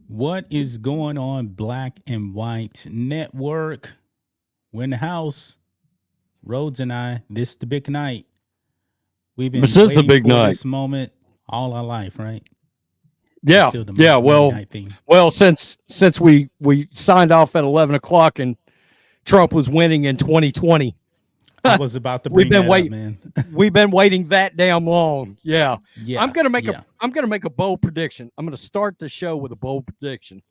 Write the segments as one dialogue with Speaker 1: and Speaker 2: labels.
Speaker 1: What is going on, Black and White Network? We're in the house. Rhodes and I, this the big night. We've
Speaker 2: This
Speaker 1: been
Speaker 2: is the
Speaker 1: waiting
Speaker 2: big
Speaker 1: for
Speaker 2: night.
Speaker 1: this moment all our life, right? It's
Speaker 2: Yeah,
Speaker 1: still the
Speaker 2: yeah.
Speaker 1: Monday
Speaker 2: Well,
Speaker 1: night theme.
Speaker 2: well, since we signed off at 11 o'clock and Trump was winning in 2020,
Speaker 1: I was about to
Speaker 2: we've
Speaker 1: bring
Speaker 2: been
Speaker 1: that up,
Speaker 2: waiting.
Speaker 1: man.
Speaker 2: We've been waiting that damn long. Yeah, I'm
Speaker 1: Yeah,
Speaker 2: gonna make a
Speaker 1: yeah.
Speaker 2: I'm gonna make a bold prediction. I'm gonna start the show with a bold prediction.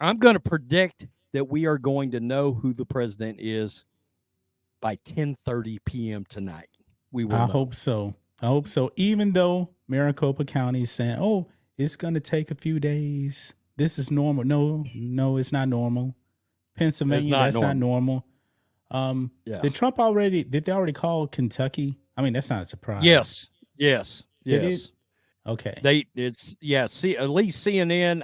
Speaker 2: I'm gonna predict that we are going to know who the president is by 10:30 p.m. tonight. We will
Speaker 1: I
Speaker 2: know.
Speaker 1: hope so. I hope so. Even though Maricopa County is saying, "Oh, it's going to take a few days. This is normal." No, no, it's not normal.
Speaker 2: It's
Speaker 1: Pennsylvania,
Speaker 2: not
Speaker 1: that's not
Speaker 2: normal.
Speaker 1: normal.
Speaker 2: Yeah.
Speaker 1: Did they already call Kentucky? I mean, that's not a surprise.
Speaker 2: Yes. Yes.
Speaker 1: They did?
Speaker 2: Yes.
Speaker 1: Okay.
Speaker 2: It's yeah. See, at least CNN.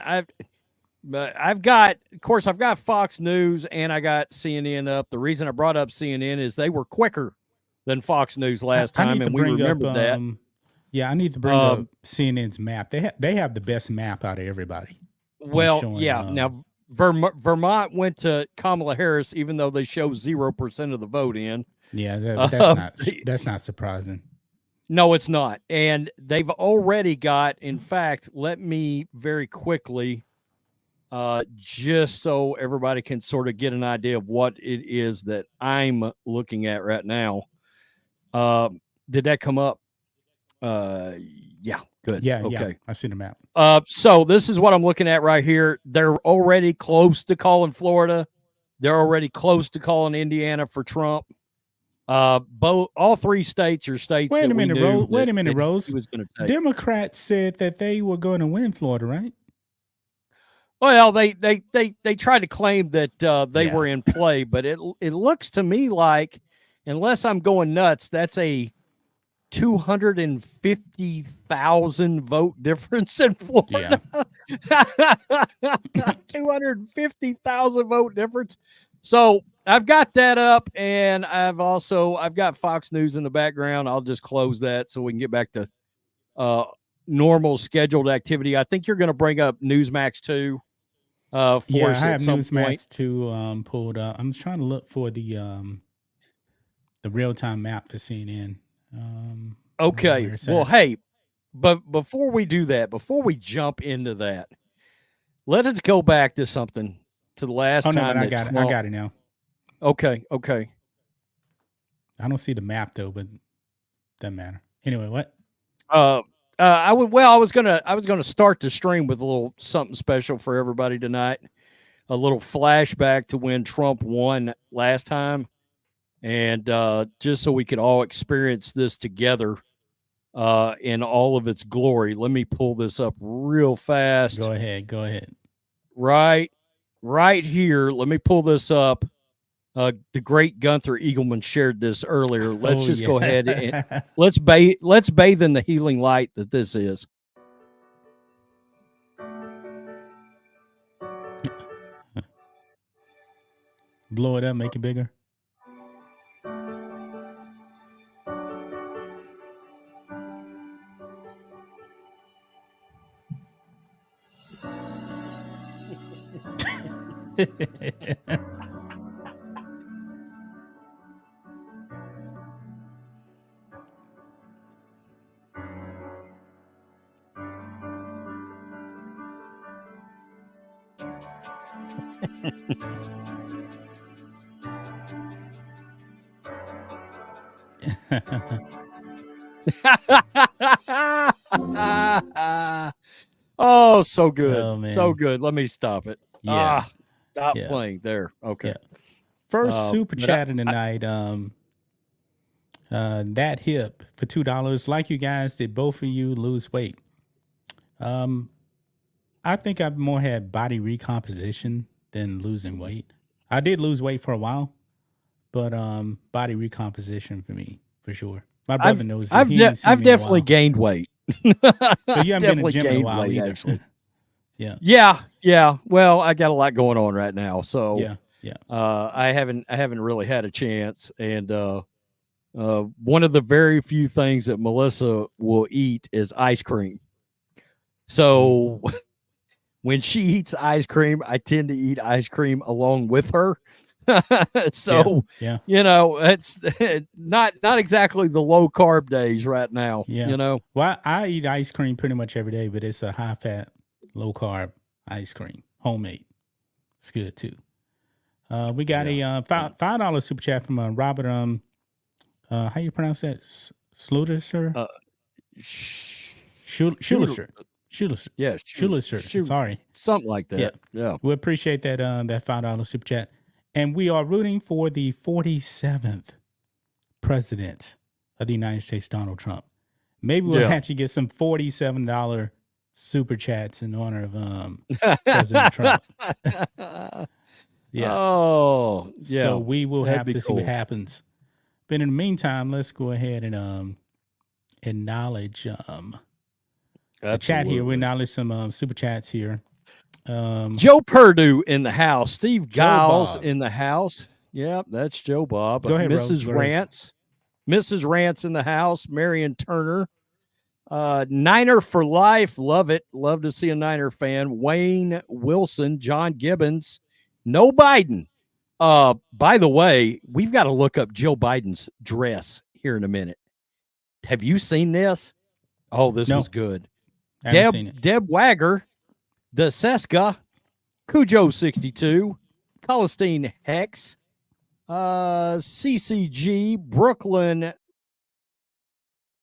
Speaker 2: I've got, of course, I've got Fox News and I got CNN up. The reason I brought up CNN is they were quicker than Fox News last
Speaker 1: I
Speaker 2: time,
Speaker 1: need to
Speaker 2: and we
Speaker 1: bring up
Speaker 2: remembered that.
Speaker 1: yeah, I need to bring up
Speaker 2: Um,
Speaker 1: CNN's map. They have the best map out of everybody on
Speaker 2: well,
Speaker 1: showing
Speaker 2: yeah. Now Vermont went to Kamala Harris, even though they show 0% of the vote in.
Speaker 1: yeah,
Speaker 2: Um,
Speaker 1: that's not surprising.
Speaker 2: no, it's not, and they've already got. In fact, let me very quickly, just so everybody can sort of get an idea of what it is that I'm looking at right now. Uh, did that come up? Uh, yeah, good.
Speaker 1: Yeah, yeah.
Speaker 2: Okay.
Speaker 1: I see the map.
Speaker 2: So this is what I'm looking at right here. They're already close to calling Florida. They're already close to calling Indiana for Trump. All three states are states
Speaker 1: Wait
Speaker 2: that
Speaker 1: a
Speaker 2: we
Speaker 1: minute,
Speaker 2: knew
Speaker 1: Rose. Wait a minute,
Speaker 2: that he
Speaker 1: Rose.
Speaker 2: was going to take.
Speaker 1: Democrats said that they were going to win Florida, right?
Speaker 2: Well, they tried to claim that they
Speaker 1: Yeah.
Speaker 2: were in play, but it looks to me like, unless I'm going nuts, that's a 250,000 vote difference in Florida.
Speaker 1: Yeah.
Speaker 2: 250,000 vote difference. So I've got that up, and I've got Fox News in the background. I'll just close that so we can get back to normal scheduled activity. I think you're going to bring up Newsmax too. For
Speaker 1: Yeah, I
Speaker 2: us at
Speaker 1: have
Speaker 2: some point.
Speaker 1: Newsmax too pulled up. I'm trying to look for the real time map for CNN.
Speaker 2: Okay.
Speaker 1: Where's
Speaker 2: Well,
Speaker 1: that?
Speaker 2: hey, but before we do that, before we jump into that, let us go back to something to the last
Speaker 1: Oh no, but
Speaker 2: time
Speaker 1: I
Speaker 2: that
Speaker 1: got it. I
Speaker 2: Trump.
Speaker 1: got it now.
Speaker 2: Okay.
Speaker 1: I don't see the map though, but doesn't matter. Anyway, what?
Speaker 2: I was gonna start the stream with a little something special for everybody tonight. A little flashback to when Trump won last time, and just so we could all experience this together in all of its glory. Let me pull this up real fast.
Speaker 1: Go ahead. Go ahead.
Speaker 2: Right here. Let me pull this up. The great Gunther Eagleman shared this earlier. Let's
Speaker 1: Oh
Speaker 2: just go ahead and
Speaker 1: yeah.
Speaker 2: let's bathe in the healing light that this is.
Speaker 1: Blow it up, make it bigger.
Speaker 2: Oh, so good.
Speaker 1: Oh man.
Speaker 2: So good. Let me stop it.
Speaker 1: Yeah.
Speaker 2: Stop
Speaker 1: Yeah.
Speaker 2: playing there. Okay.
Speaker 1: Yeah. First super
Speaker 2: but
Speaker 1: chat of the night. That hip for $2. Like you guys, did both of you lose weight? I think I've more had body recomposition than losing weight. I did lose weight for a while, but body recomposition for me for sure. My brother knows that. He ain't seen
Speaker 2: I've
Speaker 1: me in a
Speaker 2: definitely
Speaker 1: while.
Speaker 2: gained weight.
Speaker 1: So you haven't been in the
Speaker 2: Definitely
Speaker 1: gym in a
Speaker 2: gained
Speaker 1: while
Speaker 2: weight,
Speaker 1: either.
Speaker 2: actually.
Speaker 1: Yeah.
Speaker 2: Yeah. Well, I got a lot going on right now, so
Speaker 1: Yeah. Yeah.
Speaker 2: I haven't really had a chance. And one of the very few things that Melissa will eat is ice cream. So when she eats ice cream, I tend to eat ice cream along with her. So,
Speaker 1: Yeah.
Speaker 2: it's not exactly the low carb days right now.
Speaker 1: Yeah. Well, I eat ice cream pretty much every day, but it's a high fat, low carb ice cream, homemade. It's good too. We got a $5 super chat from Robert. How you pronounce that? Sluder? Schulisher.
Speaker 2: Yeah,
Speaker 1: Schulisher. Sorry.
Speaker 2: something like that. Yeah.
Speaker 1: We appreciate that that $5 super chat. And we are rooting for the 47th president of the United States, Donald Trump. Maybe we'll actually get some $47 super chats in honor of President Trump. Yeah.
Speaker 2: Oh, yeah.
Speaker 1: So we will have to see what
Speaker 2: cool.
Speaker 1: happens. But in the meantime, let's go ahead and acknowledge the chat here. We acknowledge some super chats here.
Speaker 2: Joe Perdue in the house. Steve Giles in the house. Yep, that's Joe Bob.
Speaker 1: Go ahead,
Speaker 2: Mrs. Rance. Mrs. Rance in the house. Marion Turner. Niner for life. Love it. Love to see a Niner fan. Wayne Wilson. John Gibbons. No Biden. By the way, we've got to look up Jill Biden's dress here in a minute. Have you seen this? Oh, this was good. Deb Wagger, the Seska, Cujo 62, Colestine Hex, CCG, Brooklyn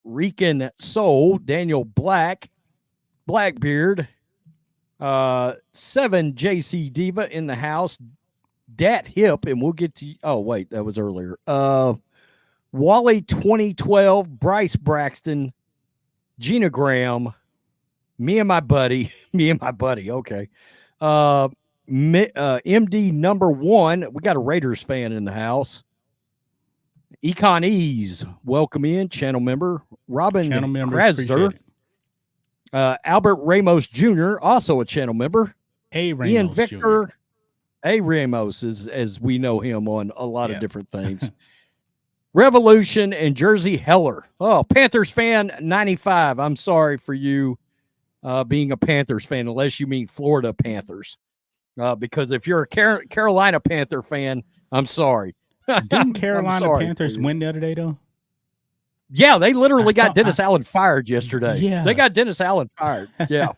Speaker 2: Rican Soul, Daniel Blackbeard, 7 JC Diva in the house, Dat Hip, and we'll get to, oh, wait, that was earlier. Wally 2012, Bryce Braxton, Gina Graham, me and my buddy, okay. MD number 1, we got a Raiders fan in the house. Econ Ease, welcome in, channel member. Robin Krasner, Albert Ramos Jr., also a channel member. Ian Victor, Jr. A. Ramos, as we know him on a lot of different things. Revolution and Jersey Heller. Oh, Panthers fan 95. I'm sorry for you being a Panthers fan, unless you mean Florida Panthers. Because if you're a Carolina Panther fan, I'm sorry.
Speaker 1: Didn't Carolina Panthers win the other day, though?
Speaker 2: Yeah, they literally got Dennis Allen fired yesterday.
Speaker 1: Yeah.
Speaker 2: They got Dennis Allen fired. Yeah.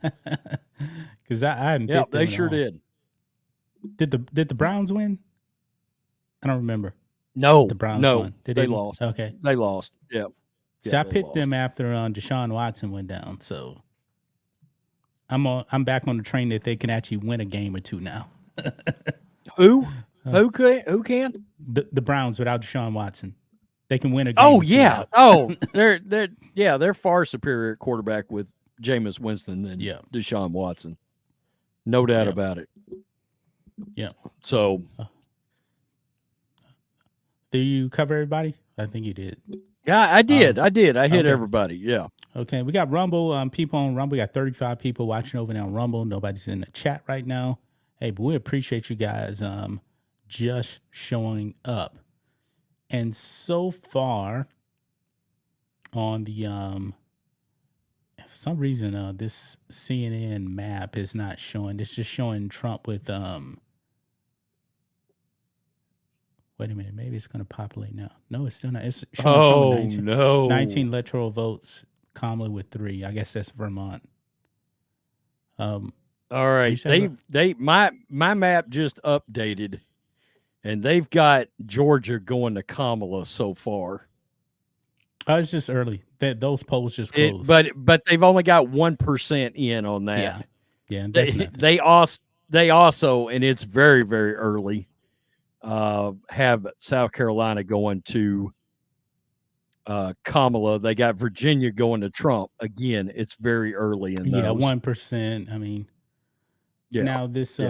Speaker 1: Because I hadn't picked them.
Speaker 2: They sure did.
Speaker 1: Did the Browns win? I don't remember.
Speaker 2: No.
Speaker 1: The Browns won.
Speaker 2: They lost.
Speaker 1: Okay.
Speaker 2: They lost. Yeah.
Speaker 1: So I picked them after Deshaun Watson went down. So I'm back on the train that they can actually win a game or two now.
Speaker 2: Who? Who can?
Speaker 1: The Browns without Deshaun Watson. They can win a game.
Speaker 2: Oh, yeah. Oh, they're far superior quarterback with Jameis Winston than Deshaun Watson. No doubt about it.
Speaker 1: Yeah.
Speaker 2: So
Speaker 1: did you cover everybody? I think you did.
Speaker 2: Yeah, I did. I hit everybody. Yeah.
Speaker 1: Okay. We got Rumble. People on Rumble. We got 35 people watching over there on Rumble. Nobody's in the chat right now. Hey, but we appreciate you guys just showing up. And so far on the for some reason this CNN map is not showing. It's just showing Trump with wait a minute, maybe it's going to populate now. No, it's still not. It's showing Trump with 19 electoral votes, Kamala with 3. I guess that's Vermont.
Speaker 2: All right. My map just updated, and they've got Georgia going to Kamala so far.
Speaker 1: It's just early. Those polls just closed.
Speaker 2: But they've only got 1% in on that.
Speaker 1: Yeah.
Speaker 2: They also, and it's very, very early, have South Carolina going to Kamala. They got Virginia going to Trump. Again, it's very early in those.
Speaker 1: 1%. I mean, now this they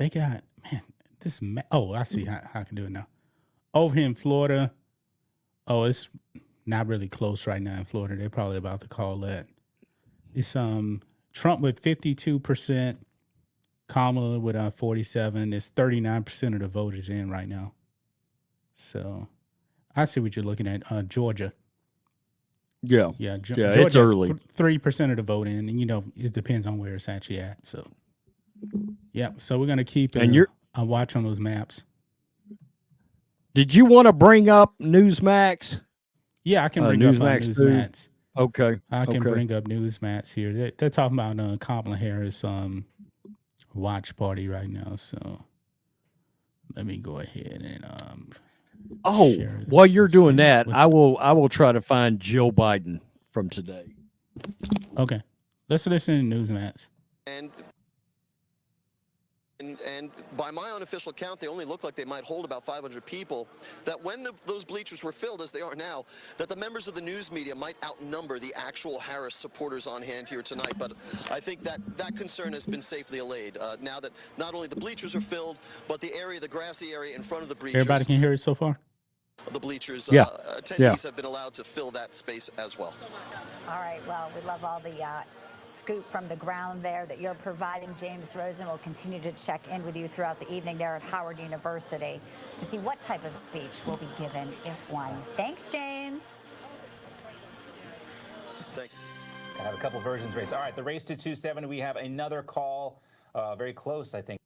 Speaker 1: got this. I see how I can do it now. Over here in Florida, it's not really close right now in Florida. They're probably about to call that. It's Trump with 52%, Kamala with 47%. It's 39% of the voters in right now. So I see what you're looking at. Georgia.
Speaker 2: Yeah.
Speaker 1: Yeah,
Speaker 2: Yeah,
Speaker 1: Georgia
Speaker 2: it's early.
Speaker 1: 3% of the vote in, and it depends on where it's actually at. So, yeah. So we're gonna keep a watch on those maps.
Speaker 2: Did you want to bring up Newsmax?
Speaker 1: Yeah, I can bring up
Speaker 2: Newsmax. Okay.
Speaker 1: I can bring up Newsmax here. They're talking about Kamala Harris watch party right now. So let me go ahead and
Speaker 2: while you're doing that, I will try to find Jill Biden from today.
Speaker 1: Okay, let's listen to Newsmax.
Speaker 3: And by my unofficial count, they only look like they might hold about 500 people, that when those bleachers were filled, as they are now, that the members of the news media might outnumber the actual Harris supporters on hand here tonight. But I think that concern has been safely allayed now that not only the bleachers are filled, but the grassy area in front of the bleachers.
Speaker 1: Everybody can hear it so far?
Speaker 3: The bleachers,
Speaker 2: attendees
Speaker 3: have been allowed to fill that space as well.
Speaker 4: All right, well, we love all the scoop from the ground there that you're providing. James Rosen will continue to check in with you throughout the evening there at Howard University to see what type of speech will be given, if one. Thanks, James.
Speaker 3: Thank you.
Speaker 5: I have a couple versions race. All right, the race to 270. We have another call, very close, I think,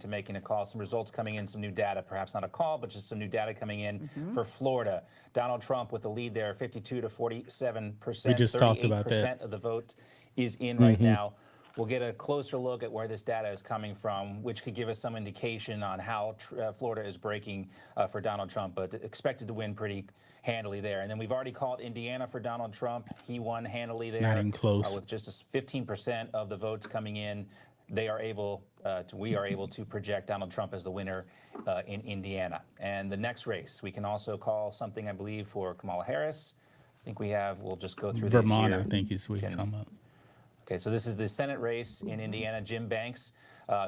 Speaker 5: to making a call. Some results coming in, some new data, perhaps not a call, but just some new data coming in for Florida. Donald Trump with the lead there, 52 to 47%.
Speaker 1: We just talked about that.
Speaker 5: 38% of the vote is in right now. We'll get a closer look at where this data is coming from, which could give us some indication on how Florida is breaking for Donald Trump, but expected to win pretty handily there. And then we've already called Indiana for Donald Trump. He won handily there.
Speaker 1: Not even close.
Speaker 5: With just 15% of the votes coming in. We are able to project Donald Trump as the winner in Indiana. And the next race, we can also call something, I believe, for Kamala Harris. I think we'll just go through
Speaker 1: Vermont,
Speaker 5: these here.
Speaker 1: I think is what you're talking about.
Speaker 5: Okay, so this is the Senate race in Indiana. Jim Banks,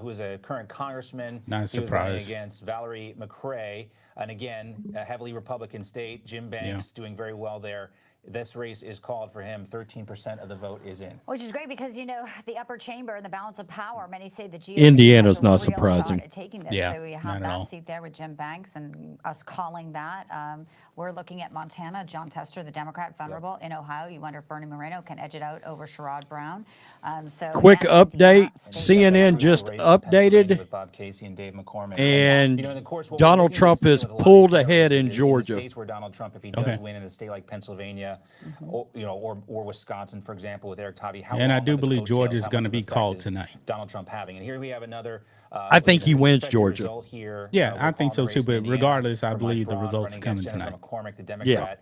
Speaker 5: who is a current congressman.
Speaker 1: Not a surprise.
Speaker 5: He was running against Valerie McRae. And again, a heavily Republican state. Jim Banks doing very well there. This race is called for him. 13% of the vote is in.
Speaker 4: Which is great because, the upper chamber and the balance of power, many say the GOP
Speaker 2: Indiana's
Speaker 4: has a
Speaker 2: not
Speaker 4: real
Speaker 2: surprising.
Speaker 4: shot at taking this.
Speaker 1: Yeah,
Speaker 4: so we have
Speaker 1: not at
Speaker 4: that
Speaker 1: all.
Speaker 4: seat there with Jim Banks and us calling that. We're looking at Montana. John Tester, the Democrat, vulnerable. In Ohio, you wonder if Bernie Moreno can edge it out over Sherrod Brown.
Speaker 2: Quick
Speaker 4: again,
Speaker 2: update.
Speaker 4: Indiana,
Speaker 2: CNN just updated.
Speaker 5: With Bob Casey and Dave McCormick.
Speaker 2: And
Speaker 5: of course,
Speaker 2: Donald Trump is pulled ahead in Georgia.
Speaker 5: States where Donald Trump, if he does win in a state like Pennsylvania, or Wisconsin, for example, with Eric Tavi.
Speaker 1: And I do believe Georgia is going to be called tonight.
Speaker 5: Donald Trump having. And here we have another.
Speaker 2: I think he wins Georgia.
Speaker 5: Here,
Speaker 1: yeah, I think so too. But regardless, I believe the results are coming tonight.
Speaker 5: McCormick, the Democrat,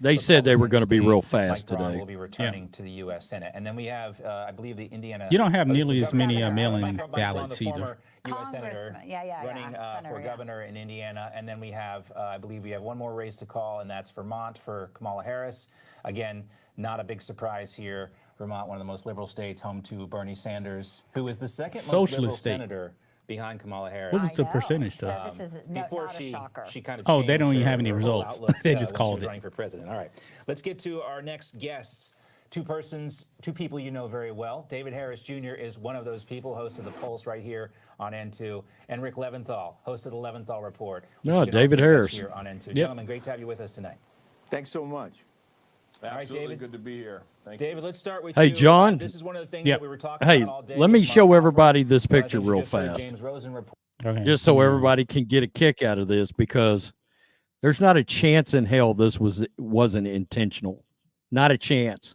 Speaker 2: They said they were going to be real fast today.
Speaker 5: Will be returning to the U.S. Senate, and then we have, I believe, the Indiana.
Speaker 1: You don't have nearly as many mail-in ballots either.
Speaker 5: U.S. Senator running for governor in Indiana, and then we have, I believe, we have one more race to call, and that's Vermont for Kamala Harris. Again, not a big surprise here. Vermont, one of the most liberal states, home to Bernie Sanders, who is the second most liberal senator behind Kamala Harris.
Speaker 1: What is the percentage stuff?
Speaker 4: So this is
Speaker 5: before
Speaker 4: not a shocker.
Speaker 5: she kind of
Speaker 1: Oh, they don't even
Speaker 5: changed
Speaker 1: have any
Speaker 5: her
Speaker 1: results.
Speaker 5: outlook,
Speaker 1: They just
Speaker 5: when
Speaker 1: called
Speaker 5: she was
Speaker 1: it.
Speaker 5: running for president. All right, let's get to our next guests. Two people you know very well. David Harris Jr. is one of those people, host of The Pulse right here on N2, and Rick Leventhal, host of The Leventhal Report.
Speaker 2: David Harris.
Speaker 5: Here on N2. Gentlemen, great to have you with us tonight.
Speaker 6: Thanks so much.
Speaker 5: Absolutely,
Speaker 6: David. Good to be here. Thank
Speaker 5: David, let's start with
Speaker 2: you.
Speaker 5: Hey,
Speaker 2: John.
Speaker 5: This is one of the things that we were talking about all day.
Speaker 2: Let me show everybody this picture real fast.
Speaker 5: James Rosen report.
Speaker 1: Okay.
Speaker 2: Just so everybody can get a kick out of this, because there's not a chance in hell this wasn't intentional. Not a chance.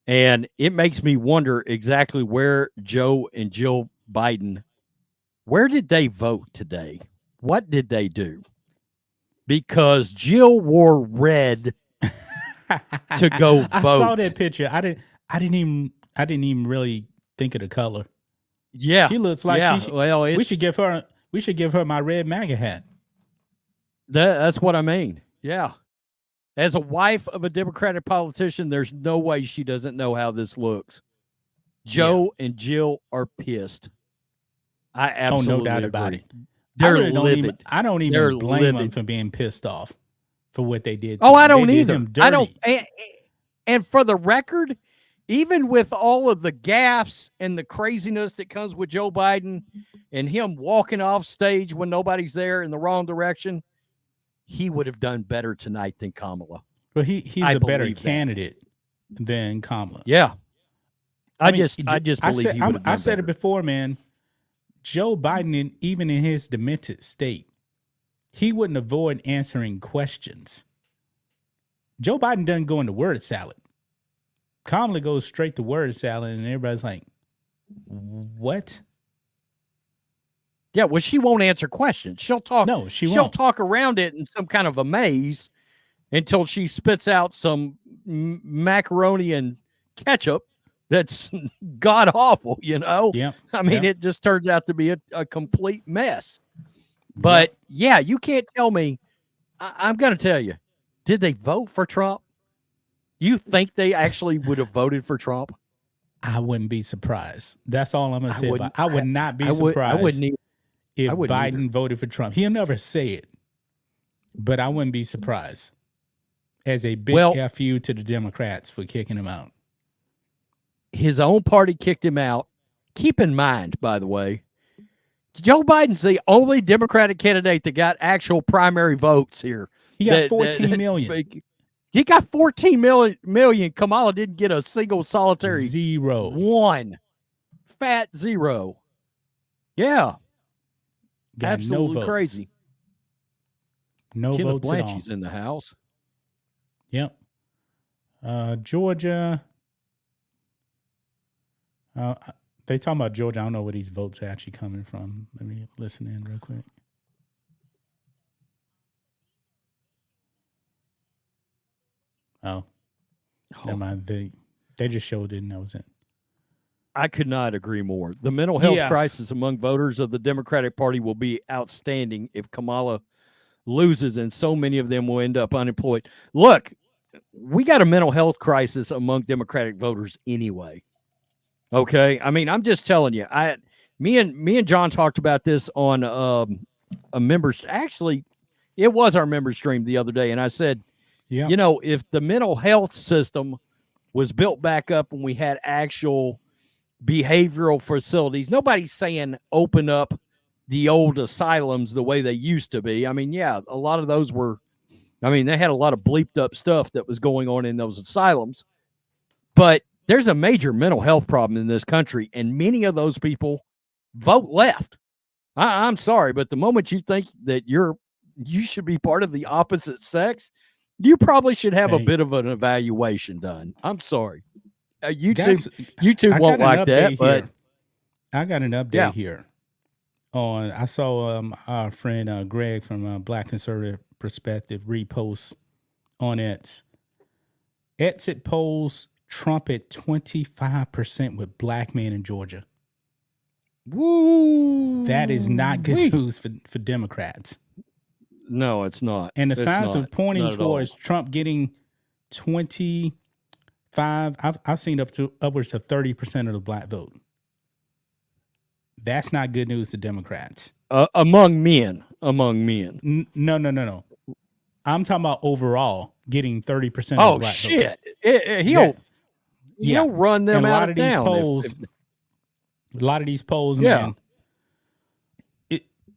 Speaker 2: And it makes me wonder exactly where Joe and Jill Biden, where did they vote today? What did they do? Because Jill wore red to go vote.
Speaker 1: I saw that picture. I didn't even really think of the color.
Speaker 2: Yeah.
Speaker 1: She looks like we should give her my red MAGA hat.
Speaker 2: That's what I mean. Yeah. As a wife of a Democratic politician, there's no way she doesn't know how this looks. Joe and Jill are pissed. I absolutely
Speaker 1: no doubt
Speaker 2: agree.
Speaker 1: about it.
Speaker 2: They're livid.
Speaker 1: I don't even blame them for being pissed off for what they did.
Speaker 2: I don't either. I don't. And for the record, even with all of the gaffes and the craziness that comes with Joe Biden and him walking off stage when nobody's there in the wrong direction, he would have done better tonight than Kamala.
Speaker 1: Well, he's a better candidate than Kamala.
Speaker 2: Yeah. I just
Speaker 1: I
Speaker 2: believe he would have done
Speaker 1: I said
Speaker 2: better.
Speaker 1: it before, man. Joe Biden, even in his demented state, he wouldn't avoid answering questions. Joe Biden doesn't go into word salad. Kamala goes straight to word salad, and everybody's like, what?
Speaker 2: Yeah, well, she won't answer questions. She'll talk.
Speaker 1: No, she'll
Speaker 2: won't. Talk around it in some kind of a maze until she spits out some macaroni and ketchup that's god awful, you know?
Speaker 1: Yeah.
Speaker 2: I mean, it just turns out to be a complete mess. But yeah, you can't tell me. I'm going to tell you, did they vote for Trump? You think they actually would have voted for Trump?
Speaker 1: I wouldn't be surprised. That's all I'm going to say about it. I would not be surprised if Biden voted for Trump. He'll never say it, but I wouldn't be surprised as a big FU to the Democrats for kicking him out.
Speaker 2: His own party kicked him out. Keep in mind, by the way, Joe Biden's the only Democratic candidate that got actual primary votes here.
Speaker 1: He got 14 million.
Speaker 2: He got 14 million. Kamala didn't get a single solitary
Speaker 1: zero.
Speaker 2: One. Fat zero. Yeah.
Speaker 1: Got
Speaker 2: absolutely
Speaker 1: no
Speaker 2: crazy.
Speaker 1: No
Speaker 2: Kenneth
Speaker 1: votes at all.
Speaker 2: Blanchard's in the house.
Speaker 1: Yep. Georgia. They talking about Georgia. I don't know where these votes are actually coming from. Let me listen in real quick. Oh. Never mind. They just showed it and that was it.
Speaker 2: I could not agree more. The mental health crisis among voters of the Democratic Party will be outstanding if Kamala loses, and so many of them will end up unemployed. Look, we got a mental health crisis among Democratic voters anyway. Okay, I mean, I'm just telling you. Me and John talked about this on a members. Actually, it was our members stream the other day, and I said, you know, if the mental health system was built back up and we had actual behavioral facilities, nobody's saying open up the old asylums the way they used to be. I mean, yeah, a lot of those were. I mean, they had a lot of bleeped up stuff that was going on in those asylums, but there's a major mental health problem in this country, and many of those people vote left. I'm sorry, but the moment you think that you should be part of the opposite sex, you probably should have a bit of an evaluation done. I'm sorry. YouTube won't like that, but
Speaker 1: I got an update here. I saw our friend Greg from Black Conservative Perspective repost on exit polls. Trump at 25% with black men in Georgia.
Speaker 2: Woo!
Speaker 1: That is not good news for Democrats.
Speaker 2: No, it's not.
Speaker 1: And the signs are pointing towards Trump getting 25. I've seen upwards of 30% of the black vote. That's not good news to Democrats.
Speaker 2: Among men.
Speaker 1: No. I'm talking about overall getting 30% of the black vote. Oh,
Speaker 2: shit. He'll run them out of town.
Speaker 1: A lot of these polls, man,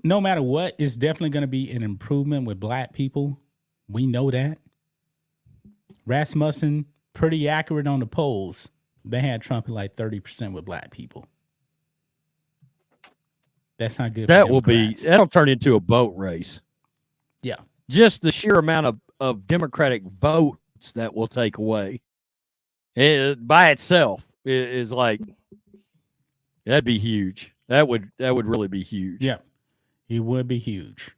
Speaker 1: no matter what, it's definitely going to be an improvement with black people. We know that. Rasmussen, pretty accurate on the polls. They had Trump at like 30% with black people. That's not good.
Speaker 2: That'll turn into a boat race.
Speaker 1: Yeah.
Speaker 2: Just the sheer amount of Democratic votes that will take away. It, by itself is like, that'd be huge. That would really be huge.
Speaker 1: Yeah, it would be huge.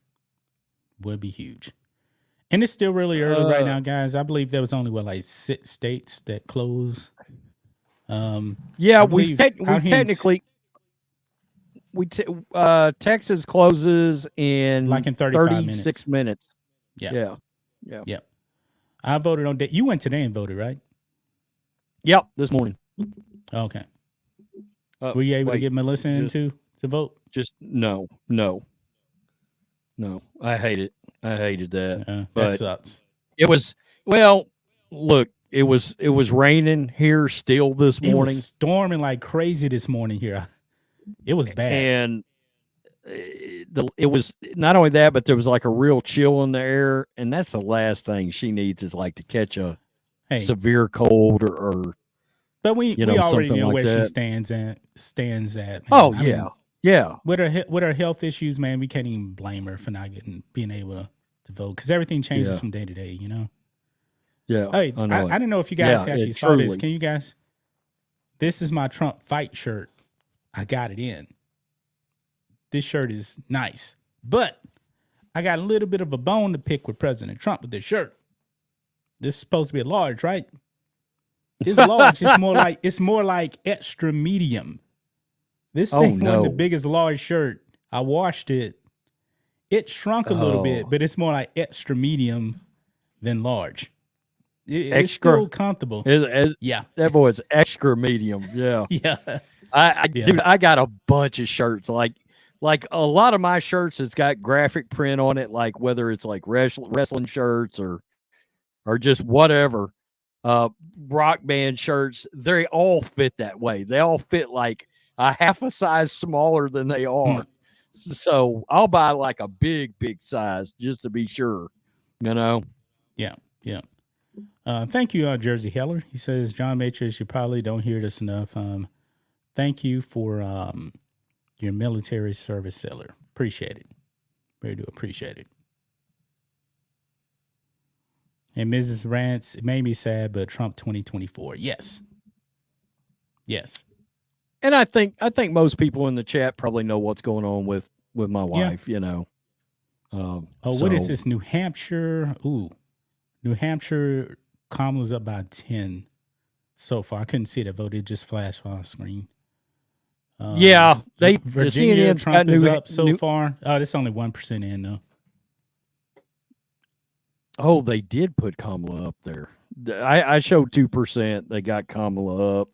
Speaker 1: And it's still really early right now, guys. I believe there was only 6 states that closed.
Speaker 2: We technically Texas closes in 36 minutes.
Speaker 1: Yeah. I voted on that. You went today and voted, right?
Speaker 2: Yep, this morning.
Speaker 1: Okay. Were you able to get Melissa in to vote?
Speaker 2: Just no. I hate it. I hated that.
Speaker 1: That sucks.
Speaker 2: It was look, it was raining here still this morning.
Speaker 1: It was storming like crazy this morning here. It was bad.
Speaker 2: And it was not only that, but there was like a real chill in the air, and that's the last thing she needs is like to catch a severe cold or
Speaker 1: but we already know
Speaker 2: like
Speaker 1: where
Speaker 2: that.
Speaker 1: she stands at. Man.
Speaker 2: Oh
Speaker 1: I
Speaker 2: yeah,
Speaker 1: mean,
Speaker 2: yeah.
Speaker 1: With her health issues, man, we can't even blame her for not being able to vote because everything changes from day to day. You know.
Speaker 2: Yeah.
Speaker 1: Hey, I don't know if you guys actually saw this. Can you guys? This is my Trump fight shirt. I got it in. This shirt is nice, but I got a little bit of a bone to pick with President Trump with this shirt. This is supposed to be a large, right? This large is more like extra medium. This thing wasn't the biggest large shirt. I washed it. It shrunk a little bit, but it's more like extra medium than large. It's still comfortable.
Speaker 2: Yeah, that boy is extra medium. Yeah,
Speaker 1: yeah.
Speaker 2: Dude, I got a bunch of shirts. Like a lot of my shirts, it's got graphic print on it. Like whether it's like wrestling shirts or just whatever, rock band shirts. They all fit that way. They all fit like a half a size smaller than they are. So I'll buy like a big size just to be sure. You know.
Speaker 1: Yeah. Yeah. Thank you, Jersey Heller. He says, John Matrix, you probably don't hear this enough. Thank you for your military service seller. Appreciate it. Really do appreciate it. And Mrs. Rance, it made me sad, but Trump 2024. Yes. Yes.
Speaker 2: And I think most people in the chat probably know what's going on with my wife, you know.
Speaker 1: What is this? New Hampshire? Ooh. New Hampshire, Kamala's up by 10 so far. I couldn't see the vote. It just flashed on the screen.
Speaker 2: Virginia,
Speaker 1: Trump is up so far. Oh, that's only 1% in, though.
Speaker 2: Oh, they did put Kamala up there. I showed 2%. They got Kamala up.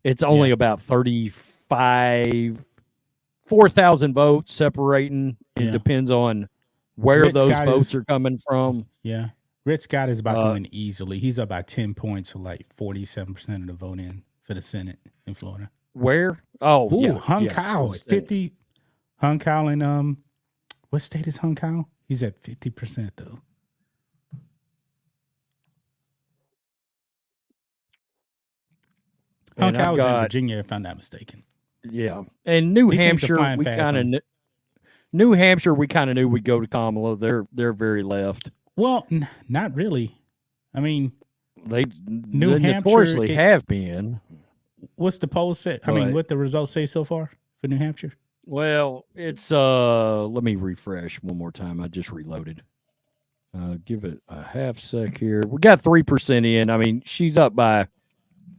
Speaker 2: It's only about 4,000 votes separating. It depends on where those votes are coming from.
Speaker 1: Yeah. Rick Scott is about to win easily. He's up by 10 points for like 47% of the vote in for the Senate in Florida.
Speaker 2: Where? Oh,
Speaker 1: Hung Kyle at 50. Hung Kyle in what state is Hung Kyle? He's at 50% though. Hung Kyle was in Virginia, if I'm not mistaken.
Speaker 2: Yeah, and New Hampshire, we kind of knew we'd go to Kamala. They're very left.
Speaker 1: Well, not really. I mean,
Speaker 2: they notoriously have been.
Speaker 1: What's the poll say? I mean, what the results say so far for New Hampshire?
Speaker 2: Well, it's let me refresh one more time. I just reloaded. Give it a half sec here. We got 3% in. I mean, she's up by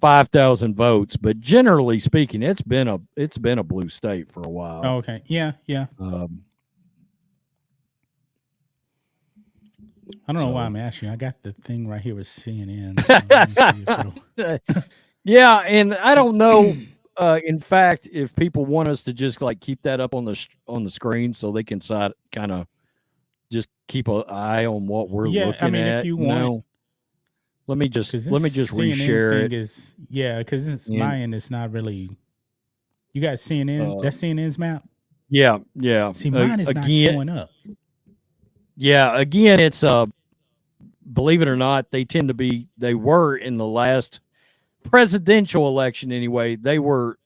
Speaker 2: 5,000 votes, but generally speaking, it's been a blue state for a while.
Speaker 1: Oh, okay. Yeah. I don't know why I'm asking. I got the thing right here with CNN. So
Speaker 2: yeah, and I don't know. In fact, if people want us to just like keep that up on the screen so they can kind of just keep an eye on what we're looking at.
Speaker 1: If you want,
Speaker 2: let me just reshare it.
Speaker 1: Because it's my end. It's not really. You got CNN? That's CNN's map.
Speaker 2: Yeah.
Speaker 1: See, mine is not showing up.
Speaker 2: Yeah, again, it's believe it or not, they were in the last presidential election anyway. They were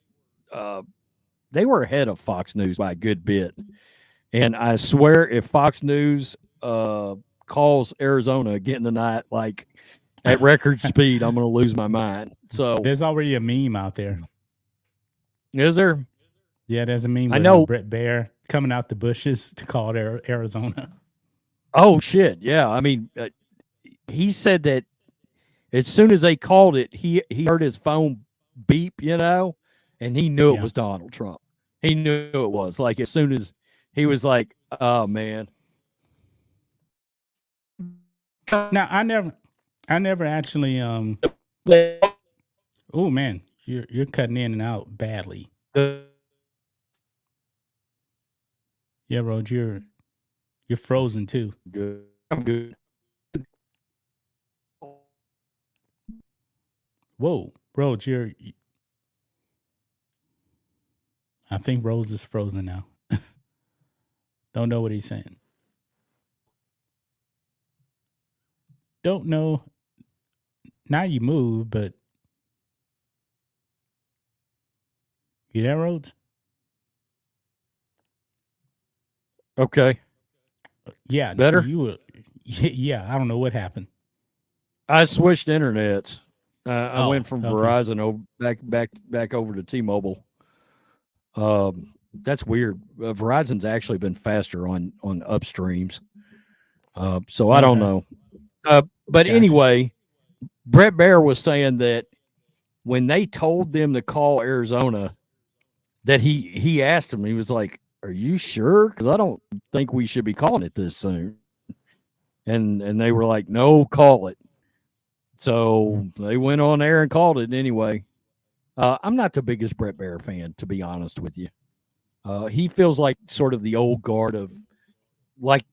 Speaker 2: ahead of Fox News by a good bit. And I swear if Fox News calls Arizona again tonight, like at record speed, I'm going to lose my mind. So
Speaker 1: there's already a meme out there.
Speaker 2: Is there?
Speaker 1: Yeah, there's a meme.
Speaker 2: I know
Speaker 1: Brett Baer coming out the bushes to call Arizona.
Speaker 2: Oh shit! Yeah, I mean, he said that as soon as they called it, he heard his phone beep, and he knew it was Donald Trump. He knew it was like as soon as he was like, "Oh man."
Speaker 1: Now I never actually oh man, you're cutting in and out badly. Yeah, Rod, you're frozen too.
Speaker 2: Good. I'm good.
Speaker 1: Whoa, Rod, I think Rose is frozen now. Don't know what he's saying. Don't know. Now you move, but you there, Rhodes?
Speaker 2: Okay.
Speaker 1: Yeah.
Speaker 2: Better?
Speaker 1: You were. Yeah. I don't know what happened.
Speaker 2: I switched internets. I went from
Speaker 1: okay.
Speaker 2: Verizon back over to T-Mobile. That's weird. Verizon's actually been faster on upstreams. So I don't know. But
Speaker 1: Gotcha.
Speaker 2: anyway, Brett Baer was saying that when they told them to call Arizona, that he asked him, he was like, "Are you sure? Because I don't think we should be calling it this soon." And they were like, "No, call it." So they went on there and called it anyway. I'm not the biggest Brett Baer fan, to be honest with you. He feels like sort of the old guard of like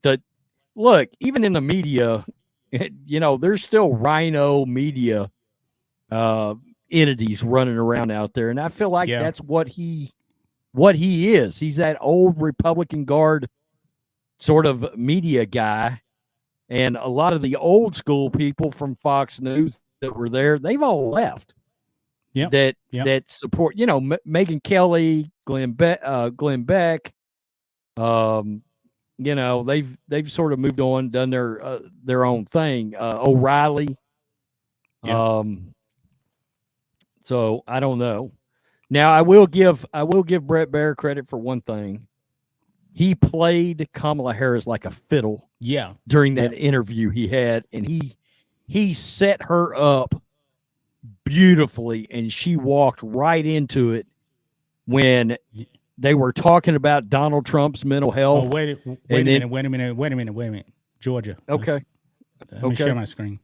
Speaker 2: look, even in the media, there's still rhino media entities running around out there. And I feel like that's what he is. He's that old Republican guard sort of media guy. And a lot of the old school people from Fox News that were there, they've all left. That support, Megyn Kelly, Glenn Beck, they've sort of moved on, done their own thing. O'Reilly. So I don't know. Now I will give Brett Baer credit for one thing. He played Kamala Harris like a fiddle.
Speaker 1: Yeah.
Speaker 2: During that interview he had, and he set her up beautifully, and she walked right into it when they were talking about Donald Trump's mental health.
Speaker 1: Oh, wait a minute. Georgia.
Speaker 2: Okay.
Speaker 1: Let me share my screen.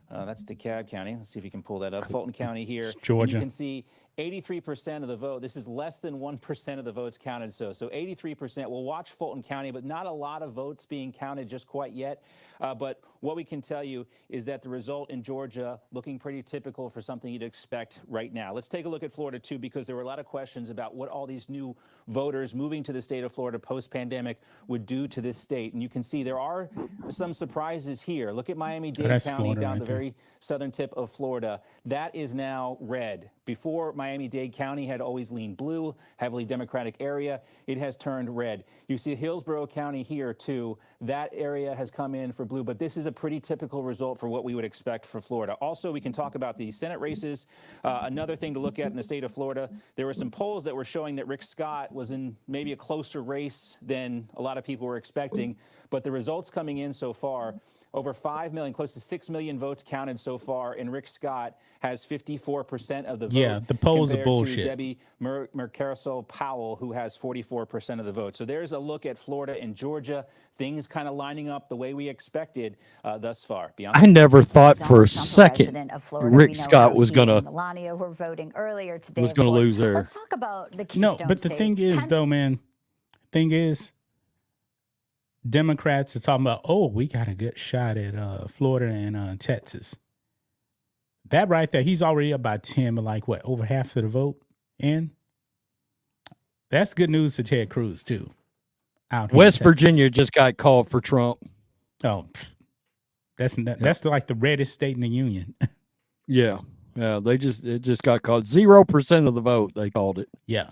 Speaker 5: That's DeKalb County. Let's see if you can pull that up. Fulton County here.
Speaker 1: It's Georgia.
Speaker 5: You can see 83% of the vote. This is less than 1% of the votes counted. So 83%. We'll watch Fulton County, but not a lot of votes being counted just quite yet. But what we can tell you is that the result in Georgia looking pretty typical for something you'd expect right now. Let's take a look at Florida, too, because there were a lot of questions about what all these new voters moving to the state of Florida post-pandemic would do to this state. And you can see there are some surprises here. Look at Miami-Dade County
Speaker 1: Florida
Speaker 5: down
Speaker 1: right
Speaker 5: the
Speaker 1: there.
Speaker 5: very southern tip of Florida. That is now red. Before, Miami-Dade County had always leaned blue, heavily Democratic area. It has turned red. You see Hillsborough County here, too. That area has come in for blue, but this is a pretty typical result for what we would expect for Florida. Also, we can talk about the Senate races. Another thing to look at in the state of Florida, there were some polls that were showing that Rick Scott was in maybe a closer race than a lot of people were expecting, but the results coming in so far, over 5 million, close to 6 million votes counted so far, and Rick Scott has 54% of the vote.
Speaker 1: Yeah, the polls are
Speaker 5: compared
Speaker 1: bullshit.
Speaker 5: to Debbie Mercarsol Powell, who has 44% of the vote. So there's a look at Florida and Georgia. Things kind of lining up the way we expected thus far.
Speaker 2: I never thought for a
Speaker 4: Donald Trump,
Speaker 2: second
Speaker 4: president of Florida.
Speaker 2: Rick
Speaker 4: We know
Speaker 2: Scott
Speaker 4: how
Speaker 2: was
Speaker 4: he
Speaker 2: going
Speaker 4: and
Speaker 2: to
Speaker 4: Melania were voting earlier today.
Speaker 2: was going to lose there.
Speaker 4: Let's talk about the
Speaker 1: No,
Speaker 4: Keystone
Speaker 1: but the
Speaker 4: State.
Speaker 1: thing is, though, man, Democrats are talking about, oh, we got a good shot at Florida and Texas. That right there, he's already up by 10, but like what, over half of the vote in? That's good news to Ted Cruz, too. Out here in
Speaker 2: West
Speaker 1: Texas.
Speaker 2: Virginia just got called for Trump.
Speaker 1: Oh, that's like the reddest state in the union.
Speaker 2: Yeah. It just got called 0% of the vote. They called it.
Speaker 1: Yeah.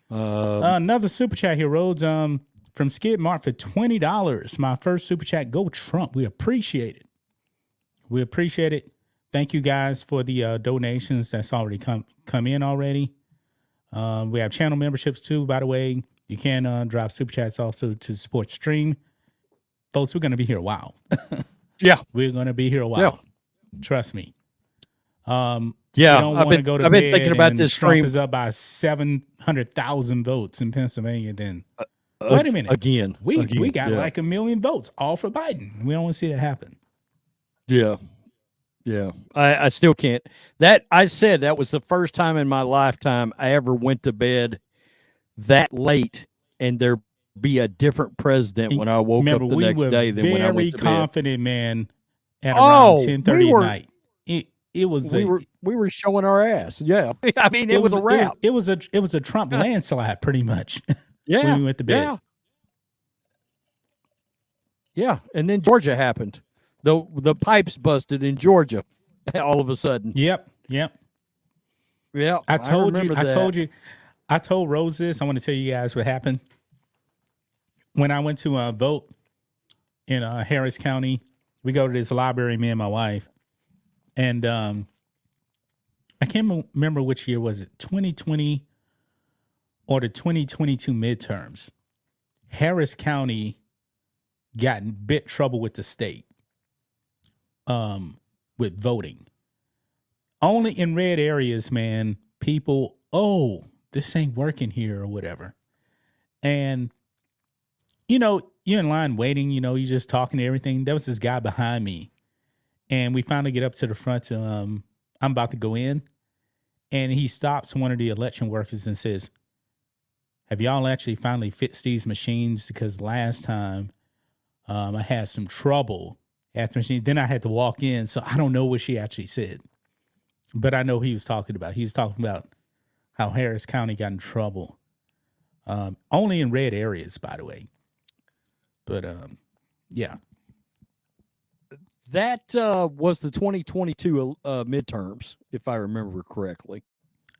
Speaker 1: Another super chat here, Rhodes. From Skid Mark for $20. My first super chat. Go Trump. We appreciate it. Thank you guys for the donations that's already come in already. We have channel memberships too, by the way. You can drop super chats also to support stream. Folks, we're going to be here a while.
Speaker 2: Yeah.
Speaker 1: We're going to be here a while. Trust me.
Speaker 2: Yeah,
Speaker 1: I've been
Speaker 2: thinking about this
Speaker 1: Trump
Speaker 2: stream.
Speaker 1: is up by 700,000 votes in Pennsylvania. Then wait a minute.
Speaker 2: Again,
Speaker 1: we got like 1 million votes all for Biden. We don't want to see that happen.
Speaker 2: Yeah. I still can't. I said that was the first time in my lifetime I ever went to bed that late and there be a different president when I woke up the next day than when I went to bed.
Speaker 1: Very confident, man, at around 10:30 at night.
Speaker 2: we were showing our ass. Yeah, I mean it was a wrap.
Speaker 1: It was a Trump landslide, pretty much.
Speaker 2: Yeah,
Speaker 1: when we went to bed.
Speaker 2: Yeah, and then Georgia happened. The pipes busted in Georgia all of a sudden.
Speaker 1: Yep.
Speaker 2: Yeah.
Speaker 1: I told Rose this. I want to tell you guys what happened. When I went to vote in Harris County, we go to this library, me and my wife. And I can't remember which year was it, 2020 or the 2022 midterms. Harris County got in bit trouble with the state with voting. Only in red areas, man, people, oh, this ain't working here or whatever. And, you're in line waiting, you're just talking to everything. There was this guy behind me. And we finally get up to the front to, I'm about to go in. And he stops one of the election workers and says, have y'all actually finally fixed these machines? Because last time I had some trouble at the machine. Then I had to walk in. So I don't know what she actually said. But I know what he was talking about. He was talking about how Harris County got in trouble. Only in red areas, by the way. But, yeah.
Speaker 2: That was the 2022 midterms, if I remember correctly.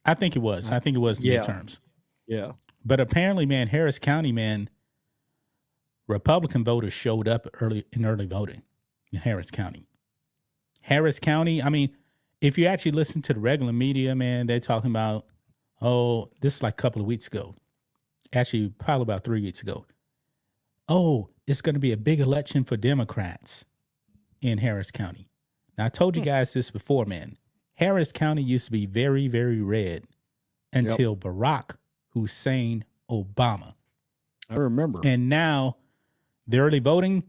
Speaker 1: I think it was. I think it was the midterms.
Speaker 2: Yeah.
Speaker 1: But apparently, man, Harris County, man, Republican voters showed up early voting in Harris County. Harris County, I mean, if you actually listen to the regular media, man, they're talking about, oh, this is like a couple of weeks ago. Actually, probably about 3 weeks ago. Oh, it's going to be a big election for Democrats in Harris County. Now, I told you guys this before, man. Harris County used to be very, very red until Barack Hussein Obama.
Speaker 2: I remember.
Speaker 1: And now, the early voting,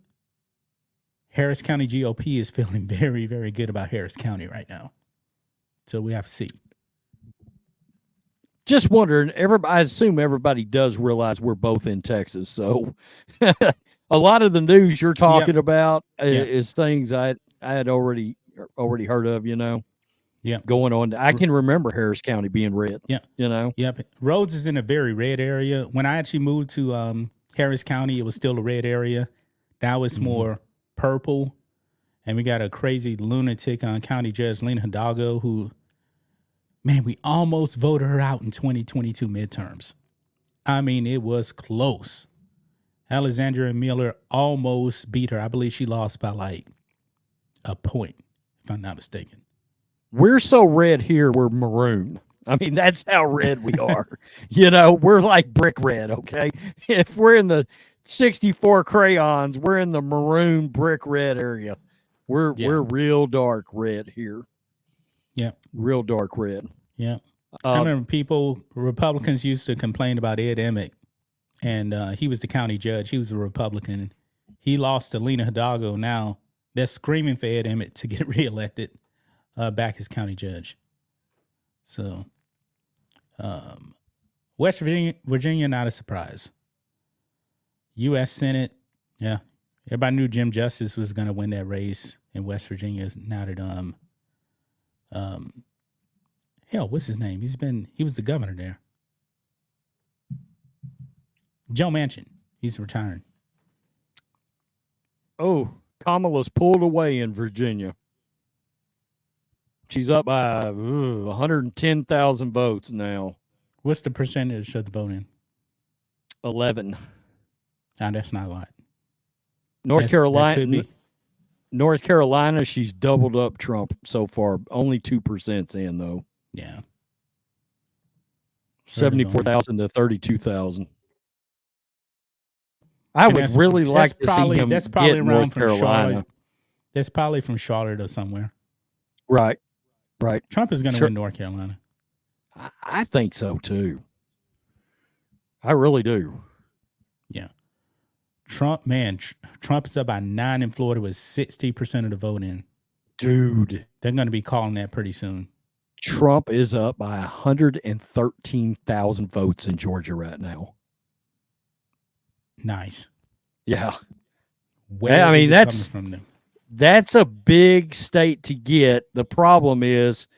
Speaker 1: Harris County GOP is feeling very, very good about Harris County right now. So we have to see.
Speaker 2: Just wondering, I assume everybody does realize we're both in Texas. So a lot of the news you're talking about is things I had already heard of, going on. I can remember Harris County being red.
Speaker 1: Yeah. Yep. Rhodes is in a very red area. When I actually moved to Harris County, it was still a red area. Now it's more purple. And we got a crazy lunatic on County Judge Lena Hidalgo who, man, we almost voted her out in 2022 midterms. I mean, it was close. Alexandria Miller almost beat her. I believe she lost by like a point, if I'm not mistaken.
Speaker 2: We're so red here, we're maroon. I mean, that's how red we are. We're like brick red, okay? If we're in the 64 crayons, we're in the maroon brick red area. We're real dark red here.
Speaker 1: Yeah.
Speaker 2: Real dark red.
Speaker 1: Yeah. I remember Republicans used to complain about Ed Emmett, and he was the county judge. He was a Republican. He lost to Lena Hidalgo. Now they're screaming for Ed Emmett to get reelected back as county judge. So West Virginia, not a surprise. U.S. Senate, yeah. Everybody knew Jim Justice was going to win that race in West Virginia. Now that hell, what's his name? He was the governor there. Joe Manchin. He's retiring.
Speaker 2: Oh, Kamala's pulled away in Virginia. She's up by 110,000 votes now.
Speaker 1: What's the percentage of the voting?
Speaker 2: 11.
Speaker 1: Nah, that's not a lot.
Speaker 2: North Carolina, she's doubled up Trump so far. Only 2% in, though.
Speaker 1: Yeah.
Speaker 2: 74,000 to 32,000. I would really like to see him
Speaker 1: that's probably
Speaker 2: get
Speaker 1: around
Speaker 2: North
Speaker 1: from
Speaker 2: Carolina.
Speaker 1: Charlotte. That's probably from Charlotte or somewhere.
Speaker 2: Right.
Speaker 1: Trump is going to win North Carolina.
Speaker 2: I think so, too. I really do.
Speaker 1: Yeah. Trump is up by 9 in Florida with 60% of the vote in.
Speaker 2: Dude.
Speaker 1: They're going to be calling that pretty soon.
Speaker 2: Trump is up by 113,000 votes in Georgia right now.
Speaker 1: Nice.
Speaker 2: Yeah.
Speaker 1: I mean,
Speaker 2: That's a big state to get. The problem is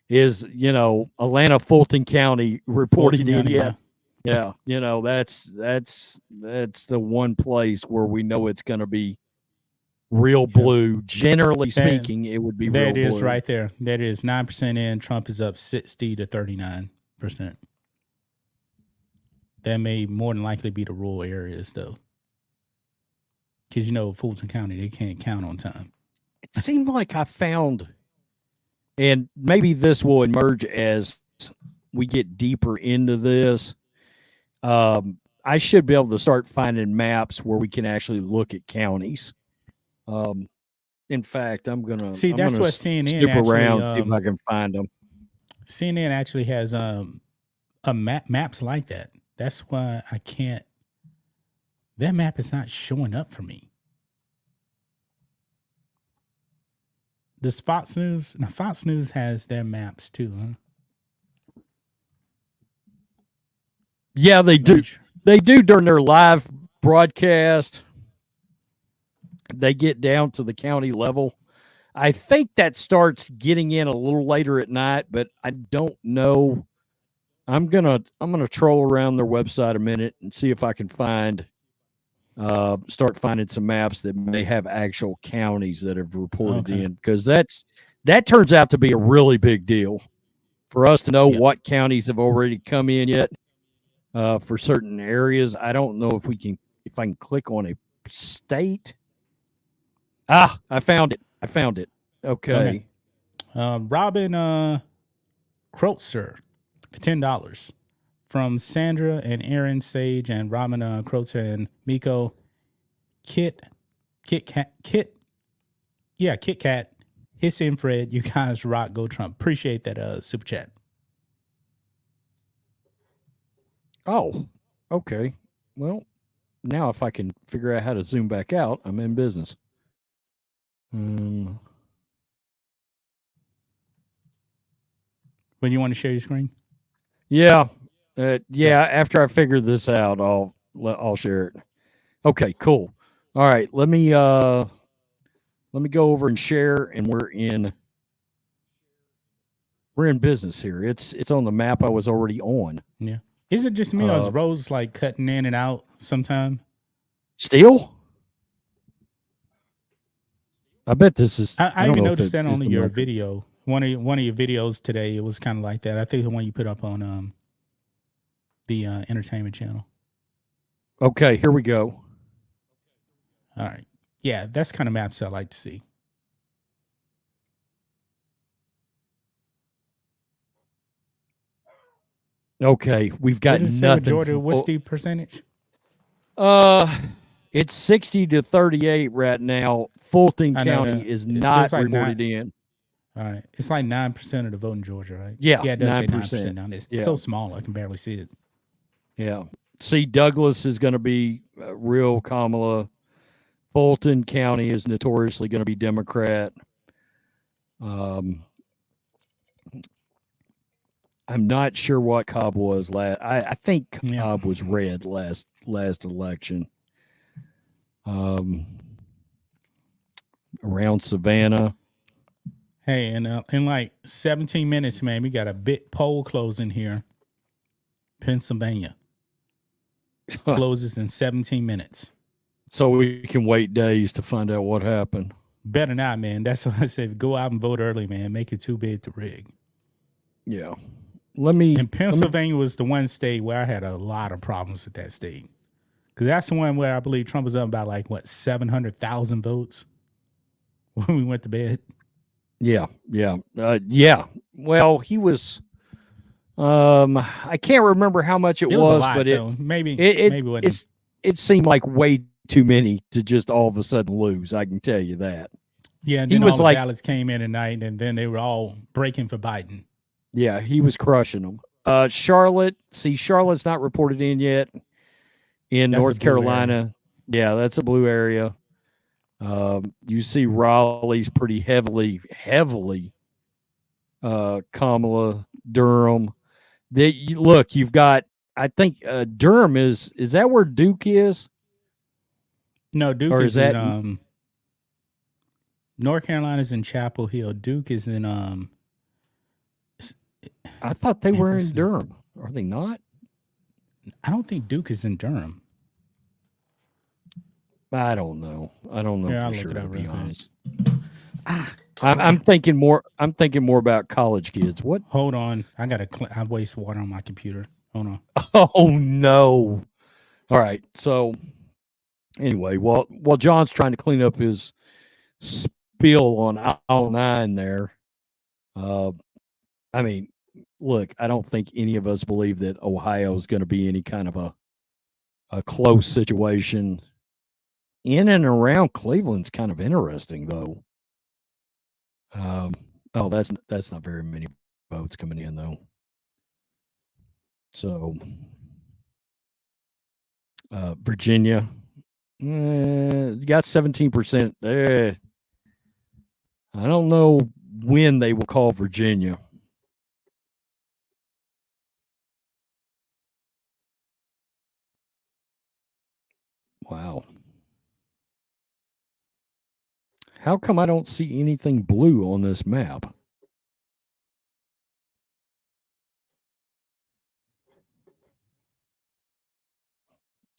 Speaker 2: Atlanta, Fulton County reporting to Indiana. Yeah, that's the one place where we know it's going to be real blue. Generally speaking, it would be real blue.
Speaker 1: That is right there. That is 9% in. Trump is up 60 to 39%. That may more than likely be the rural areas, though. Because, Fulton County, they can't count on time.
Speaker 2: It seemed like I found, and maybe this will emerge as we get deeper into this, I should be able to start finding maps where we can actually look at counties. In fact, I'm gonna
Speaker 1: that's what CNN
Speaker 2: skip
Speaker 1: actually,
Speaker 2: around, see if I can find them.
Speaker 1: CNN actually has maps like that. That's why I can't. That map is not showing up for me. Does Fox News? Now, Fox News has their maps too, huh?
Speaker 2: Yeah, they do. They do during their live broadcast. They get down to the county level. I think that starts getting in a little later at night, but I don't know. I'm gonna troll around their website a minute and see if I can start finding some maps that may have actual counties that have reported in, because that turns out to be a really big deal for us to know what counties have already come in yet for certain areas. I don't know if I can click on a state. I found it. Okay.
Speaker 1: Robin Kreutzer for $10 from Sandra and Aaron Sage and Robin Kreutzer and Miko Kit Kat, Hissy and Fred. You guys rock. Go Trump. Appreciate that super chat.
Speaker 2: Oh, okay. Well, now if I can figure out how to zoom back out, I'm in business.
Speaker 1: When you want to share your screen?
Speaker 2: Yeah. After I figure this out, I'll share it. Okay, cool. All right, let me go over and share, and we're in business here. It's on the map I was already on.
Speaker 1: Yeah. Is it just me or is Rose like cutting in and out sometime?
Speaker 2: Still? I bet this is.
Speaker 1: I even noticed that on your video. One of your videos today, it was kind of like that. I think the one you put up on the entertainment channel.
Speaker 2: Okay, here we go.
Speaker 1: All right. Yeah, that's kind of maps I like to see.
Speaker 2: Okay, we've got nothing.
Speaker 1: Georgia, what's the percentage?
Speaker 2: It's 60 to 38 right now. Fulton County is not reported in.
Speaker 1: All right. It's like 9% of the vote in Georgia, right?
Speaker 2: Yeah,
Speaker 1: it does 9%. Say 9% now. It's so small, I can barely see it.
Speaker 2: Yeah. See, Douglas is going to be real Kamala. Fulton County is notoriously going to be Democrat. I'm not sure what Cobb was last. I think Cobb was red last election. Around Savannah.
Speaker 1: Hey, and in like 17 minutes, man, we got a big poll closing here. Pennsylvania closes in 17 minutes.
Speaker 2: So we can wait days to find out what happened.
Speaker 1: Better not, man. That's what I said. Go out and vote early, man. Make it too big to rig.
Speaker 2: Yeah.
Speaker 1: And Pennsylvania was the one state where I had a lot of problems with that state. Because that's the one where I believe Trump was up by 700,000 votes when we went to bed.
Speaker 2: Yeah. Well, he was. I can't remember how much it was,
Speaker 1: but maybe
Speaker 2: it seemed like way too many to just all of a sudden lose. I can tell you that.
Speaker 1: Yeah, and then all the ballots came in at night, and then they were all breaking for Biden.
Speaker 2: Yeah, he was crushing them. Charlotte's not reported in yet. In North Carolina, yeah, that's a blue area. You see Raleigh's pretty heavily Kamala, Durham. You've got, I think Durham is that where Duke is?
Speaker 1: No, Duke is North Carolina's in Chapel Hill. Duke is in
Speaker 2: I thought they were in
Speaker 1: what's the-
Speaker 2: Durham. Are they not?
Speaker 1: I don't think Duke is in Durham.
Speaker 2: I don't know. I don't know
Speaker 1: Here, I'll
Speaker 2: for
Speaker 1: look
Speaker 2: sure,
Speaker 1: it
Speaker 2: to
Speaker 1: up
Speaker 2: be
Speaker 1: real quick.
Speaker 2: honest. I'm thinking more. I'm thinking more about college kids. What?
Speaker 1: Hold on. I waste water on my computer. Hold on.
Speaker 2: Oh no! All right. So anyway, while John's trying to clean up his spill on aisle 9 there, I mean, look, I don't think any of us believe that Ohio is going to be any kind of a close situation. In and around Cleveland's kind of interesting, though. Oh, that's not very many votes coming in, though. So, Virginia, you got 17%. I don't know when they will call Virginia. Wow. How come I don't see anything blue on this map?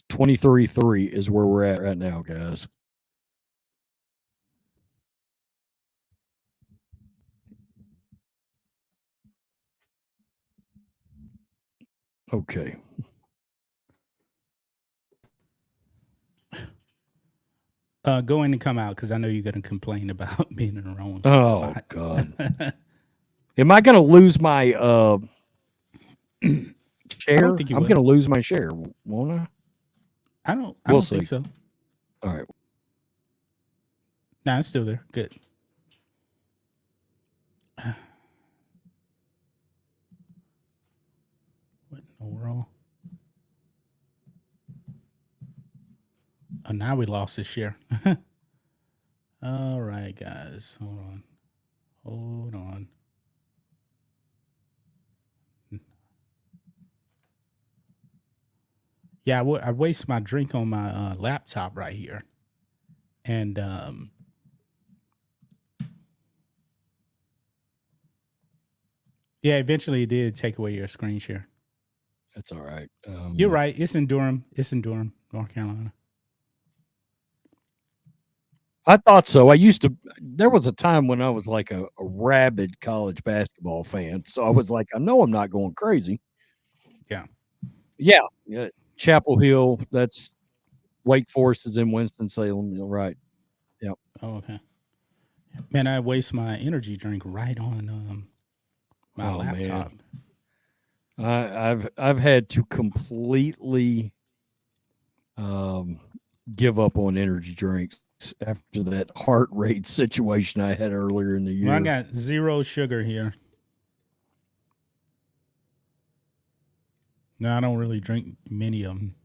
Speaker 2: $23.3 is where we're at right now, guys. Okay.
Speaker 1: Go in and come out because I know you're going to complain about being in the wrong spot.
Speaker 2: God. Am I going to lose my share?
Speaker 1: I don't think you
Speaker 2: I'm
Speaker 1: will.
Speaker 2: going to lose my share, won't I?
Speaker 1: I don't
Speaker 2: We'll
Speaker 1: think
Speaker 2: see.
Speaker 1: so.
Speaker 2: All right.
Speaker 1: Nah, it's still there. Good. What in the world? Oh, now we lost this share. All right, guys. Hold on. Yeah, I waste my drink on my laptop right here. And yeah, eventually it did take away your screen share.
Speaker 2: That's all right.
Speaker 1: You're right. It's in Durham. North Carolina.
Speaker 2: I thought so. There was a time when I was like a rabid college basketball fan. So I was like, I know I'm not going crazy.
Speaker 1: Yeah.
Speaker 2: Yeah. Chapel Hill, that's Wake Forest is in Winston-Salem. Right. Yep.
Speaker 1: Oh, okay. Man, I waste my energy drink right on my laptop.
Speaker 2: Man. I've had to completely give up on energy drinks after that heart rate situation I had earlier in the year.
Speaker 1: Well, I got 0 sugar here. No, I don't really drink many of them.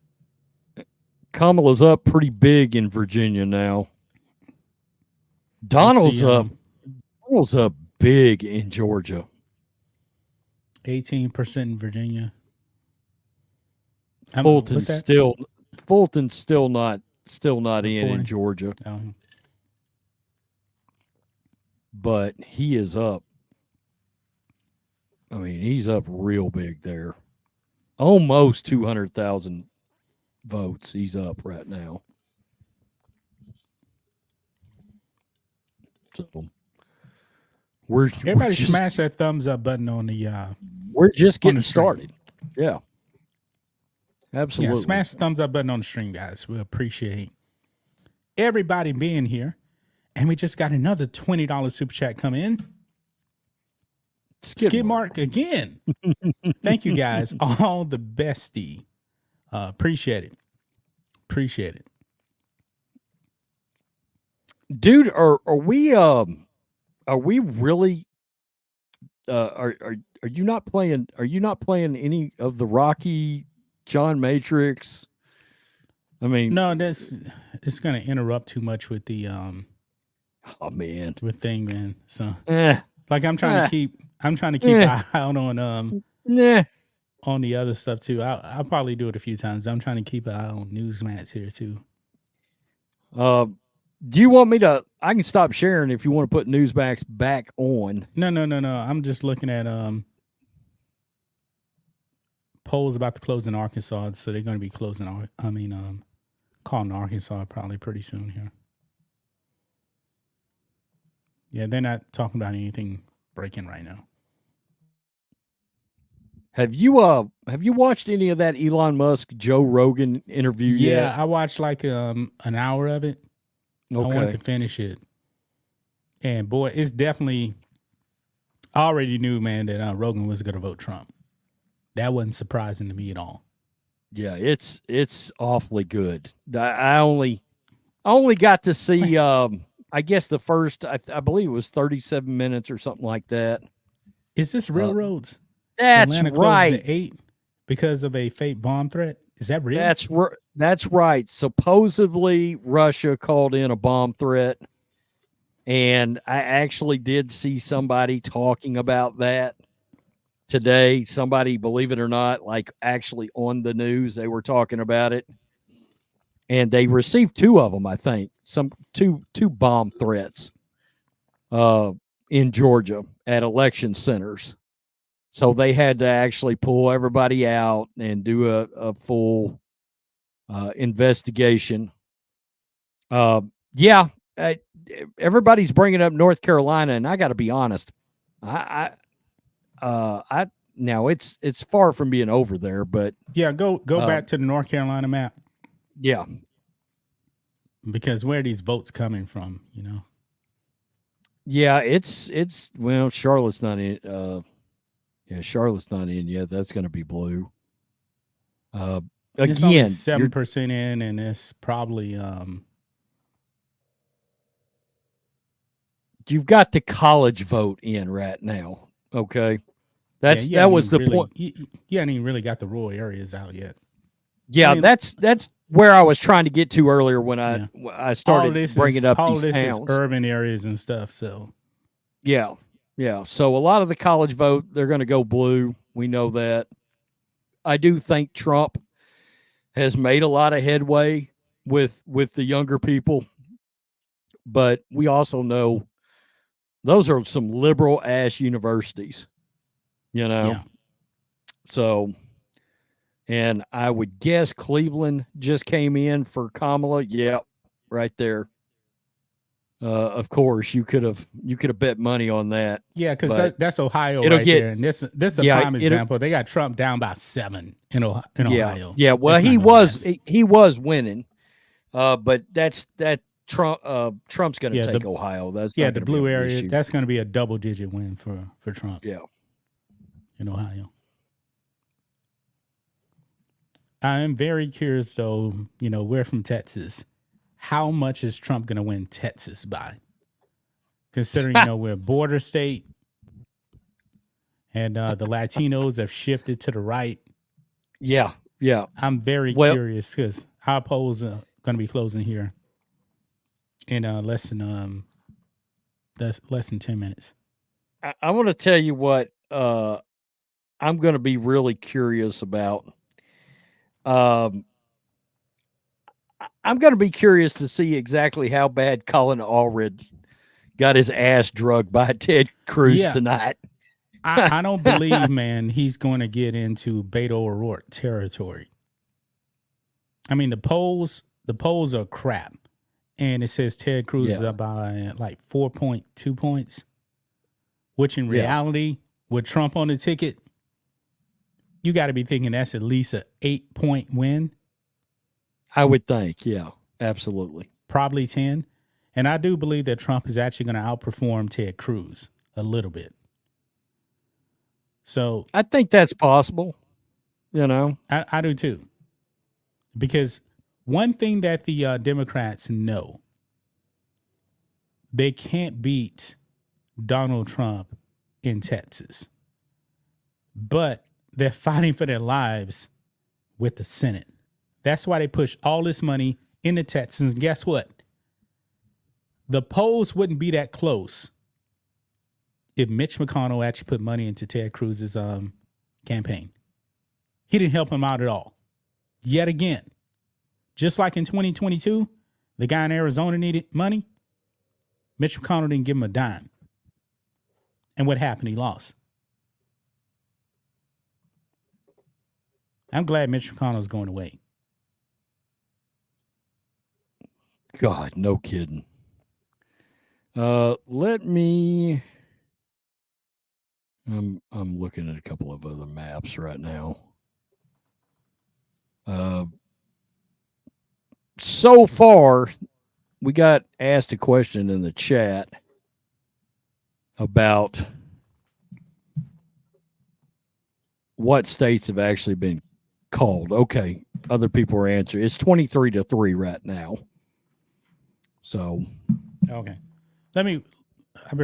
Speaker 2: Kamala's up pretty big in Virginia now. Donald's up big in Georgia.
Speaker 1: 18% in Virginia.
Speaker 2: Fulton's still not in Georgia.
Speaker 1: Oh.
Speaker 2: But he is up. I mean, he's up real big there. Almost 200,000 votes he's up right now. So
Speaker 1: everybody smash that thumbs up button on the
Speaker 2: we're just getting started. Yeah. Absolutely.
Speaker 1: Yeah, smash the thumbs up button on the stream, guys. We appreciate everybody being here. And we just got another $20 super chat come in. Skid Mark again. Thank you, guys. All the bestie. Appreciate it. Appreciate it.
Speaker 2: Dude, are we really are you not playing any of the Rocky John Matrix? I mean,
Speaker 1: no, it's going to interrupt too much with the
Speaker 2: oh man,
Speaker 1: with thing, man. So like I'm trying to keep an eye out on on the other stuff too. I'll probably do it a few times. I'm trying to keep an eye on Newsmax here too.
Speaker 2: Do you want me to? I can stop sharing if you want to put Newsmax back on.
Speaker 1: No. I'm just looking at polls about to close in Arkansas, so they're going to be closing. Calling Arkansas probably pretty soon here. Yeah, they're not talking about anything breaking right now.
Speaker 2: Have you watched any of that Elon Musk Joe Rogan interview yet?
Speaker 1: Yeah, I watched like an hour of it.
Speaker 2: Okay.
Speaker 1: I wanted to finish it. And boy, it's definitely, I already knew, man, that Rogan was going to vote Trump. That wasn't surprising to me at all.
Speaker 2: Yeah, it's awfully good. I only got to see I guess the first I believe it was 37 minutes or something like that.
Speaker 1: Is this railroads?
Speaker 2: That's
Speaker 1: Atlanta
Speaker 2: right.
Speaker 1: closes at 8 because of a fake bomb threat. Is that real?
Speaker 2: That's right. Supposedly Russia called in a bomb threat, and I actually did see somebody talking about that today. Somebody, believe it or not, like actually on the news, they were talking about it, and they received 2 of them. I think two bomb threats in Georgia at election centers. So they had to actually pull everybody out and do a full investigation. Everybody's bringing up North Carolina, and I got to be honest, now it's far from being over there, but
Speaker 1: yeah, go back to the North Carolina map.
Speaker 2: Yeah,
Speaker 1: because where are these votes coming from?
Speaker 2: Yeah, it's well, Charlotte's not in. Charlotte's not in yet. That's going to be blue.
Speaker 1: It's
Speaker 2: Again,
Speaker 1: 7% in, and it's probably
Speaker 2: you've got the college vote in right now. Okay, that was the point.
Speaker 1: You haven't even really got the rural areas out yet.
Speaker 2: Yeah, that's where I was trying to get to earlier when I started bringing up
Speaker 1: all
Speaker 2: these
Speaker 1: this
Speaker 2: towns.
Speaker 1: is urban areas and stuff. So
Speaker 2: yeah. So a lot of the college vote, they're going to go blue. We know that. I do think Trump has made a lot of headway with the younger people, but we also know those are some liberal ass universities,
Speaker 1: Yeah.
Speaker 2: So, and I would guess Cleveland just came in for Kamala. Yeah, right there. Of course, you could have bet money on that.
Speaker 1: Yeah, because that's Ohio there, and this is a prime example. They got Trump down by 7 in Ohio.
Speaker 2: Yeah. Well, he was winning, but that Trump's going to take Ohio. That's
Speaker 1: the blue area. Issue. That's going to be a double-digit win for Trump.
Speaker 2: Yeah,
Speaker 1: in Ohio. I am very curious, though. We're from Texas. How much is Trump going to win Texas by? Considering, we're a border state and the Latinos have shifted to the right.
Speaker 2: Yeah.
Speaker 1: I'm very curious because our polls are going to be closing here in less than 10 minutes.
Speaker 2: I want to tell you what I'm going to be really curious about. I'm going to be curious to see exactly how bad Colin Allred got his ass drugged by Ted Cruz tonight.
Speaker 1: I don't believe, man, he's going to get into Beto O'Rourke territory. I mean, the polls are crap. And it says Ted Cruz is up by like 4.2 points, which in reality, with Trump on the ticket, you got to be thinking that's at least an 8-point win.
Speaker 2: I would think, yeah, absolutely.
Speaker 1: Probably 10. And I do believe that Trump is actually going to outperform Ted Cruz a little bit. So
Speaker 2: I think that's possible,
Speaker 1: I do too. Because one thing that the Democrats know, they can't beat Donald Trump in Texas. But they're fighting for their lives with the Senate. That's why they push all this money into Texas. And guess what? The polls wouldn't be that close if Mitch McConnell actually put money into Ted Cruz's campaign. He didn't help him out at all. Yet again, just like in 2022, The guy in Arizona needed money. Mitch McConnell didn't give him a dime. And what happened? He lost. I'm glad Mitch McConnell is going away.
Speaker 2: God, no kidding. Let me. I'm looking at a couple of other maps right now. So far, we got asked a question in the chat about what states have actually been called. Okay, other people are answering. It's 23-3 right now. So,
Speaker 1: okay, I'll be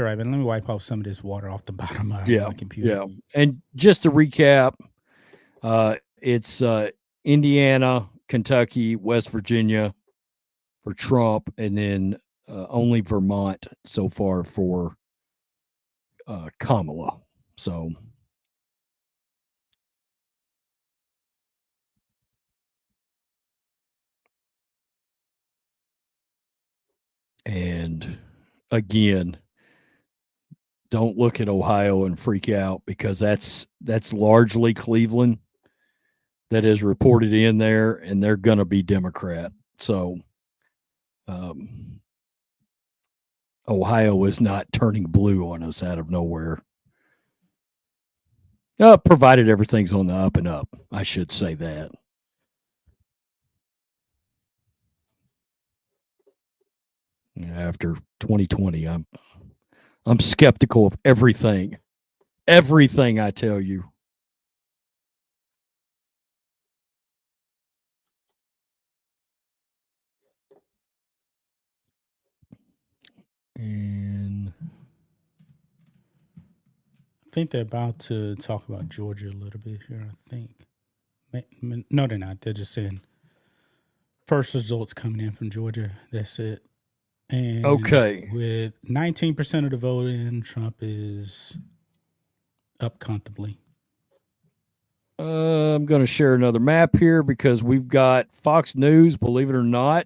Speaker 1: right back. Let me wipe off some of this water off the bottom of my computer.
Speaker 2: Yeah, and just to recap, it's Indiana, Kentucky, West Virginia for Trump, and then only Vermont so far for Kamala. So, and again, don't look at Ohio and freak out, because that's largely Cleveland that is reported in there, and they're going to be Democrat. So Ohio is not turning blue on us out of nowhere. Provided everything's on the up and up, I should say that. After 2020, I'm skeptical of everything. Everything I tell you. And
Speaker 1: I think they're about to talk about Georgia a little bit here, I think. No, they're not. They're just saying first results coming in from Georgia. That's it. And
Speaker 2: okay,
Speaker 1: with 19% of the vote in, Trump is up comfortably.
Speaker 2: I'm going to share another map here because we've got Fox News, believe it or not.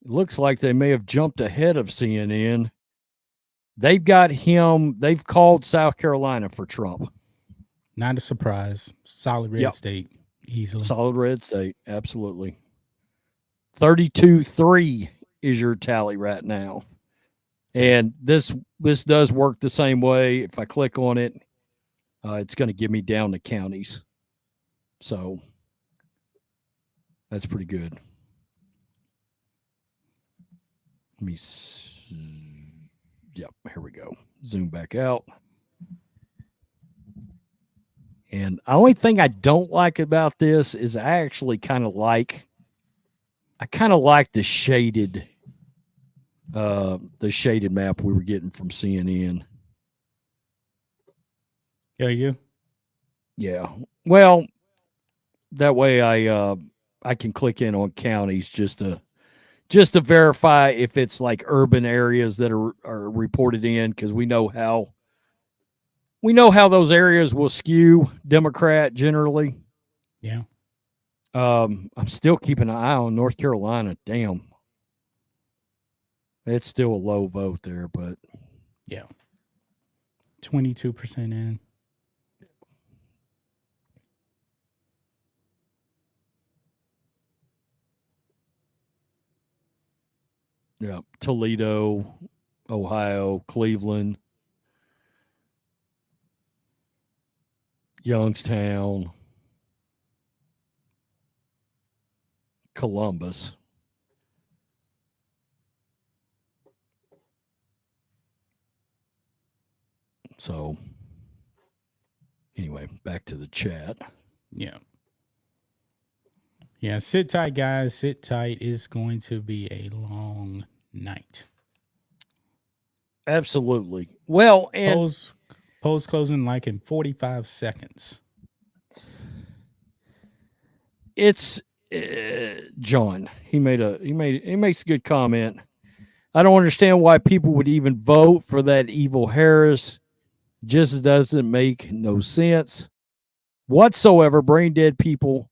Speaker 2: It looks like they may have jumped ahead of CNN. They've got him. They've called South Carolina for Trump.
Speaker 1: Not a surprise. Solid red state, easily.
Speaker 2: Solid red state, absolutely. 32-3 is your tally right now. And this does work the same way. If I click on it, it's going to give me down the counties. So that's pretty good. Let me yep, here we go. Zoom back out. And the only thing I don't like about this is I actually kind of like the shaded map we were getting from CNN.
Speaker 1: Yeah, you?
Speaker 2: Yeah. Well, that way I can click in on counties just to verify if it's like urban areas that are reported in, because we know how those areas will skew Democrat generally.
Speaker 1: Yeah.
Speaker 2: I'm still keeping an eye on North Carolina. Damn. It's still a low vote there, but
Speaker 1: yeah. 22% in.
Speaker 2: Yeah. Toledo, Ohio, Cleveland, Youngstown, Columbus. So, anyway, back to the chat.
Speaker 1: Yeah. Yeah, sit tight, guys. Sit tight. It's going to be a long night.
Speaker 2: Absolutely. Well, and
Speaker 1: polls closing like in 45 seconds.
Speaker 2: It's John. He makes a good comment. I don't understand why people would even vote for that evil Harris. Just doesn't make no sense whatsoever. Brain dead people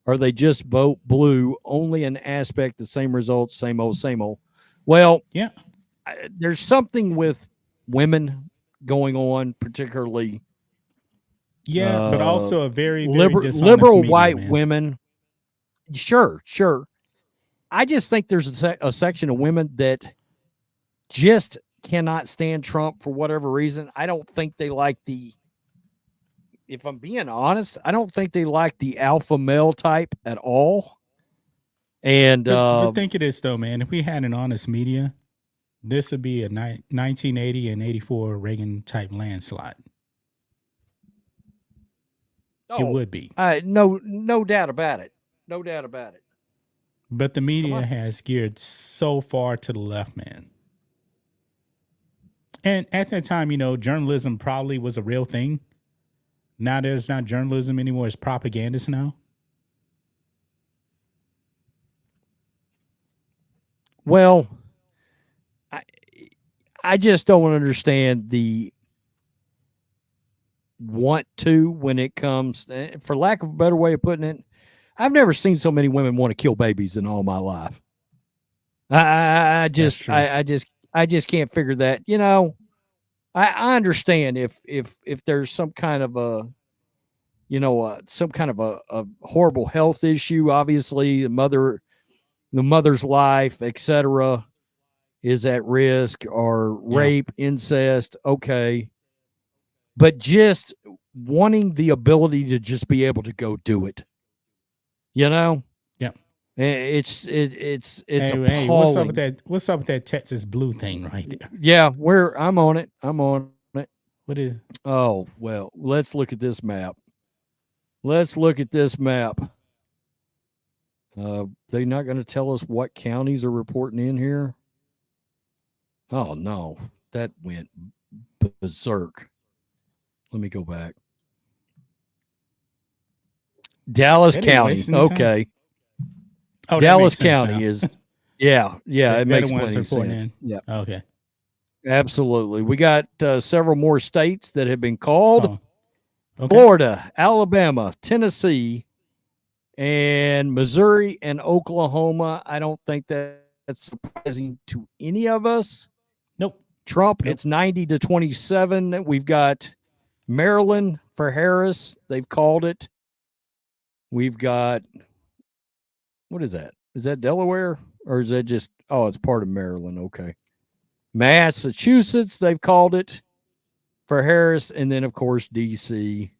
Speaker 2: or they just vote blue, only an aspect, the same results, same old, same old. Well,
Speaker 1: Yeah.
Speaker 2: There's something with women going on, particularly.
Speaker 1: Yeah, but also a very, very dishonest
Speaker 2: liberal
Speaker 1: media,
Speaker 2: white
Speaker 1: man.
Speaker 2: women. Sure. I just think there's a section of women that just cannot stand Trump for whatever reason. I don't think they like if I'm being honest, I don't think they like the alpha male type at all. And
Speaker 1: but think of this though, man. If we had an honest media, this would be a 1980 and 84 Reagan type landslide. It would be.
Speaker 2: No doubt about it. No doubt about it.
Speaker 1: But the media has geared so far to the left, man. And at that time, journalism probably was a real thing. Now there's not journalism anymore. It's propagandists now.
Speaker 2: Well, I just don't understand the want to when it comes, for lack of a better way of putting it, I've never seen so many women want to kill babies in all my life. I just can't figure that. I understand if there's some kind of a horrible health issue, obviously the mother's life, etc., is at risk, or rape, incest, okay. But just wanting the ability to just be able to go do it,
Speaker 1: Yeah.
Speaker 2: it's appalling.
Speaker 1: Hey, what's up with that Texas blue thing right there?
Speaker 2: Yeah, I'm on it.
Speaker 1: What is?
Speaker 2: Oh, well, let's look at this map. They're not going to tell us what counties are reporting in here. Oh no, that went berserk. Let me go back. Dallas County. Okay.
Speaker 1: Oh,
Speaker 2: Dallas County is, it makes plenty of sense. Yeah.
Speaker 1: Okay.
Speaker 2: Absolutely. We got several more states that have been called.
Speaker 1: Oh, okay.
Speaker 2: Florida, Alabama, Tennessee, and Missouri and Oklahoma. I don't think that's surprising to any of us.
Speaker 1: Nope.
Speaker 2: Trump, it's 90-27. We've got Maryland for Harris. They've called it. We've got, what is that? Is that Delaware? Or is that just, it's part of Maryland. Okay. Massachusetts, they've called it for Harris. And then, of course, D.C.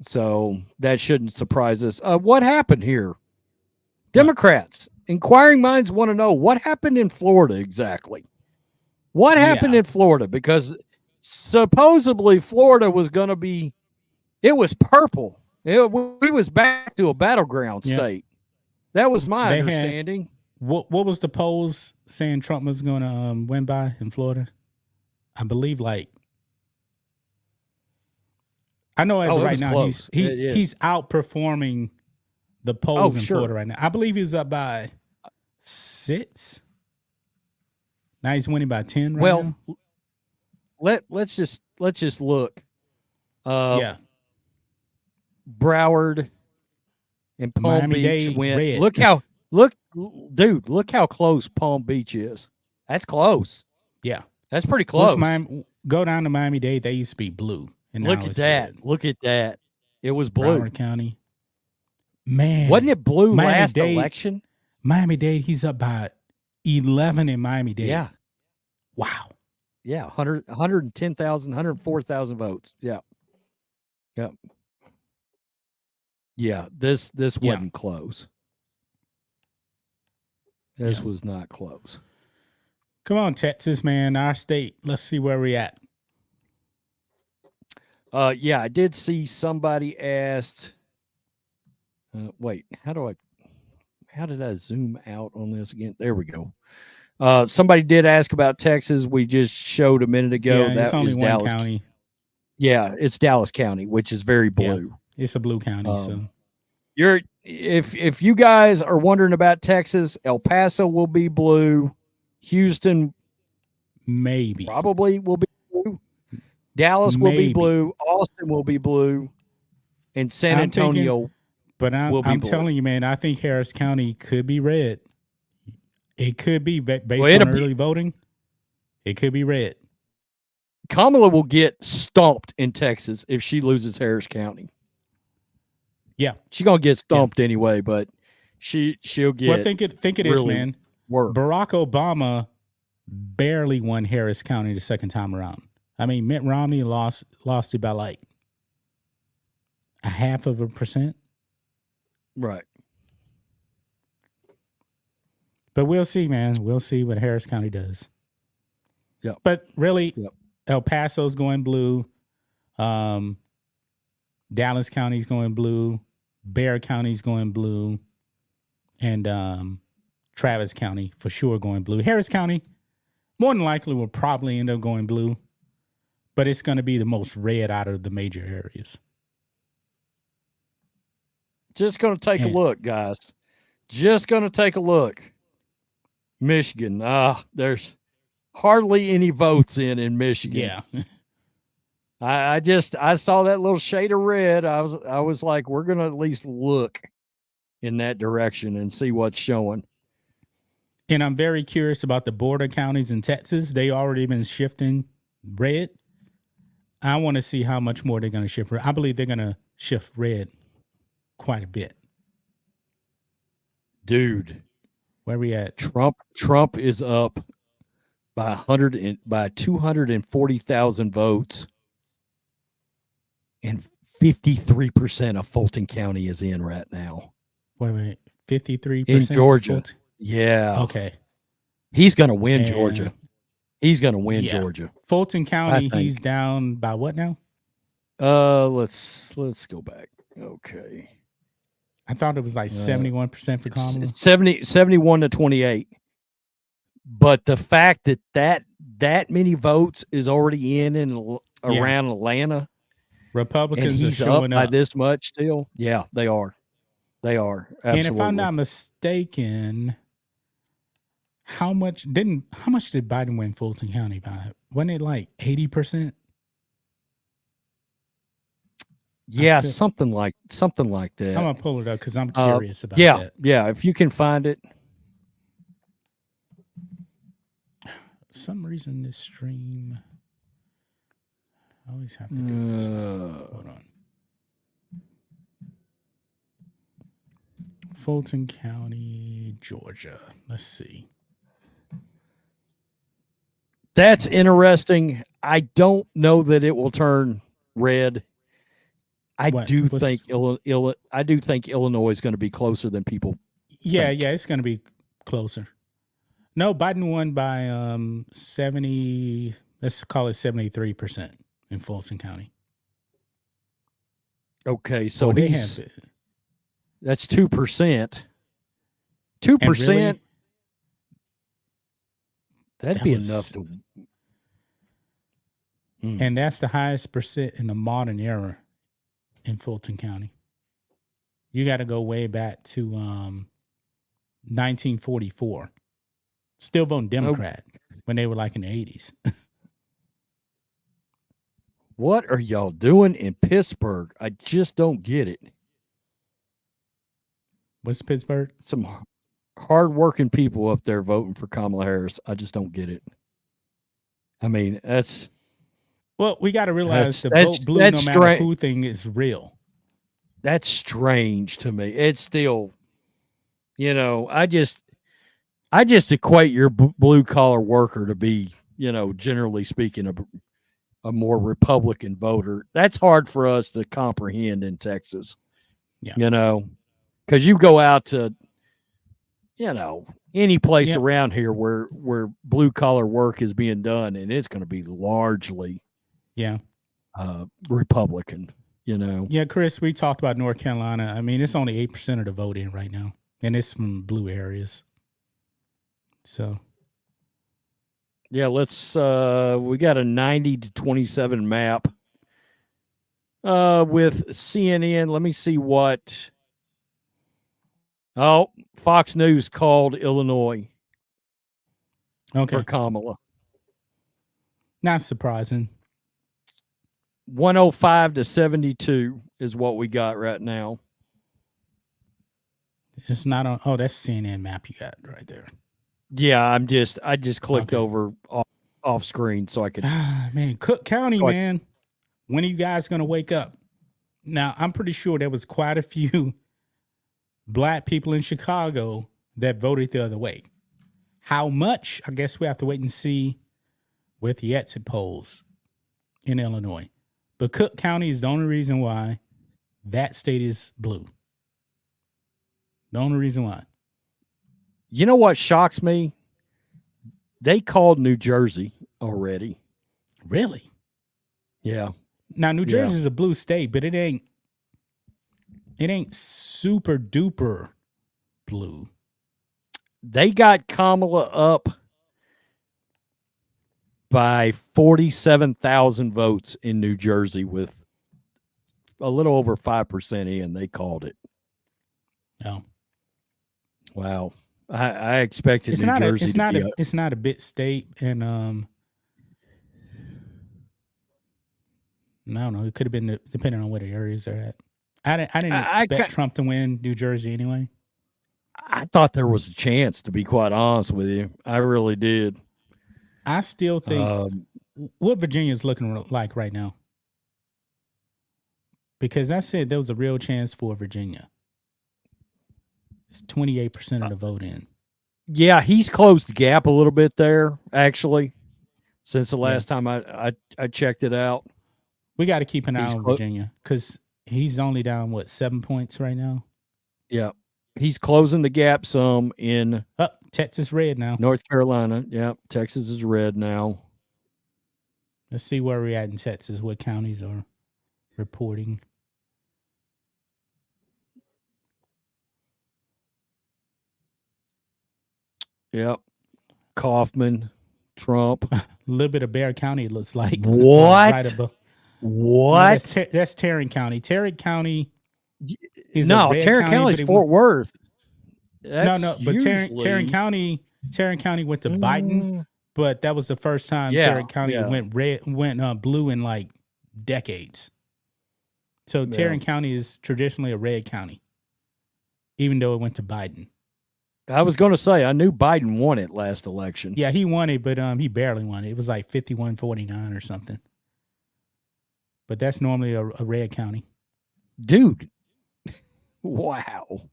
Speaker 2: So that shouldn't surprise us. What happened here? Democrats, inquiring minds want to know what happened in Florida exactly. What happened in Florida? Because supposedly Florida was going to be, it was purple. We was back to a battleground state. That was my understanding.
Speaker 1: What was the polls saying Trump was going to win by in Florida? I believe I know as of right now he's outperforming the polls in Florida right now. I believe he was up by 6. Now he's winning by 10 right now.
Speaker 2: Let's just look. Broward and Palm Beach went. Red. Look how close Palm Beach is. That's close.
Speaker 1: Yeah.
Speaker 2: That's pretty close.
Speaker 1: Go down to Miami-Dade. They used to be blue. And
Speaker 2: look at that. Red. Look at that. It was blue.
Speaker 1: Broward County. Man.
Speaker 2: Wasn't it blue last election?
Speaker 1: Miami-Dade, he's up by 11 in Miami-Dade.
Speaker 2: Yeah.
Speaker 1: Wow.
Speaker 2: Yeah, 110,000, 104,000 votes. Yeah. Yep. Yeah, this wasn't close. This was not close.
Speaker 1: Come on, Texas, man. Our state. Let's see where we're at.
Speaker 2: I did see somebody asked, wait, how did I zoom out on this again? There we go. Somebody did ask about Texas. We just showed a minute ago.
Speaker 1: Yeah, it's only one Dallas county.
Speaker 2: Yeah, it's Dallas County, which is very blue.
Speaker 1: Yeah, it's a blue county. So
Speaker 2: if you guys are wondering about Texas, El Paso will be blue. Houston probably will be blue. Dallas will be blue. Austin will be blue. And San Antonio
Speaker 1: But
Speaker 2: will be
Speaker 1: I'm
Speaker 2: blue.
Speaker 1: telling you, man, I think Harris County could be red. It could be based
Speaker 2: Well,
Speaker 1: on early voting. It could be red.
Speaker 2: Kamala will get stomped in Texas if she loses Harris County.
Speaker 1: Yeah,
Speaker 2: she's gonna get stomped anyway, but she'll get.
Speaker 1: Well, think it is, man.
Speaker 2: Work.
Speaker 1: Barack Obama barely won Harris County the second time around. I mean, Mitt Romney lost it by like 0.5%.
Speaker 2: Right.
Speaker 1: But we'll see, man. We'll see what Harris County does.
Speaker 2: Yeah.
Speaker 1: But really,
Speaker 2: Yep.
Speaker 1: El Paso's going blue. Dallas County's going blue. Bexar County's going blue. And Travis County for sure going blue. Harris County, more than likely, will probably end up going blue. But it's going to be the most red out of the major areas.
Speaker 2: Just going to take a look, guys. Just going to take a look. Michigan. There's hardly any votes in Michigan.
Speaker 1: Yeah.
Speaker 2: I saw that little shade of red. I was like, we're going to at least look in that direction and see what's showing.
Speaker 1: And I'm very curious about the border counties in Texas. They already been shifting red. I want to see how much more they're going to shift red. I believe they're going to shift red quite a bit.
Speaker 2: Dude,
Speaker 1: where we at?
Speaker 2: Trump is up by 240,000 votes, and 53% of Fulton County is in right now.
Speaker 1: Wait, 53%
Speaker 2: in Georgia. Yeah.
Speaker 1: Okay.
Speaker 2: He's going to win Georgia. He's going to win Georgia.
Speaker 1: Fulton County, he's down by what now?
Speaker 2: Let's go back. Okay.
Speaker 1: I thought it was like 71% for Kamala.
Speaker 2: 71 to 28. But the fact that many votes is already in and around Atlanta,
Speaker 1: Republicans
Speaker 2: are
Speaker 1: showing
Speaker 2: up by
Speaker 1: up
Speaker 2: this much still. Yeah, they are. They are. Absolutely.
Speaker 1: And if I'm not mistaken, how much did Biden win Fulton County by? Wasn't it like 80%?
Speaker 2: Yeah, something like that.
Speaker 1: I'm gonna pull it up because I'm curious about
Speaker 2: that.
Speaker 1: Yeah,
Speaker 2: yeah. If you can find it.
Speaker 1: For some reason, this stream. I always have to do this. Hold on. Fulton County, Georgia. Let's see.
Speaker 2: That's interesting. I don't know that it will turn red. I do think Illinois is going to be closer than people think.
Speaker 1: Yeah, it's going to be closer. No, Biden won by 70. Let's call it 73% in Fulton County.
Speaker 2: Okay, so that's 2%. 2%. Really, that'd be enough to.
Speaker 1: And that's the highest percent in the modern era in Fulton County. You got to go way back to 1944. Still voting Democrat when they were like in the 80s.
Speaker 2: What are y'all doing in Pittsburgh? I just don't get it.
Speaker 1: What's Pittsburgh?
Speaker 2: Some hardworking people up there voting for Kamala Harris. I just don't get it. I mean, that's...
Speaker 1: Well, we got to realize the vote blue no matter who thing is real.
Speaker 2: That's strange to me. It's still, I just equate your blue collar worker to be, generally speaking, a more Republican voter. That's hard for us to comprehend in Texas.
Speaker 1: Yeah.
Speaker 2: Because you go out to, any place around here where blue collar work is being done, and it's going to be largely Republican,
Speaker 1: Yeah, Chris, we talked about North Carolina. I mean, it's only 8% of the vote in right now, and it's from blue areas. So,
Speaker 2: yeah, let's we got a 90-27 map with CNN. Let me see what. Oh, Fox News called Illinois for Kamala.
Speaker 1: Not surprising.
Speaker 2: 105 to 72 is what we got right now.
Speaker 1: It's not on. Oh, that's CNN map you got right there.
Speaker 2: Yeah, I just clicked
Speaker 1: Okay.
Speaker 2: over off screen so I could.
Speaker 1: Man, Cook County, man. When are you guys gonna wake up? Now, I'm pretty sure there was quite a few black people in Chicago that voted the other way. How much? I guess we have to wait and see with the exit polls in Illinois. But Cook County is the only reason why that state is blue. The only reason why.
Speaker 2: You know what shocks me? They called New Jersey already.
Speaker 1: Really?
Speaker 2: Yeah.
Speaker 1: Now, New Jersey is a blue state, but it ain't super duper blue.
Speaker 2: They got Kamala up by 47,000 votes in New Jersey with a little over 5% in. They called it.
Speaker 1: Oh.
Speaker 2: Wow. I expected New Jersey to be
Speaker 1: it's not a big state, and I don't know. It could have been depending on where the areas are at. I didn't expect Trump to win New Jersey anyway.
Speaker 2: I thought there was a chance, to be quite honest with you. I really did.
Speaker 1: I still think what Virginia's looking like right now, because I said there was a real chance for Virginia. It's 28% of the vote in.
Speaker 2: Yeah, he's closed the gap a little bit there, actually, since the last time I checked it out.
Speaker 1: We got to keep an eye on Virginia because he's only down, 7 points right now?
Speaker 2: Yeah. He's closing the gap some in
Speaker 1: Texas red now.
Speaker 2: North Carolina. Yeah, Texas is red now.
Speaker 1: Let's see where we're at in Texas, what counties are reporting.
Speaker 2: Yep. Kaufman, Trump.
Speaker 1: A little bit of Bexar County, it looks like.
Speaker 2: What?
Speaker 1: Right above.
Speaker 2: What?
Speaker 1: No, that's Tarrant County. Tarrant County is
Speaker 2: Tarrant County is Fort Worth.
Speaker 1: But Tarrant County went to Biden, but that was the first time Tarrant County went blue in like decades. So Tarrant County is traditionally a red county, even though it went to Biden.
Speaker 2: I was going to say, I knew Biden won it last election.
Speaker 1: Yeah, he won it, but he barely won it. It was like 51-49 or something. But that's normally a red county.
Speaker 2: Dude. Wow.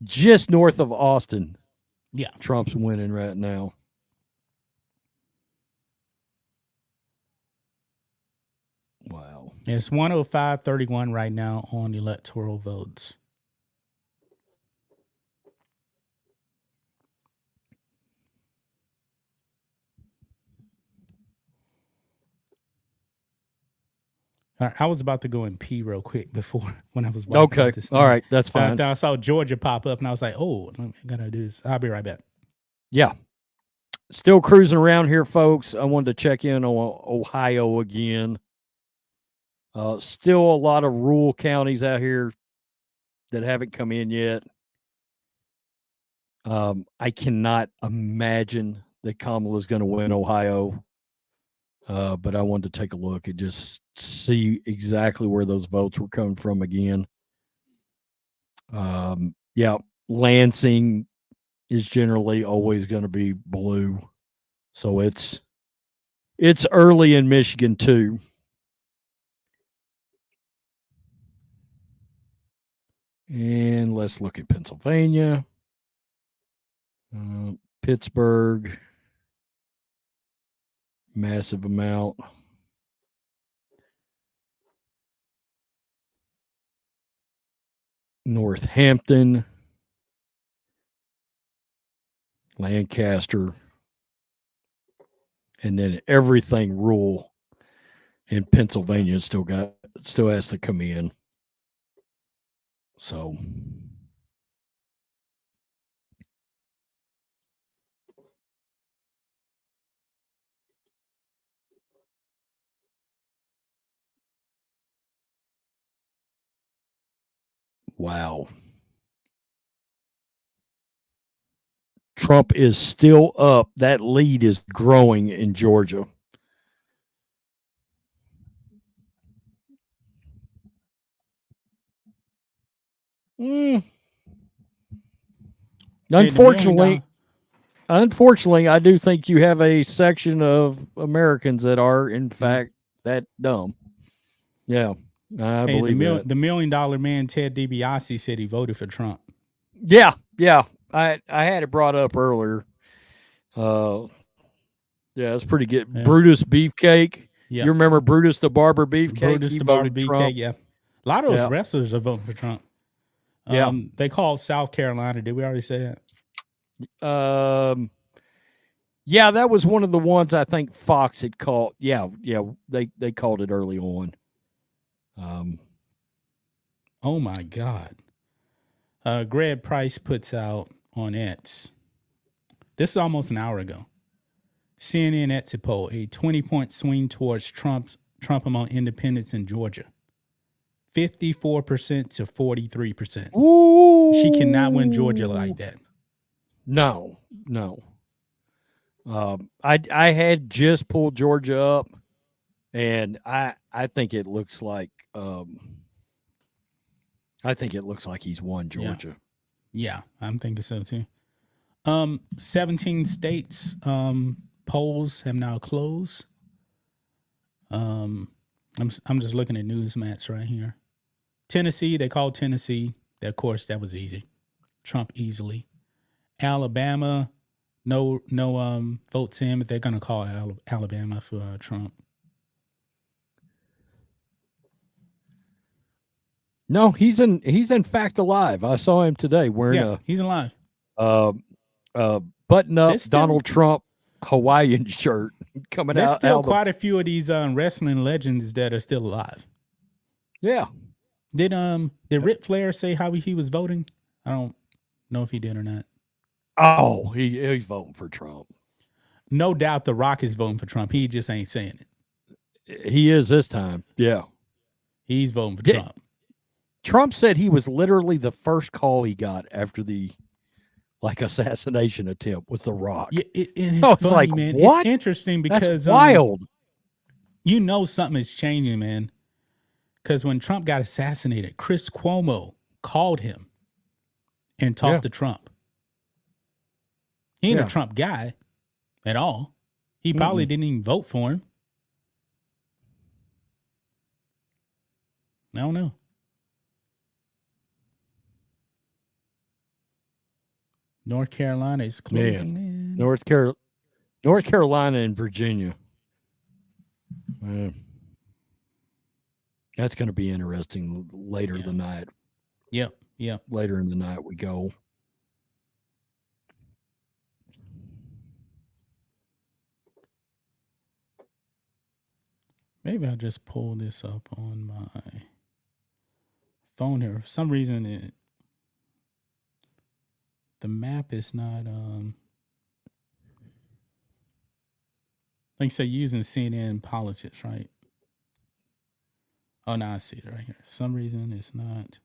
Speaker 2: Just north of Austin.
Speaker 1: Yeah.
Speaker 2: Trump's winning right now. Wow.
Speaker 1: It's 105-31 right now on electoral votes. All right, I was about to go and pee real quick before when I was watching this thing.
Speaker 2: All right, that's fine.
Speaker 1: I saw Georgia pop up and I was like, oh, I gotta do this. I'll be right back.
Speaker 2: Yeah. Still cruising around here, folks. I wanted to check in on Ohio again. Still a lot of rural counties out here that haven't come in yet. I cannot imagine that Kamala is going to win Ohio. But I wanted to take a look and just see exactly where those votes were coming from again. Lansing is generally always going to be blue. So it's early in Michigan too. And let's look at Pennsylvania. Pittsburgh. Massive amount. Northampton. Lancaster. And then everything rural in Pennsylvania still has to come in. So wow. Trump is still up. That lead is growing in Georgia. Unfortunately, I do think you have a section of Americans that are, in fact, that dumb. Yeah, I believe that.
Speaker 1: The $1 million man Ted DiBiase said he voted for Trump.
Speaker 2: Yeah. I had it brought up earlier. Yeah, it's pretty good.
Speaker 1: Yeah.
Speaker 2: Brutus Beefcake.
Speaker 1: Yeah.
Speaker 2: You remember Brutus the Barber Beefcake?
Speaker 1: Brutus the Barber Beefcake. Yeah. A lot of those wrestlers are voting for Trump. They called South Carolina. Did we already say
Speaker 2: that? Yeah, that was one of the ones I think Fox had called. Yeah, they called it early on.
Speaker 1: Oh my God. Greg Price puts out on X. This is almost an hour ago. CNN exit poll, a 20-point swing towards Trump among independents in Georgia. 54% to 43%.
Speaker 2: Ooh.
Speaker 1: She cannot win Georgia like that.
Speaker 2: No. I had just pulled Georgia up, and I think it looks like he's won Georgia.
Speaker 1: Yeah, I'm thinking so too. 17 states polls have now closed. I'm just looking at Newsmax right here. Tennessee, they called Tennessee. Of course, that was easy. Trump easily. Alabama, no votes in, but they're gonna call Alabama for Trump.
Speaker 2: No, he's in fact alive. I saw him today wearing
Speaker 1: he's alive.
Speaker 2: Button up Donald Trump Hawaiian shirt coming
Speaker 1: There's
Speaker 2: out.
Speaker 1: There's still quite a few of these wrestling legends that are still alive.
Speaker 2: Yeah.
Speaker 1: Did Ric Flair say how he was voting? I don't know if he did or not.
Speaker 2: Oh, he's voting for Trump.
Speaker 1: No doubt The Rock is voting for Trump. He just ain't saying
Speaker 2: it. He is this time. Yeah.
Speaker 1: He's voting for Trump.
Speaker 2: Trump said he was literally the first call he got after the assassination attempt with The Rock.
Speaker 1: Yeah, it's funny, man.
Speaker 2: What?
Speaker 1: It's interesting because
Speaker 2: that's wild.
Speaker 1: You know something is changing, man. Because when Trump got assassinated, Chris Cuomo called him and talked to Trump. He ain't a Trump guy at all. He probably didn't even vote for him. I don't know. North Carolina is closing in.
Speaker 2: North Carolina and Virginia. That's going to be interesting later the night.
Speaker 1: Yep.
Speaker 2: Later in the night we go.
Speaker 1: Maybe I'll just pull this up on my phone here. For some reason, the map is not. Like you say, using CNN politics, right? Oh, now I see it right here. For some reason, it's not.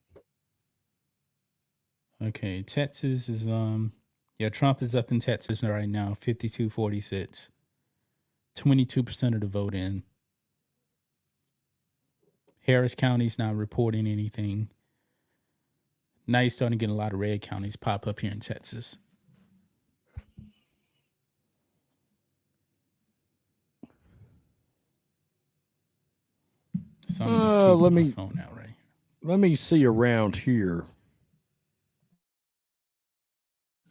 Speaker 1: Okay, Texas is Trump is up in Texas right now, 52-46. 22% of the vote in. Harris County's not reporting anything. Now you're starting to get a lot of red counties pop up here in Texas. So I'm just keeping my phone out right here.
Speaker 2: Let me see around here.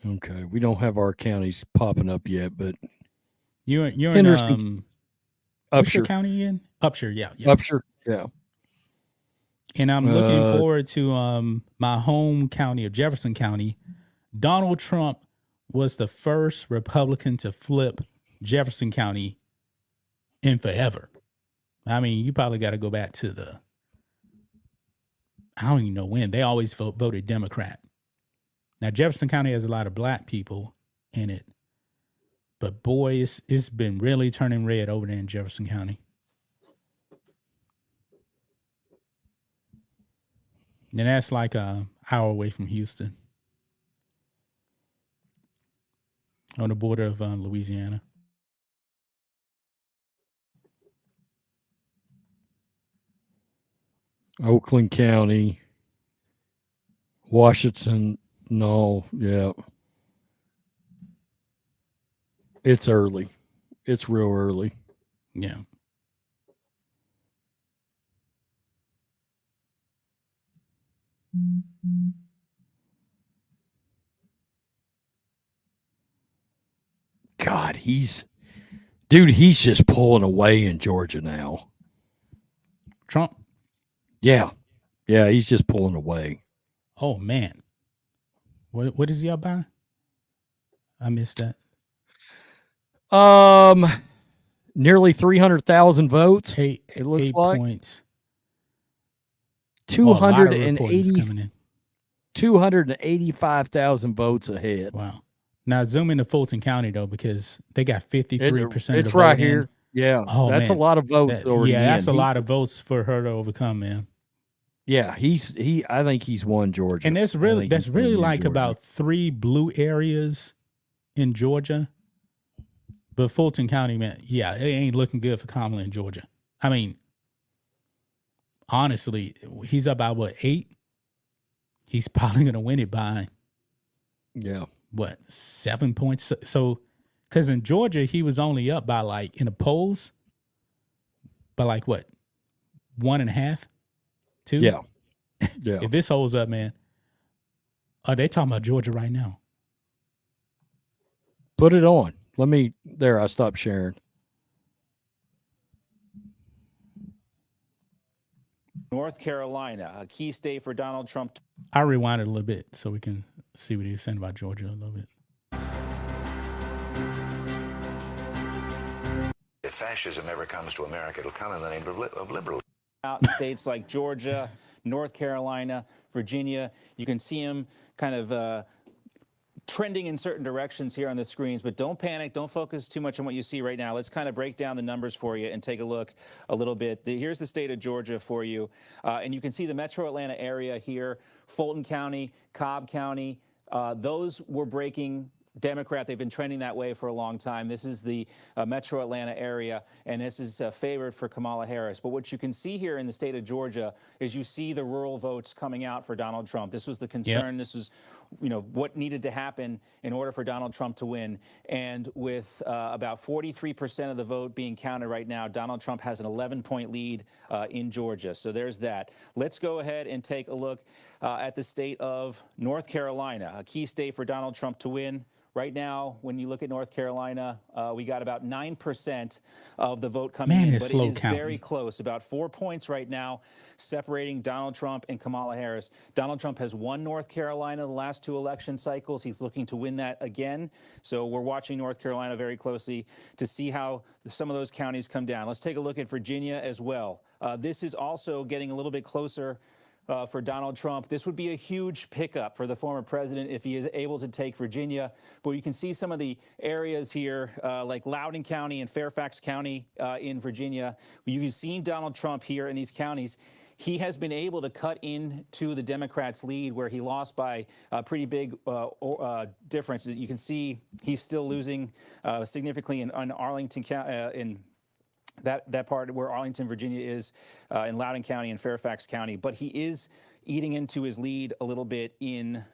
Speaker 2: Okay, we don't have our counties popping up yet, but
Speaker 1: you're in Upshur County in Upshur, yeah.
Speaker 2: Upshur, yeah.
Speaker 1: And I'm looking forward to my home county of Jefferson County. Donald Trump was the first Republican to flip Jefferson County in forever. I mean, you probably got to go back to I don't even know when. They always voted Democrat. Now, Jefferson County has a lot of black people in it. But boy, it's been really turning red over there in Jefferson County. And that's like an hour away from Houston. On the border of Louisiana.
Speaker 2: Oakland County. Washington, no, yeah. It's early. It's real early.
Speaker 1: Yeah.
Speaker 2: God, he's just pulling away in Georgia now.
Speaker 1: Trump.
Speaker 2: Yeah. Yeah, he's just pulling away.
Speaker 1: Oh man. What is he up by? I missed that.
Speaker 2: Nearly 300,000 votes.
Speaker 1: It looks
Speaker 2: 8 like
Speaker 1: points.
Speaker 2: 280 285,000 votes ahead.
Speaker 1: Wow. Now zoom into Fulton County though, because they got 53% of the vote
Speaker 2: right
Speaker 1: in.
Speaker 2: here. Yeah.
Speaker 1: Oh,
Speaker 2: that's
Speaker 1: man.
Speaker 2: a lot of votes already.
Speaker 1: Yeah, that's a lot of votes for her to overcome, man.
Speaker 2: Yeah, I think he's won Georgia.
Speaker 1: And that's really like
Speaker 2: Georgia.
Speaker 1: about 3 blue areas in Georgia. But Fulton County, man, yeah, it ain't looking good for Kamala in Georgia. I mean, honestly, he's up by what, 8? He's probably going to win it by, 7 points? So, because in Georgia, he was only up by in the polls, by 1.5, 2?
Speaker 2: Yeah. Yeah.
Speaker 1: If this holds up, man, they talking about Georgia right now.
Speaker 2: Put it on. I stopped sharing.
Speaker 5: North Carolina, a key state for Donald Trump.
Speaker 1: I rewinded a little bit so we can see what he was saying about Georgia a little bit.
Speaker 7: If fascism ever comes to America, it'll come in the name of liberal.
Speaker 5: Out in states like Georgia, North Carolina, Virginia, you can see him kind of trending in certain directions here on the screens, but don't panic. Don't focus too much on what you see right now. Let's kind of break down the numbers for you and take a look a little bit. Here's the state of Georgia for you. And you can see the metro Atlanta area here, Fulton County, Cobb County. Those were breaking Democrat. They've been trending that way for a long time. This is the metro Atlanta area, and this is favored for Kamala Harris. But what you can see here in the state of Georgia is you see the rural votes coming out for Donald Trump. This was the concern. Yep. This was, what needed to happen in order for Donald Trump to win. And with about 43% of the vote being counted right now, Donald Trump has an 11-point lead in Georgia. So there's that. Let's go ahead and take a look at the state of North Carolina, a key state for Donald Trump to win. Right now, when you look at North Carolina, we got about 9% of the vote coming in, but it is very close. About 4 points right now separating Donald Trump and Kamala Harris. Donald Trump has won North Carolina the last 2 election cycles. He's looking to win that again. So we're watching North Carolina very closely to see how some of those counties come down. Let's take a look at Virginia as well. This is also getting a little bit closer for Donald Trump. This would be a huge pickup for the former president if he is able to take Virginia. But you can see some of the areas here, like Loudoun County and Fairfax County in Virginia. You've seen Donald Trump here in these counties. He has been able to cut into the Democrats' lead where he lost by a pretty big difference. You can see he's still losing significantly in Arlington County, in that part where Arlington, Virginia is, in Loudoun County and Fairfax County. But he is eating into his lead a little bit in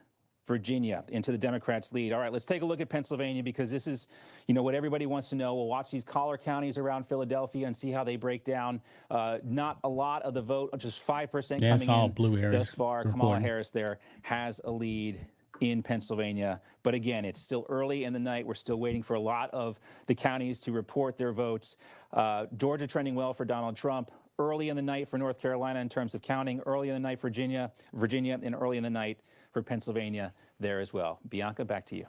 Speaker 5: Virginia, into the Democrats' lead. All right, let's take a look at Pennsylvania, because this is, what everybody wants to know. We'll watch these collar counties around Philadelphia and see how they break down. Not a lot of the vote, just 5% coming
Speaker 1: all
Speaker 5: in
Speaker 1: blue areas
Speaker 5: thus far. Kamala Harris there has a lead in Pennsylvania. But again, it's still early in the night. We're still waiting for a lot of the counties to report their votes. Georgia trending well for Donald Trump. Early in the night for North Carolina in terms of counting. Early in the night for Virginia, and early in the night for Pennsylvania there as well. Bianca, back to you.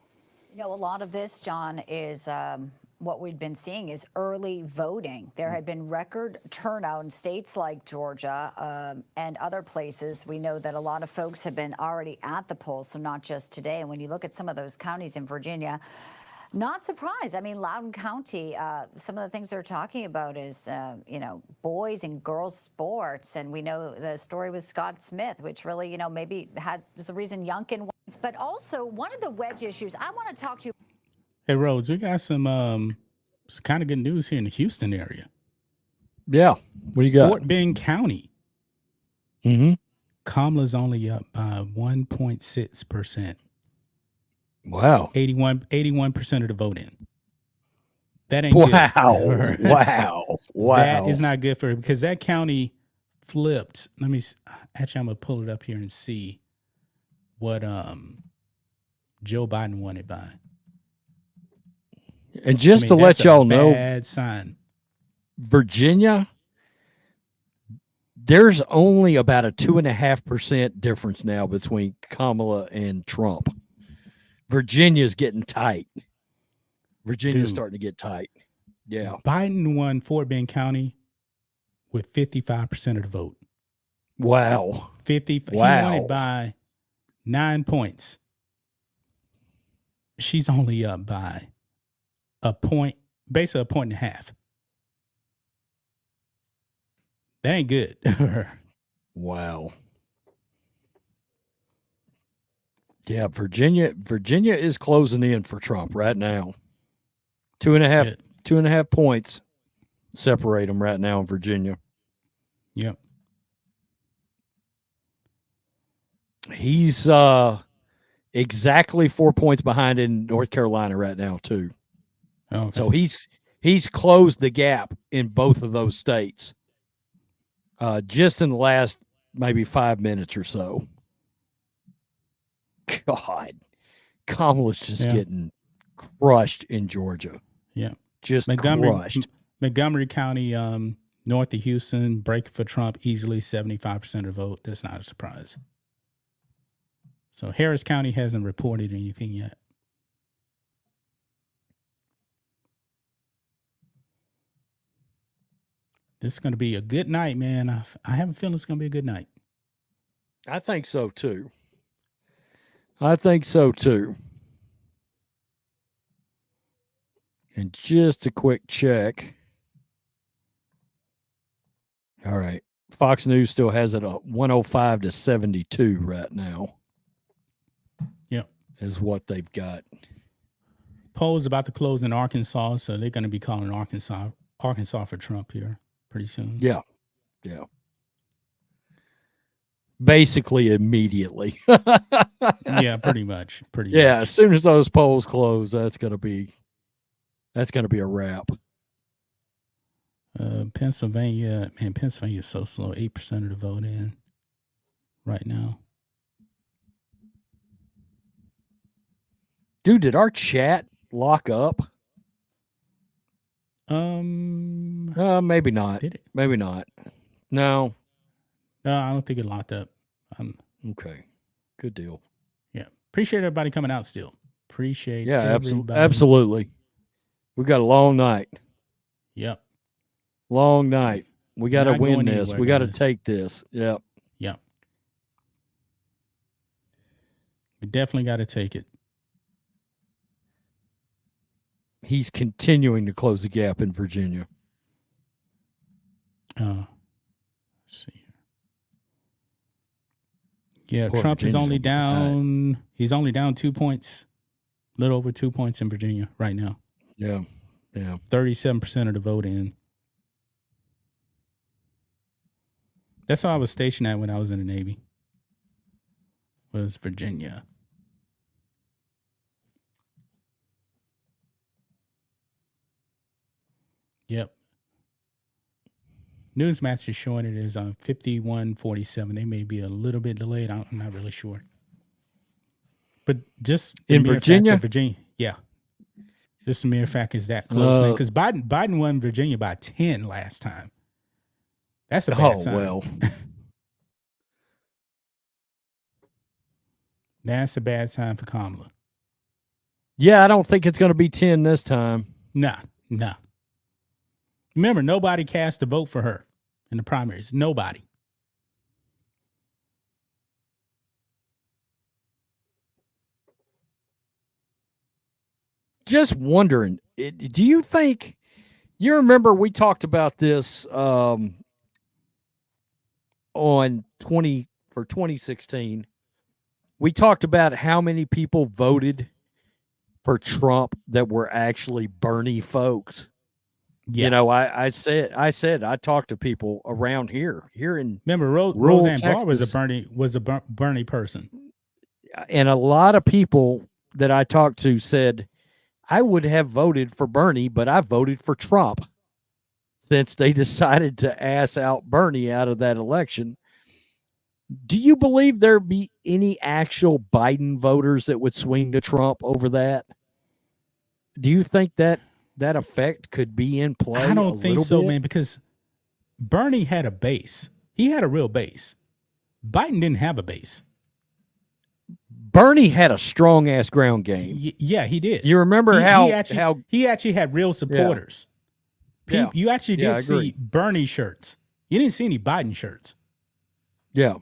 Speaker 4: A lot of this, John, is what we've been seeing is early voting. There had been record turnout in states like Georgia and other places. We know that a lot of folks have been already at the polls, so not just today. And when you look at some of those counties in Virginia, not surprised. I mean, Loudoun County, some of the things they're talking about is, boys and girls sports. And we know the story with Scott Smith, which really, maybe was the reason Youngkin wins. But also, one of the wedge issues I want to talk to you.
Speaker 1: Hey, Rhodes, we got some kind of good news here in the Houston area.
Speaker 2: Yeah. What do you got?
Speaker 1: Fort Bend County.
Speaker 2: Mm-hmm.
Speaker 1: Kamala's only up by 1.6%.
Speaker 2: Wow.
Speaker 1: 81% of the vote in. That ain't good.
Speaker 2: Wow.
Speaker 1: That is not good for her because that county flipped. Actually, I'm gonna pull it up here and see what Joe Biden won it by.
Speaker 2: And just to let y'all know,
Speaker 1: bad sign.
Speaker 2: Virginia, there's only about a 2.5% difference now between Kamala and Trump. Virginia's getting tight. Virginia's starting to get tight. Yeah.
Speaker 1: Biden won Fort Bend County with 55% of the vote.
Speaker 2: Wow.
Speaker 1: 50. Wow. He won it by 9 points. She's only up by a point, basically a point and a half. That ain't good.
Speaker 2: Wow. Yeah, Virginia is closing in for Trump right now. 2.5 points separate them right now in Virginia.
Speaker 1: Yep.
Speaker 2: He's exactly 4 points behind in North Carolina right now too.
Speaker 1: Okay.
Speaker 2: So he's closed the gap in both of those states. Just in the last maybe 5 minutes or so. God, Kamala's just getting crushed in Georgia.
Speaker 1: Yeah,
Speaker 2: just crushed.
Speaker 1: Montgomery County, north of Houston, break for Trump easily, 75% of the vote. That's not a surprise. So Harris County hasn't reported anything yet. This is going to be a good night, man. I have a feeling it's going to be a good night.
Speaker 2: I think so, too. And just a quick check. All right. Fox News still has it at 105 to 72 right now.
Speaker 1: Yep.
Speaker 2: Is what they've got.
Speaker 1: Polls about to close in Arkansas, so they're going to be calling Arkansas for Trump here pretty soon.
Speaker 2: Yeah. Basically immediately.
Speaker 1: Yeah, pretty much.
Speaker 2: Yeah, as soon as those polls close, that's gonna be a wrap.
Speaker 1: Pennsylvania is so slow. 8% of the vote in right now.
Speaker 2: Dude, did our chat lock up? Maybe not.
Speaker 1: Did it?
Speaker 2: Maybe not. No,
Speaker 1: I don't think it locked up.
Speaker 2: Okay. Good deal.
Speaker 1: Yeah. Appreciate everybody coming out still. Appreciate everybody.
Speaker 2: Absolutely. We got a long night.
Speaker 1: Yep.
Speaker 2: Long night. We got to win this. We got to take this. Yep.
Speaker 1: Yep. We definitely got to take it.
Speaker 2: He's continuing to close the gap in Virginia.
Speaker 1: Let's see. Yeah,
Speaker 2: Poor
Speaker 1: Trump
Speaker 2: Virginia's
Speaker 1: is only down. He's only down 2 points, a little over 2 points in Virginia right now.
Speaker 2: Yeah.
Speaker 1: 37% of the vote in. That's where I was stationed at when I was in the Navy. Was Virginia. Yep. Newsmax is showing it as 51-47. They may be a little bit delayed. I'm not really sure. But just
Speaker 2: in Virginia?
Speaker 1: Yeah. Just the mere fact is that close, man. Because Biden won Virginia by 10 last time. That's a bad sign.
Speaker 2: Well.
Speaker 1: That's a bad sign for Kamala.
Speaker 2: Yeah, I don't think it's going to be 10 this time.
Speaker 1: Nah. Remember, nobody cast a vote for her in the primaries. Nobody.
Speaker 2: Just wondering, do you think, you remember we talked about this on 2016. We talked about how many people voted for Trump that were actually Bernie folks.
Speaker 1: Yeah.
Speaker 2: You know, I said I talked to people around here in
Speaker 1: remember Roseanne Barr was a Bernie person,
Speaker 2: and a lot of people that I talked to said, I would have voted for Bernie, but I voted for Trump since they decided to ass out Bernie out of that election. Do you believe there'd be any actual Biden voters that would swing to Trump over that? Do you think that that effect could be in play?
Speaker 1: I don't think so,
Speaker 2: bit?
Speaker 1: man, because Bernie had a base. He had a real base. Biden didn't have a base.
Speaker 2: Bernie had a strong ass ground game.
Speaker 1: Yeah, he did.
Speaker 2: You remember
Speaker 1: he actually had real supporters.
Speaker 2: Yeah.
Speaker 1: You actually did see
Speaker 2: agree.
Speaker 1: Bernie shirts. You didn't see any Biden shirts.
Speaker 2: Yeah.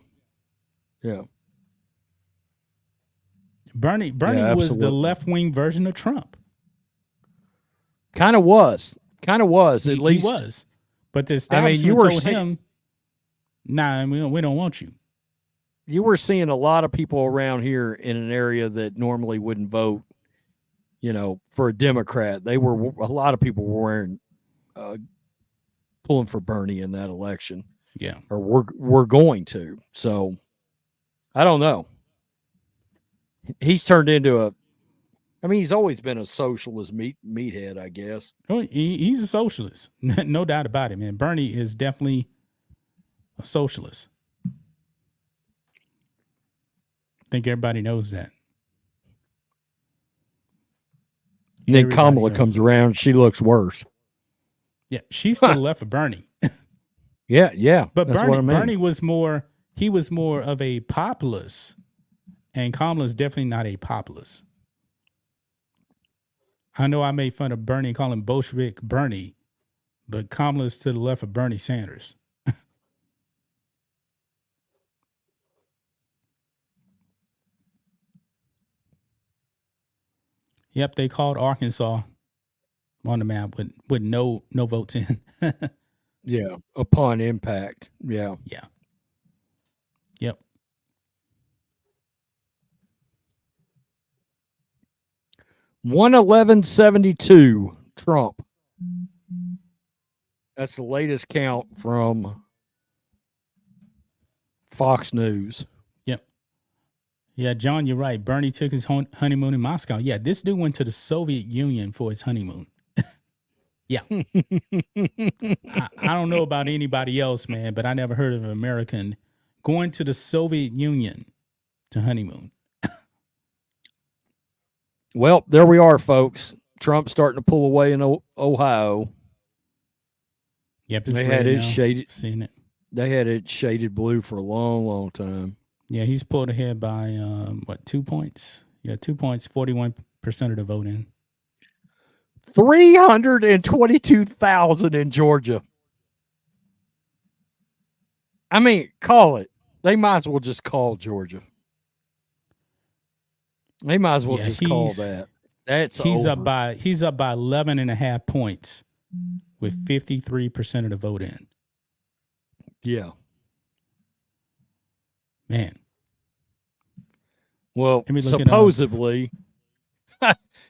Speaker 2: Yeah.
Speaker 1: Bernie was the left-wing version of Trump.
Speaker 2: Kind of was. At least
Speaker 1: he was. But the establishment told him, "Nah, we don't want you."
Speaker 2: You were seeing a lot of people around here in an area that normally wouldn't vote, for a Democrat. A lot of people were wearing, pulling for Bernie in that election.
Speaker 1: Yeah.
Speaker 2: Or we're going to. So I don't know. He's turned into he's always been a socialist meathead, I guess.
Speaker 1: Oh, he's a socialist. No doubt about it, man. Bernie is definitely a socialist. I think everybody knows that.
Speaker 2: And then Kamala comes around. She looks worse.
Speaker 1: Yeah, she's still left of Bernie.
Speaker 2: Yeah.
Speaker 1: But Bernie was more, he was more of a populist. And Kamala's definitely not a populist. I know I made fun of Bernie and call him Bolshevik Bernie, but Kamala's to the left of Bernie Sanders. Yep, they called Arkansas on the map with no votes in.
Speaker 2: Yeah, upon impact. Yeah.
Speaker 1: Yeah. Yep.
Speaker 2: $111.72 Trump. That's the latest count from Fox News.
Speaker 1: Yep. Yeah, John, you're right. Bernie took his honeymoon in Moscow. Yeah, this dude went to the Soviet Union for his honeymoon. Yeah. I don't know about anybody else, man, but I never heard of an American going to the Soviet Union to honeymoon.
Speaker 2: Well, there we are, folks. Trump's starting to pull away in Ohio.
Speaker 1: Yep,
Speaker 2: they had it shaded.
Speaker 1: Seen it.
Speaker 2: They had it shaded blue for a long, long time.
Speaker 1: Yeah, he's pulled ahead by 2 points? Yeah, 2 points, 41% of the vote in.
Speaker 2: 322,000 in Georgia. I mean, call it. They might as well just call Georgia. They might as well just call that.
Speaker 1: He's
Speaker 2: over.
Speaker 1: up by 11.5 points with 53% of the vote in.
Speaker 2: Yeah.
Speaker 1: Man.
Speaker 2: Well, supposedly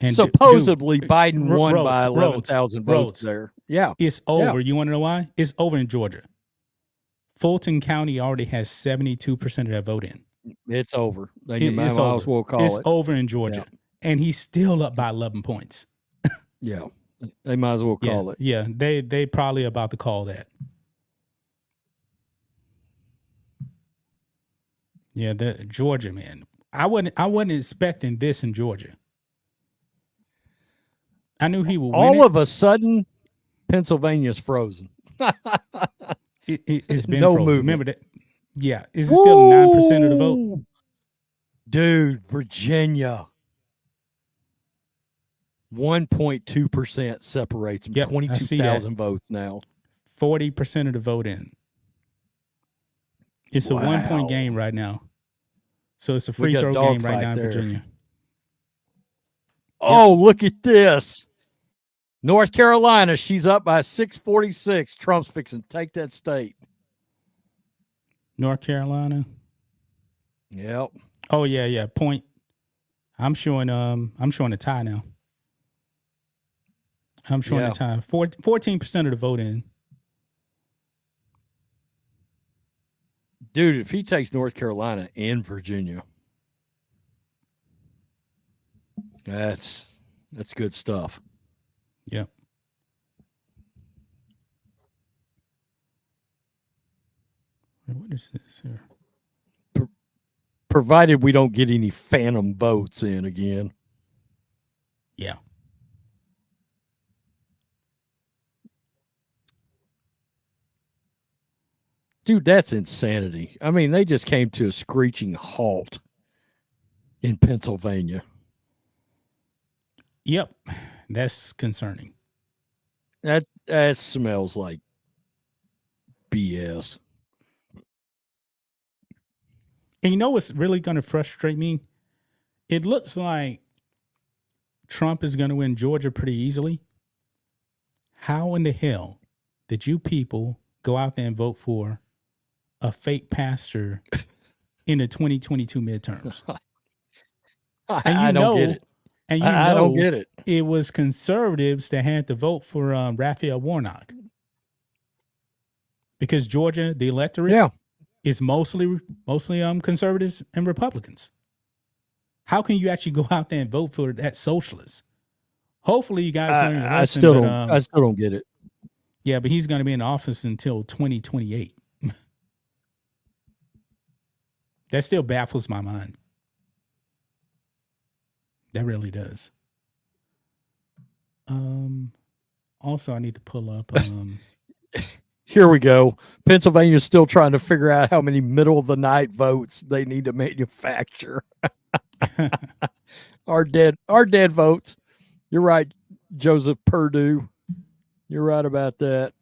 Speaker 2: Biden won by 11,000 votes there. Yeah.
Speaker 1: It's over. You want to know why? It's over in Georgia. Fulton County already has 72% of that vote in.
Speaker 2: It's over. It's
Speaker 1: over in Georgia. Yeah. And he's still up by 11 points.
Speaker 2: Yeah. They might as well call it.
Speaker 1: Yeah. They probably about to call that. Yeah, Georgia, man. I wasn't expecting this in Georgia. I knew he would win.
Speaker 2: All of a sudden, Pennsylvania's frozen.
Speaker 1: It's been
Speaker 2: no
Speaker 1: frozen.
Speaker 2: movement.
Speaker 1: Remember that? Yeah. Is it still 9% of the vote?
Speaker 2: Dude, Virginia. 1.2% separates them. 22,000 votes now.
Speaker 1: 40% of the vote in. It's a 1 point game right now. So it's a free throw game right now in Virginia.
Speaker 2: Oh, look at this. North Carolina, she's up by 646. Trump's fixing to take that state.
Speaker 1: North Carolina.
Speaker 2: Yep.
Speaker 1: Oh yeah. Point. I'm showing a tie now. I'm showing a tie. 14% of the vote in.
Speaker 2: Dude, if he takes North Carolina and Virginia, that's That's good stuff.
Speaker 1: Yep. What is this here?
Speaker 2: Provided we don't get any phantom votes in again.
Speaker 1: Yeah.
Speaker 2: Dude, that's insanity. I mean, they just came to a screeching halt in Pennsylvania.
Speaker 1: Yep. That's concerning.
Speaker 2: That smells like BS.
Speaker 1: And you know what's really going to frustrate me? It looks like Trump is going to win Georgia pretty easily. How in the hell did you people go out there and vote for a fake pastor in the 2022 midterms?
Speaker 2: I don't get it.
Speaker 1: And
Speaker 2: I don't get it.
Speaker 1: It was conservatives that had to vote for Raphael Warnock. Because Georgia, the electorate, is mostly conservatives and Republicans. How can you actually go out there and vote for that socialist? Hopefully you guys learn your lesson.
Speaker 2: I still don't get it.
Speaker 1: Yeah, but he's going to be in office until 2028. That still baffles my mind. That really does. Also, I need to pull up.
Speaker 2: Here we go. Pennsylvania's still trying to figure out how many middle of the night votes they need to manufacture. Our dead votes. You're right, Joseph Purdue. You're right about that.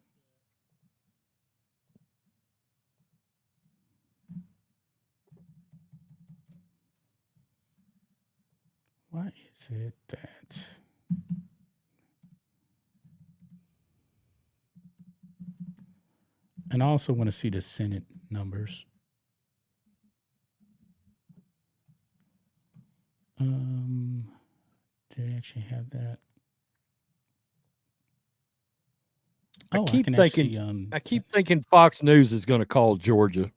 Speaker 1: Why is it that? And I also want to see the Senate numbers. Do they actually have that?
Speaker 2: I keep thinking Fox News is going to call Georgia.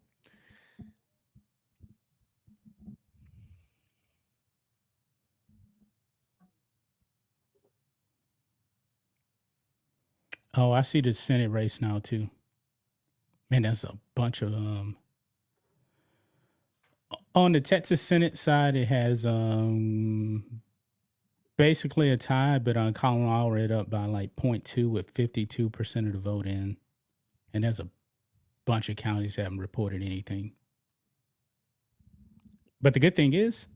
Speaker 1: Oh, I see the Senate race now too. Man, that's a bunch of on the Texas Senate side, it has basically a tie, but on Colin Allred up by like 0.2 with 52% of the vote in. And there's a bunch of counties that haven't reported anything. But the good thing is,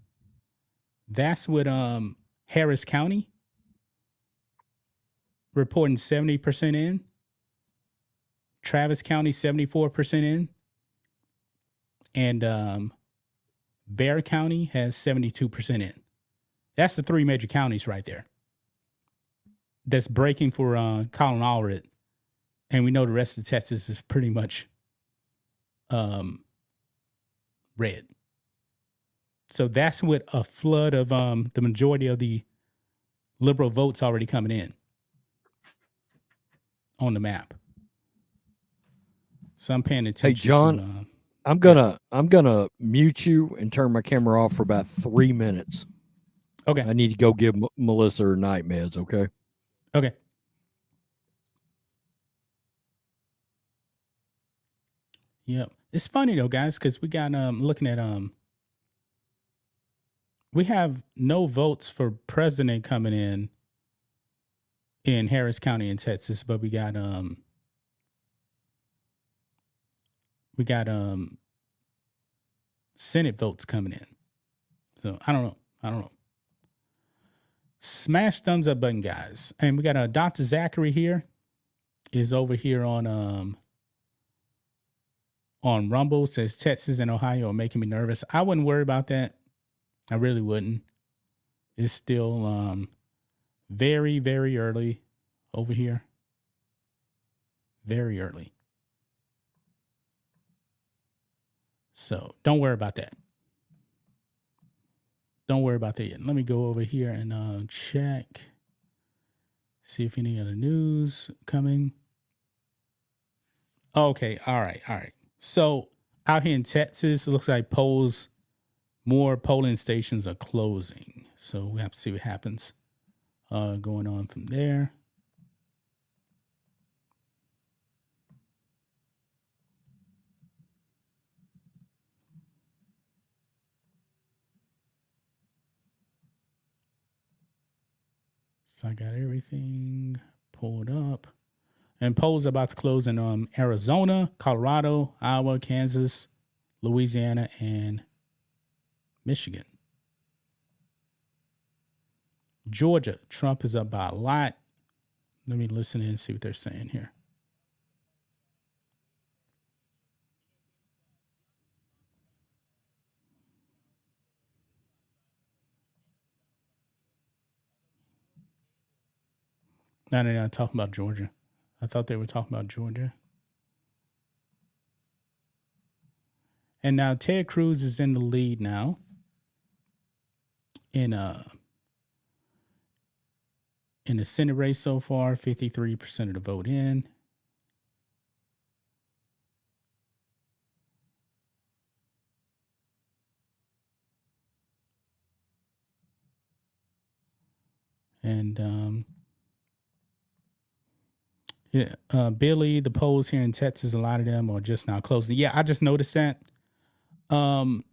Speaker 1: that's with Harris County reporting 70% in. Travis County 74% in. And Bexar County has 72% in. That's the three major counties right there. That's breaking for Colin Allred. And we know the rest of Texas is pretty much red. So that's with a flood of the majority of the liberal votes already coming in on the map. So I'm paying attention.
Speaker 2: Hey, John, I'm gonna mute you and turn my camera off for about 3 minutes.
Speaker 1: Okay.
Speaker 2: I need to go give Melissa her night meds. Okay.
Speaker 1: Okay. Yep. It's funny though, guys, because we got looking at we have no votes for president coming in Harris County in Texas, but we got Senate votes coming in. So I don't know. Smash thumbs up button, guys. And we got Dr. Zachary here is over here on Rumble. Says Texas and Ohio are making me nervous. I wouldn't worry about that. I really wouldn't. It's still very, very early over here. Very early. So don't worry about that. Don't worry about that yet. Let me go over here and check. See if any other news coming. Okay. All right. So out here in Texas, it looks like more polling stations are closing. So we have to see what happens going on from there. So I got everything pulled up. And polls about to close in Arizona, Colorado, Iowa, Kansas, Louisiana, and Michigan. Georgia, Trump is up by a lot. Let me listen in and see what they're saying here. No, they're not talking about Georgia. I thought they were talking about Georgia. And now Ted Cruz is in the lead now. In the Senate race so far, 53% of the vote in. And Billy, the polls here in Texas, a lot of them are just now closing. Yeah, I just noticed that. I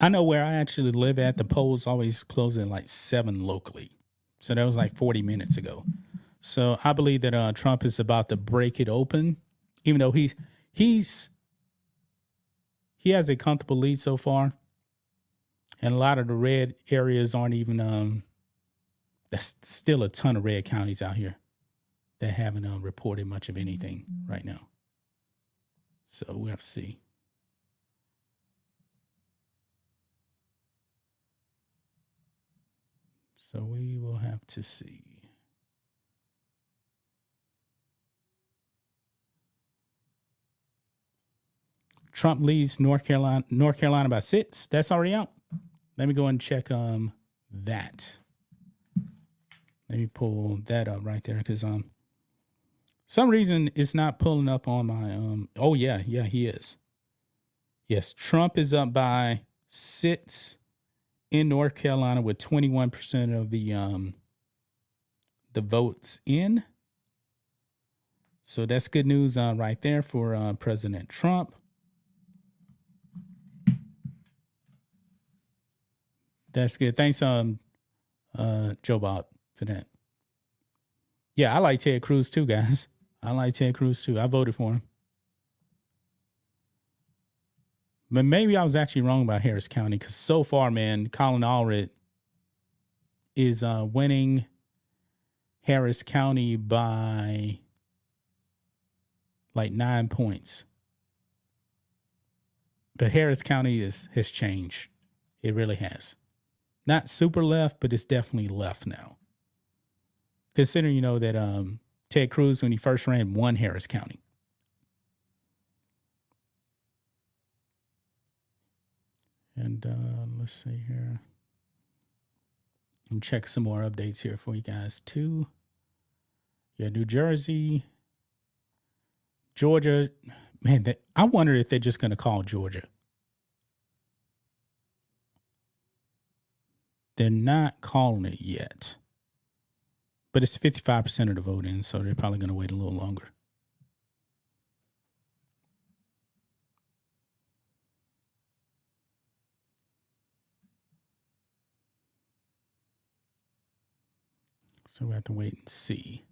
Speaker 1: know where I actually live at, the polls always close at like 7 locally. So that was like 40 minutes ago. So I believe that Trump is about to break it open, even though he has a comfortable lead so far. And a lot of the red areas aren't even, there's still a ton of red counties out here that haven't reported much of anything right now. So we'll have to see. So we will have to see. Trump leads North Carolina by 6. That's already out. Let me go and check that. Let me pull that up right there because some reason it's not pulling up on my oh yeah, he is. Yes, Trump is up by 6 in North Carolina with 21% of the votes in. So that's good news right there for President Trump. That's good. Thanks, Joe Bob, for that. Yeah, I like Ted Cruz too, guys. I like Ted Cruz too. I voted for him. But maybe I was actually wrong about Harris County because so far, man, Colin Allred is winning Harris County by like 9 points. But Harris County has changed. It really has. Not super left, but it's definitely left now. Considering, that Ted Cruz, when he first ran, won Harris County. And let's see here. I'm check some more updates here for you guys too. Yeah, New Jersey, Georgia. Man, I wonder if they're just going to call Georgia. They're not calling it yet. But it's 55% of the vote in, so they're probably going to wait a little longer. So we have to wait and see.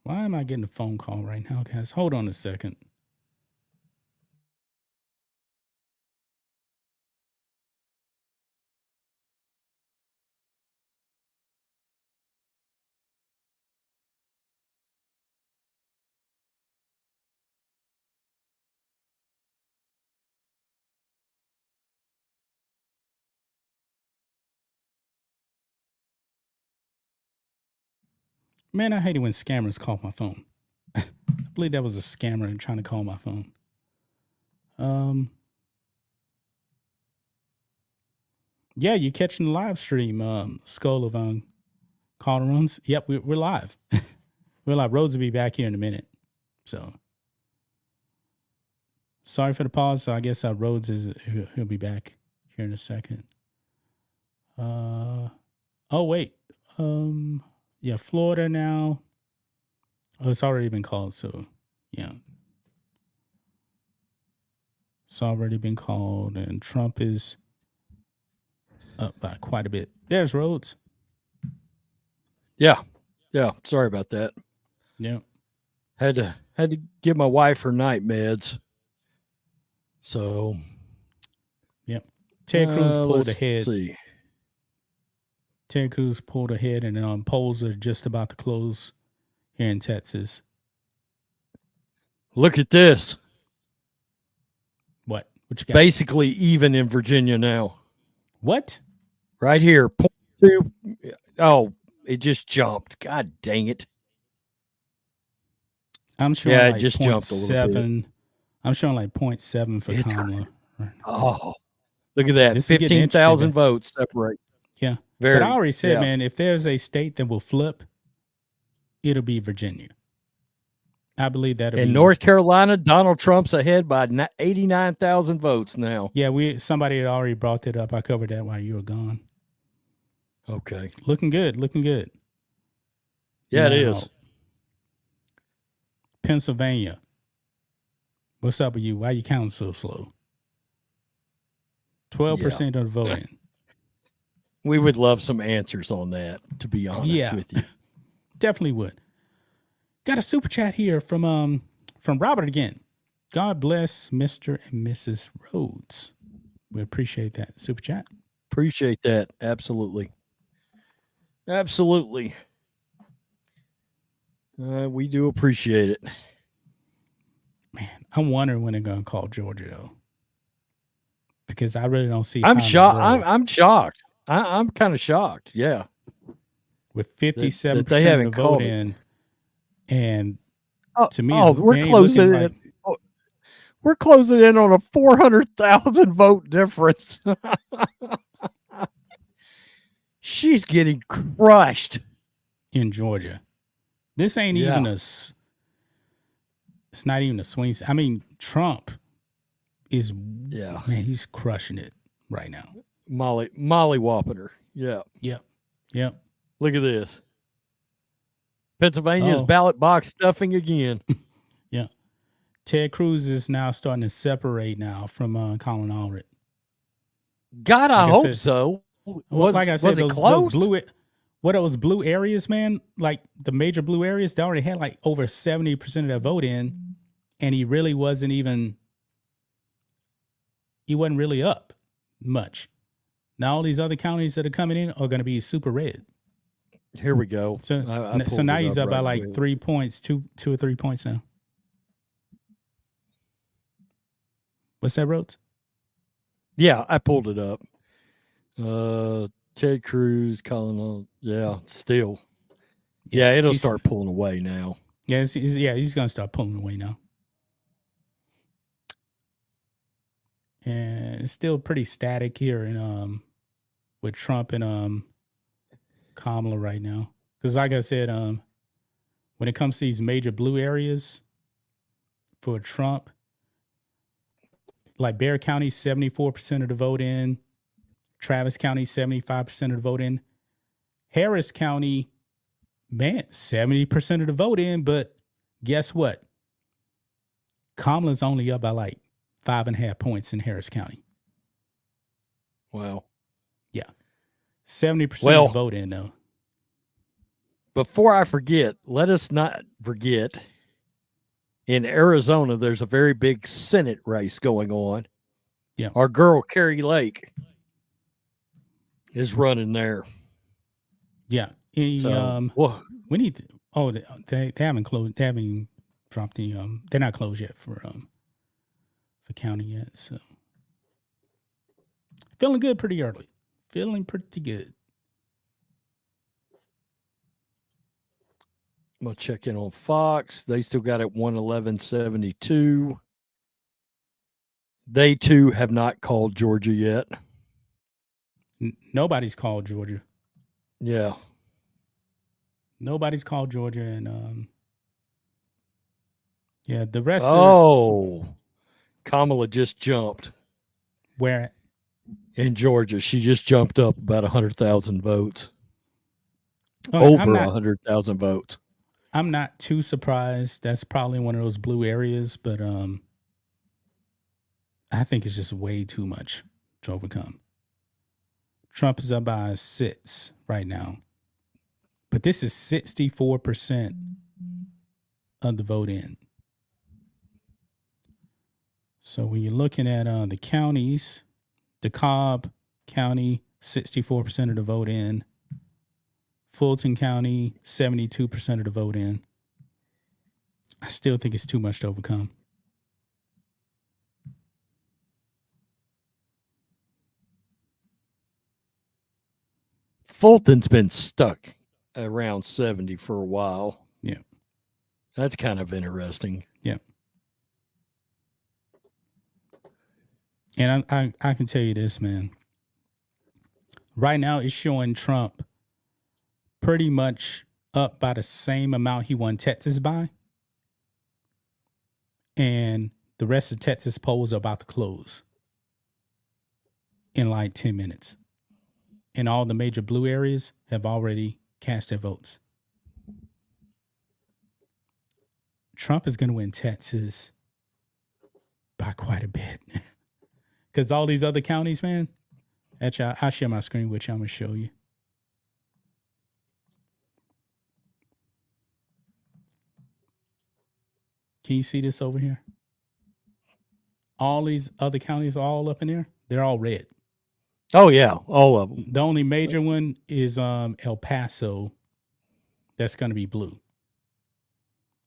Speaker 1: Why am I getting a phone call right now, guys? Hold on a second. Man, I hate it when scammers call my phone. I believe that was a scammer trying to call my phone. Yeah, you're catching the live stream, Skull of Calderons. Yep, we're live. We're live. Rhodes will be back here in a minute. So Sorry for the pause. So I guess Rhodes he'll be back here in a second. Oh wait. Yeah, Florida now. Oh, it's already been called. So yeah, it's already been called, and Trump is up by quite a bit. There's Rhodes.
Speaker 2: Yeah. Sorry about that.
Speaker 1: Yeah.
Speaker 2: Had to give my wife her night meds. So,
Speaker 1: yep. Ted Cruz pulled
Speaker 2: let's
Speaker 1: ahead.
Speaker 2: See.
Speaker 1: Ted Cruz pulled ahead, and polls are just about to close here in Texas.
Speaker 2: Look at this.
Speaker 1: What you got?
Speaker 2: Basically even in Virginia now.
Speaker 1: What?
Speaker 2: Right here. 0.2. Oh, it just jumped. God dang it.
Speaker 1: I'm showing
Speaker 2: yeah,
Speaker 1: like
Speaker 2: it just jumped a little bit.
Speaker 1: I'm showing like 0.7 for Kamala.
Speaker 2: Oh, look at that.
Speaker 1: This is getting
Speaker 2: 15,000
Speaker 1: interesting,
Speaker 2: votes separate.
Speaker 1: Yeah.
Speaker 2: Very,
Speaker 1: but I already said,
Speaker 2: yeah.
Speaker 1: man, if there's a state that will flip, it'll be Virginia. I believe that'll be.
Speaker 2: In North Carolina, Donald Trump's ahead by 89,000 votes now.
Speaker 1: Yeah, somebody had already brought that up. I covered that while you were gone.
Speaker 2: Okay.
Speaker 1: Looking good.
Speaker 2: Yeah,
Speaker 1: now,
Speaker 2: it is.
Speaker 1: Pennsylvania. What's up with you? Why you counting so slow? 12% of the voting.
Speaker 2: We would love some answers on that, to be honest with you.
Speaker 1: Definitely would. Got a super chat here from Robert again. God bless Mr. and Mrs. Rhodes. We appreciate that super chat.
Speaker 2: Appreciate that. Absolutely. We do appreciate it.
Speaker 1: Man, I'm wondering when they're going to call Georgia, though. Because I really don't see.
Speaker 2: I'm shocked. I'm shocked. I'm kind of shocked. Yeah.
Speaker 1: With 57%
Speaker 2: that they haven't
Speaker 1: of the vote in. And to me,
Speaker 2: we're closing in. We're closing in on a 400,000 vote difference. She's getting crushed
Speaker 1: in Georgia. This ain't even it's not even a swing. I mean, Trump is man, he's crushing it right now.
Speaker 2: Molly whopping her. Yeah.
Speaker 1: Yep.
Speaker 2: Look at this. Pennsylvania's ballot box stuffing again.
Speaker 1: Yeah. Ted Cruz is now starting to separate now from Colin Allred.
Speaker 2: God, I hope so.
Speaker 1: Like I said, those blue areas, man, like the major blue areas, they already had like over 70% of their vote in, and he wasn't really up much. Now all these other counties that are coming in are going to be super red.
Speaker 2: Here we go.
Speaker 1: So now he's up by like 3 points, two or 3 points now. What's that, Rhodes?
Speaker 2: Yeah, I pulled it up. Ted Cruz, Colin. Yeah, still. Yeah, it'll start pulling away now.
Speaker 1: Yeah, he's going to start pulling away now. And it's still pretty static here in with Trump and Kamala right now. Because like I said, when it comes to these major blue areas for Trump, like Bexar County, 74% of the vote in. Travis County, 75% of the vote in. Harris County, man, 70% of the vote in. But guess what? Kamala's only up by like 5.5 points in Harris County.
Speaker 2: Wow.
Speaker 1: Yeah. 70% of the vote in, though.
Speaker 2: Before I forget, let us not forget, in Arizona, there's a very big Senate race going on.
Speaker 1: Yeah.
Speaker 2: Our girl, Carrie Lake, is running there.
Speaker 1: Yeah. We need to, they haven't closed. They haven't dropped the, they're not closed yet for counting yet. So feeling good pretty early. Feeling pretty good.
Speaker 2: I'm going to check in on Fox. They still got it 111.72. They too have not called Georgia yet.
Speaker 1: Nobody's called Georgia.
Speaker 2: Yeah.
Speaker 1: Nobody's called Georgia. And the rest
Speaker 2: Kamala just jumped
Speaker 1: Where?
Speaker 2: in Georgia. She just jumped up about 100,000 votes.
Speaker 1: Okay,
Speaker 2: Over 100,000 votes.
Speaker 1: I'm not too surprised. That's probably one of those blue areas, but I think it's just way too much to overcome. Trump is up by 6 right now, but this is 64% of the vote in. So when you're looking at the counties, DeKalb County, 64% of the vote in. Fulton County, 72% of the vote in. I still think it's too much to overcome.
Speaker 2: Fulton's been stuck around 70 for a while.
Speaker 1: Yeah.
Speaker 2: That's kind of interesting.
Speaker 1: Yeah. And I can tell you this, man. Right now, it's showing Trump pretty much up by the same amount he won Texas by. And the rest of Texas polls are about to close in like 10 minutes. And all the major blue areas have already cast their votes. Trump is going to win Texas by quite a bit. Because all these other counties, man, actually, I'll share my screen with you. I'm going to show you. Can you see this over here? All these other counties are all up in there. They're all red.
Speaker 2: Oh, yeah, all of them.
Speaker 1: The only major one is El Paso. That's going to be blue.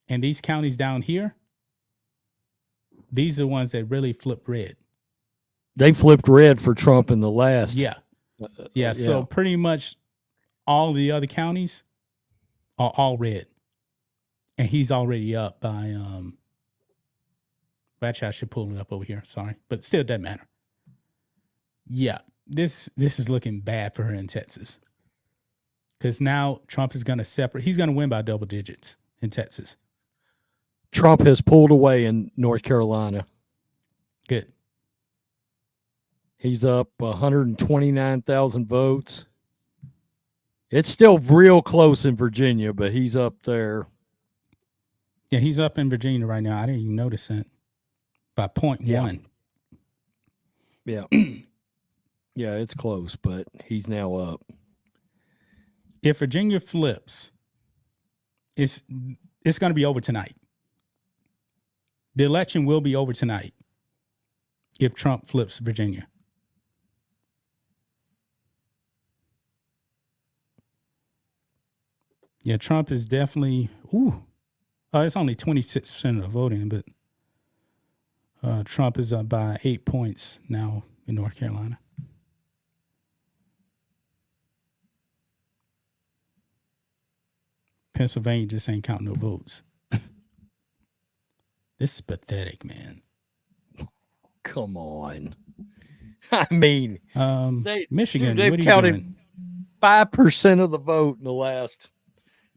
Speaker 1: And these counties down here, these are the ones that really flip red.
Speaker 2: They flipped red for Trump in the last.
Speaker 1: Yeah. Yeah. So pretty much all the other counties are all red. And he's already up by actually I should pull it up over here. Sorry. But still doesn't matter. Yeah. This is looking bad for her in Texas. Because now Trump is going to separate. He's going to win by double digits in Texas.
Speaker 2: Trump has pulled away in North Carolina.
Speaker 1: Good.
Speaker 2: He's up 129,000 votes. It's still real close in Virginia, but he's up there.
Speaker 1: Yeah, he's up in Virginia right now. I didn't even notice that. By 0.1.
Speaker 2: Yeah. Yeah, it's close, but he's now up.
Speaker 1: If Virginia flips, it's going to be over tonight. The election will be over tonight if Trump flips Virginia. Yeah, Trump is definitely, it's only 26% of the voting, but Trump is up by 8 points now in North Carolina. Pennsylvania just ain't counting no votes. This is pathetic, man.
Speaker 2: Come on. I mean,
Speaker 1: Michigan,
Speaker 2: they've
Speaker 1: what are you
Speaker 2: counted
Speaker 1: doing?
Speaker 2: 5% of the vote in the last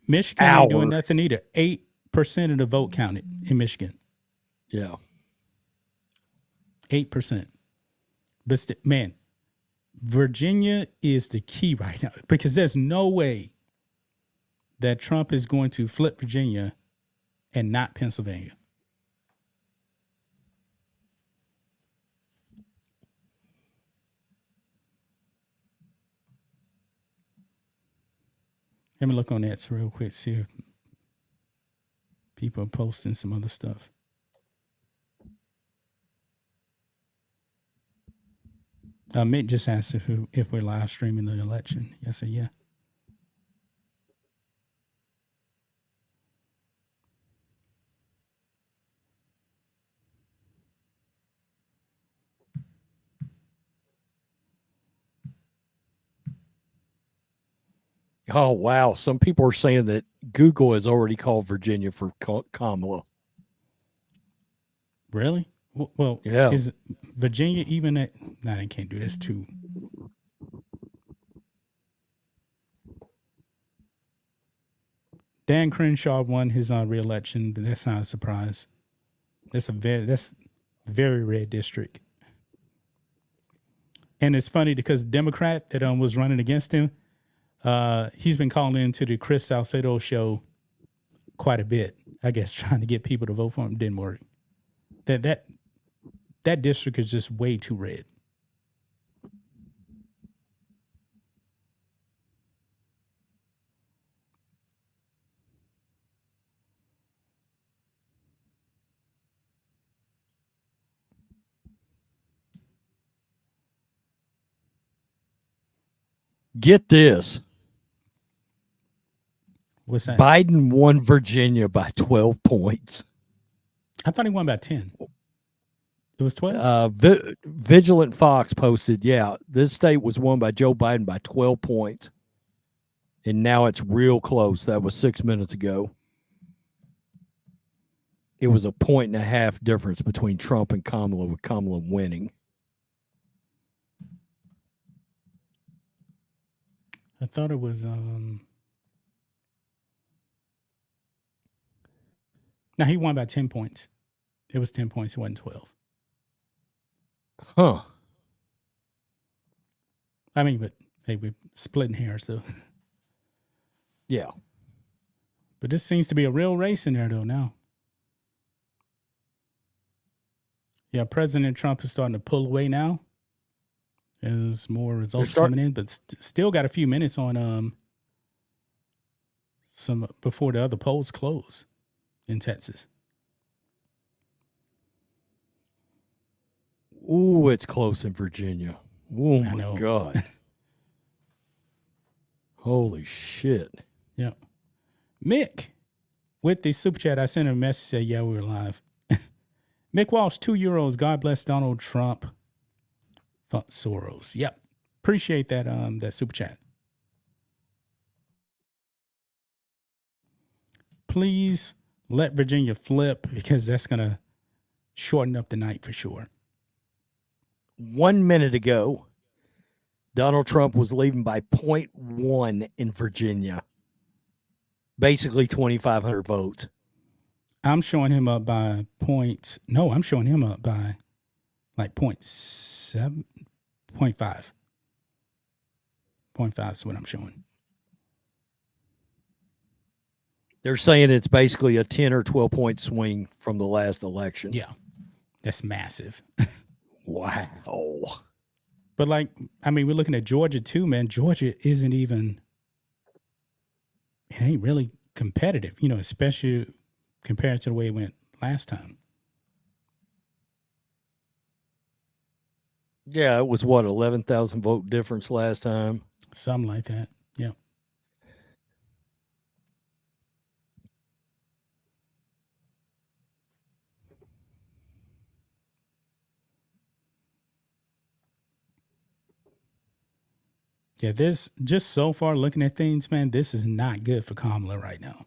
Speaker 1: Michigan
Speaker 2: hour.
Speaker 1: ain't doing nothing either. 8% of the vote counted in Michigan.
Speaker 2: Yeah.
Speaker 1: 8%. But man, Virginia is the key right now because there's no way that Trump is going to flip Virginia and not Pennsylvania. Let me look on that real quick, see if people are posting some other stuff. Mick just asked if we're live streaming the election. Yes, I said yeah.
Speaker 2: Oh, wow. Some people are saying that Google has already called Virginia for Kamala.
Speaker 1: Really? Well,
Speaker 2: yeah.
Speaker 1: Is Virginia even at... Nah, they can't do this too. Dan Crenshaw won his re-election, but that's not a surprise. That's very Very red district. And it's funny because the Democrat that was running against him, he's been calling into the Chris Salcedo show quite a bit. I guess trying to get people to vote for him didn't work. That district is just way too red.
Speaker 2: Get this.
Speaker 1: What's that?
Speaker 2: Biden won Virginia by 12 points.
Speaker 1: I thought he won by 10. It was 12?
Speaker 2: Vigilant Fox posted, this state was won by Joe Biden by 12 points. And now it's real close. That was 6 minutes ago. It was a 1.5 difference between Trump and Kamala, with Kamala winning.
Speaker 1: I thought it was no, he won by 10 points. It was 10 points, it wasn't 12.
Speaker 2: Huh.
Speaker 1: I mean, but hey, we're splitting hairs though.
Speaker 2: Yeah.
Speaker 1: But this seems to be a real race in there though now. Yeah, President Trump is starting to pull away now. There's more results coming in, but still got a few minutes on some before the other polls close in Texas.
Speaker 2: Ooh, it's close in Virginia. Oh my God. Holy shit.
Speaker 1: Yeah. Mick, with the super chat, I sent him a message, said, yeah, we were live. Mick Walsh, €2. God bless Donald Trump. Fuck Soros. Yep. Appreciate that that super chat. Please let Virginia flip, because that's going to shorten up the night for sure.
Speaker 2: 1 minute ago, Donald Trump was leading by 0.1 in Virginia. Basically 2,500 votes.
Speaker 1: I'm showing him up by I'm showing him up by like 0.7, 0.5. 0.5 is what I'm showing.
Speaker 2: They're saying it's basically a 10 or 12 point swing from the last election.
Speaker 1: Yeah. That's massive.
Speaker 2: Wow.
Speaker 1: But like, I mean, we're looking at Georgia too, man. Georgia isn't even, it ain't really competitive, especially compared to the way it went last time.
Speaker 2: Yeah, it was 11,000 vote difference last time.
Speaker 1: Something like that. Yeah. Yeah, this, just so far looking at things, man, this is not good for Kamala right now.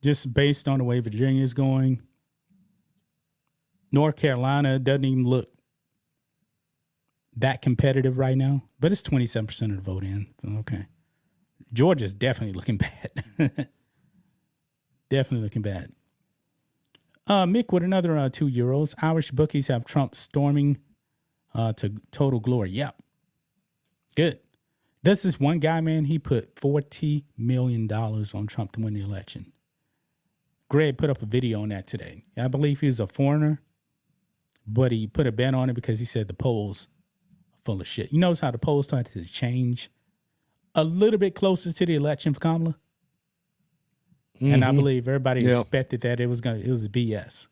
Speaker 1: Just based on the way Virginia is going. North Carolina doesn't even look that competitive right now, but it's 27% of the vote in. Okay. Georgia's definitely looking bad. Definitely looking bad. Mick with another €2. Irish bookies have Trump storming to total glory. Yep. Good. This is one guy, man, he put $40 million on Trump to win the election. Greg put up a video on that today. I believe he's a foreigner, but he put a bet on it because he said the polls are full of shit. You notice how the polls started to change a little bit closer to the election for Kamala? Mm-hmm. And I believe everybody expected that it was BS.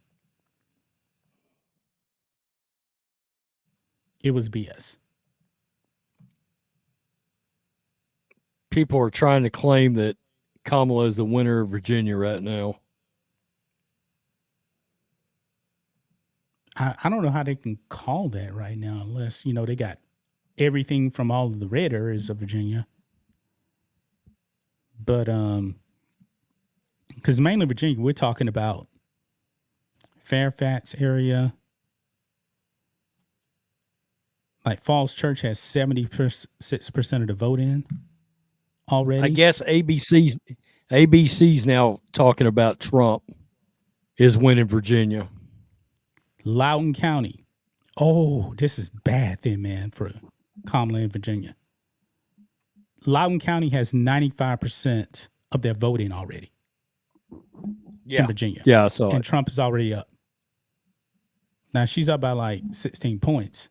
Speaker 1: It was BS.
Speaker 2: People are trying to claim that Kamala is the winner of Virginia right now.
Speaker 1: I don't know how they can call that right now unless, they got everything from all of the red areas of Virginia. But, because mainly Virginia, we're talking about Fairfax area. Like Falls Church has 76% of the vote in already.
Speaker 2: I guess ABC's now talking about Trump is winning Virginia.
Speaker 1: Loudoun County. Oh, this is bad then, man, for Kamala in Virginia. Loudoun County has 95% of their voting already in Virginia.
Speaker 2: Yeah, I saw
Speaker 1: and
Speaker 2: it.
Speaker 1: Trump is already up. Now, she's up by like 16 points.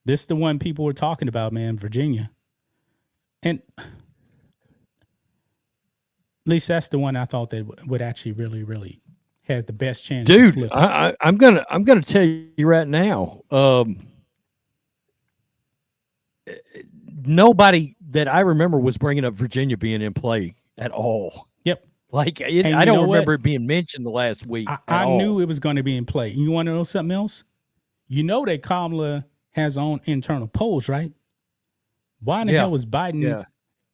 Speaker 1: This is the one people were talking about, man, Virginia. And at least that's the one I thought that would actually really, really has the best chance to
Speaker 2: Dude,
Speaker 1: flip it.
Speaker 2: I'm gonna tell you right now. Nobody that I remember was bringing up Virginia being in play at all.
Speaker 1: Yep.
Speaker 2: Like I don't remember it being mentioned the last week.
Speaker 1: I knew it was going to be in play. You want to know something else? You know that Kamala has her own internal polls, right? Why in the hell was Biden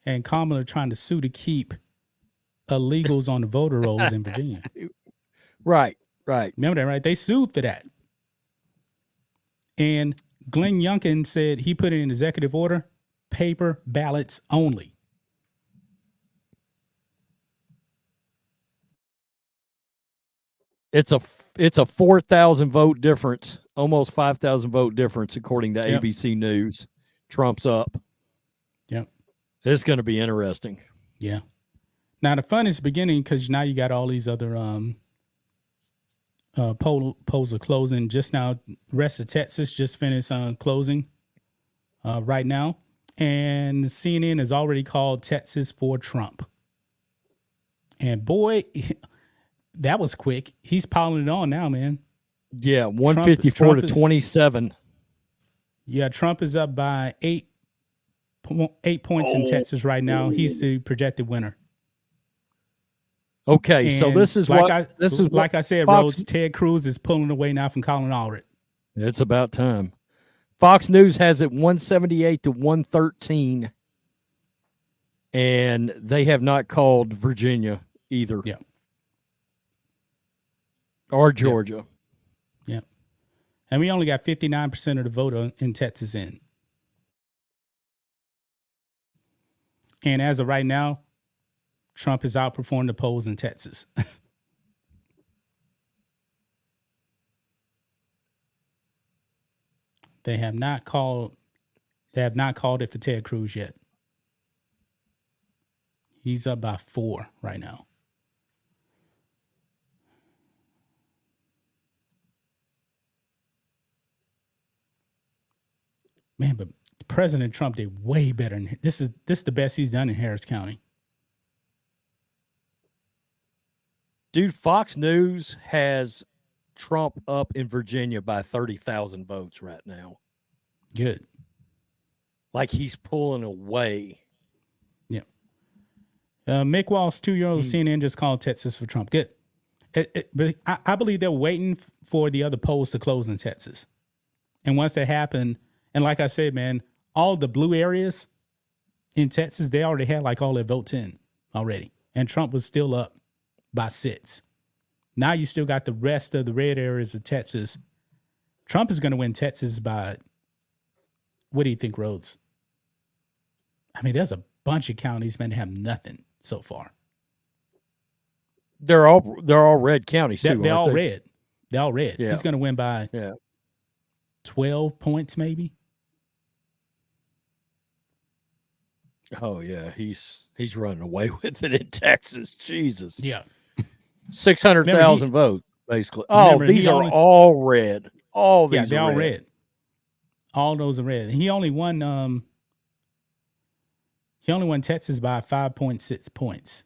Speaker 1: and Kamala trying to sue to keep illegals on the voter rolls in Virginia?
Speaker 2: Right.
Speaker 1: Remember that, right? They sued for that. And Glenn Youngkin said he put it in executive order, paper ballots only.
Speaker 2: It's a 4,000 vote difference, almost 5,000 vote difference, according to ABC News. Trump's up.
Speaker 1: Yep.
Speaker 2: It's going to be interesting.
Speaker 1: Yeah. Now the fun is beginning because now you got all these other polls are closing just now. Rest of Texas just finished closing right now, and CNN has already called Texas for Trump. And boy, that was quick. He's piling it on now, man.
Speaker 2: Yeah, 154 to 27.
Speaker 1: Yeah, Trump is up by 8 points in Texas right now. He's the projected winner.
Speaker 2: Okay, and so this is like
Speaker 1: I said, Rhodes, Ted Cruz is pulling away now from Colin Allred.
Speaker 2: It's about time. Fox News has it 178 to 113, and they have not called Virginia either.
Speaker 1: Yeah.
Speaker 2: Or Georgia.
Speaker 1: Yeah. And we only got 59% of the vote in Texas in. And as of right now, Trump has outperformed the polls in Texas. They have not called it for Ted Cruz yet. He's up by 4 right now. Man, but President Trump did way better. This is the best he's done in Harris County.
Speaker 2: Dude, Fox News has Trump up in Virginia by 30,000 votes right now.
Speaker 1: Good.
Speaker 2: Like he's pulling away.
Speaker 1: Yeah. Mick Walsh, 2-year-old CNN just called Texas for Trump. Good. But I believe they're waiting for the other polls to close in Texas. And once that happen, and like I said, man, all the blue areas in Texas, they already had like all their votes in already. And Trump was still up by 6. Now you still got the rest of the red areas of Texas. Trump is going to win Texas by, what do you think, Rhodes? I mean, there's a bunch of counties, man, that have nothing so far.
Speaker 2: They're all red counties too.
Speaker 1: They're all red. They're all red.
Speaker 2: Yeah.
Speaker 1: He's going to win by 12 points, maybe.
Speaker 2: Oh yeah, he's running away with it in Texas. Jesus.
Speaker 1: Yeah.
Speaker 2: 600,000 votes, basically. Oh, these are all red. All these
Speaker 1: they're
Speaker 2: are
Speaker 1: all red. All those are red. He only won Texas by 5.6 points.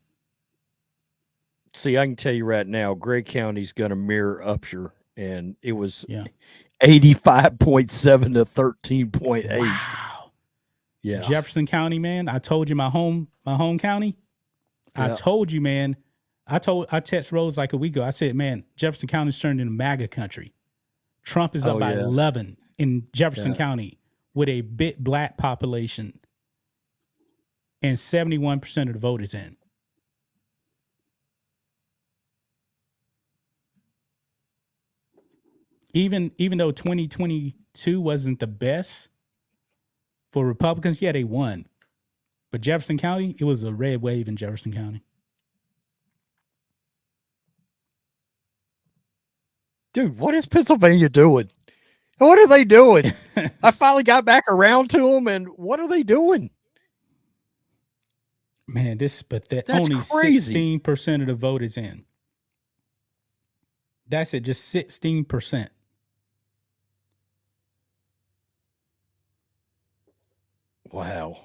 Speaker 2: See, I can tell you right now, Gray County's going to mirror Upshur, and it was 85.7 to 13.8.
Speaker 1: Wow.
Speaker 2: Yeah.
Speaker 1: Jefferson County, man. I told you my home county. I told you, man. I texted Rose like a week ago. I said, man, Jefferson County's turned into MAGA country. Trump is up by 11 in Jefferson County with a big black population, and 71% of the vote is in. Even though 2022 wasn't the best for Republicans, they won. But Jefferson County, it was a red wave in Jefferson County.
Speaker 2: dude, what is Pennsylvania doing? What are they doing? I finally got back around to them, and what are they doing?
Speaker 1: Man, but
Speaker 2: That's
Speaker 1: only
Speaker 2: crazy.
Speaker 1: 16% of the vote is in. That's it, just 16%.
Speaker 2: Wow.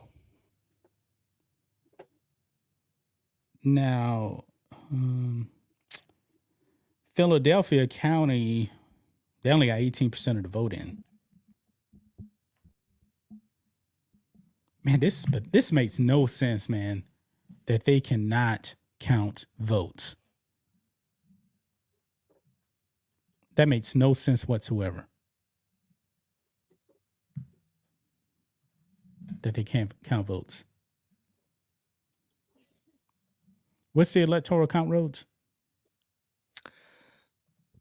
Speaker 1: Now, Philadelphia County, they only got 18% of the vote in. Man, this makes no sense, man, that they cannot count votes. That makes no sense whatsoever. That they can't count votes. What's the electoral count, Rhodes?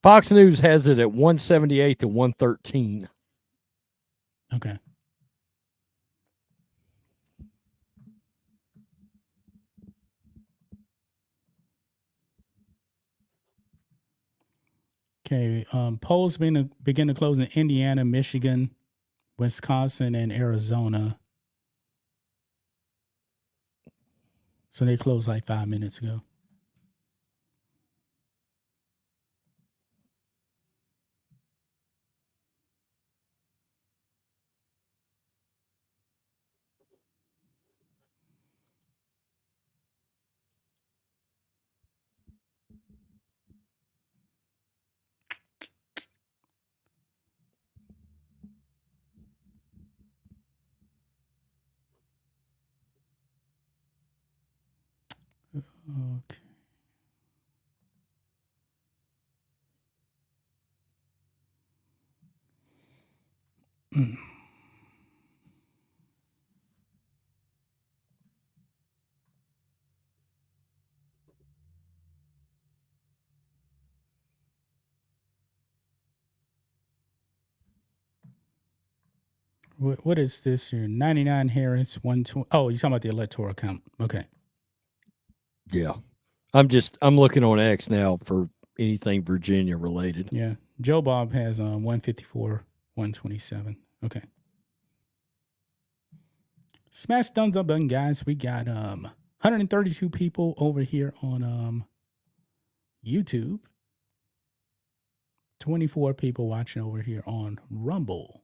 Speaker 2: Fox News has it at 178 to 113.
Speaker 1: Okay. Okay. Polls begin to close in Indiana, Michigan, Wisconsin, and Arizona. So they closed like 5 minutes ago. Okay. What is this here? 99 Harris, 120. Oh, you're talking about the electoral count. Okay.
Speaker 2: Yeah. I'm looking on X now for anything Virginia related.
Speaker 1: Yeah. Joe Bob has 154, 127. Okay. Smash thumbs up button, guys. We got 132 people over here on YouTube. 24 people watching over here on Rumble.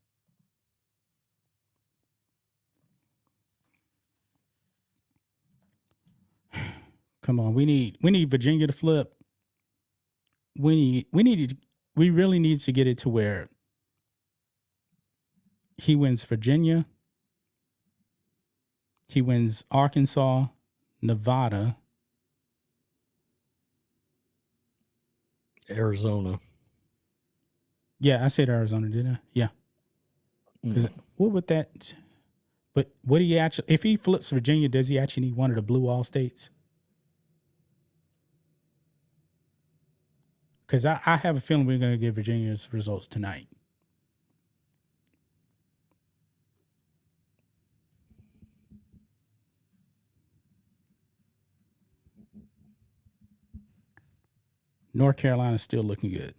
Speaker 1: Come on, we need Virginia to flip. We really need to get it to where he wins Virginia, he wins Arkansas, Nevada,
Speaker 2: Arizona.
Speaker 1: Yeah, I said Arizona, didn't I? Yeah. Because what would that? But what do you actually? If he flips Virginia, does he actually need one of the blue all states? Because I have a feeling we're going to get Virginia's results tonight. North Carolina's still looking good.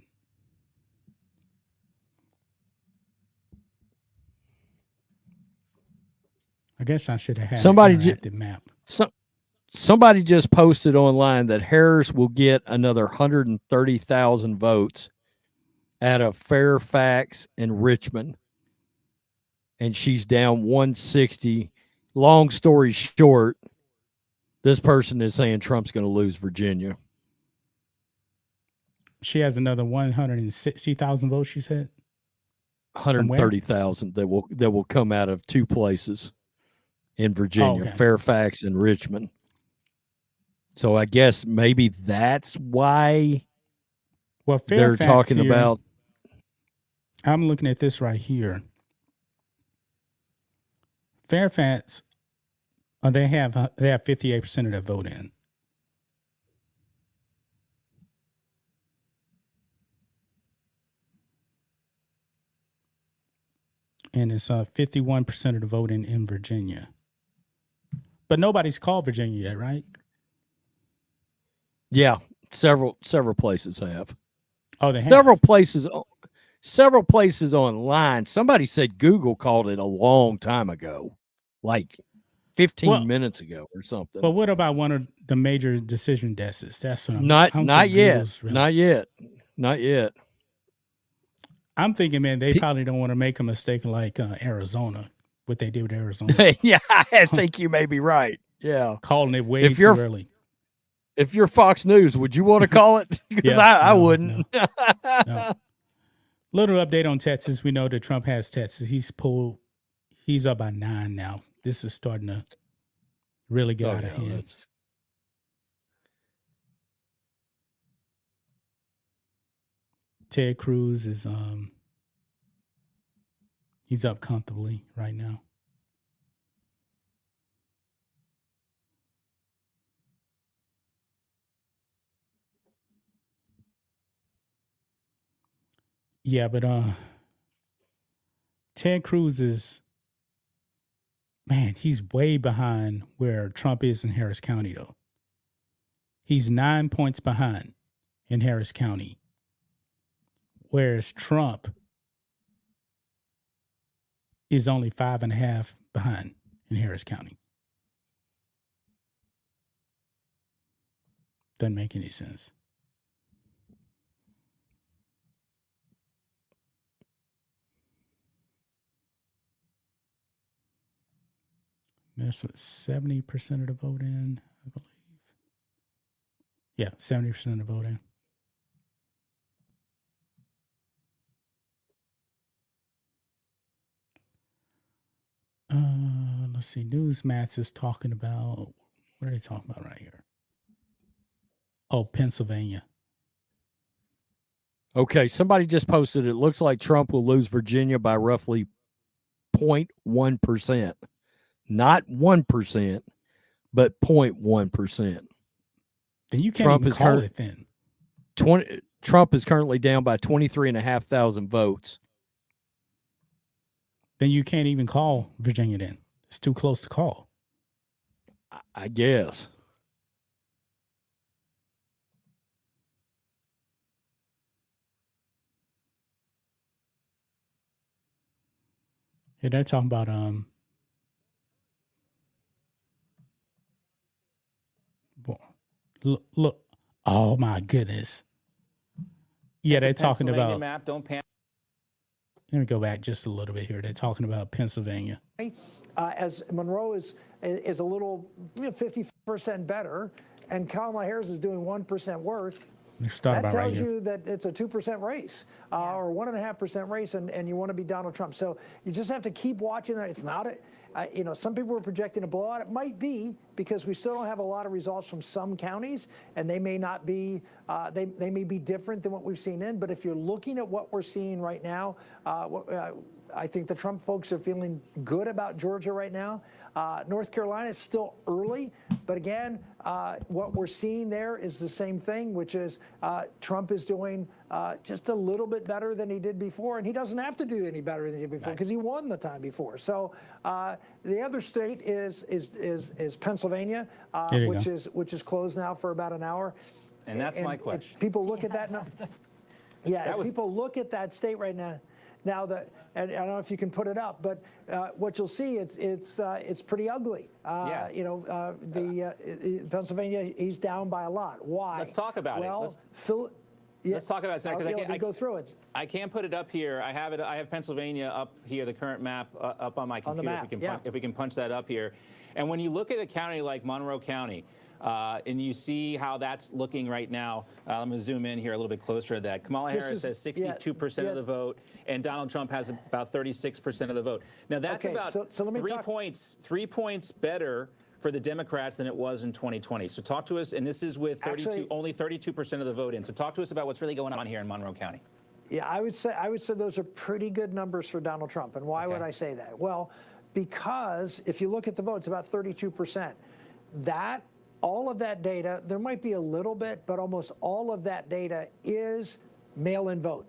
Speaker 1: I guess I should have had an interactive map.
Speaker 2: Somebody just posted online that Harris will get another 130,000 votes out of Fairfax and Richmond, and she's down 160. Long story short, this person is saying Trump's going to lose Virginia.
Speaker 1: She has another 160,000 votes, she said?
Speaker 2: 130,000 that will come out of two places in Virginia, Fairfax and Richmond. So I guess maybe that's why they're talking about.
Speaker 1: I'm looking at this right here. Fairfax, they have 58% of their vote in. And it's 51% of the vote in Virginia. But nobody's called Virginia yet, right?
Speaker 2: Yeah, several places have.
Speaker 1: Oh, they
Speaker 2: several
Speaker 1: have.
Speaker 2: places online. Somebody said Google called it a long time ago, like 15
Speaker 1: Well,
Speaker 2: minutes ago or something.
Speaker 1: but what about one of the major decision desks? That's what I don't
Speaker 2: Not
Speaker 1: think
Speaker 2: yet.
Speaker 1: Google's really.
Speaker 2: Not yet.
Speaker 1: I'm thinking, man, they probably don't want to make a mistake like Arizona, what they did with Arizona.
Speaker 2: Yeah, I think you may be right. Yeah.
Speaker 1: Calling it way too early.
Speaker 2: If you're Fox News, would you want to call it? Because I wouldn't.
Speaker 1: No. Little update on Texas. We know that Trump has Texas. He's up by 9 now. This is starting to really get out of hand. Ted Cruz is he's up comfortably right now. Yeah, but Ted Cruz is, man, he's way behind where Trump is in Harris County, though. He's 9 points behind in Harris County, whereas Trump is only 5.5 behind in Harris County. Doesn't make any sense. That's what 70% of the vote in, I believe. Yeah, 70% of the vote in. Let's see. Newsmax is talking about, what are they talking about right here? Oh, Pennsylvania.
Speaker 2: Okay, somebody just posted it looks like Trump will lose Virginia by roughly 0.1%. Not 1%, but 0.1%.
Speaker 1: Then you can't even call it then.
Speaker 2: Trump is currently down by 23,500 votes.
Speaker 1: Then you can't even call Virginia then. It's too close to call.
Speaker 2: I guess.
Speaker 1: Yeah, they're talking about look. Oh my goodness. Yeah, they're talking about
Speaker 5: map, don't pan.
Speaker 1: Let me go back just a little bit here. They're talking about Pennsylvania.
Speaker 8: As Monroe is a little 50% better, and Kamala Harris is doing 1% worse. That tells you that it's a 2% race or 1.5% race, and you want to be Donald Trump. So you just have to keep watching that. It's not some people are projecting a blowout. It might be because we still don't have a lot of results from some counties, and they may not be. They may be different than what we've seen in. But if you're looking at what we're seeing right now, I think the Trump folks are feeling good about Georgia right now. North Carolina is still early, but again, what we're seeing there is the same thing, which is Trump is doing just a little bit better than he did before, and he doesn't have to do any better than he did before because he won the time before. So the other state is Pennsylvania, which is closed now for about an hour.
Speaker 5: And that's my question.
Speaker 8: People look at that now. Yeah, people look at that state right now. Now and I don't know if you can put it up, but what you'll see it's pretty ugly. Pennsylvania, he's down by a lot. Why?
Speaker 5: Let's talk about it. Let's talk about it, Senator.
Speaker 8: Let me go through it.
Speaker 5: I can't put it up here. I have Pennsylvania up here, the current map up on my computer.
Speaker 8: On the map,
Speaker 5: if we can punch that up here, and when you look at a county like Monroe County. And you see how that's looking right now. Let me zoom in here a little bit closer to that. Kamala Harris has 62% of the vote, and Donald Trump has about 36% of the vote. Now that's about 3 points better for the Democrats than it was in 2020. So talk to us, and this is with only 32% of the vote in. So talk to us about what's really going on here in Monroe County.
Speaker 8: Yeah, I would say those are pretty good numbers for Donald Trump. And why would I say that? Well, because if you look at the votes, about 32%. All of that data, there might be a little bit, but almost all of that data is mail-in vote.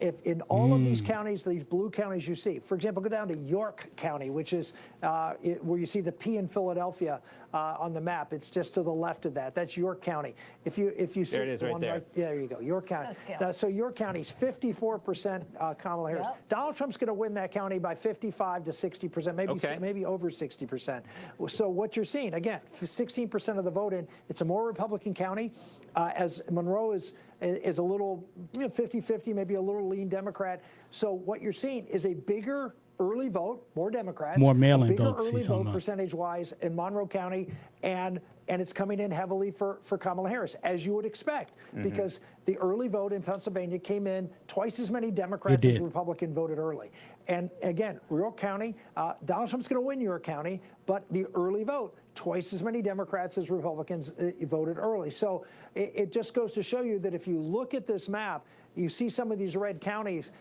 Speaker 8: if in all of these counties, these blue counties you see, for example, go down to York County, which is where you see the P in Philadelphia on the map. It's just to the left of that. That's York County. If you see
Speaker 5: there it is,
Speaker 8: the
Speaker 5: right
Speaker 8: one
Speaker 5: there.
Speaker 8: there you go, York County. So York County's 54% Kamala Harris.
Speaker 4: Yep.
Speaker 8: Donald Trump's going to win that county by 55 to 60%, maybe over 60%. So what you're seeing, again, 16% of the vote in, it's a more Republican county, as Monroe is a little 50-50, maybe a little lean Democrat. So what you're seeing is a bigger early vote, more Democrats,
Speaker 1: more mail-in
Speaker 8: bigger
Speaker 1: votes,
Speaker 8: early vote percentage-wise in Monroe County, and it's coming in heavily for Kamala Harris, as you would expect, because the early vote in Pennsylvania came in twice as many Democrats as Republican voted early. And again, York County, Donald Trump's going to win York County, but the early vote, twice as many Democrats as Republicans voted early. So it just goes to show you that if you look at this map, you see some of these red counties,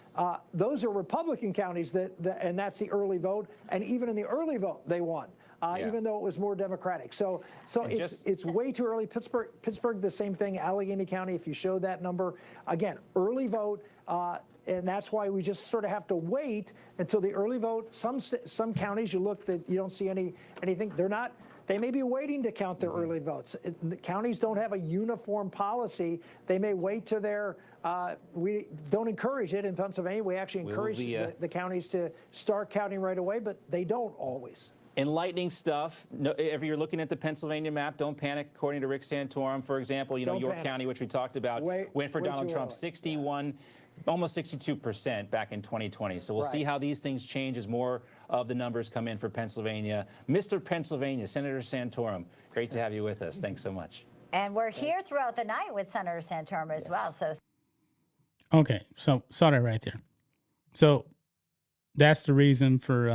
Speaker 8: those are Republican counties, and that's the early vote. And even in the early vote, they won. Even though it was more Democratic. So it's way too early. Pittsburgh, the same thing. Allegheny County, if you show that number, again, early vote, and that's why we just sort of have to wait until the early vote. Some counties you look that you don't see anything. They may be waiting to count their early votes. The counties don't have a uniform policy. They may wait to their. We don't encourage it in Pennsylvania. We actually encourage the counties to start counting right away, but they don't always.
Speaker 5: Enlightening stuff. No, if you're looking at the Pennsylvania map, don't panic. According to Rick Santorum, for example, York County, which we talked about, went for Donald Trump 61, almost 62% back in 2020. So we'll see how these things change as more of the numbers come in for Pennsylvania. Mr. Pennsylvania, Senator Santorum, great to have you with us. Thanks so much.
Speaker 4: And we're here throughout the night with Senator Santorum as well. So.
Speaker 1: Okay, so saw that right there. So that's the reason for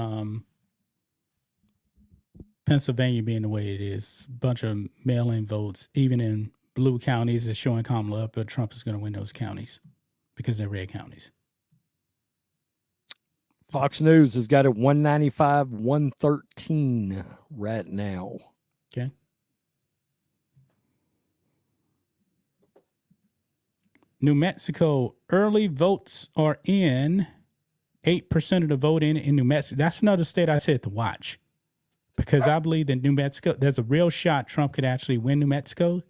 Speaker 1: Pennsylvania being the way it is. A bunch of mail-in votes, even in blue counties, is showing Kamala up, but Trump is going to win those counties because they're red counties.
Speaker 2: Fox News has got it 195, 113 right now.
Speaker 1: Okay. New Mexico, early votes are in. 8% of the vote in New Mexico. That's another state I said to watch. Because I believe that New Mexico, there's a real shot Trump could actually win New Mexico.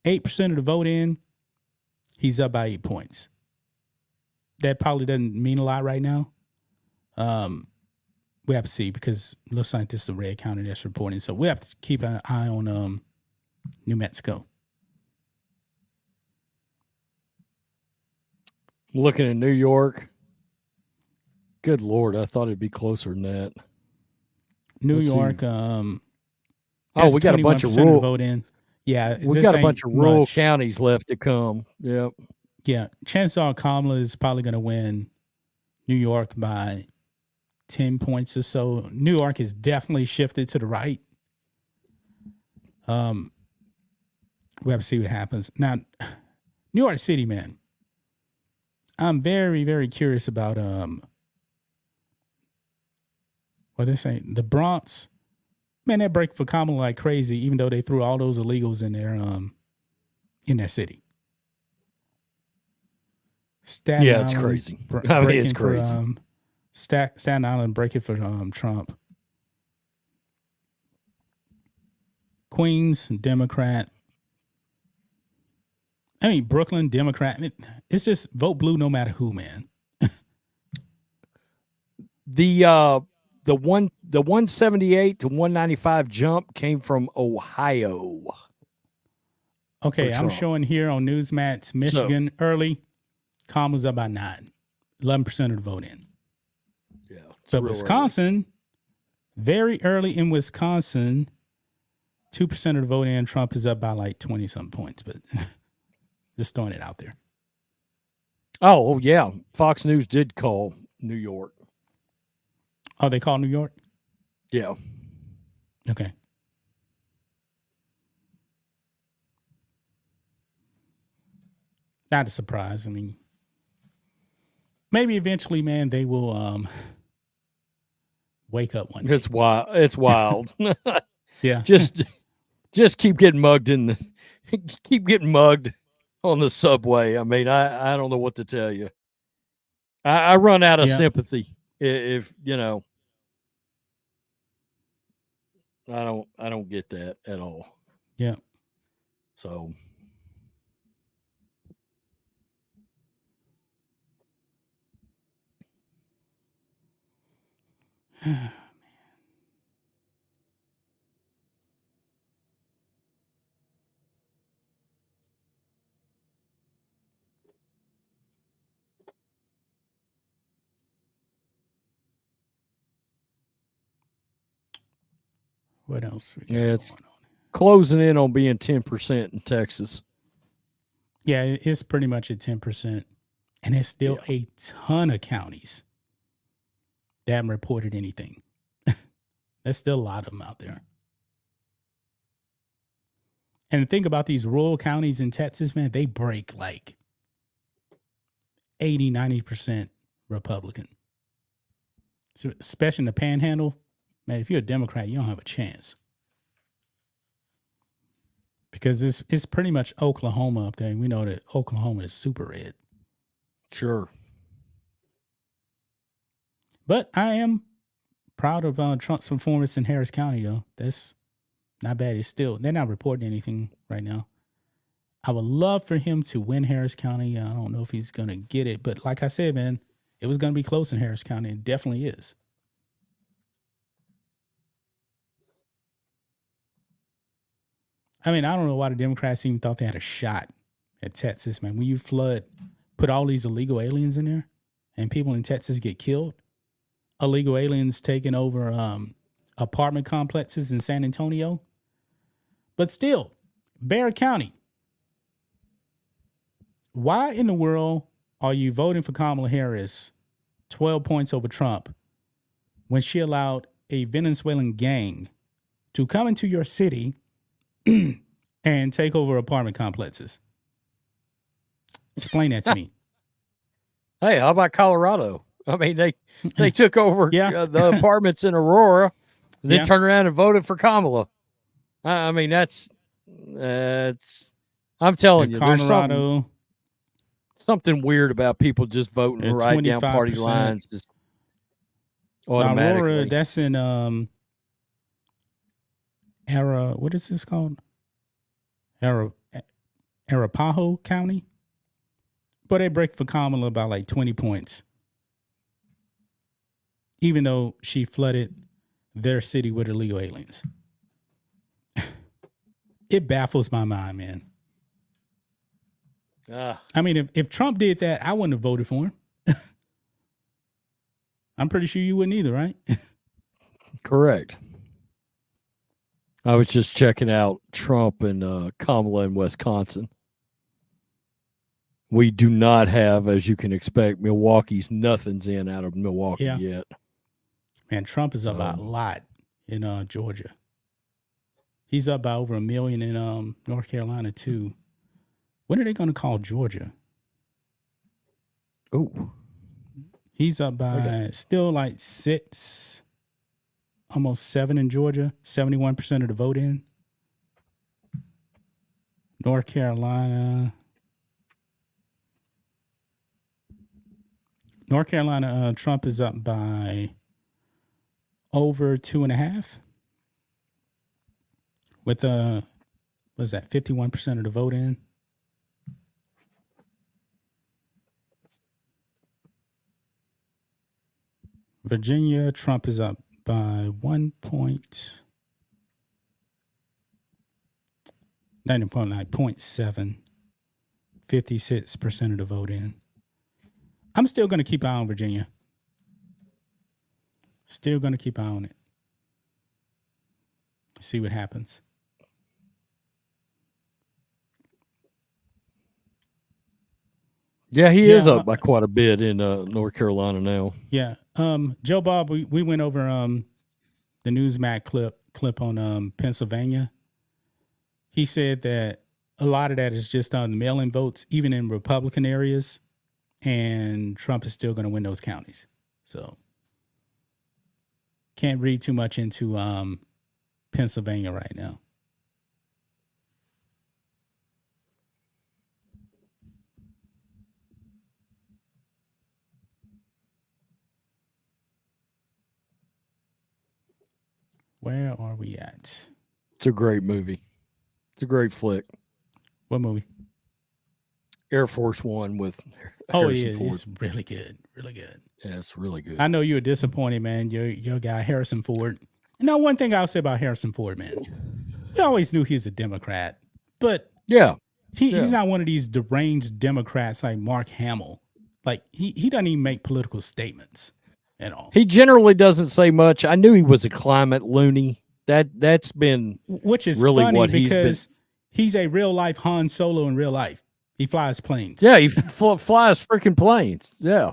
Speaker 1: 8% of the vote in, he's up by 8 points. That probably doesn't mean a lot right now. We have to see, because it looks like this is a red county that's reporting. So we have to keep an eye on New Mexico.
Speaker 2: Looking at New York. Good Lord, I thought it'd be closer than that.
Speaker 1: New York.
Speaker 2: We got a bunch of rural
Speaker 1: vote in. Yeah,
Speaker 2: we got a bunch of rural counties left to come. Yep.
Speaker 1: Yeah, chances are Kamala is probably going to win New York by 10 points or so. New York is definitely shifted to the right. We have to see what happens. Now, New York City, man, I'm very, very curious about what they say, the Bronx. Man, they break for Kamala like crazy, even though they threw all those illegals in their city. Staten Island,
Speaker 2: it's crazy. I mean, it's crazy.
Speaker 1: Staten Island breaking for Trump. Queens, Democrat. I mean, Brooklyn, Democrat. It's just vote blue no matter who, man.
Speaker 2: The 178 to 195 jump came from Ohio.
Speaker 1: Okay, I'm showing here on Newsmax, Michigan early. Kamala's up by 9. 11% of the vote in.
Speaker 2: Yeah.
Speaker 1: But Wisconsin, very early in Wisconsin, 2% of the vote in. Trump is up by like 20-something points, but just throwing it out there.
Speaker 2: Oh, yeah. Fox News did call New York.
Speaker 1: Oh, they call New York?
Speaker 2: Yeah.
Speaker 1: Okay. Not a surprise. I mean, maybe eventually, man, they will wake up one day.
Speaker 2: It's wild. It's wild.
Speaker 1: Yeah.
Speaker 2: Just keep getting mugged keep getting mugged on the subway. I mean, I don't know what to tell you. I run out of sympathy if you know. I don't get that at all.
Speaker 1: Yeah.
Speaker 2: So
Speaker 1: what else we got
Speaker 2: it's
Speaker 1: going on?
Speaker 2: closing in on being 10% in Texas.
Speaker 1: Yeah, it's pretty much at 10%. And there's still a ton of counties that haven't reported anything. There's still a lot of them out there. And the thing about these rural counties in Texas, man, they break like 80, 90% Republican. So especially in the panhandle, man, if you're a Democrat, you don't have a chance. Because it's pretty much Oklahoma up there. And we know that Oklahoma is super red.
Speaker 2: Sure.
Speaker 1: But I am proud of Trump's performance in Harris County, though. That's not bad. It's still, they're not reporting anything right now. I would love for him to win Harris County. I don't know if he's going to get it. But like I said, man, it was going to be close in Harris County. It definitely is. I mean, I don't know why the Democrats even thought they had a shot at Texas, man. When you put all these illegal aliens in there and people in Texas get killed, illegal aliens taking over apartment complexes in San Antonio. But still, Bexar County, why in the world are you voting for Kamala Harris 12 points over Trump when she allowed a Venezuelan gang to come into your city and take over apartment complexes? Explain that to me.
Speaker 2: Hey, how about Colorado? I mean, they took over the apartments in Aurora, then turned around and voted for Kamala. I mean, that's I'm telling you,
Speaker 1: Colorado,
Speaker 2: there's something weird about people just voting right down party lines just automatically.
Speaker 1: Aurora, that's in what is this called? Arapahoe County. But they break for Kamala by like 20 points. Even though she flooded their city with illegal aliens. It baffles my mind, man. I mean, if Trump did that, I wouldn't have voted for him. I'm pretty sure you wouldn't either, right?
Speaker 2: Correct. I was just checking out Trump and Kamala in Wisconsin. We do not have, as you can expect, Milwaukee's nothing's in out of Milwaukee yet.
Speaker 1: Man, Trump is up by a lot in Georgia. He's up by over 1 million in North Carolina, too. When are they going to call Georgia?
Speaker 2: Oh.
Speaker 1: He's up by still like 6, almost 7 in Georgia. 71% of the vote in. North Carolina. Trump is up by over 2.5. With what is that? 51% of the vote in. Virginia, Trump is up by 0.7, 56% of the vote in. I'm still going to keep an eye on Virginia. Still going to keep an eye on it. See what happens.
Speaker 2: Yeah, he is up by quite a bit in North Carolina now.
Speaker 1: Yeah. Joe Bob, we went over the Newsmax clip on Pennsylvania. He said that a lot of that is just on the mail-in votes, even in Republican areas, and Trump is still going to win those counties. So can't read too much into Pennsylvania right now. Where are we at?
Speaker 2: It's a great movie. It's a great flick.
Speaker 1: What movie?
Speaker 2: Air Force One with
Speaker 1: Oh,
Speaker 2: Harrison
Speaker 1: yeah,
Speaker 2: Ford.
Speaker 1: it's really good. Really good.
Speaker 2: Yeah, it's really good.
Speaker 1: I know you were disappointed, man. Your guy, Harrison Ford. Now, one thing I'll say about Harrison Ford, man, we always knew he's a Democrat, but
Speaker 2: yeah,
Speaker 1: he's not one of these deranged Democrats like Mark Hamill. Like, he doesn't even make political statements at all.
Speaker 2: He generally doesn't say much. I knew he was a climate loony. That's been
Speaker 1: which is
Speaker 2: really
Speaker 1: funny
Speaker 2: what
Speaker 1: because he's a real life Han Solo in real life. He flies planes.
Speaker 2: Yeah, he flies freaking planes. Yeah.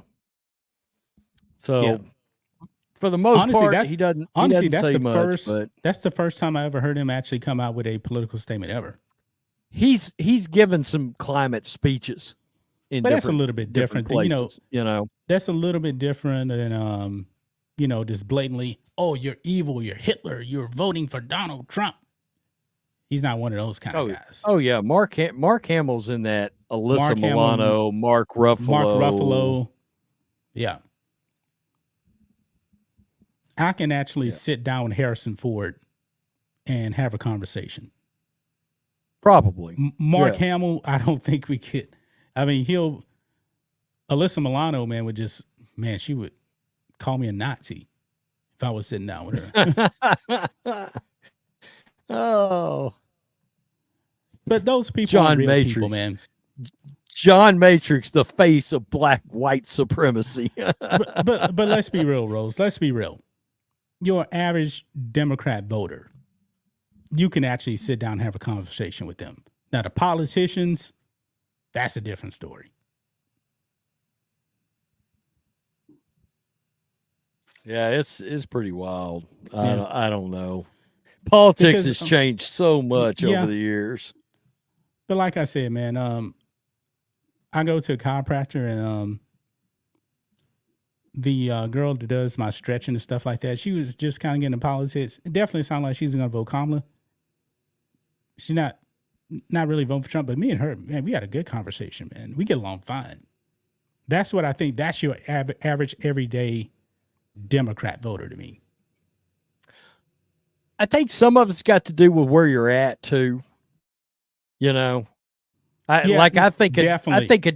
Speaker 2: So
Speaker 1: Yeah.
Speaker 2: for the most part, he doesn't.
Speaker 1: Honestly,
Speaker 2: he doesn't
Speaker 1: that's
Speaker 2: say
Speaker 1: the
Speaker 2: much,
Speaker 1: first.
Speaker 2: but
Speaker 1: That's the first time I ever heard him actually come out with a political statement ever.
Speaker 2: he's given some climate speeches.
Speaker 1: But that's a little bit different than,
Speaker 2: you know.
Speaker 1: That's a little bit different than just blatantly, oh, you're evil, you're Hitler, you're voting for Donald Trump. He's not one of those kind of guys.
Speaker 2: Oh yeah, Mark Hamill's in that. Alyssa Milano, Mark Ruffalo.
Speaker 1: Yeah. I can actually sit down with Harrison Ford and have a conversation.
Speaker 2: Probably.
Speaker 1: Mark Hamill, I don't think we could. I mean, Alyssa Milano, man, she would call me a Nazi if I was sitting down with her.
Speaker 2: Oh.
Speaker 1: But those people are real people, man.
Speaker 2: John Matrix, the face of black-white supremacy.
Speaker 1: but let's be real, Rose. Let's be real. Your average Democrat voter, you can actually sit down and have a conversation with them. Now, the politicians, that's a different story.
Speaker 2: Yeah, it's pretty wild. I don't know. Politics has changed so much over the years.
Speaker 1: But like I said, man, I go to a chiropractor and the girl that does my stretching and stuff like that, she was just kind of getting into politics. It definitely sounded like she's going to vote Kamala. She's not really voting for Trump, but me and her, man, we had a good conversation, man. We get along fine. That's what I think. That's your average, everyday Democrat voter to me.
Speaker 2: I think some of it's got to do with where you're at too. You know, I think
Speaker 1: definitely.
Speaker 2: I think a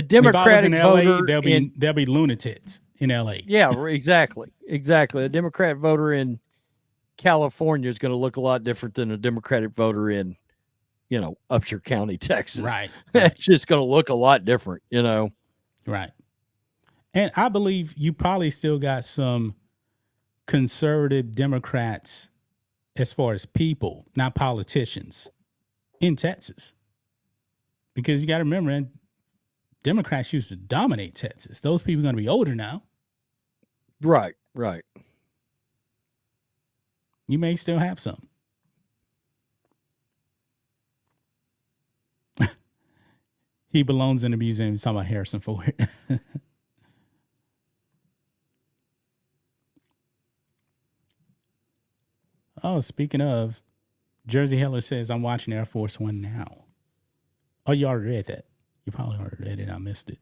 Speaker 2: Democratic
Speaker 1: if I was in LA,
Speaker 2: voter
Speaker 1: there'll be lunatics in LA.
Speaker 2: Yeah, exactly. A Democrat voter in California is going to look a lot different than a Democratic voter in, Upshur County, Texas.
Speaker 1: Right.
Speaker 2: It's just going to look a lot different,
Speaker 1: Right. And I believe you probably still got some conservative Democrats as far as people, not politicians, in Texas. Because you got to remember, man, Democrats used to dominate Texas. Those people are going to be older now.
Speaker 2: Right.
Speaker 1: You may still have some. He belongs in the museum. He's talking about Harrison Ford. Oh, speaking of, Jersey Heller says, I'm watching Air Force One now. Oh, you already read that. You probably already read it. I missed it.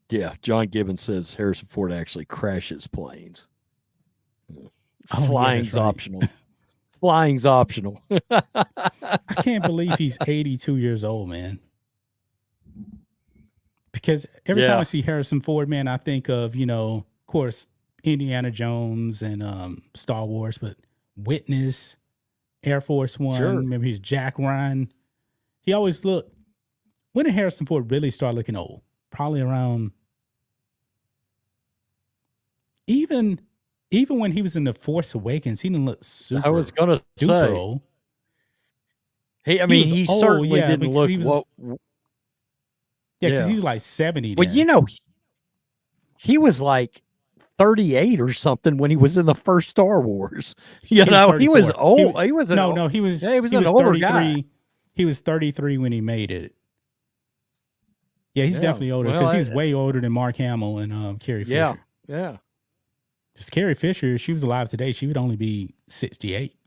Speaker 2: Yeah, John Gibbons says Harrison Ford actually crashes planes.
Speaker 1: Oh,
Speaker 2: Flying's
Speaker 1: right.
Speaker 2: optional. Flying's optional.
Speaker 1: I can't believe he's 82 years old, man. Because every time I see Harrison Ford, man, I think of, of course, Indiana Jones and Star Wars, but Witness, Air Force One.
Speaker 2: Sure.
Speaker 1: Remember, he's Jack Ryan. He always looked. When did Harrison Ford really start looking old? Probably around. Even when he was in The Force Awakens, he didn't look super.
Speaker 2: I was gonna say.
Speaker 1: Old.
Speaker 2: He certainly didn't look.
Speaker 1: Yeah, because he was like 70.
Speaker 2: Well, he was like 38 or something when he was in the first Star Wars. He was old. He was an older guy.
Speaker 1: He was 33 when he made it. Yeah, he's definitely older because he's way older than Mark Hamill and Carrie Fisher.
Speaker 2: Yeah.
Speaker 1: Just Carrie Fisher, if she was alive today, she would only be 68.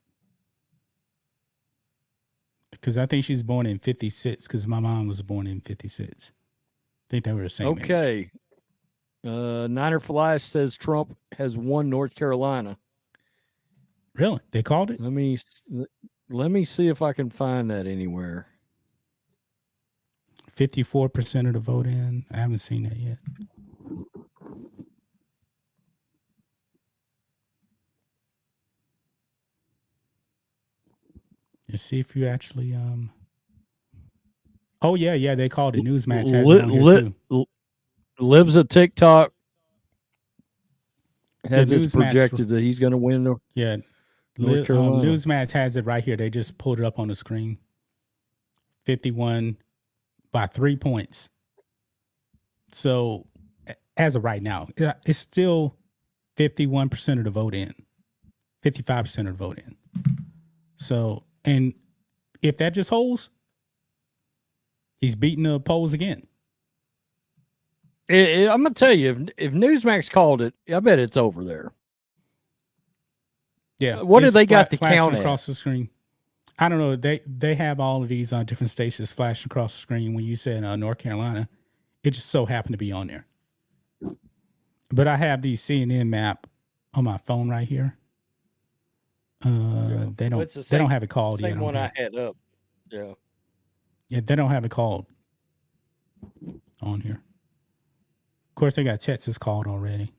Speaker 1: Because I think she's born in 56, because my mom was born in 56. I think they were the same age.
Speaker 2: Okay. Niner Flash says Trump has won North Carolina.
Speaker 1: Really? They called it?
Speaker 2: Let me see if I can find that anywhere.
Speaker 1: 54% of the vote in. I haven't seen that yet. Let's see if you actually Oh yeah, they called it. Newsmax has it on here too.
Speaker 2: Lives a TikTok has
Speaker 1: Yeah,
Speaker 2: it projected that he's going to win. North Carolina.
Speaker 1: Newsmax has it right here. They just pulled it up on the screen. 51 by 3 points. So as of right now, it's still 51% of the vote in, 55% of the vote in. So, and if that just holds, he's beating the polls again.
Speaker 2: I'm going to tell you, if Newsmax called it, I bet it's over there.
Speaker 1: Yeah.
Speaker 2: What do they got to count
Speaker 1: across the screen? I don't know. They have all of these on different stations flashing across the screen. When you said North Carolina, it just so happened to be on there. But I have the CNN map on my phone right here. They don't have it called yet.
Speaker 2: Same one I had up. Yeah.
Speaker 1: Yeah, they don't have it called on here. Of course, they got Texas called already.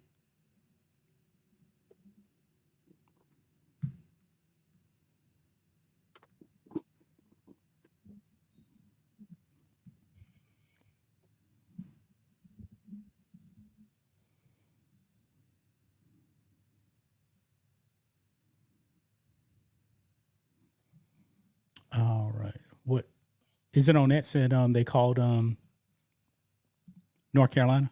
Speaker 1: All right. What is it on that? Said they called North Carolina.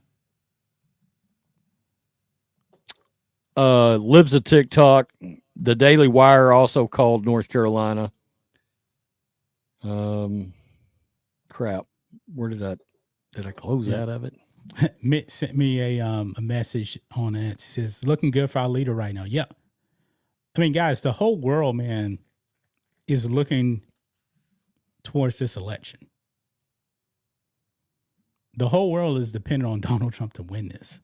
Speaker 2: Lives a TikTok. The Daily Wire also called North Carolina. Crap. Where did I close out of it?
Speaker 1: Mitt sent me a message on it. It says, looking good for our leader right now. Yeah. I mean, guys, the whole world, man, is looking towards this election. The whole world is dependent on Donald Trump to win this.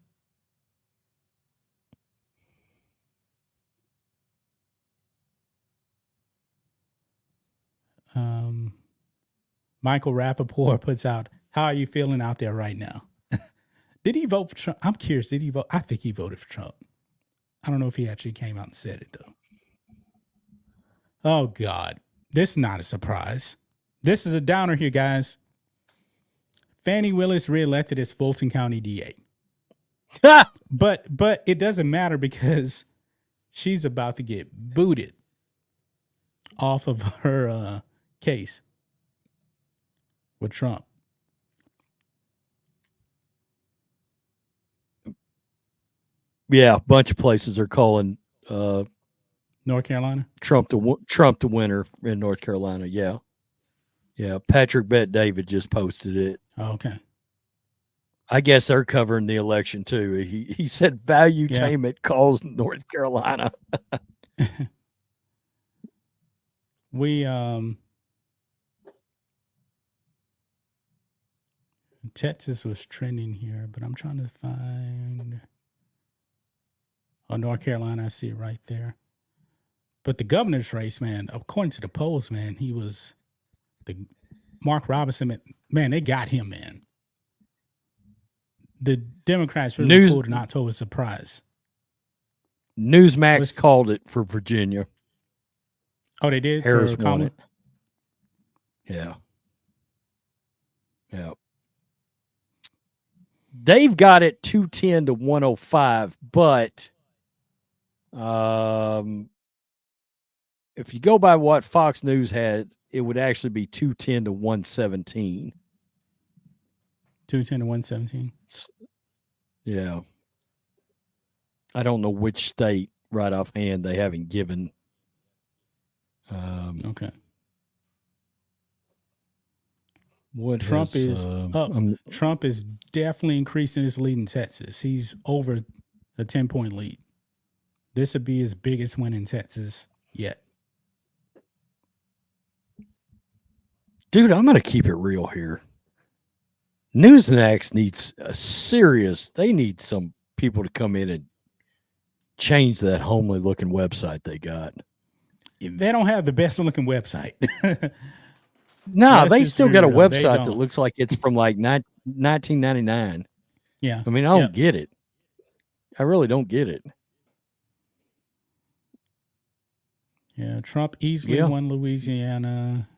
Speaker 1: Michael Rappaport puts out, how are you feeling out there right now? Did he vote for Trump? I'm curious. Did he vote? I think he voted for Trump. I don't know if he actually came out and said it, though. Oh, God. This is not a surprise. This is a downer here, guys. Fannie Willis reelected as Fulton County DA. But it doesn't matter because she's about to get booted off of her case with Trump.
Speaker 2: Yeah, a bunch of places are calling
Speaker 1: North Carolina?
Speaker 2: Trump the winner in North Carolina. Yeah. Yeah. Patrick Bet David just posted it.
Speaker 1: Oh, okay.
Speaker 2: I guess they're covering the election too. He said Valuetainment calls North Carolina.
Speaker 1: Texas was trending here, but I'm trying to find North Carolina. I see it right there. But the governor's race, man, according to the polls, man, he was Mark Robinson. Man, they got him, man. The Democrats really pulled an October surprise.
Speaker 2: Newsmax called it for Virginia.
Speaker 1: Oh, they did?
Speaker 2: Harris
Speaker 1: for
Speaker 2: won
Speaker 1: Kamala?
Speaker 2: it. Yeah. Yeah. They've got it 210 to 105, but if you go by what Fox News had, it would actually be 210 to 117.
Speaker 1: 210 to 117.
Speaker 2: Yeah. I don't know which state right offhand they haven't given.
Speaker 1: Okay.
Speaker 2: What
Speaker 1: Trump
Speaker 2: has,
Speaker 1: is up. Trump is definitely increasing his lead in Texas. He's over a 10-point lead. This would be his biggest win in Texas yet.
Speaker 2: Dude, I'm going to keep it real here. Newsmax needs they need some people to come in and change that homely looking website they got.
Speaker 1: They don't have the best looking website.
Speaker 2: No, they still got a website that looks like it's from like 1999.
Speaker 1: Yeah.
Speaker 2: I mean, I don't get it. I really don't get it.
Speaker 1: Yeah, Trump easily won Louisiana,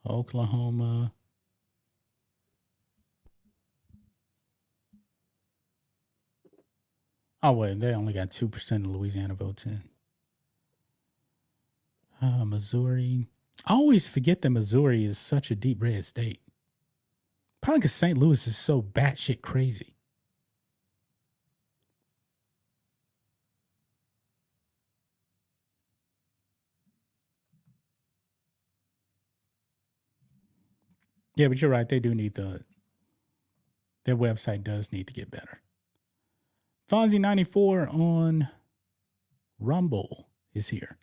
Speaker 1: Oklahoma. Oh, wait, they only got 2% of Louisiana votes in. Missouri. I always forget that Missouri is such a deep red state. Probably because St. Louis is so batshit crazy. Yeah, but you're right. They do need their website does need to get better. Fonzie94 on Rumble is here.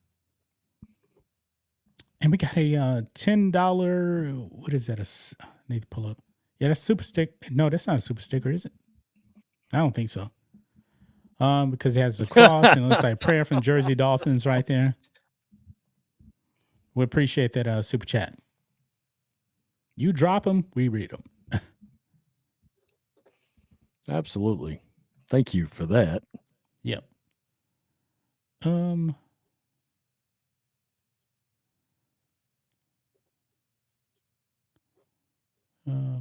Speaker 1: And we got a $10, what is that? I need to pull up. Yeah, that's super stick. No, that's not a super sticker, is it? I don't think so. Because it has the cross and it looks like prayer from Jersey Dolphins right there. We appreciate that super chat. You drop them, we read them.
Speaker 2: Absolutely. Thank you for that.
Speaker 1: Yep.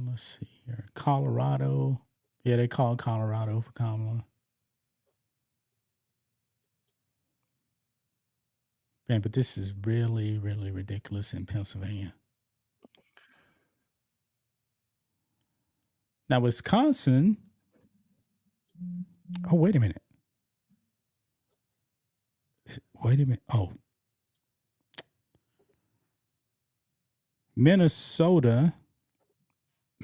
Speaker 1: Let's see here. Colorado. Yeah, they call Colorado for Kamala. Man, but this is really, really ridiculous in Pennsylvania. Now, Wisconsin. Oh, wait a minute. Wait a minute. Oh. Minnesota.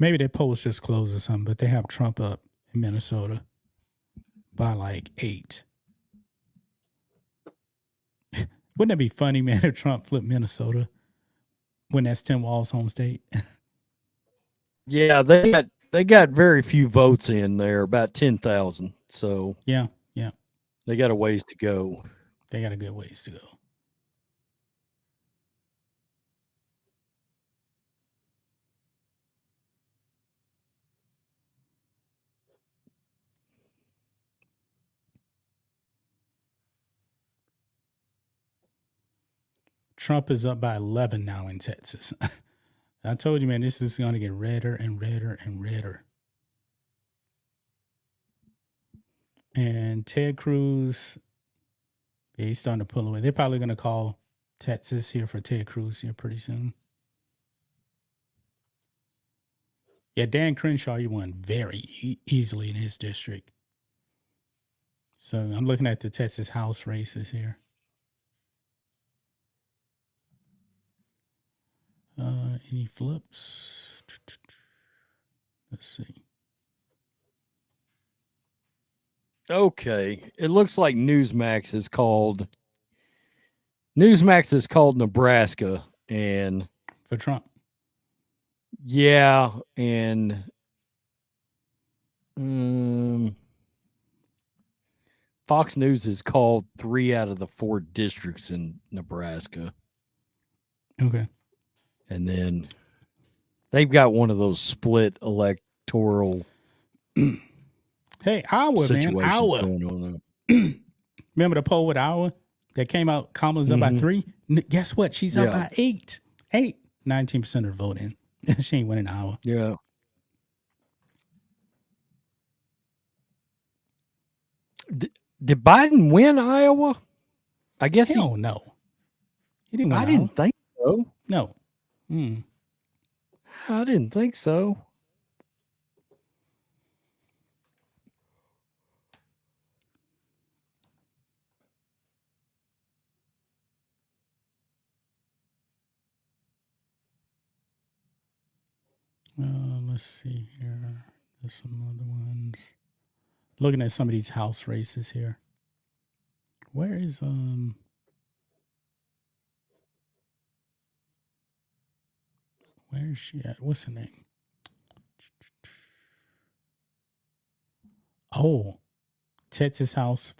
Speaker 1: Maybe their polls just closed or something, but they have Trump up in Minnesota by like 8. Wouldn't that be funny, man, if Trump flipped Minnesota when that's Tim Walz's home state?
Speaker 2: Yeah, they got very few votes in there, about 10,000. So
Speaker 1: yeah,
Speaker 2: they got a ways to go.
Speaker 1: They got a good ways to go. Trump is up by 11 now in Texas. I told you, man, this is going to get redder and redder and redder. And Ted Cruz, he's starting to pull away. They're probably going to call Texas here for Ted Cruz here pretty soon. Yeah, Dan Crenshaw, he won very easily in his district. So I'm looking at the Texas House races here. Any flips? Let's see.
Speaker 2: Okay. It looks like Newsmax is called Nebraska and
Speaker 1: for Trump.
Speaker 2: Yeah, and Fox News is called 3 out of the 4 districts in Nebraska.
Speaker 1: Okay.
Speaker 2: And then they've got one of those split electoral
Speaker 1: Hey, Iowa, man. Iowa. Remember the poll with Iowa that came out? Kamala's up by 3. Guess what? She's up by 8. 19% of the vote in. She ain't winning Iowa.
Speaker 2: Yeah. Did Biden win Iowa? I guess
Speaker 1: Hell no. He didn't win
Speaker 2: Iowa. Didn't think so.
Speaker 1: No.
Speaker 2: I didn't think so.
Speaker 1: Let's see here. There's some other ones. Looking at some of these house races here. Where is Where is she at? What's her name? Oh, Texas House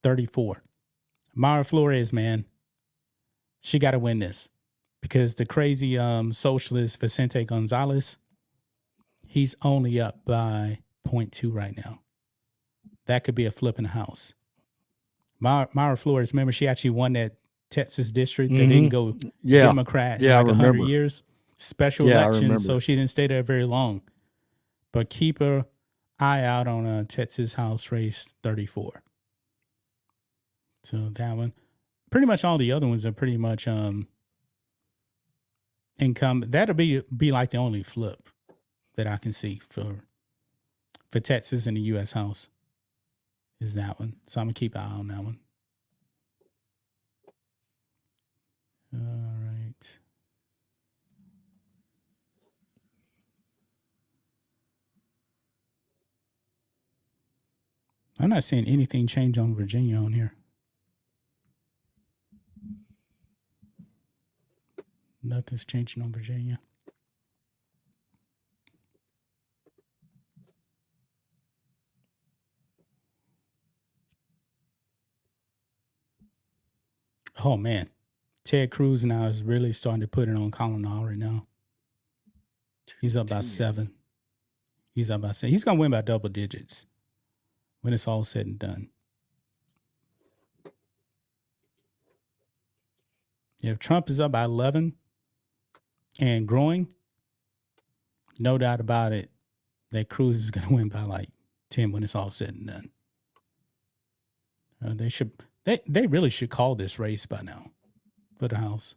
Speaker 1: 34. Mara Flores, man. She got to win this because the crazy socialist Vicente Gonzalez, he's only up by 0.2 right now. That could be a flip in the house. Mara Flores, remember, she actually won that Texas district that didn't go Democrat in like 100 years. Special election, so she didn't stay there very long. But keep her eye out on a Texas House race 34. So that one. Pretty much all the other ones are pretty much income. That'll be like the only flip that I can see for Texas in the U.S. House is that one. So I'm going to keep an eye on that one. All right. I'm not seeing anything change on Virginia on here. Nothing's changing on Virginia. Oh, man. Ted Cruz now is really starting to put it on Colin right now. He's up by 7. He's up by 7. He's going to win by double digits when it's all said and done. If Trump is up by 11 and growing, no doubt about it, that Cruz is going to win by like 10 when it's all said and done. They really should call this race by now for the House.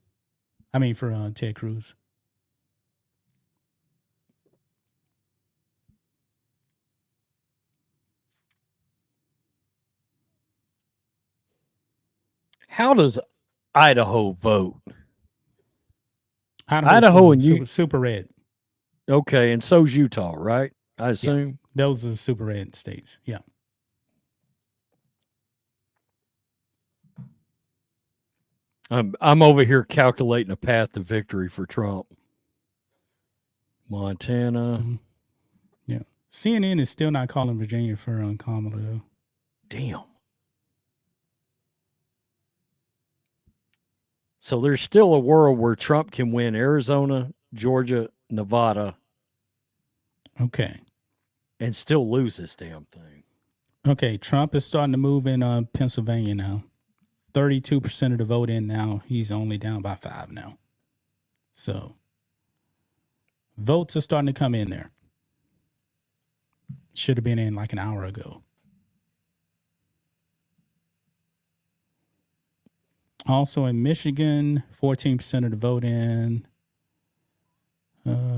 Speaker 1: I mean, for Ted Cruz.
Speaker 2: How does Idaho vote?
Speaker 1: Idaho and super red.
Speaker 2: Okay, and so's Utah, right? I assume.
Speaker 1: Yeah, those are super red states. Yeah.
Speaker 2: I'm over here calculating a path to victory for Trump. Montana.
Speaker 1: Mm-hmm. Yeah. CNN is still not calling Virginia for Kamala, though.
Speaker 2: Damn. So there's still a world where Trump can win Arizona, Georgia, Nevada.
Speaker 1: Okay.
Speaker 2: And still lose this damn thing.
Speaker 1: Okay, Trump is starting to move in Pennsylvania now. 32% of the vote in now. He's only down by 5 now. So votes are starting to come in there. Should have been in like an hour ago. Also in Michigan, 14% of the vote in.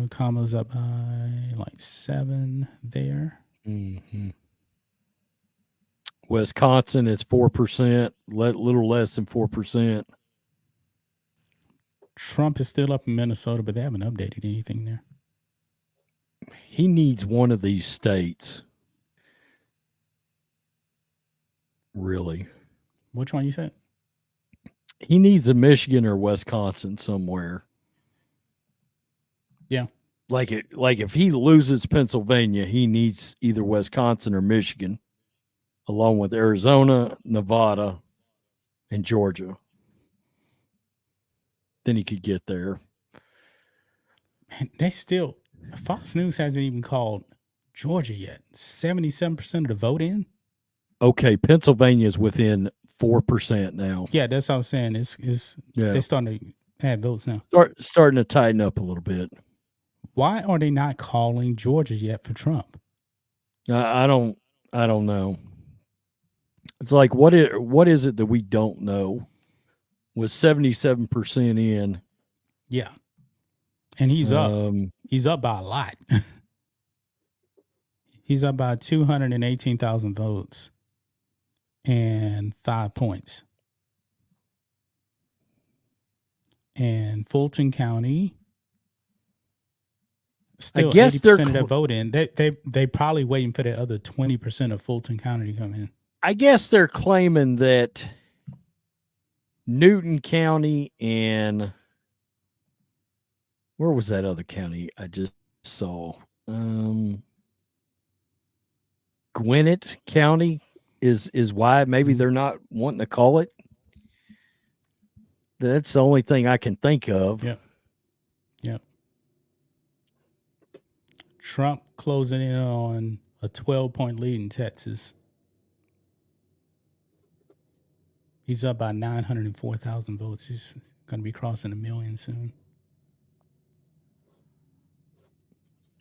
Speaker 1: Kamala's up by like 7 there.
Speaker 2: Mm-hmm. Wisconsin, it's 4%, little less than 4%.
Speaker 1: Trump is still up in Minnesota, but they haven't updated anything there.
Speaker 2: He needs one of these states. Really.
Speaker 1: Which one you said?
Speaker 2: He needs a Michigan or Wisconsin somewhere.
Speaker 1: Yeah.
Speaker 2: Like if he loses Pennsylvania, he needs either Wisconsin or Michigan, along with Arizona, Nevada, and Georgia. Then he could get there.
Speaker 1: Man, Fox News hasn't even called Georgia yet. 77% of the vote in?
Speaker 2: Okay, Pennsylvania is within 4% now.
Speaker 1: Yeah, that's what I was saying. They're starting to add votes now.
Speaker 2: Starting to tighten up a little bit.
Speaker 1: Why are they not calling Georgia yet for Trump?
Speaker 2: I don't know. It's like what is it that we don't know? With 77% in.
Speaker 1: Yeah. And he's up. He's up by a lot. He's up by 218,000 votes and 5 points. And Fulton County, still 80% of their vote in. They probably waiting for the other 20% of Fulton County to come in.
Speaker 2: I guess they're claiming that Newton County and where was that other county I just saw? Gwinnett County is why maybe they're not wanting to call it. That's the only thing I can think of.
Speaker 1: Yep. Trump closing in on a 12-point lead in Texas. He's up by 904,000 votes. He's going to be crossing 1 million soon.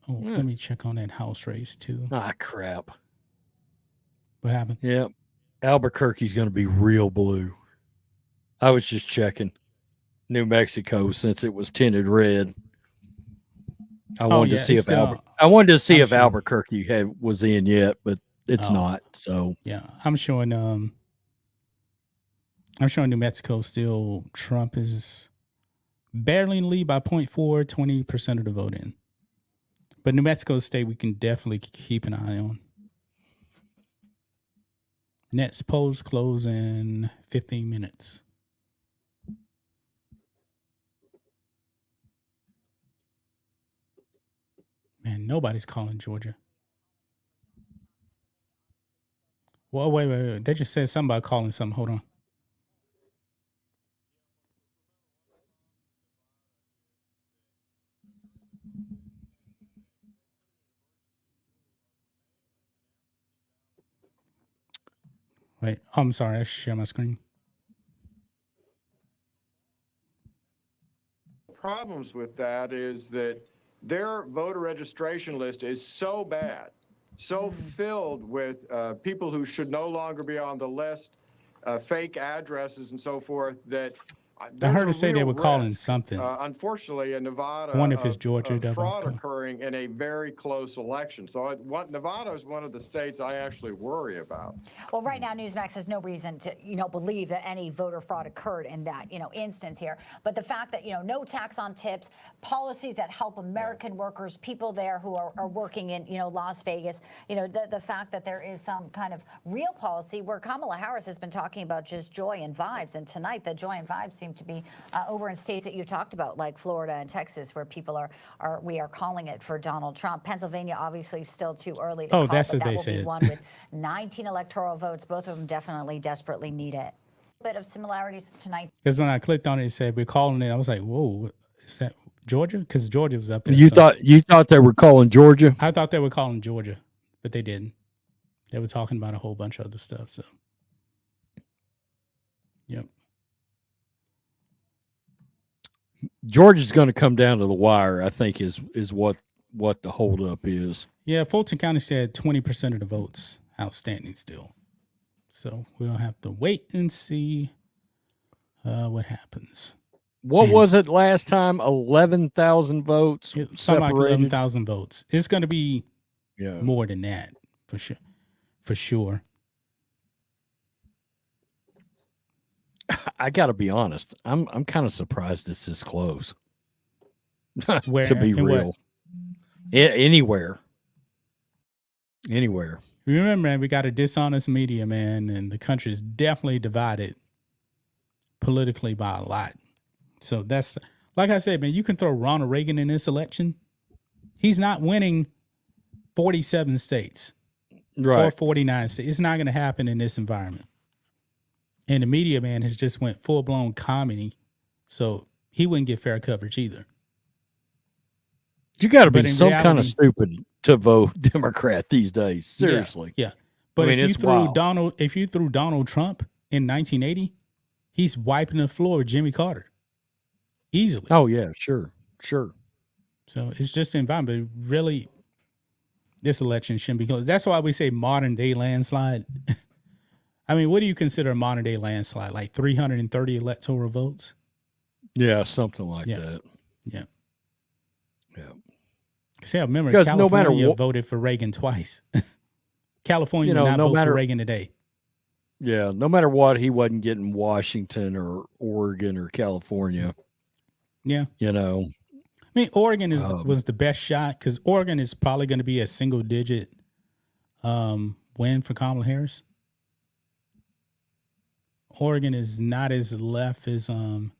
Speaker 1: Oh, let me check on that House race too.
Speaker 2: Ah, crap.
Speaker 1: What happened?
Speaker 2: Yep. Albuquerque's going to be real blue. I was just checking New Mexico since it was tinted red. I wanted to see if Albuquerque was in yet, but it's not. So
Speaker 1: yeah, I'm showing New Mexico still. Trump is barely in the lead by 0.4, 20% of the vote in. But New Mexico state we can definitely keep an eye on. Next polls close in 15 minutes. Man, nobody's calling Georgia. Well, wait. They just said something about calling something. Hold on. Wait, I'm sorry. I should share my screen.
Speaker 6: Problems with that is that their voter registration list is so bad, so filled with people who should no longer be on the list, fake addresses and so forth, that
Speaker 1: I heard her say they were calling something.
Speaker 6: Unfortunately, in Nevada,
Speaker 1: I wonder if it's Georgia.
Speaker 6: Fraud occurring in a very close election. So Nevada is one of the states I actually worry about.
Speaker 4: Well, right now, Newsmax has no reason to, believe that any voter fraud occurred in that, instance here. But the fact that, no tax on tips, policies that help American workers, people there who are working in, Las Vegas, the fact that there is some kind of real policy where Kamala Harris has been talking about just joy and vibes. And tonight, the joy and vibes seem to be over in states that you talked about, like Florida and Texas, where people we are calling it for Donald Trump. Pennsylvania, obviously, still too early to call,
Speaker 1: that's
Speaker 4: but
Speaker 1: what
Speaker 4: that
Speaker 1: they
Speaker 4: will
Speaker 1: said.
Speaker 4: be one with 19 electoral votes. Both of them definitely desperately need it. A bit of similarities tonight.
Speaker 1: Because when I clicked on it, it said we're calling it. I was like, whoa, is that Georgia? Because Georgia was up there.
Speaker 2: You thought they were calling Georgia?
Speaker 1: I thought they were calling Georgia, but they didn't. They were talking about a whole bunch of other stuff. So, yep.
Speaker 2: Georgia's going to come down to the wire, I think, is what the holdup is.
Speaker 1: Yeah, Fulton County said 20% of the votes outstanding still. So we'll have to wait and see what happens.
Speaker 2: What was it last time? 11,000 votes
Speaker 1: Something like
Speaker 2: separated?
Speaker 1: 11,000 votes. It's going to be more than that, for sure. For sure.
Speaker 2: I got to be honest. I'm kind of surprised it's this close.
Speaker 1: Where,
Speaker 2: to be real, anywhere.
Speaker 1: Remember, man, we got a dishonest media, man, and the country is definitely divided politically by a lot. So that's, like I said, man, you can throw Ronald Reagan in this election. He's not winning 47 states, or 49 states. It's not going to happen in this environment. And the media, man, has just went full-blown comedy, so he wouldn't get fair coverage either.
Speaker 2: You got to be some kind of stupid to vote Democrat these days. Seriously.
Speaker 1: Yeah. But if you threw Donald Trump in 1980, he's wiping the floor with Jimmy Carter easily.
Speaker 2: Oh yeah, sure.
Speaker 1: So it's just the environment. But really, this election shouldn't be close. That's why we say modern day landslide. I mean, what do you consider a modern day landslide? Like 330 electoral votes?
Speaker 2: Yeah, something like that.
Speaker 1: Yeah.
Speaker 2: Yeah.
Speaker 1: See, I remember California voted for Reagan twice. California will not vote for Reagan today.
Speaker 2: Yeah, no matter what, he wasn't getting Washington or Oregon or California.
Speaker 1: Yeah.
Speaker 2: I
Speaker 1: mean, Oregon was the best shot because Oregon is probably going to be a single-digit win for Kamala Harris. Oregon is not as left as and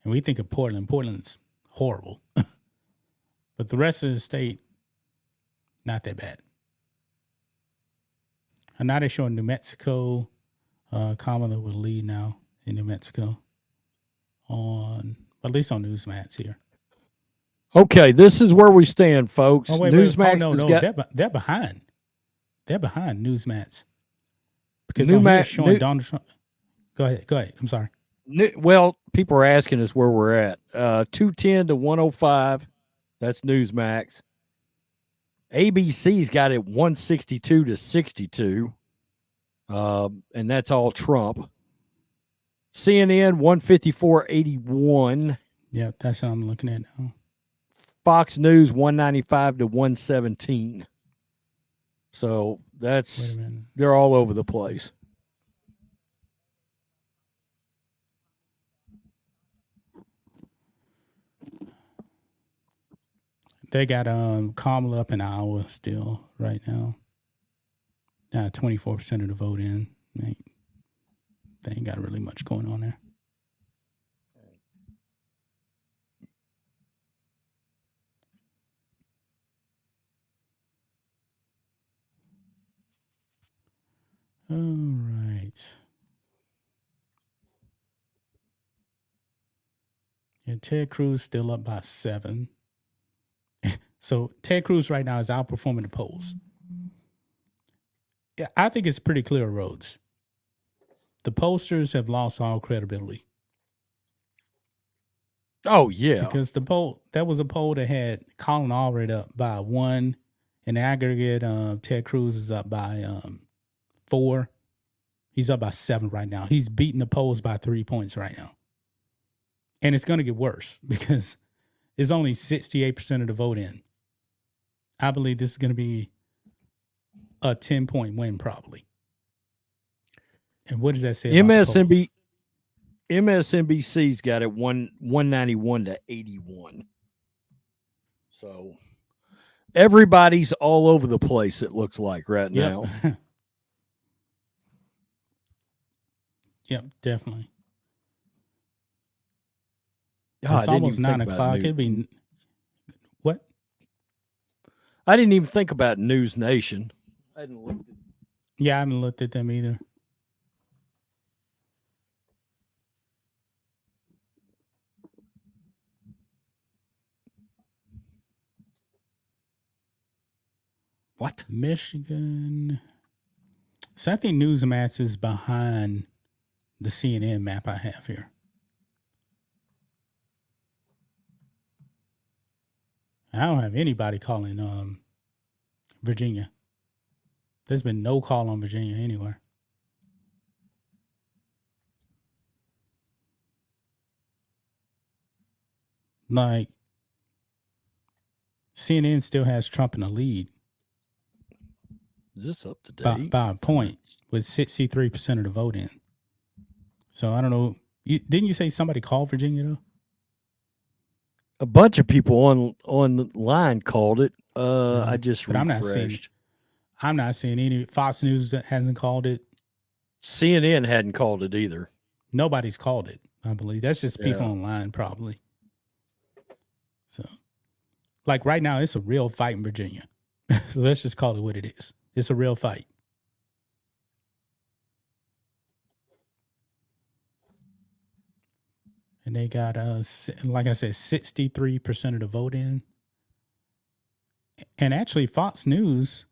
Speaker 1: we think of Portland. Portland's horrible. But the rest of the state, not that bad. And now they're showing New Mexico. Kamala will lead now in New Mexico at least on Newsmax here.
Speaker 2: Okay, this is where we stand, folks.
Speaker 1: Oh, wait,
Speaker 2: Newsmax
Speaker 1: no, they're behind. They're behind Newsmax. Because on here it's showing Donald Trump. Go ahead. I'm sorry.
Speaker 2: Well, people are asking us where we're at. 210 to 105. That's Newsmax. ABC's got it 162 to 62. And that's all Trump. CNN 154.81.
Speaker 1: Yeah, that's what I'm looking at now.
Speaker 2: Fox News 195 to 117. So they're all over the place.
Speaker 1: They got Kamala up in Iowa still right now. 24% of the vote in. They ain't got really much going on there. All right. Yeah, Ted Cruz still up by 7. So Ted Cruz right now is outperforming the polls. Yeah, I think it's pretty clear roads. The pollsters have lost all credibility.
Speaker 2: Oh, yeah.
Speaker 1: Because that was a poll that had Colin already up by 1. In aggregate, Ted Cruz is up by 4. He's up by 7 right now. He's beating the polls by 3 points right now. And it's going to get worse because it's only 68% of the vote in. I believe this is going to be a 10-point win probably. And what does that say about the polls?
Speaker 2: MSNBC's got it 191 to 81. So everybody's all over the place, it looks like right now.
Speaker 1: Yep, definitely.
Speaker 2: God,
Speaker 1: it's almost 9 o'clock. It'd be what?
Speaker 2: I didn't even think about News Nation. I haven't
Speaker 1: looked at them either.
Speaker 2: What?
Speaker 1: Michigan. So I think Newsmax is behind the CNN map I have here. I don't have anybody calling Virginia. There's been no call on Virginia anywhere. Like, CNN still has Trump in the lead.
Speaker 2: Is this up to date?
Speaker 1: By a point with 63% of the vote in. So I don't know. Didn't you say somebody called Virginia though?
Speaker 2: A bunch of people on the line called it. I just refreshed.
Speaker 1: I'm not seeing any. Fox News that hasn't called it.
Speaker 2: CNN hadn't called it either.
Speaker 1: Nobody's called it, I believe. That's just people online probably. So, like right now, it's a real fight in Virginia. Let's just call it what it is. It's a real fight. And they got, like I said, 63% of the vote in. And actually, Fox News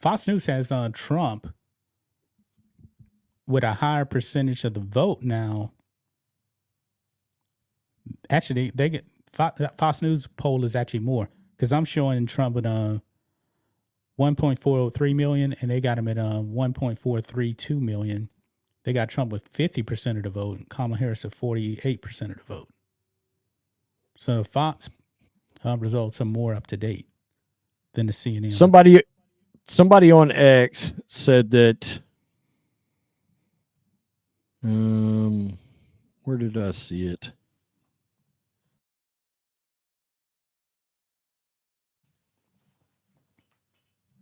Speaker 1: has Trump with a higher percentage of the vote now. Actually, they get Fox News poll is actually more because I'm showing Trump at 1.403 million, and they got him at 1.432 million. They got Trump with 50% of the vote, and Kamala Harris at 48% of the vote. So the Fox results are more up to date than the CNN.
Speaker 2: Somebody on X said that. Where did I see it?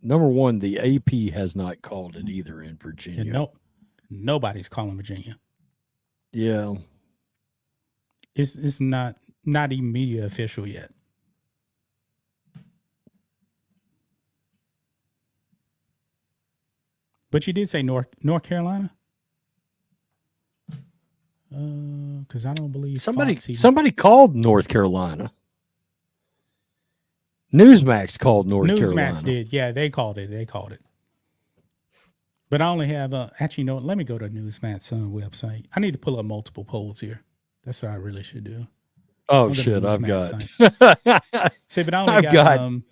Speaker 2: Number one, the AP has not called it either in Virginia.
Speaker 1: Nobody's calling Virginia.
Speaker 2: Yeah.
Speaker 1: It's not even media official yet. But you did say North Carolina? Because I don't believe
Speaker 2: somebody called North Carolina. Newsmax called North Carolina.
Speaker 1: Newsmax did. Yeah, they called it. But I only have actually, no. Let me go to Newsmax website. I need to pull up multiple polls here. That's what I really should do.
Speaker 2: Oh shit! I've got.
Speaker 1: See, but I only got.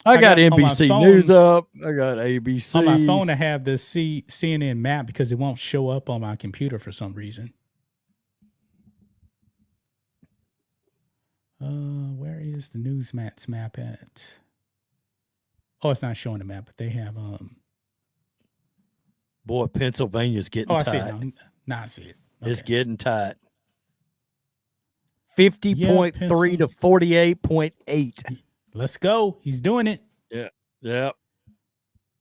Speaker 2: I got NBC News up. I got ABC
Speaker 1: on my phone. I have the CNN map because it won't show up on my computer for some reason. Where is the Newsmax map at? Oh, it's not showing the map, but they have
Speaker 2: Boy, Pennsylvania's getting tight.
Speaker 1: I see it now. I see it. Okay.
Speaker 2: It's getting tight. 50.3 to 48.8.
Speaker 1: Let's go. He's doing it.
Speaker 2: Yeah. Yeah.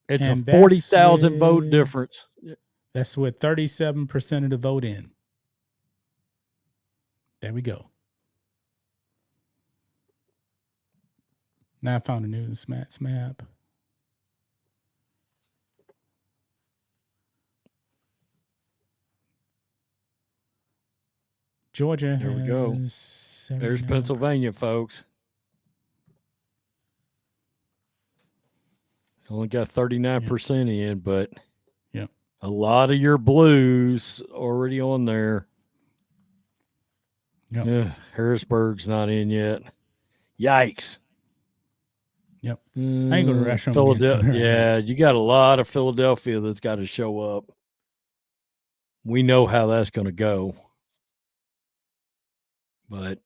Speaker 2: It's a 40,000 vote difference.
Speaker 1: That's with 37% of the vote in. There we go. Now I found a Newsmax map. Georgia.
Speaker 2: There we go. There's Pennsylvania, folks. Only got 39% in, but a lot of your blues already on there.
Speaker 1: Yep.
Speaker 2: Harrisburg's not in yet. Yikes.
Speaker 1: Yep. I ain't going to rush on
Speaker 2: Philadelphia. Yeah, you got a lot of Philadelphia that's got to show up. We know how that's going to go. But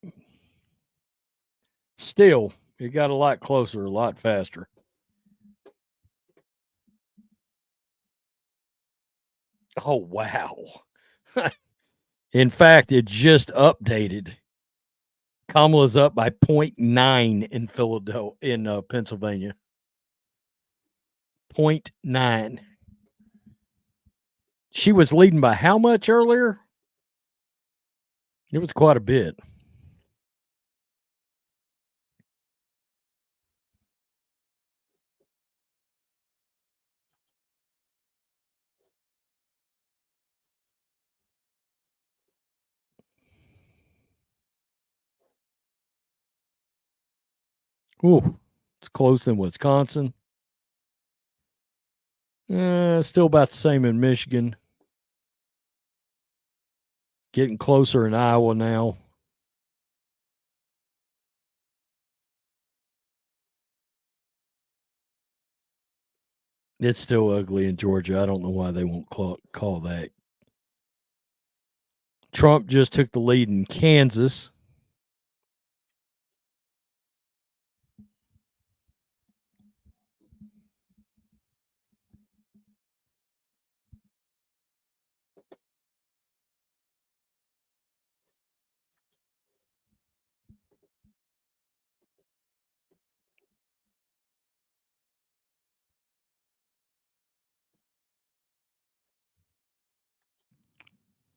Speaker 2: still, it got a lot closer, a lot faster. Oh, wow. In fact, it just updated. Kamala's up by 0.9 in Philadelphia, in Pennsylvania. 0.9. She was leading by how much earlier? It was quite a bit. Ooh, it's close in Wisconsin. Still about the same in Michigan. Getting closer in Iowa now. It's still ugly in Georgia. I don't know why they won't call that. Trump just took the lead in Kansas.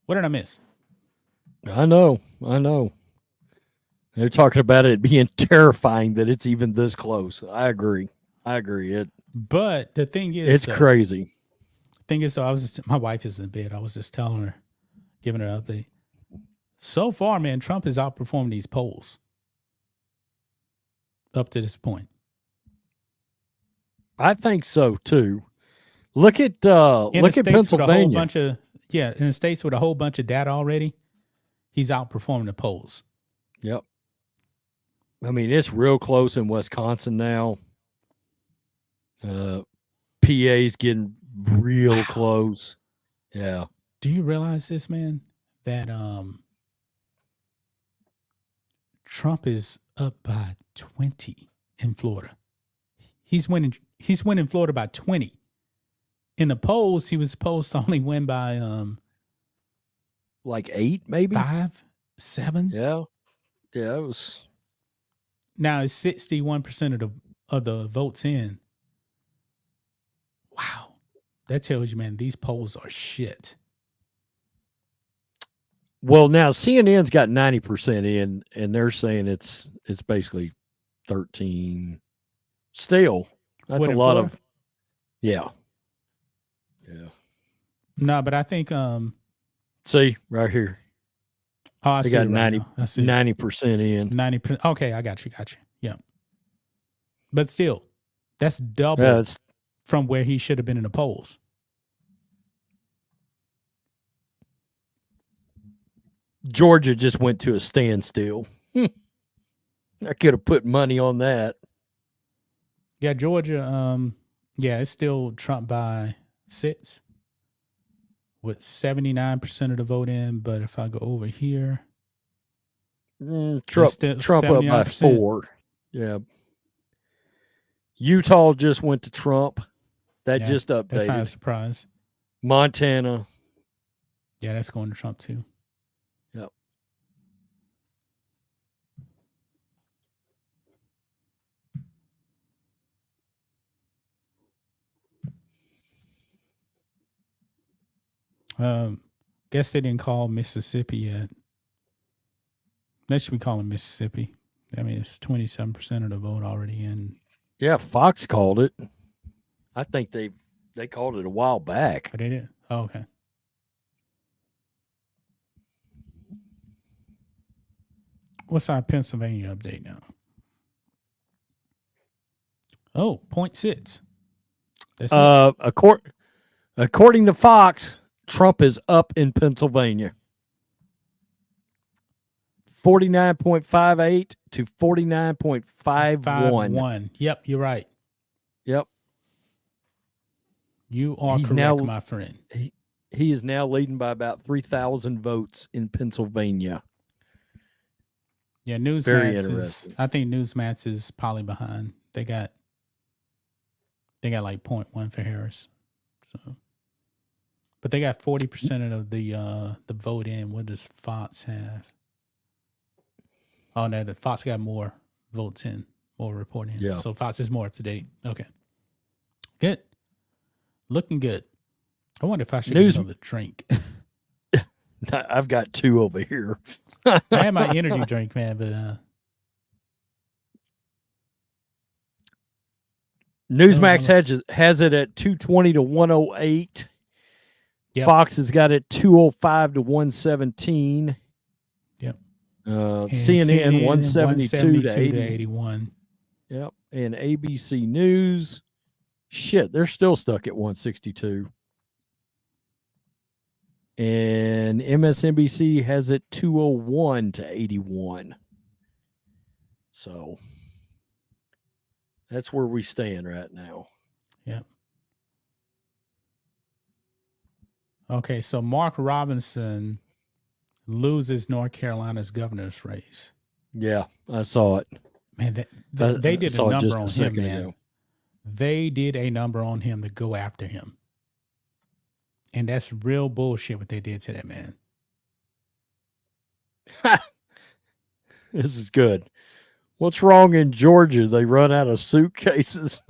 Speaker 1: What did I miss?
Speaker 2: I know. They're talking about it being terrifying that it's even this close. I agree.
Speaker 1: But the thing is,
Speaker 2: it's crazy.
Speaker 1: Thing is, my wife is in bed. I was just telling her, giving her an update. So far, man, Trump has outperformed these polls up to this point.
Speaker 2: I think so too. Look at Pennsylvania.
Speaker 1: In the states with a whole bunch of data already, he's outperforming the polls.
Speaker 2: Yep. I mean, it's real close in Wisconsin now. PA's getting real close. Yeah.
Speaker 1: Do you realize this, man? That Trump is up by 20 in Florida. He's winning Florida by 20. In the polls, he was supposed to only win by
Speaker 2: like 8, maybe
Speaker 1: 5, 7.
Speaker 2: Yeah, it was.
Speaker 1: Now it's 61% of the votes in. Wow, that tells you, man, these polls are shit.
Speaker 2: Well, now CNN's got 90% in, and they're saying it's basically 13. Still, that's
Speaker 1: What,
Speaker 2: a
Speaker 1: in
Speaker 2: lot
Speaker 1: Florida?
Speaker 2: of, yeah.
Speaker 1: No, but I think
Speaker 2: See right here,
Speaker 1: oh, I
Speaker 2: they
Speaker 1: see
Speaker 2: got
Speaker 1: it right now. I see
Speaker 2: 90% in.
Speaker 1: 90%. Okay, I got you. Yeah. But still, that's double
Speaker 2: Yeah, it's
Speaker 1: from where he should have been in the polls.
Speaker 2: Georgia just went to a standstill. I could have put money on that.
Speaker 1: Yeah, Georgia, yeah, it's still Trump by 6 with 79% of the vote in. But if I go over here,
Speaker 2: Trump
Speaker 1: still
Speaker 2: up by
Speaker 1: 79%.
Speaker 2: 4. Yeah. Utah just went to Trump. That just updated.
Speaker 1: That's not a surprise.
Speaker 2: Montana.
Speaker 1: Yeah, that's going to Trump too.
Speaker 2: Yep.
Speaker 1: Guess they didn't call Mississippi yet. They should be calling Mississippi. I mean, it's 27% of the vote already in.
Speaker 2: Yeah, Fox called it. I think they called it a while back.
Speaker 1: But they did. Oh, okay. What's our Pennsylvania update now? Oh, 0.6. That's
Speaker 2: according to Fox, Trump is up in Pennsylvania. 49.58 to 49.51.
Speaker 1: Yep, you're right.
Speaker 2: Yep.
Speaker 1: You are correct, my friend.
Speaker 2: He is now leading by about 3,000 votes in Pennsylvania.
Speaker 1: Yeah, Newsmax is. I think Newsmax is probably behind. They got like 0.1 for Harris. So, but they got 40% of the vote in. What does Fox have? Oh no, the Fox got more votes in, more reporting.
Speaker 2: Yeah.
Speaker 1: So Fox is more up to date. Okay. Good. Looking good. I wonder if I should get another drink.
Speaker 2: I've got 2 over here.
Speaker 1: I had my energy drink, man, but
Speaker 2: Newsmax has it at 220 to 108.
Speaker 1: Yep.
Speaker 2: Fox has got it 205 to 117.
Speaker 1: Yep.
Speaker 2: CNN 172 to
Speaker 1: 81.
Speaker 2: Yep. And ABC News, shit, they're still stuck at 162. And MSNBC has it 201 to 81. So that's where we stand right now.
Speaker 1: Yep. Okay, so Mark Robinson loses North Carolina's governor's race.
Speaker 2: Yeah, I saw it.
Speaker 1: Man, they did a number on him, man. They did a number on him to go after him. And that's real bullshit what they did to that man.
Speaker 2: This is good. What's wrong in Georgia? They run out of suitcases.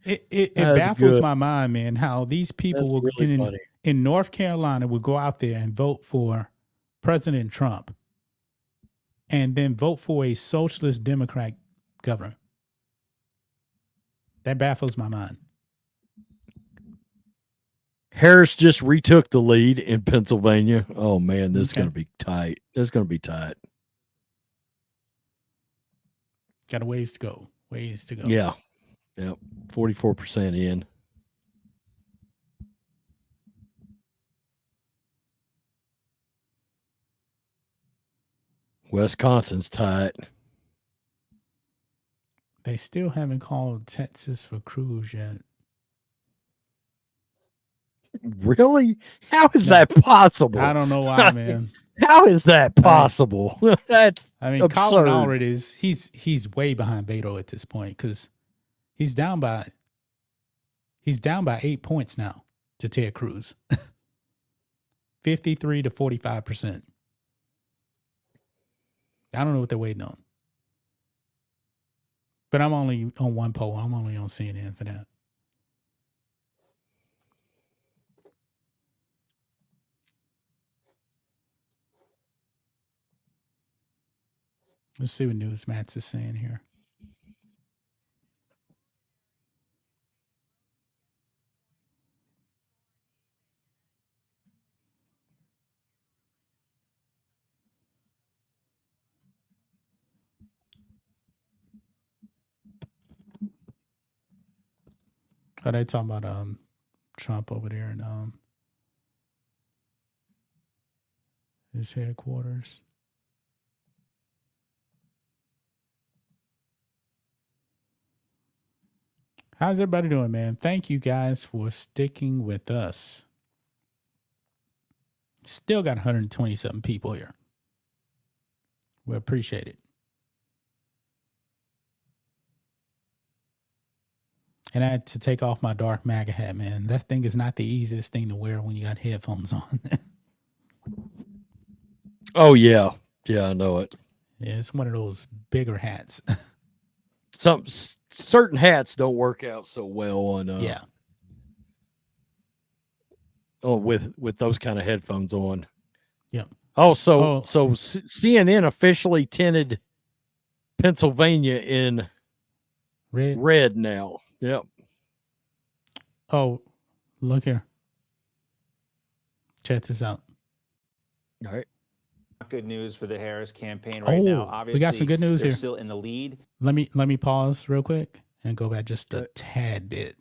Speaker 1: It baffles my mind, man, how these people will in North Carolina will go out there and vote for President Trump and then vote for a socialist Democrat governor. That baffles my mind.
Speaker 2: Harris just retook the lead in Pennsylvania. Oh, man, this is going to be tight. It's going to be tight.
Speaker 1: Got a ways to go. Ways to go.
Speaker 2: Yeah. Yep. 44% in. Wisconsin's tight.
Speaker 1: They still haven't called Texas for Cruz yet.
Speaker 2: Really? How is that possible?
Speaker 1: I don't know why, man.
Speaker 2: How is that possible? That's absurd.
Speaker 1: Colin already is. He's way behind Beto at this point because he's down by 8 points now to Ted Cruz. 53 to 45%. I don't know what they're waiting on. But I'm only on one poll. I'm only on CNN for that. Let's see what Newsmax is saying here. Oh, they talking about Trump over there in his headquarters. How's everybody doing, man? Thank you guys for sticking with us. Still got 127 people here. We appreciate it. And I had to take off my dark MAGA hat, man. That thing is not the easiest thing to wear when you got headphones on.
Speaker 2: Oh, yeah. Yeah, I know it.
Speaker 1: Yeah, it's one of those bigger hats.
Speaker 2: Some certain hats don't work out so well on
Speaker 1: yeah.
Speaker 2: Oh, with those kind of headphones on.
Speaker 1: Yep.
Speaker 2: Oh, so CNN officially tinted Pennsylvania in red now. Yep.
Speaker 1: Oh, look here. Check this out.
Speaker 2: All right.
Speaker 5: Good news for the Harris campaign right now. Obviously,
Speaker 1: we got some good news
Speaker 5: they're
Speaker 1: here.
Speaker 5: Still in the lead.
Speaker 1: Let me pause real quick and go back just a tad bit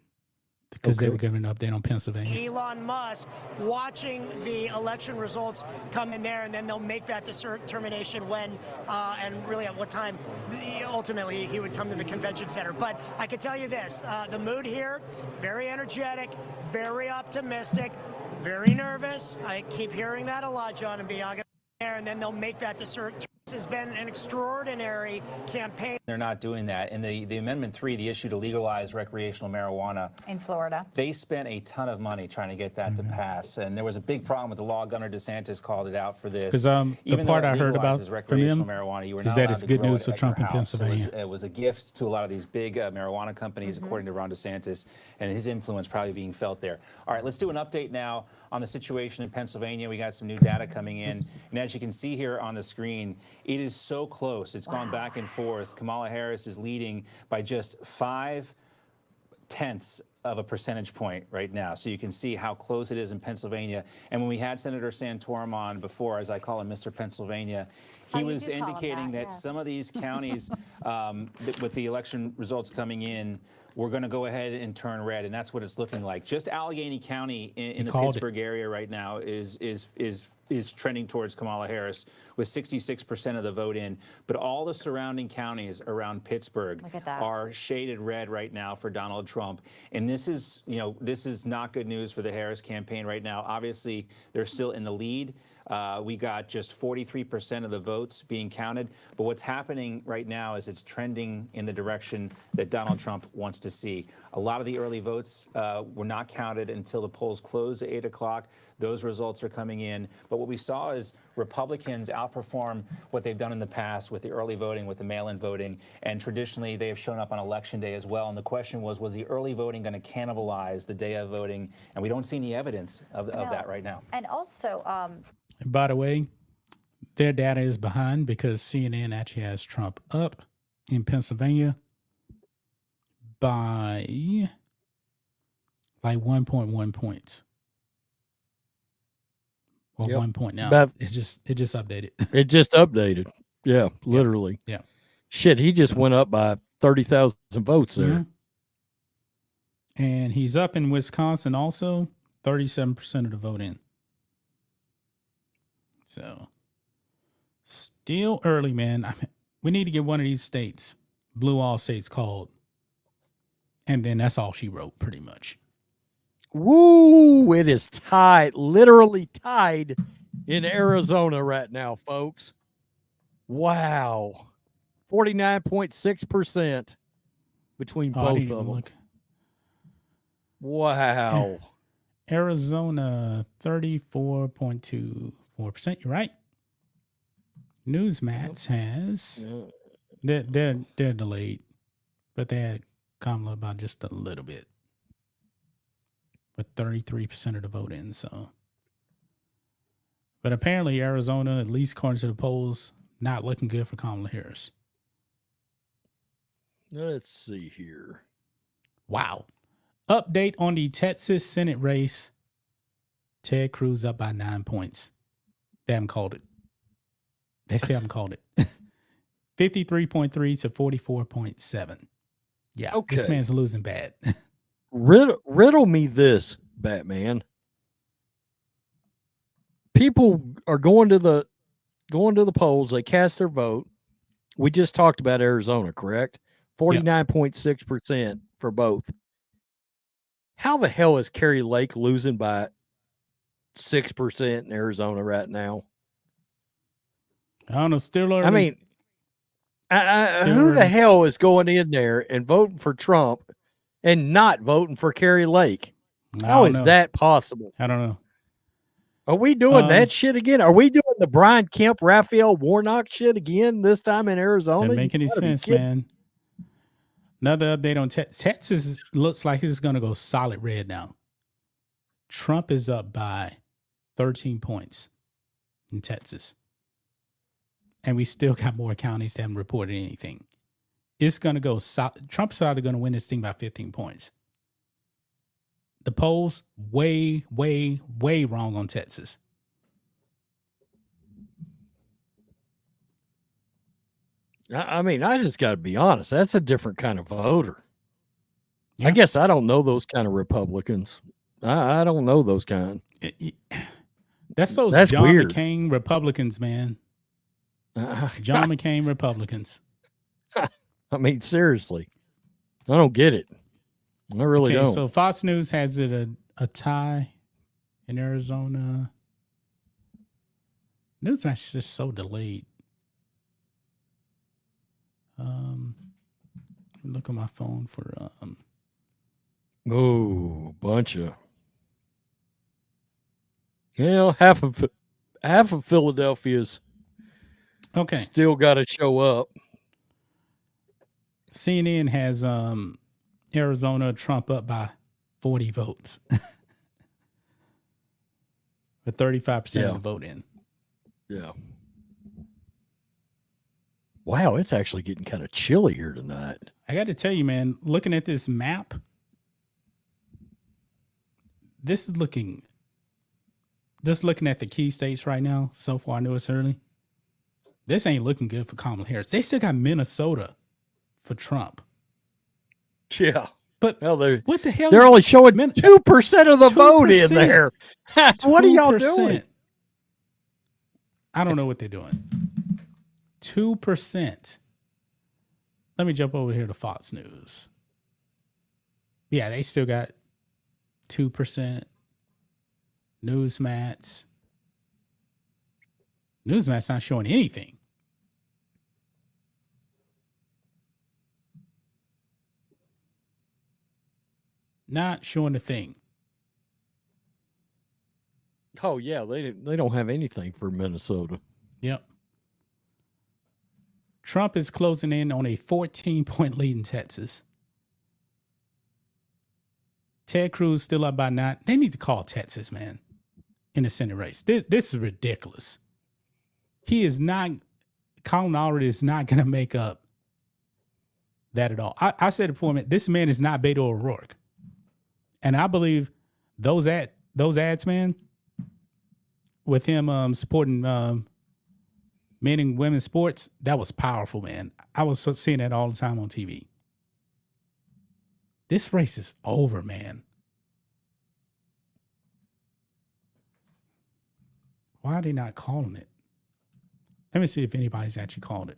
Speaker 1: because they were giving an update on Pennsylvania.
Speaker 9: Elon Musk watching the election results come in there, and then they'll make that determination when and really at what time ultimately he would come to the convention center. But I can tell you this, the mood here, very energetic, very optimistic, very nervous. I keep hearing that a lot, John and Bianca. And then they'll make that decision. This has been an extraordinary campaign.
Speaker 5: They're not doing that. And the Amendment 3, the issue to legalize recreational marijuana
Speaker 4: in Florida,
Speaker 5: they spent a ton of money trying to get that to pass. And there was a big problem with the law. Governor DeSantis called it out for this.
Speaker 1: Because the part I heard about from him
Speaker 5: marijuana, you were
Speaker 1: is that it's good news for Trump in Pennsylvania.
Speaker 5: It was a gift to a lot of these big marijuana companies, according to Ron DeSantis, and his influence probably being felt there. All right, let's do an update now on the situation in Pennsylvania. We got some new data coming in. And as you can see here on the screen, it is so close. It's gone back and forth. Kamala Harris is leading by just 0.5 of a percentage point right now. So you can see how close it is in Pennsylvania. And when we had Senator Santorum on before, as I call him, Mr. Pennsylvania, he was indicating that some of these counties with the election results coming in, we're going to go ahead and turn red, and that's what it's looking like. Just Allegheny County in the Pittsburgh area right now is trending towards Kamala Harris with 66% of the vote in. But all the surrounding counties around Pittsburgh are shaded red right now for Donald Trump. And this is not good news for the Harris campaign right now. Obviously, they're still in the lead. We got just 43% of the votes being counted. But what's happening right now is it's trending in the direction that Donald Trump wants to see. A lot of the early votes were not counted until the polls closed at 8 o'clock. Those results are coming in. But what we saw is Republicans outperform what they've done in the past with the early voting, with the mail-in voting. And traditionally, they have shown up on Election Day as well. And the question was the early voting going to cannibalize the day of voting? And we don't see any evidence of that right now.
Speaker 4: And also...
Speaker 1: And by the way, their data is behind because CNN actually has Trump up in Pennsylvania by like 1.1 points. Or 1 point now. It just updated.
Speaker 2: It just updated. Yeah, literally.
Speaker 1: Yeah.
Speaker 2: Shit, he just went up by 30,000 votes there.
Speaker 1: Mm-hmm. And he's up in Wisconsin also, 37% of the vote in. So, still early, man. We need to get one of these states, blue all states called. And then that's all she wrote, pretty much.
Speaker 2: Woo! It is tied, literally tied in Arizona right now, folks. Wow. 49.6% between both of them. Look. Wow.
Speaker 1: Arizona, 34.24%. You're right. Newsmax has they're delayed, but they had Kamala about just a little bit, with 33% of the vote in. So, but apparently Arizona, at least according to the polls, not looking good for Kamala Harris.
Speaker 2: Let's see here.
Speaker 1: Wow. Update on the Texas Senate race. Ted Cruz up by 9 points. They haven't called it. They still haven't called it. 53.3 to 44.7. Yeah,
Speaker 2: okay.
Speaker 1: This man's losing bad.
Speaker 2: Riddle me this, Batman. People are going to the polls. They cast their vote. We just talked about Arizona, correct? 49.6% for both. How the hell is Kerry Lake losing by 6% in Arizona right now?
Speaker 1: I don't know. Still early.
Speaker 2: I mean, who the hell is going in there and voting for Trump and not voting for Kerry Lake? How is that possible?
Speaker 1: I don't know.
Speaker 2: Are we doing that shit again? Are we doing the Brian Kemp, Raphael Warnock shit again this time in Arizona?
Speaker 1: Doesn't make any sense, man. Another update on Texas. Looks like it's going to go solid red now. Trump is up by 13 points in Texas. And we still got more counties that haven't reported anything. It's going to go Trump's either going to win this thing by 15 points. The polls way, way, way wrong on Texas.
Speaker 2: I mean, I just got to be honest. That's a different kind of voter.
Speaker 1: Yeah.
Speaker 2: I guess I don't know those kind of Republicans. I don't know those kind.
Speaker 1: That's John
Speaker 2: weird.
Speaker 1: McCain Republicans, man. John McCain Republicans.
Speaker 2: I mean, seriously. I don't get it. I really don't.
Speaker 1: So Fox News has it a tie in Arizona. Newsmax is just so delayed. Look at my phone for
Speaker 2: bunch of half of Philadelphia's still got to show up.
Speaker 1: CNN has Arizona Trump up by 40 votes. With 35% of the vote in.
Speaker 2: Yeah. Wow, it's actually getting kind of chilly here tonight.
Speaker 1: I got to tell you, man, looking at this map, this is looking, just looking at the key states right now, so far, I know it's early. This ain't looking good for Kamala Harris. They still got Minnesota for Trump.
Speaker 2: Yeah.
Speaker 1: But what the hell?
Speaker 2: They're only showing 2% of the vote in there. What are y'all doing?
Speaker 1: I don't know what they're doing. 2%. Let me jump over here to Fox News. Yeah, they still got 2%. Newsmax. Newsmax not showing anything. Not showing a thing.
Speaker 2: Oh yeah, they don't have anything for Minnesota.
Speaker 1: Yep. Trump is closing in on a 14-point lead in Texas. Ted Cruz still up by 9. They need to call Texas, man, in the Senate race. This is ridiculous. Colin already is not going to make up that at all. I said it before, man, this man is not Beto O'Rourke. And I believe those ads, man, with him supporting men and women's sports, that was powerful, man. I was seeing that all the time on TV. This race is over, man. Why are they not calling it? Let me see if anybody's actually called it.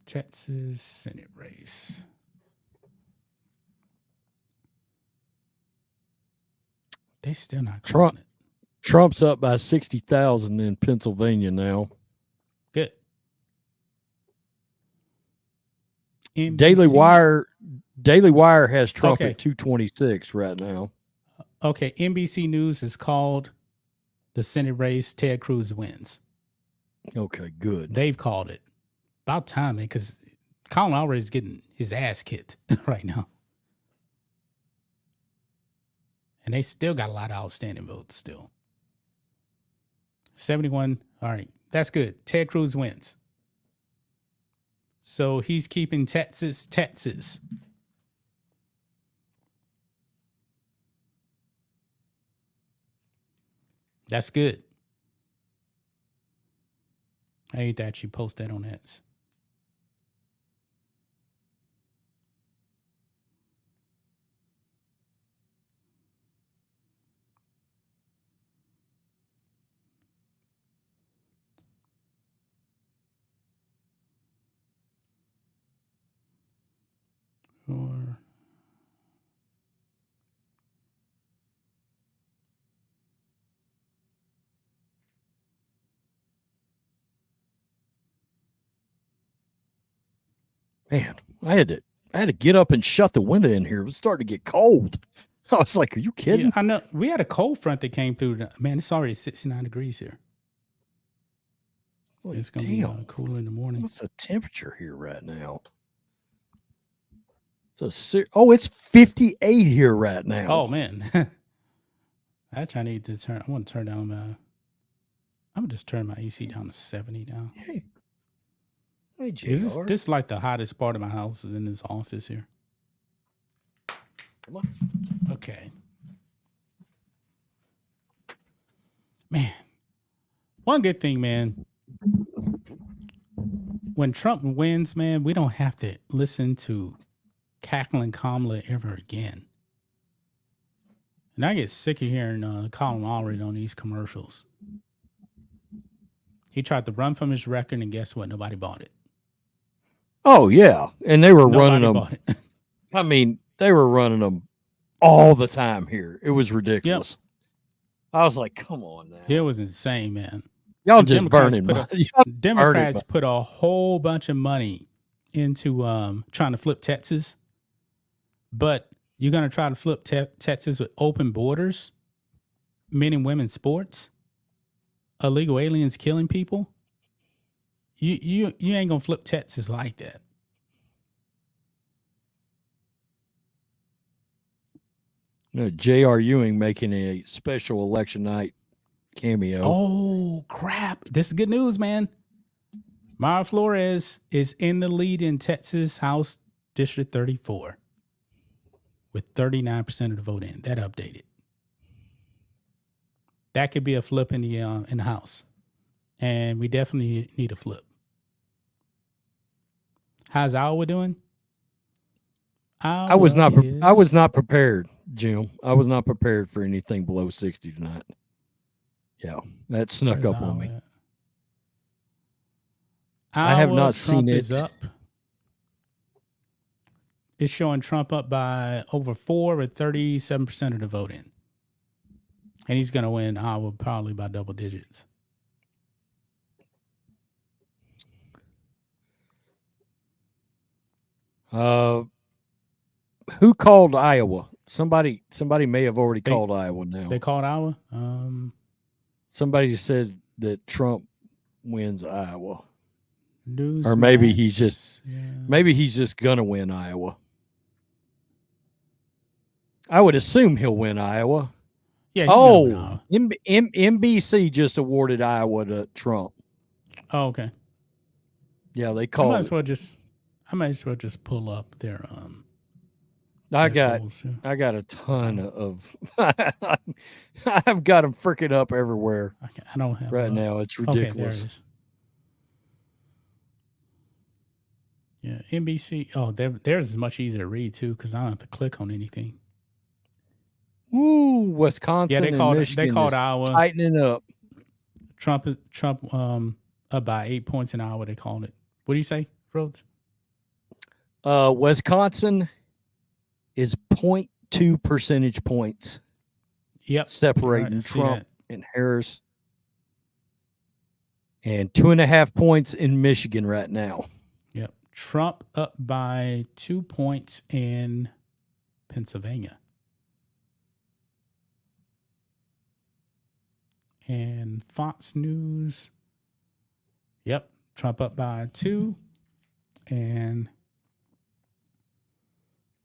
Speaker 1: Texas Senate race. They still not calling it.
Speaker 2: Trump's up by 60,000 in Pennsylvania now.
Speaker 1: Good. NBC.
Speaker 2: Daily Wire has Trump at 226 right now.
Speaker 1: Okay, NBC News has called the Senate race. Ted Cruz wins.
Speaker 2: Okay, good.
Speaker 1: They've called it. About time, man, because Colin already is getting his ass kicked right now. And they still got a lot of outstanding votes still. 71. All right, that's good. Ted Cruz wins. So he's keeping Texas. That's good. I hate that you post that on X. Or
Speaker 2: Man, I had to get up and shut the window in here. It was starting to get cold. I was like, "Are you kidding?"
Speaker 1: Yeah, I know. We had a cold front that came through. Man, it's already 69 degrees here.
Speaker 2: Like,
Speaker 1: it's going to be cool in the morning.
Speaker 2: What's the temperature here right now? It's 58 here right now.
Speaker 1: Oh man, actually, I need to turn. I want to turn down my. I'm gonna just turn my AC down to 70 now.
Speaker 2: Hey, JR.
Speaker 1: This is like the hottest part of my house is in this office here.
Speaker 2: Come on.
Speaker 1: Okay. Man, one good thing, man. When Trump wins, man, we don't have to listen to cackling Kamala ever again. And I get sick of hearing Kamala on these commercials. He tried to run from his record, and guess what? Nobody bought it.
Speaker 2: Oh, yeah. And they were running them.
Speaker 1: Bought it.
Speaker 2: I mean, they were running them all the time here. It was ridiculous. Yep. I was like, come on now.
Speaker 1: It was insane, man.
Speaker 2: Y'all just burning money.
Speaker 1: Democrats put a whole bunch of money into trying to flip Texas. But you're going to try to flip Texas with open borders, men and women's sports, illegal aliens killing people. You ain't going to flip Texas like that.
Speaker 2: No, J.R. Ewing making a special election night cameo.
Speaker 1: Oh, crap. This is good news, man. Mara Flores is in the lead in Texas House District 34 with 39% of the vote in. That updated. That could be a flip in the House. And we definitely need a flip. How's Iowa doing?
Speaker 2: I was not prepared, Jim. I was not prepared for anything below 60 tonight. Yeah, that snuck up on me. I have not seen it.
Speaker 1: Up. It's showing Trump up by over 4 with 37% of the vote in. And he's going to win Iowa probably by double digits.
Speaker 2: Who called Iowa? Somebody may have already called Iowa now.
Speaker 1: They called Iowa?
Speaker 2: Somebody said that Trump wins Iowa.
Speaker 1: Newsmax,
Speaker 2: or maybe he's just gonna win Iowa. I would assume he'll win Iowa.
Speaker 1: Yeah.
Speaker 2: NBC just awarded Iowa to Trump.
Speaker 1: Oh, okay.
Speaker 2: Yeah, they called.
Speaker 1: I might as well just pull up their
Speaker 2: I got a ton of. I've got them freaking up everywhere.
Speaker 1: I don't have
Speaker 2: right now. It's ridiculous.
Speaker 1: Okay, there it is. Yeah, NBC. Oh, theirs is much easier to read too because I don't have to click on anything.
Speaker 2: Ooh, Wisconsin.
Speaker 1: Yeah, they called Iowa
Speaker 2: tightening up.
Speaker 1: Trump up by 8 points in Iowa. They called it. What do you say, Rhodes?
Speaker 2: Wisconsin is 0.2 percentage points.
Speaker 1: Yep,
Speaker 2: separating Trump and Harris, and 2.5 points in Michigan right now.
Speaker 1: Yep, Trump up by 2 points in Pennsylvania. And Fox News, yep, Trump up by 2. And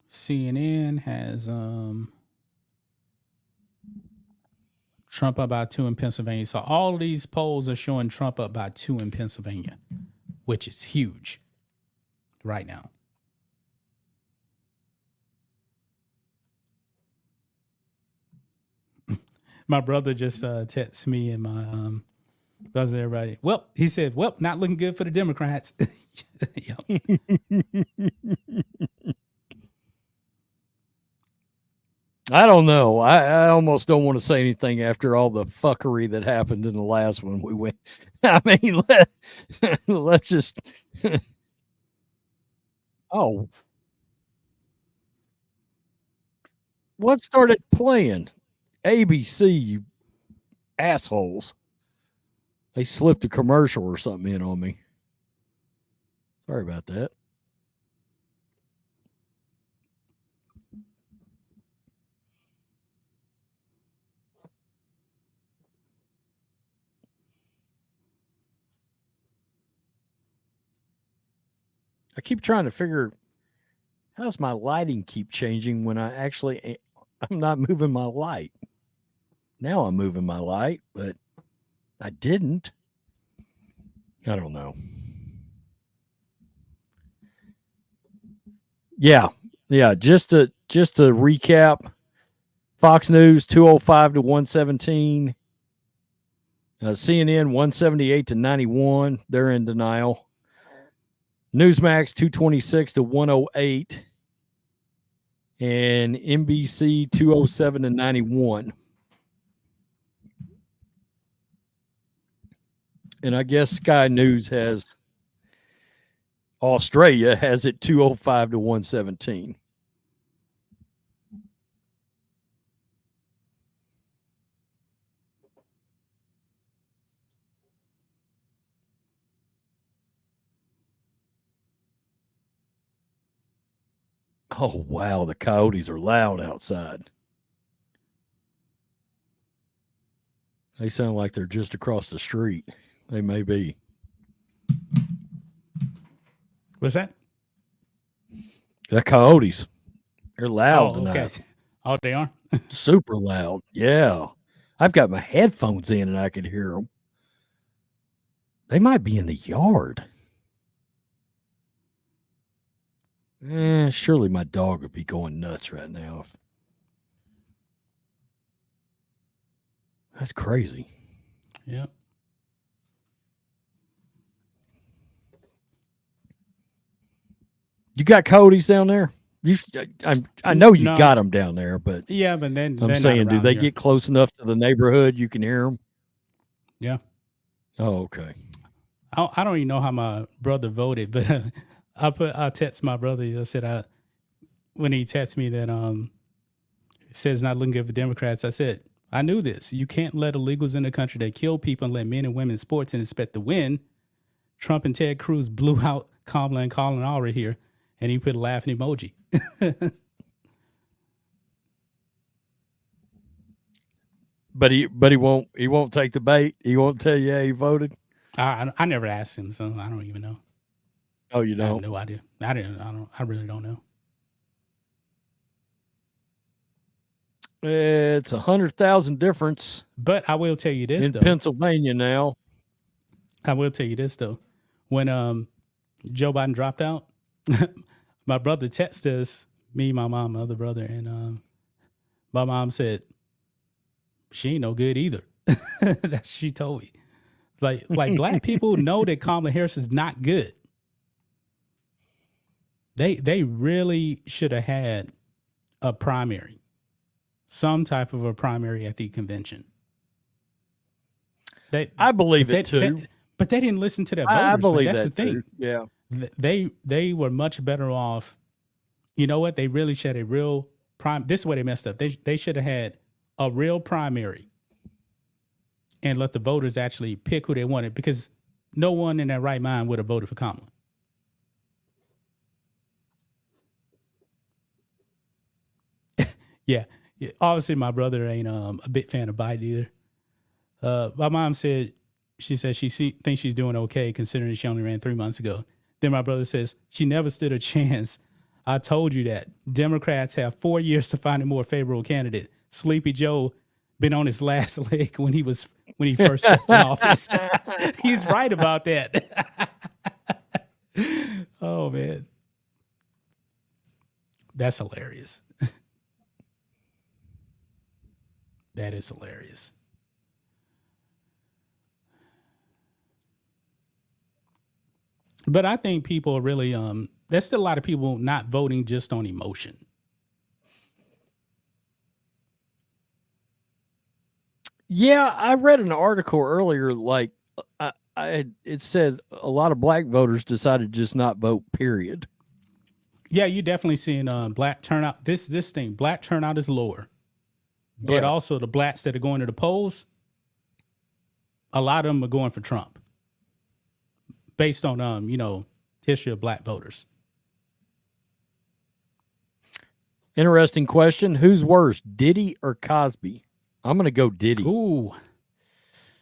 Speaker 1: CNN has Trump up by 2 in Pennsylvania. So all of these polls are showing Trump up by 2 in Pennsylvania, which is huge right now. My brother just texted me and my brother, everybody. Well, he said, well, not looking good for the Democrats.
Speaker 2: I don't know. I almost don't want to say anything after all the fuckery that happened in the last one we went. I mean, let's just. Oh. What started playing? ABC, you assholes. They slipped a commercial or something in on me. Sorry about that. I keep trying to figure, how does my lighting keep changing when I'm not moving my light? Now I'm moving my light, but I didn't. I don't know. Yeah. Just to recap, Fox News 205 to 117, CNN 178 to 91. They're in denial. Newsmax 226 to 108, and NBC 207 to 91. And I guess Sky News has Australia has it 205 to 117. Oh, wow. The coyotes are loud outside. They sound like they're just across the street. They may be.
Speaker 1: What's that?
Speaker 2: The coyotes. They're loud tonight.
Speaker 1: Okay. Oh, they are?
Speaker 2: Super loud. Yeah. I've got my headphones in and I could hear them. They might be in the yard. Surely my dog would be going nuts right now. That's crazy.
Speaker 1: Yeah.
Speaker 2: You got coyotes down there? I know you got them down there, but
Speaker 1: yeah, but then
Speaker 2: I'm saying, do they get close enough to the neighborhood you can hear them?
Speaker 1: Yeah.
Speaker 2: Oh, okay.
Speaker 1: I don't even know how my brother voted, but I text my brother. I said when he texted me that it says not looking good for Democrats. I said I knew this. You can't let illegals in the country that kill people and let men and women in sports and expect to win. Trump and Ted Cruz blew out Kamala and Colin already here, and he put a laughing emoji.
Speaker 2: But he won't take the bait. He won't tell you how he voted.
Speaker 1: I never asked him, so I don't even know.
Speaker 2: Oh, you don't?
Speaker 1: I have no idea. I really don't know.
Speaker 2: It's 100,000 difference.
Speaker 1: But I will tell you this
Speaker 2: in
Speaker 1: though.
Speaker 2: Pennsylvania now.
Speaker 1: I will tell you this though. When Joe Biden dropped out, my brother texted us, me, my mom, my other brother, and my mom said, she ain't no good either. That's what she told me. Like black people know that Kamala Harris is not good. They really should have had a primary, some type of a primary at the convention.
Speaker 2: I believe it too.
Speaker 1: But they didn't listen to their voters.
Speaker 2: I believe
Speaker 1: that's
Speaker 2: that
Speaker 1: the thing.
Speaker 2: too. Yeah.
Speaker 1: They were much better off. You know what? They really should have a real prime. This is where they messed up. They should have had a real primary and let the voters actually pick who they wanted, because no one in their right mind would have voted for Kamala. Yeah. Obviously, my brother ain't a big fan of Biden either. My mom said, she says she thinks she's doing okay considering she only ran 3 months ago. Then my brother says, she never stood a chance. I told you that. Democrats have 4 years to find a more favorable candidate. Sleepy Joe been on his last leg when he first stepped in office. He's right about that. Oh man, that's hilarious. That is hilarious. But I think people are really there's still a lot of people not voting just on emotion.
Speaker 2: Yeah, I read an article earlier, like it said a lot of black voters decided to just not vote, period.
Speaker 1: Yeah, you're definitely seeing black turnout. This thing, black turnout is lower. But also the blacks that are going to the polls, a lot of them are going for Trump. Based on history of black voters.
Speaker 2: Interesting question. Who's worse, Diddy or Cosby? I'm going to go Diddy.
Speaker 1: Ooh.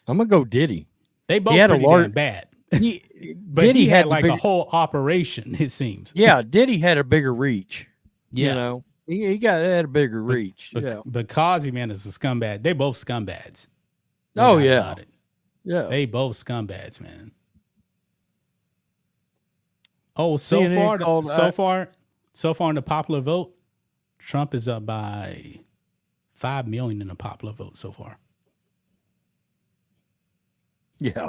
Speaker 2: I'm going to go Diddy.
Speaker 1: They both pretty damn bad. But
Speaker 2: Diddy
Speaker 1: he had like
Speaker 2: a
Speaker 1: whole operation, it seems.
Speaker 2: Yeah, Diddy had a bigger reach.
Speaker 1: Yeah.
Speaker 2: You know, he had a bigger reach.
Speaker 1: But Cosby, man, is a scumbag. They both scumbags.
Speaker 2: No yeah. Yeah.
Speaker 1: They both scumbags, man. Oh, so far in the popular vote, Trump is up by 5 million in the popular vote so far.
Speaker 2: Yeah.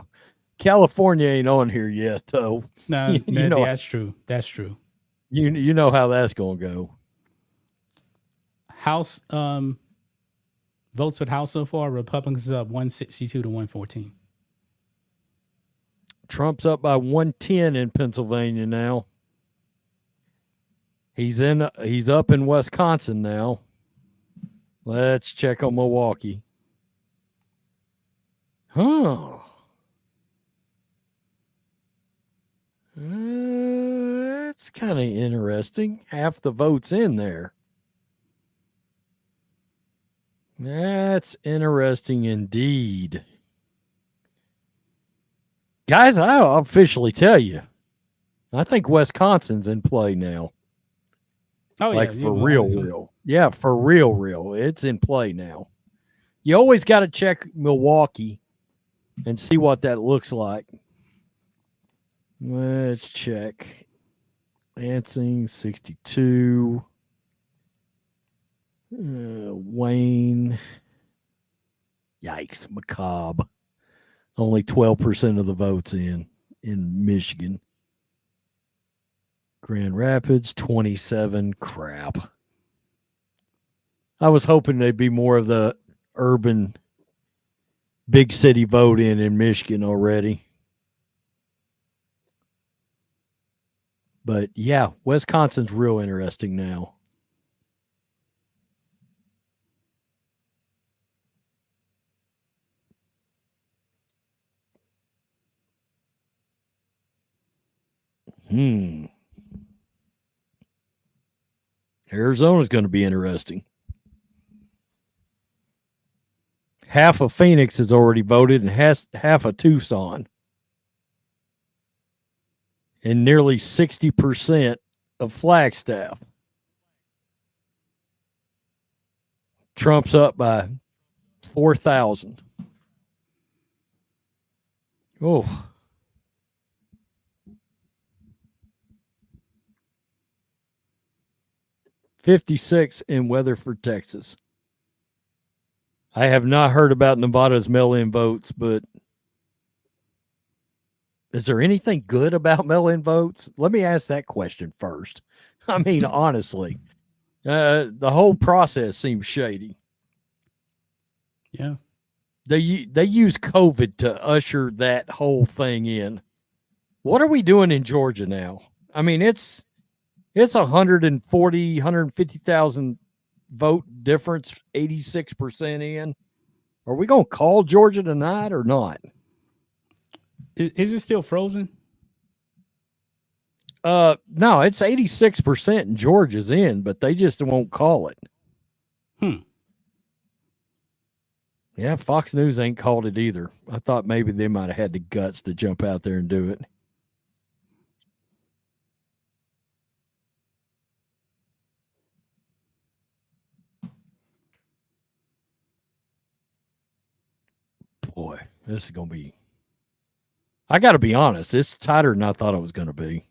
Speaker 2: California ain't on here yet, though.
Speaker 1: No, that's true. That's true.
Speaker 2: You know how that's going to go.
Speaker 1: House votes for the House so far, Republicans up 162 to 114.
Speaker 2: Trump's up by 110 in Pennsylvania now. He's up in Wisconsin now. Let's check on Milwaukee. That's kind of interesting. Half the votes in there. That's interesting indeed. Guys, I'll officially tell you, I think Wisconsin's in play now.
Speaker 1: Oh,
Speaker 2: like for real. Yeah, for real. It's in play now. You always got to check Milwaukee and see what that looks like. Let's check. Lansing, 62. Wayne. Yikes, macabre. Only 12% of the votes in Michigan. Grand Rapids, 27. Crap. I was hoping they'd be more of the urban big city vote in Michigan already. But yeah, Wisconsin's real interesting now. Arizona's going to be interesting. Half of Phoenix has already voted and half of Tucson. And nearly 60% of Flagstaff. Trump's up by 4,000. Oh. $56 in Weatherford, Texas. I have not heard about Nevada's mail-in votes, but is there anything good about mail-in votes? Let me ask that question first. I mean, honestly, the whole process seems shady.
Speaker 1: Yeah.
Speaker 2: They use COVID to usher that whole thing in. What are we doing in Georgia now? I mean, it's 150,000 vote difference, 86% in. Are we going to call Georgia tonight or not?
Speaker 1: Is it still frozen?
Speaker 2: No, it's 86% and Georgia's in, but they just won't call it. Yeah, Fox News ain't called it either. I thought maybe they might have had the guts to jump out there and do it. boy, this is going to be. I got to be honest, it's tighter than I thought it was going to be.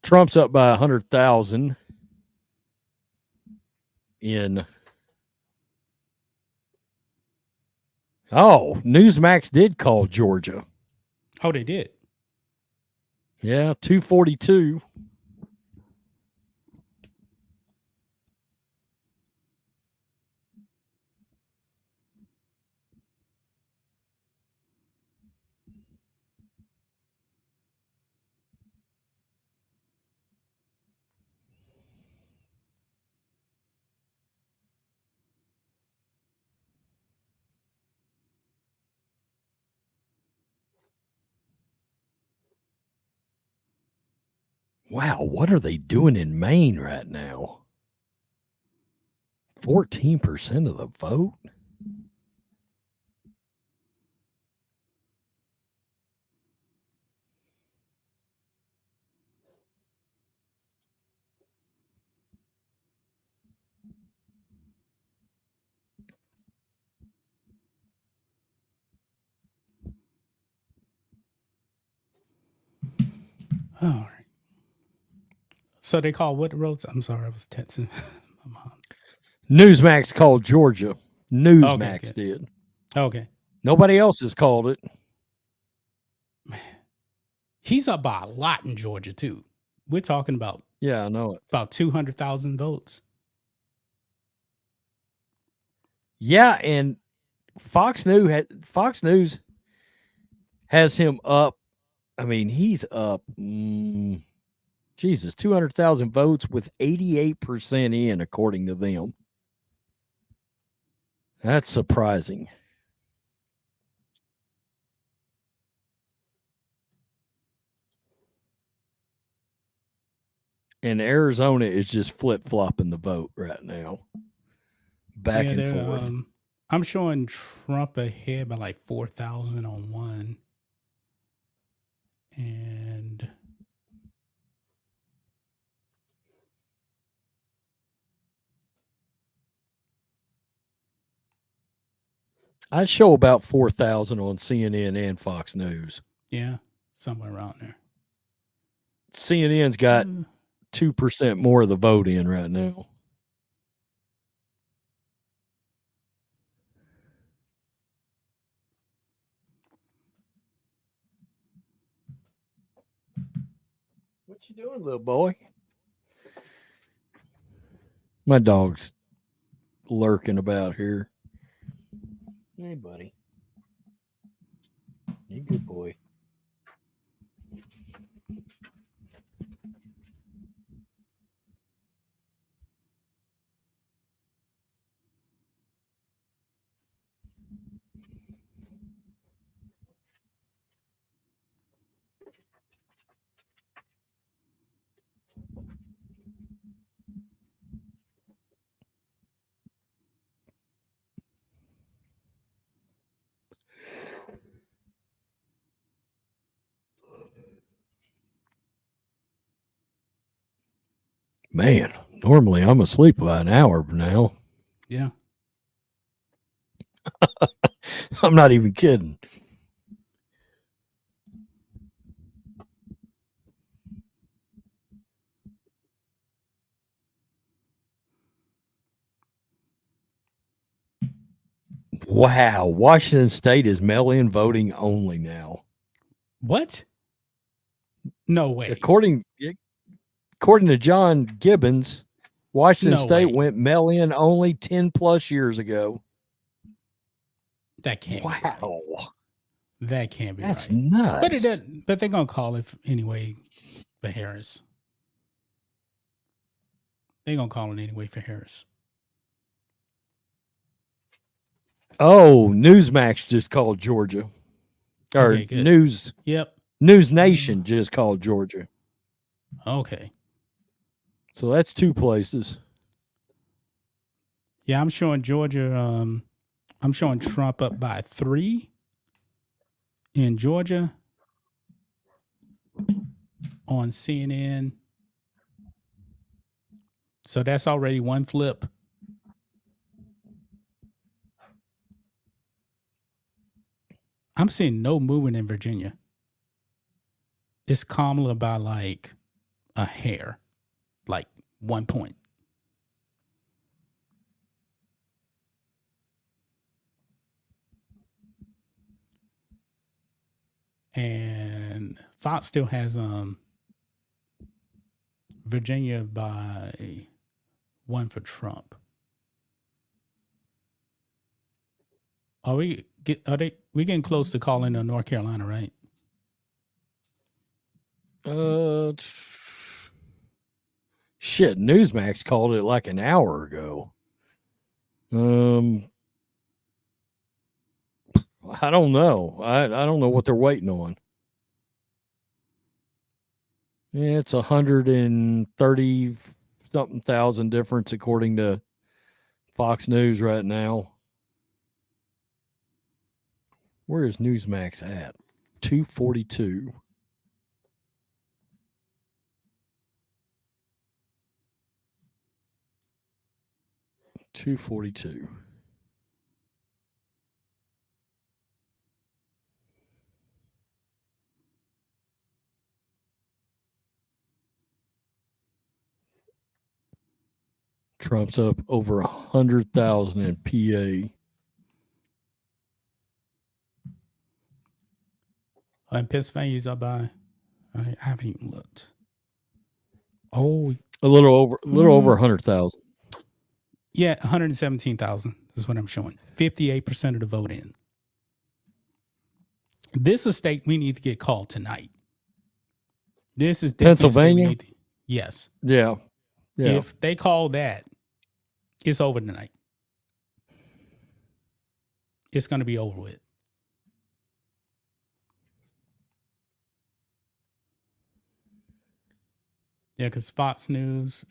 Speaker 2: Trump's up by 100,000 in. Oh, Newsmax did call Georgia.
Speaker 1: Oh, they did.
Speaker 2: Yeah, 242. Wow, what are they doing in Maine right now? 14% of the vote?
Speaker 1: All right. So they call what roads? I'm sorry, I was texting my mom.
Speaker 2: Newsmax called Georgia. Newsmax
Speaker 1: Okay,
Speaker 2: did.
Speaker 1: Okay.
Speaker 2: Nobody else has called it.
Speaker 1: He's up by a lot in Georgia, too. We're talking about,
Speaker 2: yeah, I know it.
Speaker 1: About 200,000 votes.
Speaker 2: Yeah, and Fox News has him up. I mean, he's up. Jesus, 200,000 votes with 88% in, according to them. That's surprising. And Arizona is just flip-flopping the vote right now. Back and forth.
Speaker 1: I'm showing Trump ahead by like 4,000 on one. And
Speaker 2: I show about 4,000 on CNN and Fox News.
Speaker 1: Yeah, somewhere around there.
Speaker 2: CNN's got 2% more of the vote in right now. What you doing, little boy? My dog's lurking about here. Hey, buddy. You good boy. Man, normally I'm asleep by an hour now.
Speaker 1: Yeah.
Speaker 2: I'm not even kidding. Wow, Washington State is mail-in voting only now.
Speaker 1: What? No way.
Speaker 2: According to John Gibbons, Washington State went mail-in only 10 plus years ago.
Speaker 1: That can't be right. That can't be
Speaker 2: That's
Speaker 1: right.
Speaker 2: nuts.
Speaker 1: But they're going to call it anyway for Harris. They're going to call it anyway for Harris.
Speaker 2: Oh, Newsmax just called Georgia. Or
Speaker 1: okay, good.
Speaker 2: News.
Speaker 1: Yep.
Speaker 2: News Nation just called Georgia.
Speaker 1: Okay.
Speaker 2: So that's two places.
Speaker 1: Yeah, I'm showing Georgia. I'm showing Trump up by 3 in Georgia on CNN. So that's already one flip. I'm seeing no movement in Virginia. It's Kamala by like a hair, like 1 point. And Fox still has Virginia by 1 for Trump. We getting close to calling North Carolina, right?
Speaker 2: Shit, Newsmax called it like an hour ago. I don't know. I don't know what they're waiting on. Yeah, it's 130 something thousand difference according to Fox News right now. Where is Newsmax at? 242. Trump's up over 100,000 in PA.
Speaker 1: And Pennsylvania's up by, I haven't even looked. Oh,
Speaker 2: a little over 100,000.
Speaker 1: Yeah, 117,000 is what I'm showing. 58% of the vote in. This is a state we need to get called tonight. This is
Speaker 2: Pennsylvania.
Speaker 1: Yes.
Speaker 2: Yeah.
Speaker 1: If they call that, it's over tonight. It's going to be over with. Yeah, because Fox News,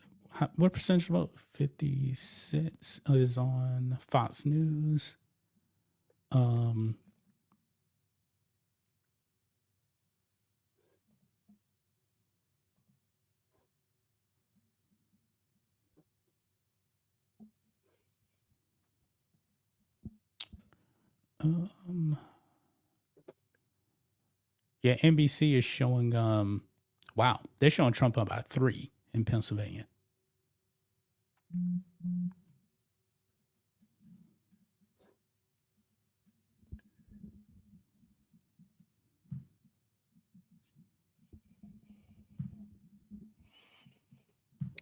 Speaker 1: what percentage of vote? 56 is on Fox News. Yeah, NBC is showing, wow, they're showing Trump up by 3 in Pennsylvania.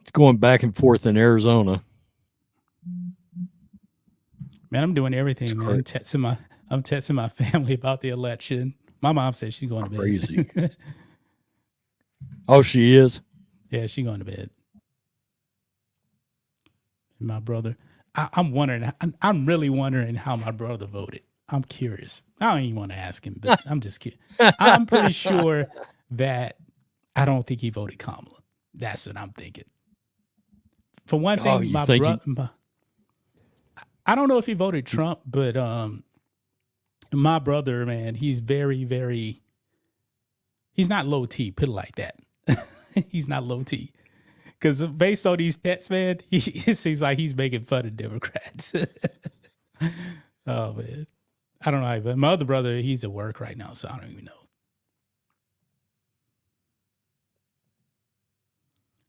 Speaker 2: It's going back and forth in Arizona.
Speaker 1: Man, I'm doing everything, man. I'm texting my family about the election. My mom said she's going to bed.
Speaker 2: Crazy. Oh, she is?
Speaker 1: Yeah, she's going to bed. My brother, I'm wondering. I'm really wondering how my brother voted. I'm curious. I don't even want to ask him, but I'm just kidding. I'm pretty sure that I don't think he voted Kamala. That's what I'm thinking. For one thing, my brother. I don't know if he voted Trump, but my brother, man, he's very, very. He's not low T. Put it like that. He's not low T. Because based on these texts, man, it seems like he's making fun of Democrats. Oh, man. I don't know. But my other brother, he's at work right now, so I don't even know.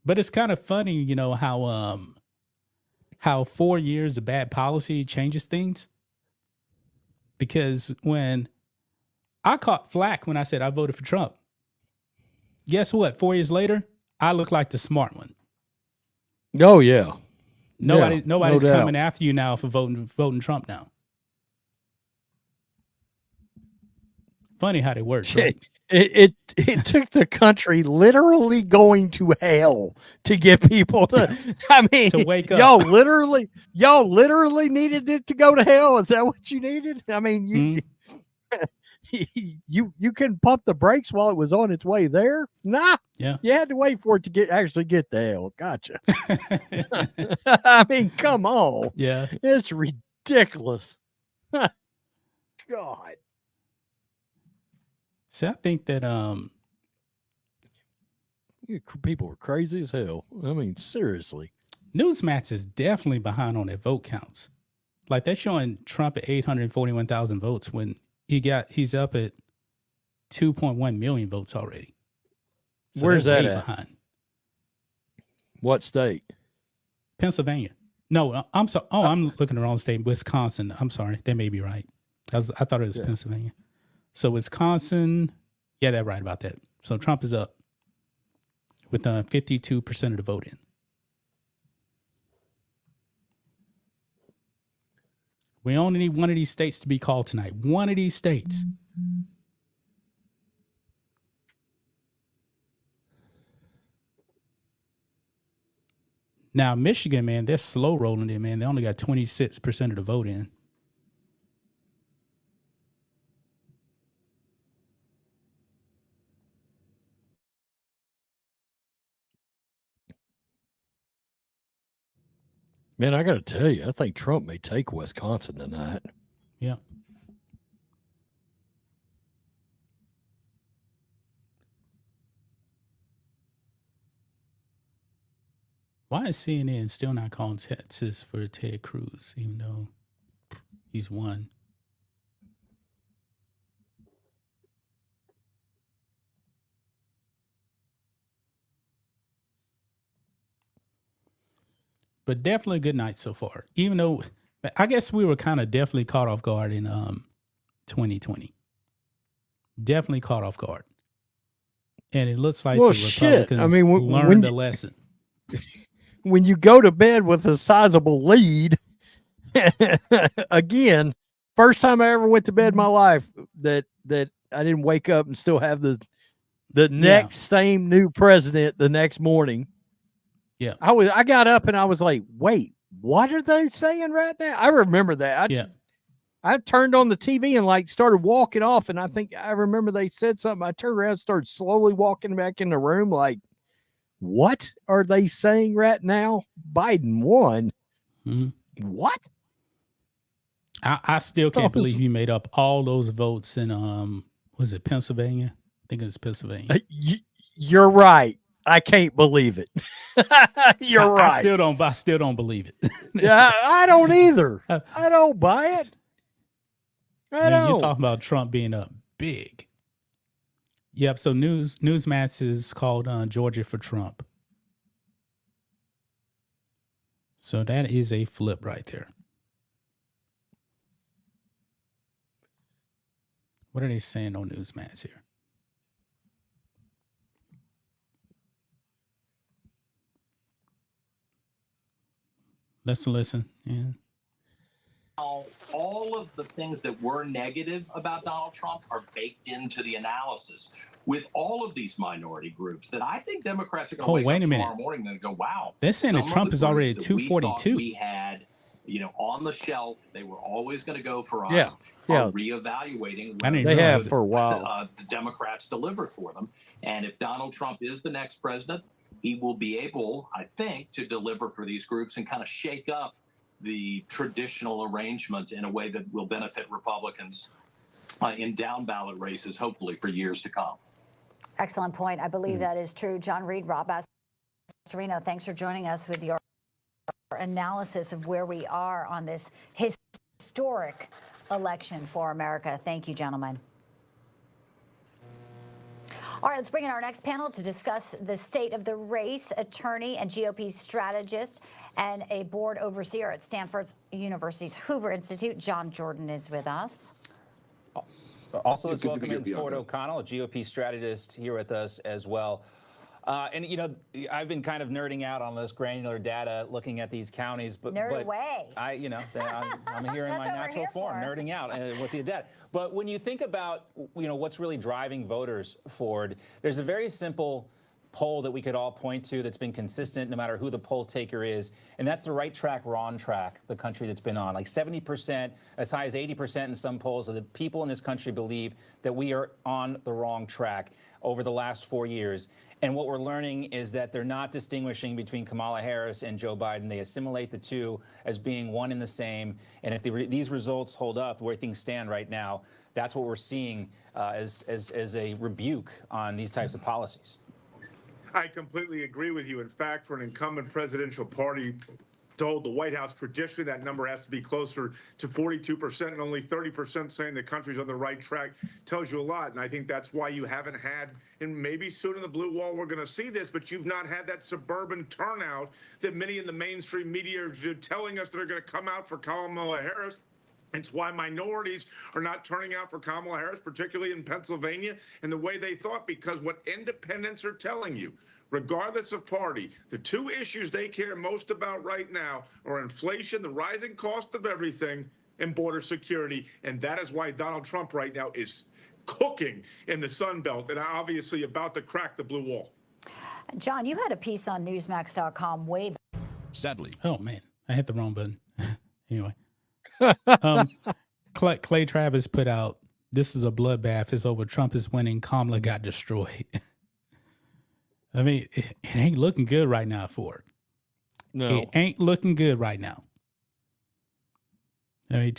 Speaker 1: But it's kind of funny, you know, how 4 years of bad policy changes things. Because when I caught flack when I said I voted for Trump, guess what? 4 years later, I look like the smart one.
Speaker 2: Oh, yeah.
Speaker 1: Nobody's coming after you now for voting Trump now. Funny how they work. Right?
Speaker 2: It took the country literally going to hell to get people to. I mean,
Speaker 1: to wake up.
Speaker 2: Y'all literally needed it to go to hell. Is that what you needed? I mean, you couldn't pump the brakes while it was on its way there. Nah.
Speaker 1: Yeah.
Speaker 2: You had to wait for it to actually get to hell. Gotcha. I mean, come on.
Speaker 1: Yeah.
Speaker 2: It's ridiculous. God.
Speaker 1: See, I think that
Speaker 2: people are crazy as hell. I mean, seriously.
Speaker 1: Newsmax is definitely behind on their vote counts. Like they're showing Trump at 841,000 votes when he's up at 2.1 million votes already. So
Speaker 2: where's that
Speaker 1: way
Speaker 2: at?
Speaker 1: behind.
Speaker 2: What state?
Speaker 1: Pennsylvania. No, I'm sorry. Oh, I'm looking at the wrong state. Wisconsin. I'm sorry. They may be right. I thought it was Pennsylvania. So Wisconsin. Yeah, they're right about that. So Trump is up with 52% of the vote in. We only need one of these states to be called tonight. One of these states. Now, Michigan, man, they're slow rolling it, man. They only got 26% of the vote in.
Speaker 2: Man, I got to tell you, I think Trump may take Wisconsin tonight.
Speaker 1: Yeah. Why is CNN still not calling Texas for Ted Cruz, even though he's won? But definitely a good night so far. Even though I guess we were kind of definitely caught off guard in 2020. Definitely caught off guard. And it looks like the Republicans learned a lesson.
Speaker 2: When you go to bed with a sizable lead, again, first time I ever went to bed in my life that I didn't wake up and still have the next same new president the next morning.
Speaker 1: Yeah.
Speaker 2: I got up and I was like, wait, what are they saying right now? I remember that. I turned on the TV and like started walking off, and I think I remember they said something. I turned around and started slowly walking back in the room like, what are they saying right now? Biden won.
Speaker 1: Mm-hmm.
Speaker 2: What?
Speaker 1: I still can't believe you made up all those votes in was it Pennsylvania? I think it's Pennsylvania.
Speaker 2: You're right. I can't believe it. You're right.
Speaker 1: I still don't believe it.
Speaker 2: Yeah, I don't either. I don't buy it. I don't.
Speaker 1: You're talking about Trump being up big. Yep. So Newsmax is called Georgia for Trump. So that is a flip right there. What are they saying on Newsmax here? Let's listen. Yeah.
Speaker 10: All of the things that were negative about Donald Trump are baked into the analysis with all of these minority groups that I think Democrats are going to wake up tomorrow morning and go, wow.
Speaker 1: They're saying that Trump is already at 242.
Speaker 10: We had, on the shelf, they were always going to go for us. Are reevaluating whether
Speaker 2: they have for a while.
Speaker 10: The Democrats deliver for them. And if Donald Trump is the next president, he will be able, I think, to deliver for these groups and kind of shake up the traditional arrangement in a way that will benefit Republicans in down ballot races, hopefully for years to come.
Speaker 4: Excellent point. I believe that is true. John Reed, Rob Astorino, thanks for joining us with your analysis of where we are on this historic election for America. Thank you, gentlemen. All right, let's bring in our next panel to discuss the state of the race. Attorney and GOP strategist and a board overseer at Stanford University's Hoover Institute, John Jordan, is with us.
Speaker 5: Also, let's welcome in Ford O'Connell, a GOP strategist, here with us as well. And, I've been kind of nerding out on this granular data, looking at these counties. But
Speaker 4: away.
Speaker 5: I'm here in my natural form, nerding out with the data. But when you think about, what's really driving voters, Ford, there's a very simple poll that we could all point to that's been consistent no matter who the poll taker is, and that's the right track, wrong track, the country that's been on. Like 70%, as high as 80% in some polls of the people in this country believe that we are on the wrong track over the last 4 years. And what we're learning is that they're not distinguishing between Kamala Harris and Joe Biden. They assimilate the two as being one and the same. And if these results hold up where things stand right now, that's what we're seeing as a rebuke on these types of policies.
Speaker 11: I completely agree with you. In fact, for an incumbent presidential party told the White House traditionally that number has to be closer to 42%, and only 30% saying the country's on the right track tells you a lot. And I think that's why you haven't had, and maybe soon in the blue wall we're going to see this, but you've not had that suburban turnout that many in the mainstream media are telling us they're going to come out for Kamala Harris. It's why minorities are not turning out for Kamala Harris, particularly in Pennsylvania, in the way they thought, because what independents are telling you, regardless of party, the two issues they care most about right now are inflation, the rising cost of everything, and border security. And that is why Donald Trump right now is cooking in the Sun Belt and obviously about to crack the blue wall.
Speaker 4: John, you had a piece on Newsmax.com way back.
Speaker 1: Sadly. Oh, man. I hit the wrong button. Anyway. Clay Travis put out, "This is a bloodbath. It's over. Trump is winning. Kamala got destroyed." I mean, it ain't looking good right now for it.
Speaker 2: No.
Speaker 1: It ain't looking good right now. I mean,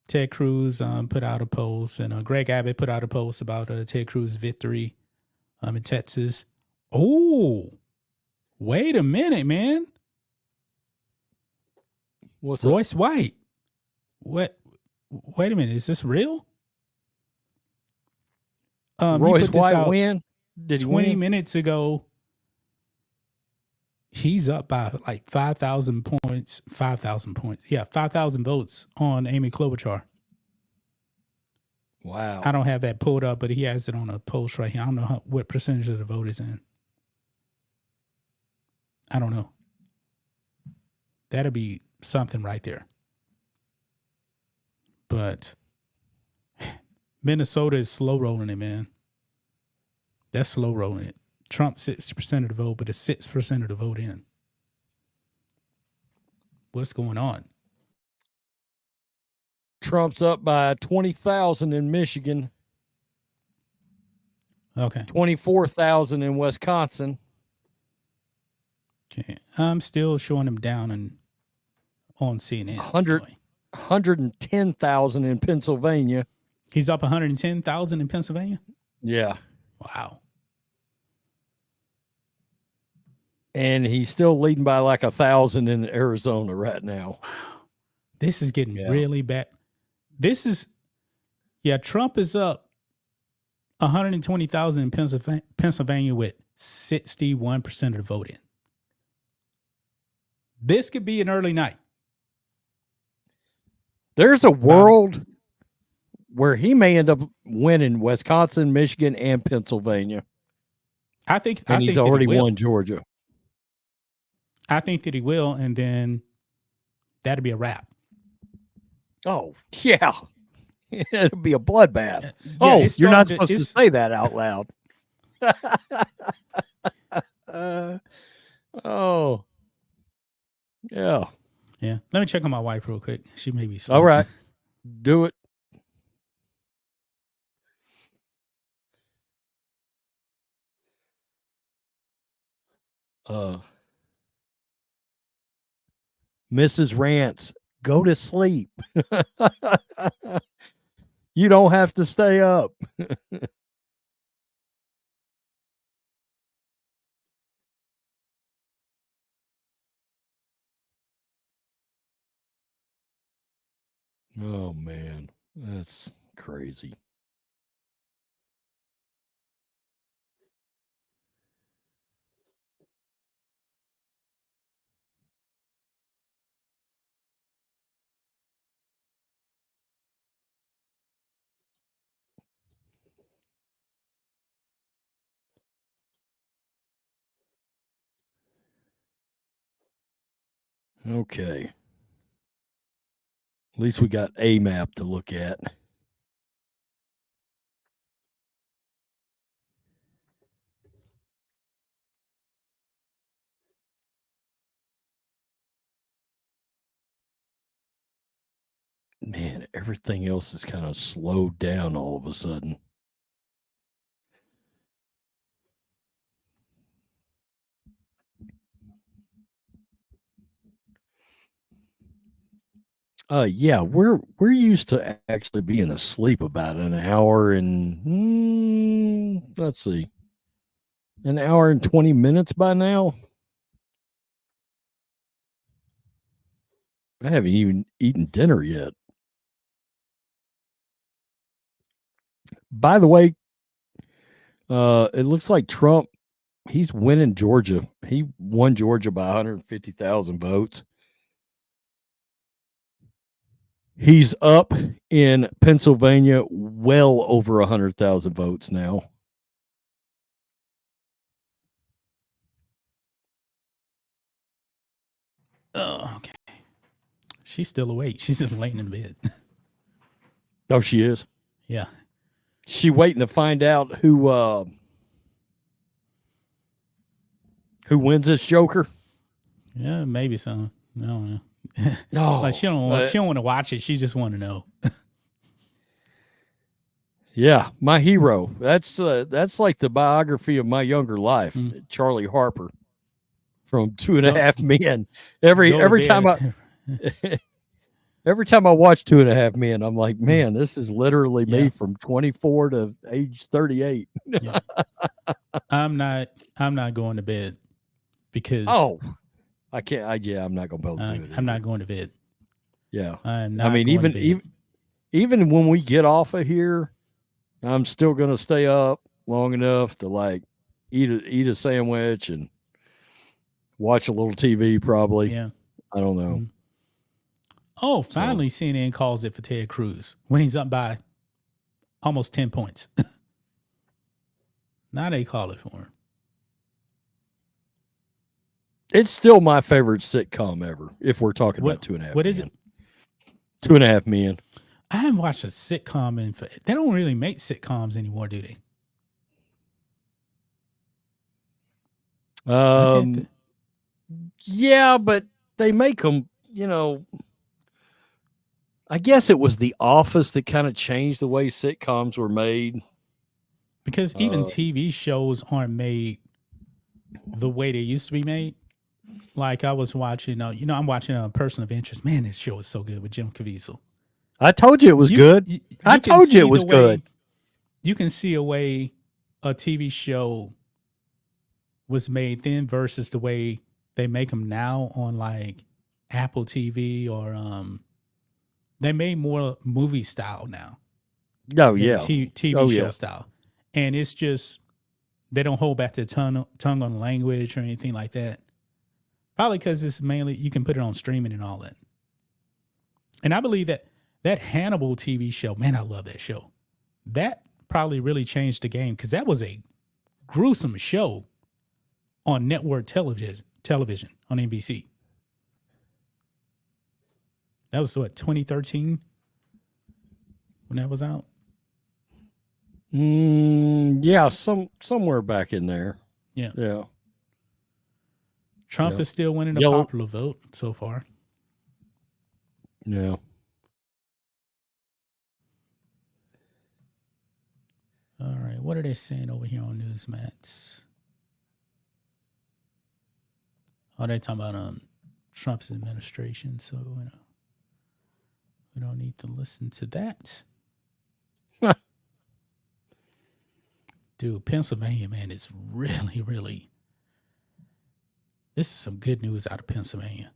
Speaker 1: Ted Cruz put out a post, and Greg Abbott put out a post about Ted Cruz's victory in Texas. Oh, wait a minute, man.
Speaker 2: What's
Speaker 1: Royce White? What? Wait a minute. Is this real?
Speaker 2: Royce White win? Did he
Speaker 1: 20
Speaker 2: win?
Speaker 1: minutes ago. He's up by like 5,000 points. 5,000 points. Yeah, 5,000 votes on Amy Klobuchar.
Speaker 2: Wow.
Speaker 1: I don't have that pulled up, but he has it on a post right here. I don't know what percentage of the vote is in. I don't know. That'll be something right there. But Minnesota is slow rolling it, man. That's slow rolling it. Trump 60% of the vote, but it's 6% of the vote in. What's going on?
Speaker 2: Trump's up by 20,000 in Michigan.
Speaker 1: Okay.
Speaker 2: 24,000 in Wisconsin.
Speaker 1: Okay. I'm still showing him down on CNN.
Speaker 2: 110,000 in Pennsylvania.
Speaker 1: He's up 110,000 in Pennsylvania?
Speaker 2: Yeah.
Speaker 1: Wow.
Speaker 2: And he's still leading by like 1,000 in Arizona right now.
Speaker 1: This is getting really bad. Trump is up 120,000 in Pennsylvania with 61% of the vote in. This could be an early night.
Speaker 2: There's a world where he may end up winning Wisconsin, Michigan, and Pennsylvania.
Speaker 1: I think
Speaker 2: he's already won Georgia.
Speaker 1: I think that he will, and then that'll be a wrap.
Speaker 2: Oh, yeah. It'll be a bloodbath. You're not supposed to say that out loud. Oh. Yeah.
Speaker 1: Yeah. Let me check on my wife real quick. She may be asleep.
Speaker 2: All right. Do it. Mrs. Rance, go to sleep. You don't have to stay up. Oh, man. That's crazy. Okay. At least we got a map to look at. Man, everything else is kind of slowed down all of a sudden. Yeah, we're used to actually being asleep about an hour and let's see, an hour and 20 minutes by now. I haven't even eaten dinner yet. By the way, it looks like Trump, he's winning Georgia. He won Georgia by 150,000 votes. He's up in Pennsylvania well over 100,000 votes now.
Speaker 1: Oh, okay. She's still awake. She's just laying in bed.
Speaker 2: Oh, she is?
Speaker 1: Yeah.
Speaker 2: She waiting to find out who wins this Joker?
Speaker 1: Yeah, maybe so. I don't know.
Speaker 2: No,
Speaker 1: Like she don't want to watch it. She just want to know.
Speaker 2: Yeah, my hero. That's like the biography of my younger life, Charlie Harper from 2.5 Men. Every time I watch 2.5 Men, I'm like, man, this is literally me from 24 to age 38.
Speaker 1: Yeah. I'm not going to bed because
Speaker 2: I can't. I'm not going to be able to do it.
Speaker 1: I'm not going to bed.
Speaker 2: Yeah,
Speaker 1: I'm not. I mean,
Speaker 2: even when we get off of here, I'm still going to stay up long enough to like eat a sandwich and watch a little TV probably.
Speaker 1: Yeah.
Speaker 2: I don't know.
Speaker 1: Oh, finally CNN calls it for Ted Cruz when he's up by almost 10 points. Now they call it for him.
Speaker 2: It's still my favorite sitcom ever, if we're talking about 2.5 Men.
Speaker 1: What is it?
Speaker 2: 2.5 Men.
Speaker 1: I haven't watched a sitcom they don't really make sitcoms anymore, do they?
Speaker 2: Yeah, but they make them, I guess it was The Office that kind of changed the way sitcoms were made.
Speaker 1: Because even TV shows aren't made the way they used to be made. Like I was watching, I'm watching a Person of Interest. Man, this show is so good with Jim Caviezel.
Speaker 2: I told you it was good. I told you it was good.
Speaker 1: You can see a way a TV show was made then versus the way they make them now on like Apple TV or they made more movie style now.
Speaker 2: Oh yeah,
Speaker 1: TV show style, and it's just they don't hold back their tongue on language or anything like that. Probably because it's mainly you can put it on streaming and all that. And I believe that Hannibal TV show, man, I love that show. That probably really changed the game because that was a gruesome show on network television on NBC. That was what, 2013 when that was out?
Speaker 2: Yeah, somewhere back in there.
Speaker 1: Yeah.
Speaker 2: Yeah.
Speaker 1: Trump is still winning the popular vote so far.
Speaker 2: Yeah.
Speaker 1: All right. What are they saying over here on Newsmax? Oh, they talking about Trump's administration, so we don't need to listen to that. Dude, Pennsylvania, man, is really, really. This is some good news out of Pennsylvania.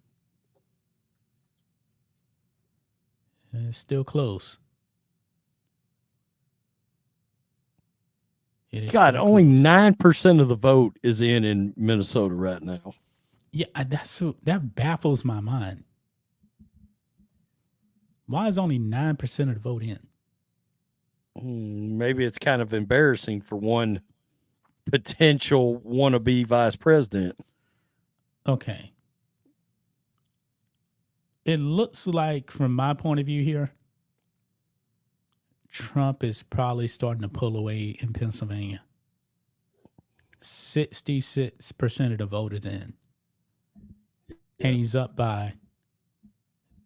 Speaker 1: It's still close.
Speaker 2: God, only 9% of the vote is in Minnesota right now.
Speaker 1: Yeah, that baffles my mind. Why is only 9% of the vote in?
Speaker 2: Maybe it's kind of embarrassing for one potential wannabe vice president.
Speaker 1: Okay. It looks like, from my point of view here, Trump is probably starting to pull away in Pennsylvania. 66% of the voters in. And he's up by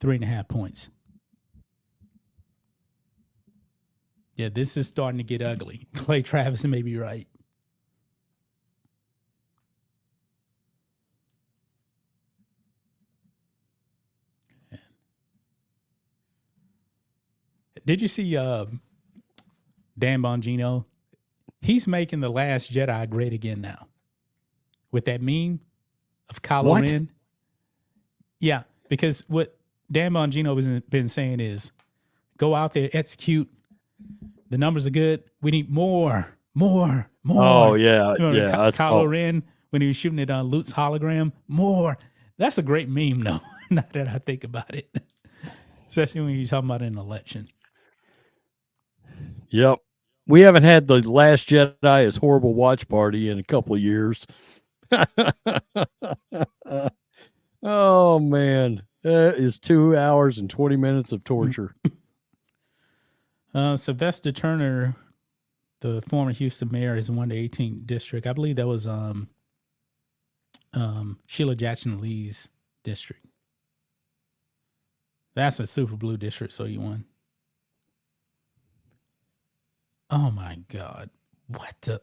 Speaker 1: 3.5 points. Yeah, this is starting to get ugly. Clay Travis may be right. Did you see Dan Bongino? He's making The Last Jedi great again now. With that meme of Kylo Ren. Yeah, because what Dan Bongino has been saying is go out there, execute. The numbers are good. We need more.
Speaker 2: Oh yeah,
Speaker 1: Remember
Speaker 2: yeah.
Speaker 1: Kylo Ren when he was shooting it on Luke's hologram. More. That's a great meme, though. Now that I think about it, especially when you're talking about an election.
Speaker 2: Yep. We haven't had the Last Jedi as horrible watch party in a couple of years. Oh man, that is 2 hours and 20 minutes of torture.
Speaker 1: Sylvester Turner, the former Houston mayor, has won the 18th district. I believe that was Sheila Jackson Lee's district. That's a super blue district, so you won. Oh my God. What the?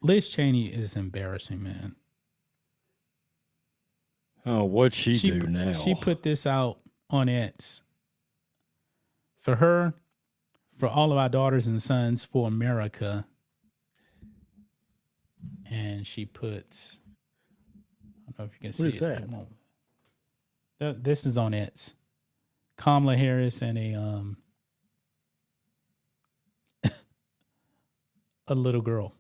Speaker 1: Liz Cheney is embarrassing, man.
Speaker 2: Oh, what'd she do now?
Speaker 1: She put this out on X. For her, for all of our daughters and sons, for America. And she puts, I don't know if you can see it.
Speaker 2: What is
Speaker 1: that? This is on X. Kamala Harris and a little girl.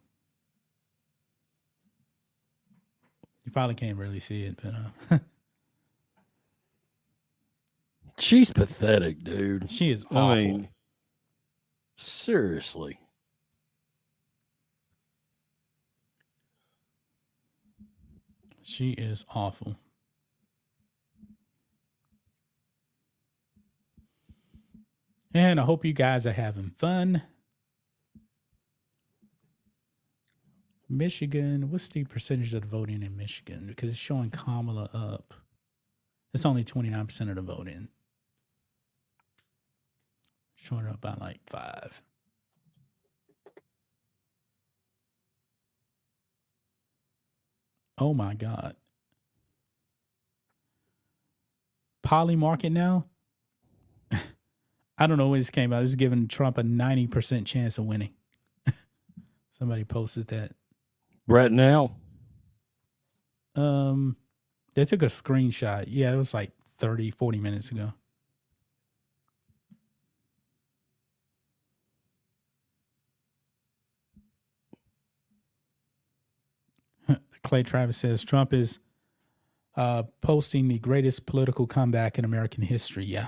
Speaker 1: You probably can't really see it, but
Speaker 2: she's pathetic, dude.
Speaker 1: She is awful.
Speaker 2: I mean, seriously.
Speaker 1: She is awful. And I hope you guys are having fun. Michigan, what's the percentage of the voting in Michigan? Because it's showing Kamala up. It's only 29% of the voting. Showing her up by like 5. Oh my God. Poly market now? I don't know when this came out. This is giving Trump a 90% chance of winning. Somebody posted that.
Speaker 2: Right now?
Speaker 1: They took a screenshot. Yeah, it was like 30, 40 minutes ago. Clay Travis says Trump is posting the greatest political comeback in American history. Yeah.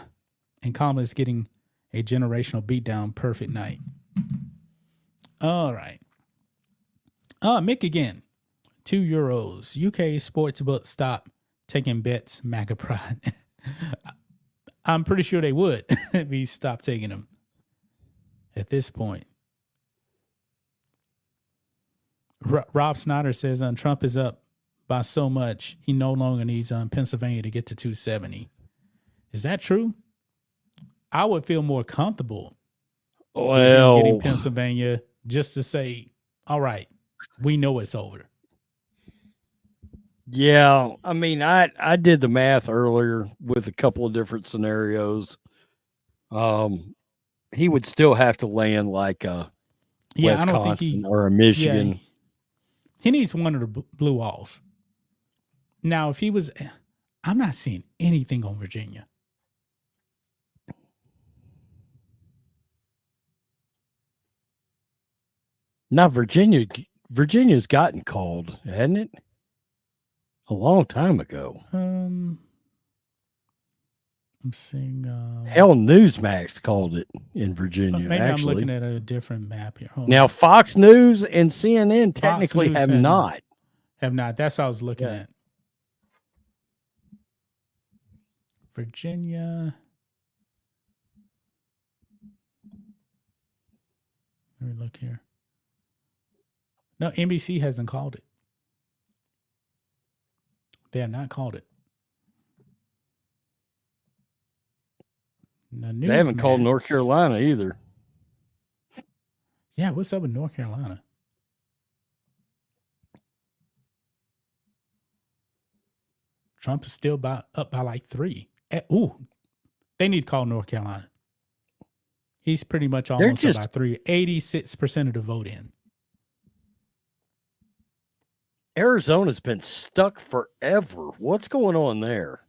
Speaker 1: And Kamala is getting a generational beatdown. Perfect night. All right. Mick again. €2. UK sportsbook stop taking bets. MAGA pride. I'm pretty sure they would if he stopped taking them at this point. Rob Snyder says Trump is up by so much he no longer needs Pennsylvania to get to 270. Is that true? I would feel more comfortable getting Pennsylvania just to say, all right, we know it's over.
Speaker 2: Yeah, I mean, I did the math earlier with a couple of different scenarios. He would still have to land like a Wisconsin, I don't think or a Michigan.
Speaker 1: Yeah, he needs one of the blue walls. Now, if he was, I'm not seeing anything on Virginia.
Speaker 2: Now, Virginia's gotten called, hasn't it? A long time ago.
Speaker 1: I'm seeing.
Speaker 2: Hell, Newsmax called it in Virginia.
Speaker 1: Maybe
Speaker 2: actually.
Speaker 1: I'm looking at a different map here.
Speaker 2: Now, Fox News and CNN technically have not.
Speaker 1: Have not. That's what I was looking at. Virginia. Let me look here. No, NBC hasn't called it. They have not called it. Now,
Speaker 2: they haven't called North Carolina either.
Speaker 1: Yeah, what's up with North Carolina? Trump is still up by like 3. They need to call North Carolina. He's pretty much almost up by 3. 86% of the vote in.
Speaker 2: Arizona's been stuck forever. What's going on there?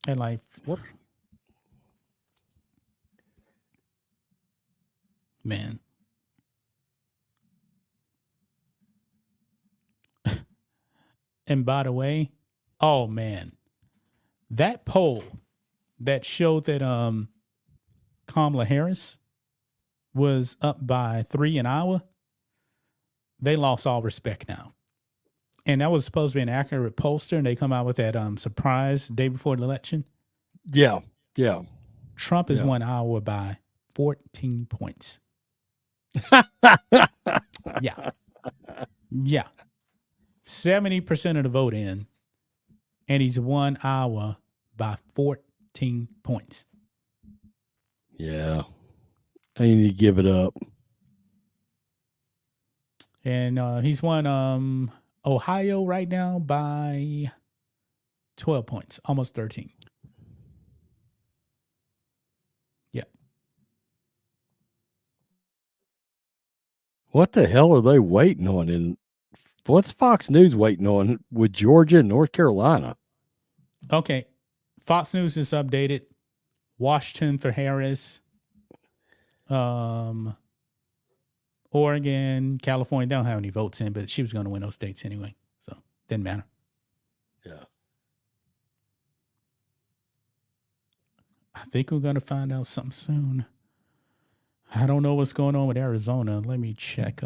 Speaker 1: And like,
Speaker 2: what?
Speaker 1: Man. And by the way, oh man, that poll that showed that Kamala Harris was up by 3 in Iowa, they lost all respect now. And that was supposed to be an accurate pollster, and they come out with that surprise day before the election.
Speaker 2: Yeah, yeah.
Speaker 1: Trump has won Iowa by 14 points. Yeah. Yeah. 70% of the vote in, and he's won Iowa by 14 points.
Speaker 2: Yeah. I need to give it up.
Speaker 1: And he's won Ohio right now by 12 points, almost 13. Yeah.
Speaker 2: What the hell are they waiting on? And what's Fox News waiting on with Georgia and North Carolina?
Speaker 1: Okay. Fox News is updated. Washington for Harris. Oregon, California, they don't have any votes in, but she was going to win those states anyway. So didn't matter.
Speaker 2: Yeah.
Speaker 1: I think we're going to find out something soon. I don't know what's going on with Arizona. Let me check.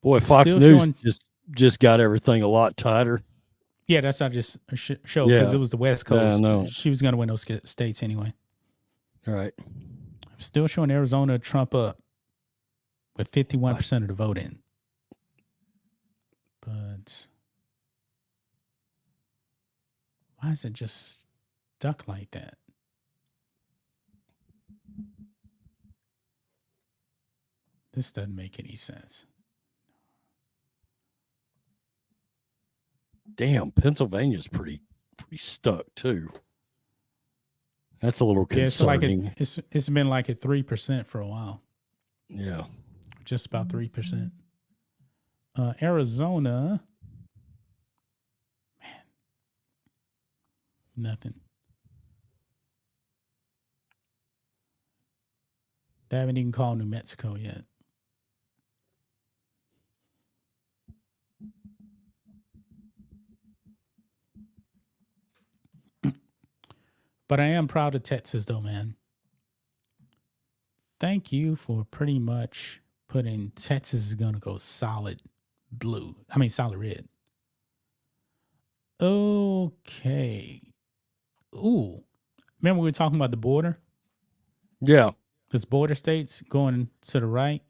Speaker 2: Boy, Fox News just got everything a lot tighter.
Speaker 1: Yeah, that's not just a show because it was the West Coast.
Speaker 2: Yeah,
Speaker 1: she was going to win those states anyway.
Speaker 2: All right.
Speaker 1: Still showing Arizona Trump up with 51% of the vote in. But why is it just stuck like that? This doesn't make any sense.
Speaker 2: Damn, Pennsylvania's pretty stuck too. That's a little concerning.
Speaker 1: Yeah, it's been like at 3% for a while.
Speaker 2: Yeah.
Speaker 1: Just about 3%. Arizona, man, nothing. They haven't even called New Mexico yet. But I am proud of Texas, though, man. Thank you for pretty much putting Texas is going to go solid blue. I mean, solid red. Okay. Ooh. Remember we were talking about the border?
Speaker 2: Yeah.
Speaker 1: This border states going to the right.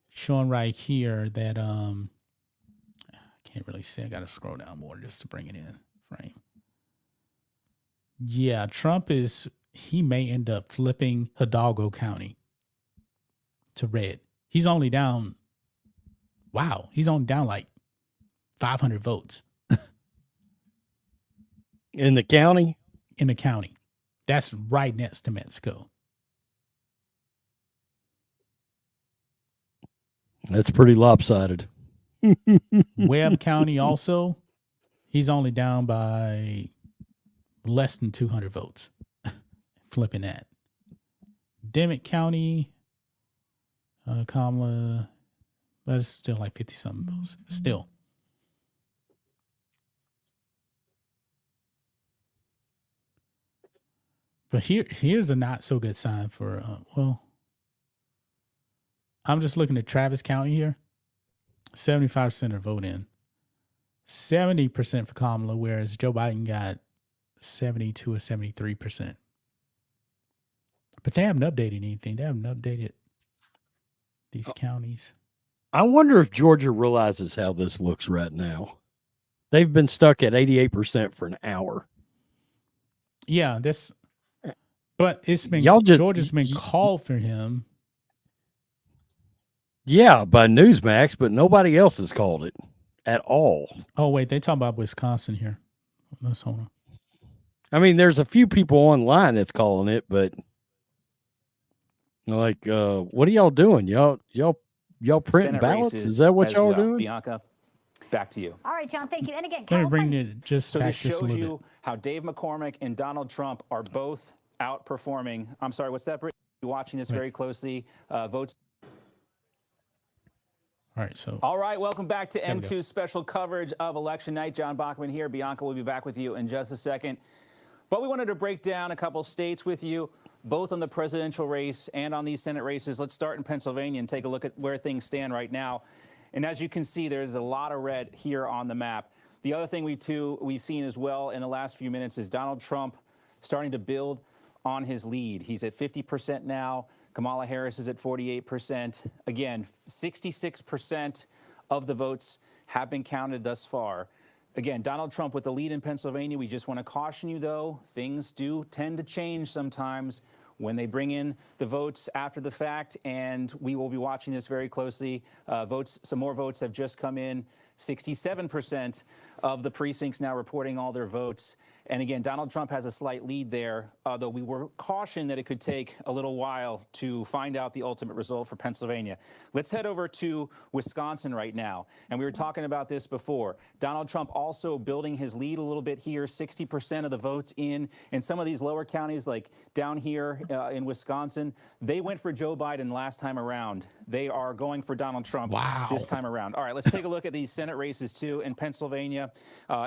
Speaker 1: Showing right here that, I can't really see. I got to scroll down more just to bring it in frame. Yeah, Trump he may end up flipping Hidalgo County to red. He's only down like 500 votes.
Speaker 2: In the county?
Speaker 1: In the county. That's right next to Mexico.
Speaker 2: That's pretty lopsided.
Speaker 1: Webb County also, he's only down by less than 200 votes. Flipping that. Dimmitt County, Kamala, but it's still like 50-something votes. Still. But here's a not so good sign for, I'm just looking at Travis County here. 75% of the vote in. 70% for Kamala, whereas Joe Biden got 72 or 73%. But they haven't updated anything. They haven't updated these counties.
Speaker 2: I wonder if Georgia realizes how this looks right now. They've been stuck at 88% for an hour.
Speaker 1: Yeah, but it's been Georgia's been called for him.
Speaker 2: Yeah, by Newsmax, but nobody else has called it at all.
Speaker 1: Oh, wait, they talk about Wisconsin here. Let's hold on.
Speaker 2: I mean, there's a few people online that's calling it, but like, what are y'all doing? Y'all printing ballots? Is that what y'all are doing?
Speaker 12: Bianca.
Speaker 5: Back to you.
Speaker 4: All right, John, thank you. And again,
Speaker 1: Let me bring
Speaker 4: California.
Speaker 1: it just
Speaker 5: So
Speaker 1: back
Speaker 5: this
Speaker 1: just a
Speaker 5: shows
Speaker 1: little
Speaker 5: you
Speaker 1: bit.
Speaker 5: how Dave McCormick and Donald Trump are both outperforming. I'm sorry, what's that? You're watching this very closely. Votes.
Speaker 1: All right, so.
Speaker 5: All right, welcome back to M2's special coverage of election night. John Bachman here. Bianca will be back with you in just a second. But we wanted to break down a couple states with you, both on the presidential race and on these Senate races. Let's start in Pennsylvania and take a look at where things stand right now. And as you can see, there's a lot of red here on the map. The other thing we've seen as well in the last few minutes is Donald Trump starting to build on his lead. He's at 50% now. Kamala Harris is at 48%. Again, 66% of the votes have been counted thus far. Again, Donald Trump with the lead in Pennsylvania. We just want to caution you, though, things do tend to change sometimes when they bring in the votes after the fact, and we will be watching this very closely. Some more votes have just come in. 67% of the precincts now reporting all their votes. And again, Donald Trump has a slight lead there, though we were cautioned that it could take a little while to find out the ultimate result for Pennsylvania. Let's head over to Wisconsin right now. And we were talking about this before. Donald Trump also building his lead a little bit here, 60% of the votes in some of these lower counties, like down here in Wisconsin. They went for Joe Biden last time around. They are going for Donald Trump this time around. All right, let's take a look at these Senate races too in Pennsylvania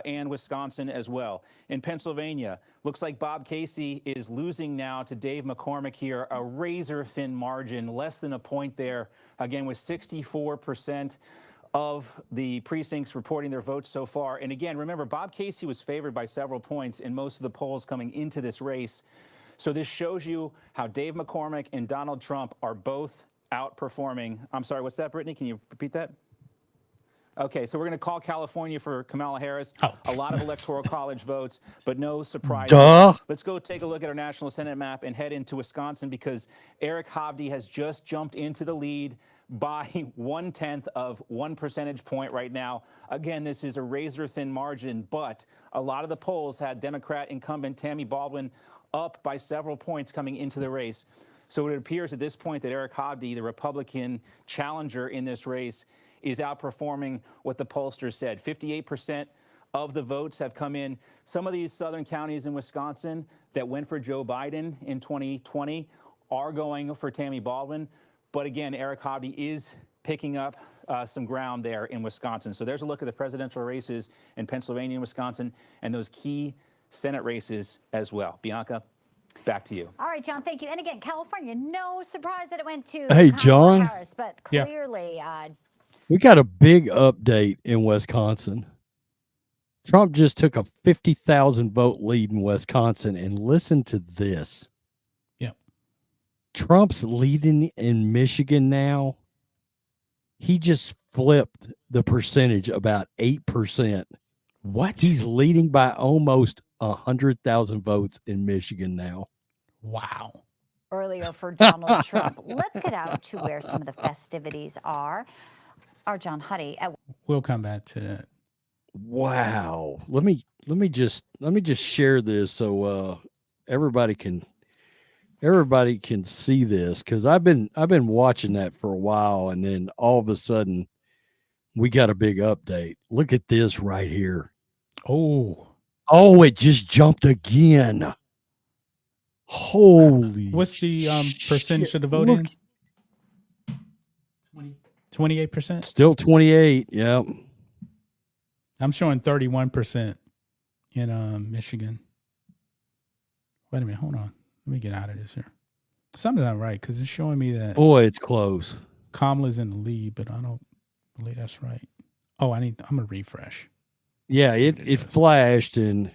Speaker 5: and Wisconsin as well. In Pennsylvania, looks like Bob Casey is losing now to Dave McCormick here, a razor-thin margin, less than a point there, again with 64% of the precincts reporting their votes so far. And again, remember, Bob Casey was favored by several points in most of the polls coming into this race. So this shows you how Dave McCormick and Donald Trump are both outperforming. I'm sorry, what's that, Brittany? Can you repeat that? Okay, so we're going to call California for Kamala Harris. A lot of Electoral College votes, but no surprise.
Speaker 2: Duh.
Speaker 5: Let's go take a look at our national Senate map and head into Wisconsin because Eric Hovde has just jumped into the lead by 1/10 of 1 percentage point right now. Again, this is a razor-thin margin, but a lot of the polls had Democrat incumbent Tammy Baldwin up by several points coming into the race. So it appears at this point that Eric Hovde, the Republican challenger in this race, is outperforming what the pollsters said. 58% of the votes have come in. Some of these southern counties in Wisconsin that went for Joe Biden in 2020 are going for Tammy Baldwin. But again, Eric Hovde is picking up some ground there in Wisconsin. So there's a look at the presidential races in Pennsylvania and Wisconsin and those key Senate races as well. Bianca, back to you.
Speaker 4: All right, John, thank you. And again, California, no surprise that it went to
Speaker 2: Hey,
Speaker 4: Kamala
Speaker 2: John.
Speaker 4: Harris, but clearly
Speaker 2: we got a big update in Wisconsin. Trump just took a 50,000 vote lead in Wisconsin, and listen to this.
Speaker 1: Yep.
Speaker 2: Trump's leading in Michigan now. He just flipped the percentage about 8%.
Speaker 1: What?
Speaker 2: He's leading by almost 100,000 votes in Michigan now.
Speaker 1: Wow.
Speaker 4: earlier for Donald Trump. Let's get out to where some of the festivities are. Our John Huddy.
Speaker 1: We'll come back to that.
Speaker 2: Wow. Let me just share this so everybody can see this, because I've been watching that for a while, and then all of a sudden we got a big update. Look at this right here.
Speaker 1: Oh,
Speaker 2: it just jumped again. Holy.
Speaker 1: What's the percentage of the vote
Speaker 2: Look.
Speaker 1: in? 28%?
Speaker 2: Still 28. Yep.
Speaker 1: I'm showing 31% in Michigan. Wait a minute, hold on. Let me get out of this here. Something's not right, because it's showing me that
Speaker 2: Boy, it's close.
Speaker 1: Kamala's in the lead, but I don't believe that's right. Oh, I'm gonna refresh.
Speaker 2: Yeah,
Speaker 1: See what
Speaker 2: it
Speaker 1: does.
Speaker 2: flashed, and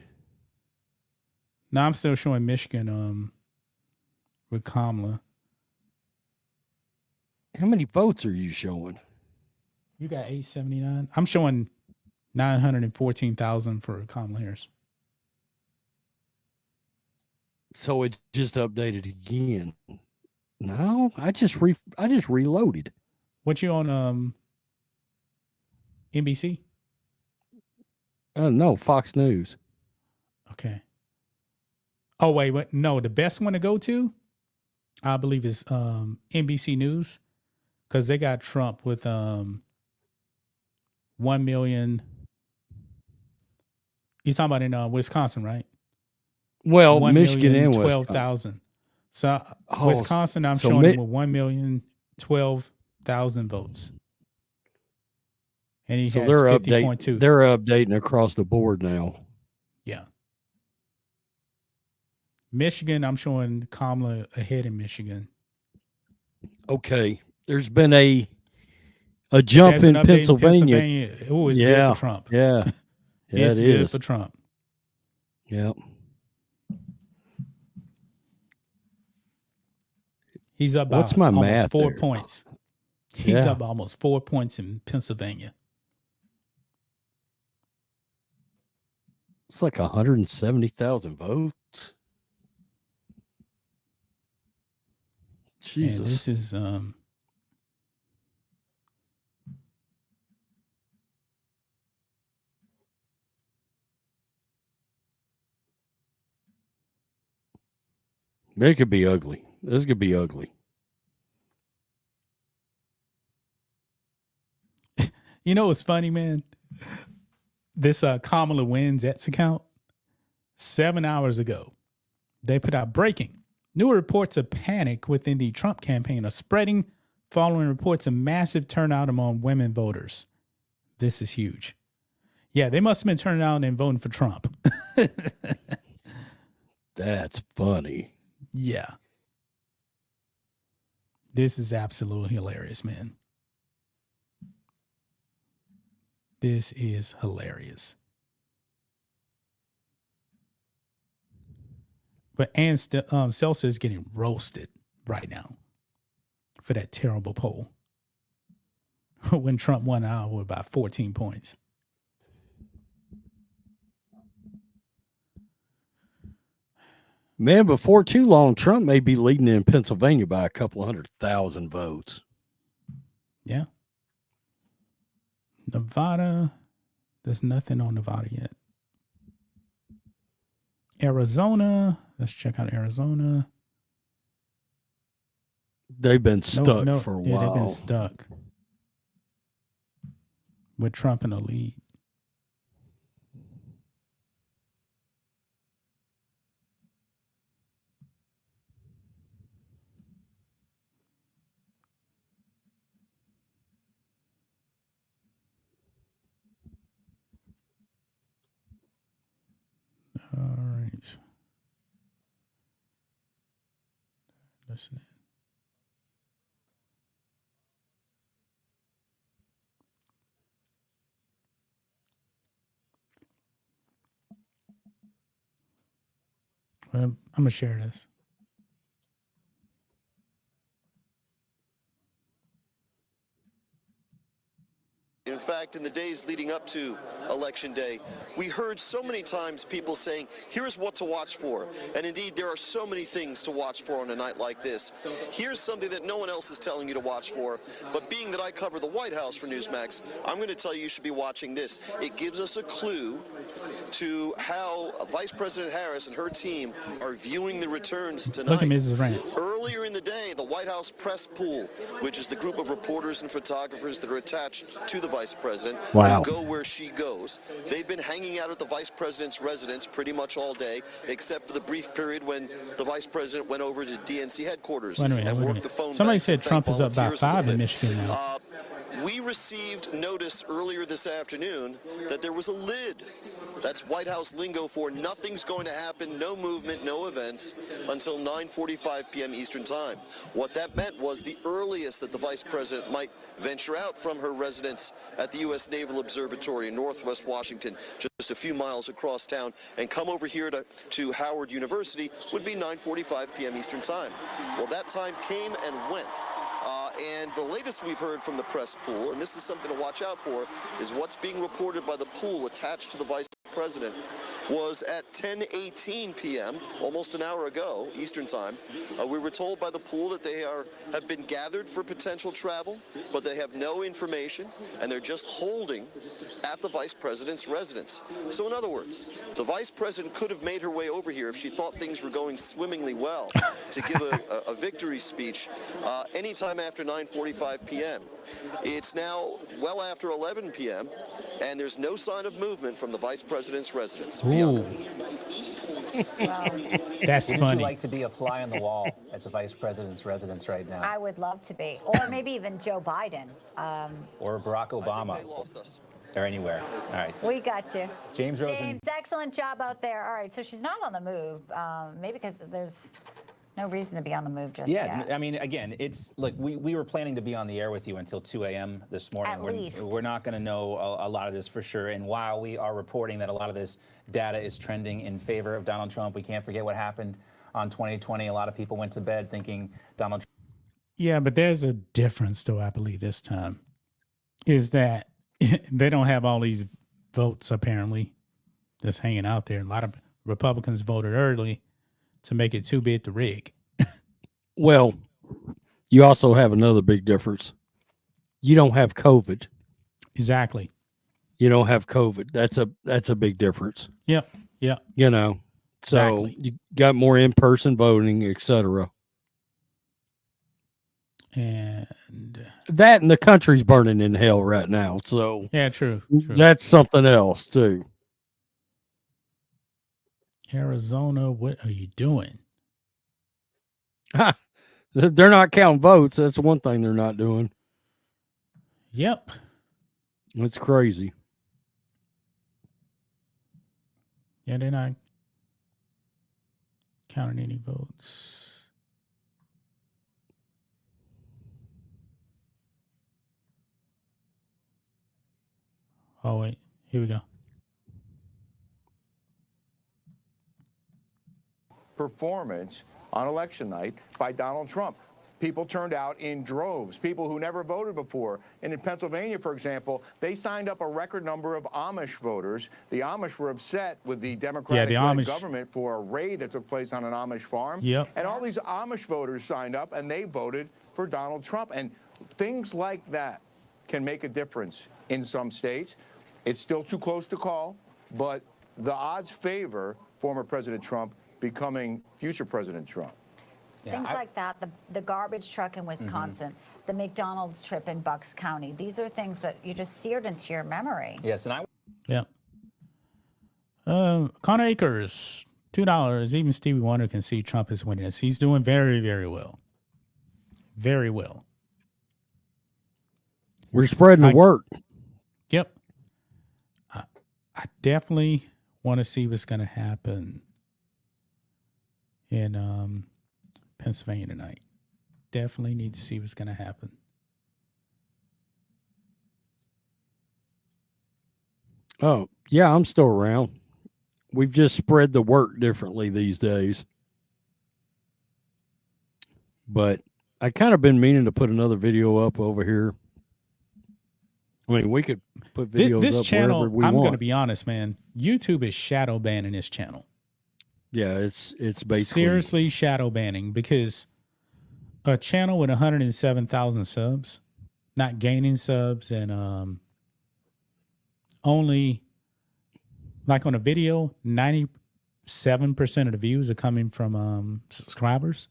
Speaker 1: Now I'm still showing Michigan with Kamala.
Speaker 2: how many votes are you showing?
Speaker 1: You got 879. I'm showing 914,000 for Kamala Harris.
Speaker 2: So it just updated again. No, I just reloaded.
Speaker 1: What you on NBC?
Speaker 2: No, Fox News.
Speaker 1: Okay. Oh, wait. No, the best one to go to, I believe, is NBC News, because they got Trump with 1 million. You're talking about in Wisconsin, right?
Speaker 2: Well, Michigan and
Speaker 1: 12,000. So Wisconsin, I'm showing him with 1,012,000 votes. And he has 50.2.
Speaker 2: They're updating across the board now.
Speaker 1: Yeah. Michigan, I'm showing Kamala ahead in Michigan.
Speaker 2: Okay. There's been a jump in Pennsylvania.
Speaker 1: Oh, it's good for Trump.
Speaker 2: Yeah.
Speaker 1: It's good for Trump.
Speaker 2: Yeah.
Speaker 1: He's up by almost 4 points. He's up almost 4 points in Pennsylvania.
Speaker 2: It's like 170,000 votes. Jesus.
Speaker 1: And this is
Speaker 2: it could be ugly. This could be ugly.
Speaker 1: You know what's funny, man? This Kamala Wins X account, 7 hours ago, they put out breaking. New reports of panic within the Trump campaign are spreading following reports of massive turnout among women voters. This is huge. Yeah, they must have been turning out and voting for Trump.
Speaker 2: That's funny.
Speaker 1: Yeah. This is absolutely hilarious, man. This is hilarious. But Ann Seltzer is getting roasted right now for that terrible poll when Trump won Iowa by 14 points.
Speaker 2: Man, before too long, Trump may be leading in Pennsylvania by a couple 100,000 votes.
Speaker 1: Yeah. Nevada, there's nothing on Nevada yet. Arizona, let's check out Arizona.
Speaker 2: They've been stuck for a while.
Speaker 1: Yeah, they've been stuck with Trump in the lead. All right. Listen. I'm going to share this.
Speaker 3: In fact, in the days leading up to Election Day, we heard so many times people saying, here's what to watch for. And indeed, there are so many things to watch for on a night like this. Here's something that no one else is telling you to watch for. But being that I cover the White House for Newsmax, I'm going to tell you should be watching this. It gives us a clue to how Vice President Harris and her team are viewing the returns tonight.
Speaker 1: Look at Mrs. Rance.
Speaker 3: Earlier in the day, the White House Press Pool, which is the group of reporters and photographers that are attached to the Vice President,
Speaker 2: wow,
Speaker 3: go where she goes. They've been hanging out at the Vice President's residence pretty much all day, except for the brief period when the Vice President went over to DNC headquarters and worked the phone.
Speaker 1: Somebody said Trump is up by 5 in Michigan now.
Speaker 3: We received notice earlier this afternoon that there was a lid. That's White House lingo for nothing's going to happen, no movement, no events until 9:45 p.m. Eastern Time. What that meant was the earliest that the Vice President might venture out from her residence at the U.S. Naval Observatory in Northwest Washington, just a few miles across town, and come over here to Howard University would be 9:45 p.m. Eastern Time. Well, that time came and went. And the latest we've heard from the press pool, and this is something to watch out for, is what's being reported by the pool attached to the Vice President, was at 10:18 p.m., almost an hour ago, Eastern Time. We were told by the pool that they have been gathered for potential travel, but they have no information, and they're just holding at the vice president's residence. So in other words, the vice president could have made her way over here if she thought things were going swimmingly well to give a victory speech anytime after 9:45 p.m. It's now well after 11 p.m., and there's no sign of movement from the vice president's residence.
Speaker 1: Ooh. That's
Speaker 5: Would
Speaker 1: funny.
Speaker 5: you like to be a fly on the wall at the vice president's residence right now?
Speaker 4: I would love to be, or maybe even Joe Biden.
Speaker 5: Or Barack Obama.
Speaker 3: They lost us.
Speaker 5: Or anywhere. All right.
Speaker 4: We got you.
Speaker 5: James Rosen.
Speaker 4: James, excellent job out there. All right, so she's not on the move, maybe because there's no reason to be on the move just yet.
Speaker 5: I mean, again, it's like we were planning to be on the air with you until 2 a.m. this morning.
Speaker 4: At least.
Speaker 5: We're not going to know a lot of this for sure. And while we are reporting that a lot of this data is trending in favor of Donald Trump, we can't forget what happened on 2020. A lot of people went to bed thinking Donald Trump.
Speaker 1: Yeah, but there's a difference, though, I believe, this time, is that they don't have all these votes, apparently, that's hanging out there. A lot of Republicans voted early to make it too big to rig.
Speaker 2: Well, you also have another big difference. You don't have COVID.
Speaker 1: Exactly.
Speaker 2: You don't have COVID. That's a big difference.
Speaker 1: Yep. Yep.
Speaker 2: You know, so
Speaker 1: Exactly.
Speaker 2: you got more in-person voting, etc.
Speaker 1: And
Speaker 2: That and the country's burning in hell right now. So
Speaker 1: yeah, true.
Speaker 2: That's something else too.
Speaker 1: Arizona, what are you doing?
Speaker 2: They're not counting votes. That's one thing they're not doing.
Speaker 1: Yep.
Speaker 2: It's crazy.
Speaker 1: Yeah, they're not counting any votes. Oh, wait. Here we go.
Speaker 12: Performance on election night by Donald Trump. People turned out in droves, people who never voted before. And in Pennsylvania, for example, they signed up a record number of Amish voters. The Amish were upset with the Democratic-led government for a raid that took place on an Amish farm.
Speaker 1: Yep.
Speaker 12: And all these Amish voters signed up, and they voted for Donald Trump. And things like that can make a difference in some states. It's still too close to call, but the odds favor former President Trump becoming future President Trump.
Speaker 4: Things like that, the garbage truck in Wisconsin, the McDonald's trip in Bucks County. These are things that you just seared into your memory.
Speaker 5: Yes, and
Speaker 1: Yeah. Connor Akers, $2. Even Stevie Wonder can see Trump is winning this. He's doing very, very well. Very well.
Speaker 2: We're spreading the word.
Speaker 1: Yep. I definitely want to see what's going to happen in Pennsylvania tonight. Definitely need to see what's going to happen.
Speaker 2: Oh, yeah, I'm still around. We've just spread the work differently these days. But I kind of been meaning to put another video up over here. I mean, we could put videos
Speaker 1: this
Speaker 2: up
Speaker 1: channel,
Speaker 2: wherever we
Speaker 1: I'm
Speaker 2: want.
Speaker 1: going to be honest, man. YouTube is shadow banning this channel.
Speaker 2: Yeah, it's basically
Speaker 1: seriously shadow banning, because a channel with 107,000 subs, not gaining subs, and only, like on a video, 97% of the views are coming from subscribers.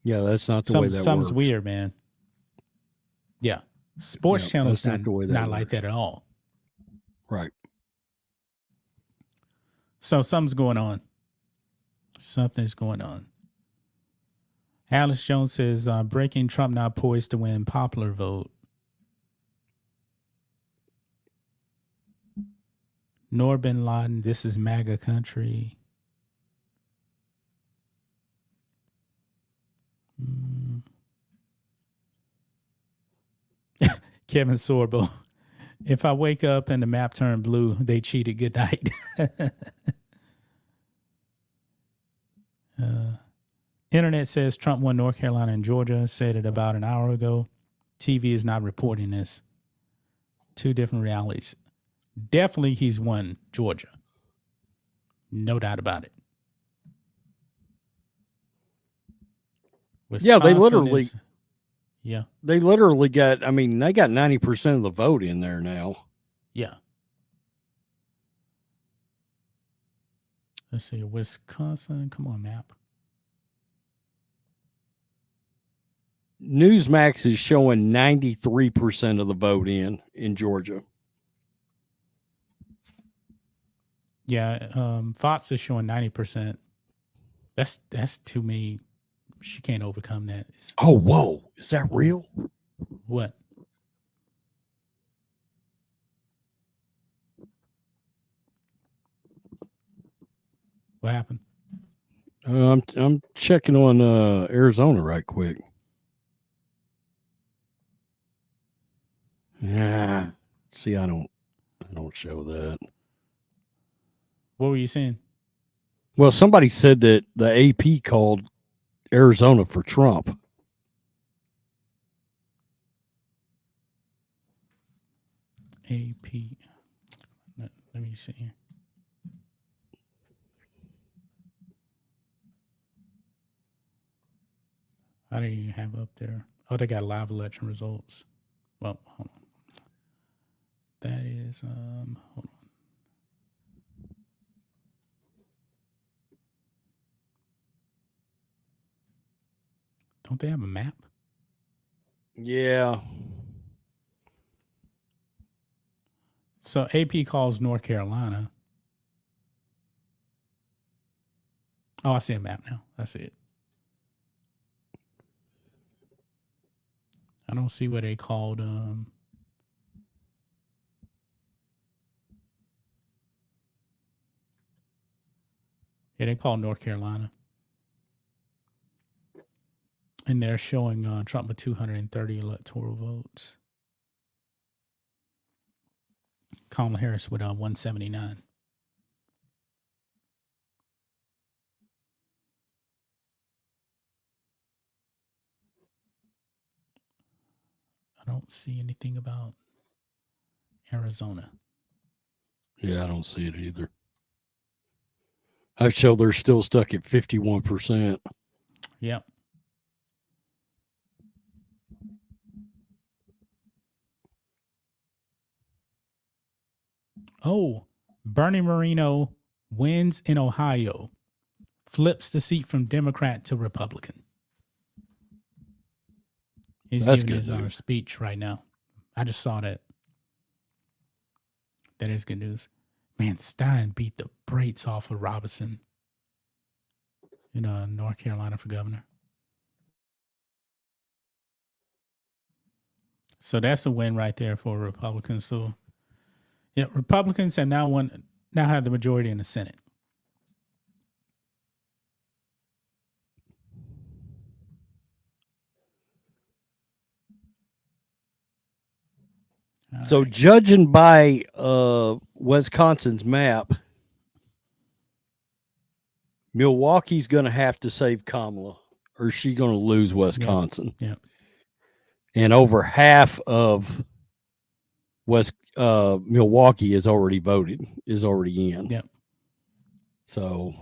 Speaker 2: Yeah, that's not the way that
Speaker 1: Something's
Speaker 2: works.
Speaker 1: weird, man. Yeah. Sports channels
Speaker 2: that's not the way that
Speaker 1: not like
Speaker 2: works.
Speaker 1: that at all.
Speaker 2: Right.
Speaker 1: So something's going on. Something's going on. Alice Jones says, breaking Trump now poised to win popular vote. Noor bin Laden, this is MAGA country. Kevin Sorbo, if I wake up and the map turned blue, they cheated. Good night. Internet says Trump won North Carolina and Georgia. Said it about an hour ago. TV is not reporting this. Two different realities. Definitely he's won Georgia. No doubt about it.
Speaker 2: Yeah, they literally.
Speaker 1: Yeah.
Speaker 2: They literally got. I mean, they got 90% of the vote in there now.
Speaker 1: Yeah. Let's see, Wisconsin. Come on, map.
Speaker 2: Newsmax is showing 93% of the vote in Georgia.
Speaker 1: Yeah, Fox is showing 90%. That's too many. She can't overcome that.
Speaker 2: Oh, whoa. Is that real?
Speaker 1: What? What happened?
Speaker 2: I'm checking on Arizona right quick. Yeah. See, I don't show that.
Speaker 1: What were you saying?
Speaker 2: Well, somebody said that the AP called Arizona for Trump.
Speaker 1: AP. Let me see. I didn't even have up there. Oh, they got live election results. Well, hold on. That is hold on. Don't they have a map?
Speaker 2: Yeah.
Speaker 1: So AP calls North Carolina. Oh, I see a map now. I see it. I don't see what they called. Yeah, they called North Carolina. And they're showing Trump with 230 electoral votes. Kamala Harris with 179. I don't see anything about Arizona.
Speaker 2: Yeah, I don't see it either. I show they're still stuck at 51%.
Speaker 1: Yep. Oh, Bernie Moreno wins in Ohio, flips the seat from Democrat to Republican. He's giving his speech right now. I just saw that. That is good news. Man, Stein beat the brakes off of Robinson in North Carolina for governor. So that's a win right there for Republicans. So, yeah, Republicans have now have the majority in the Senate.
Speaker 2: So judging by Wisconsin's map, Milwaukee's going to have to save Kamala, or is she going to lose Wisconsin?
Speaker 1: Yeah.
Speaker 2: And over half of Milwaukee is already voted, is already in.
Speaker 1: Yep.
Speaker 2: So.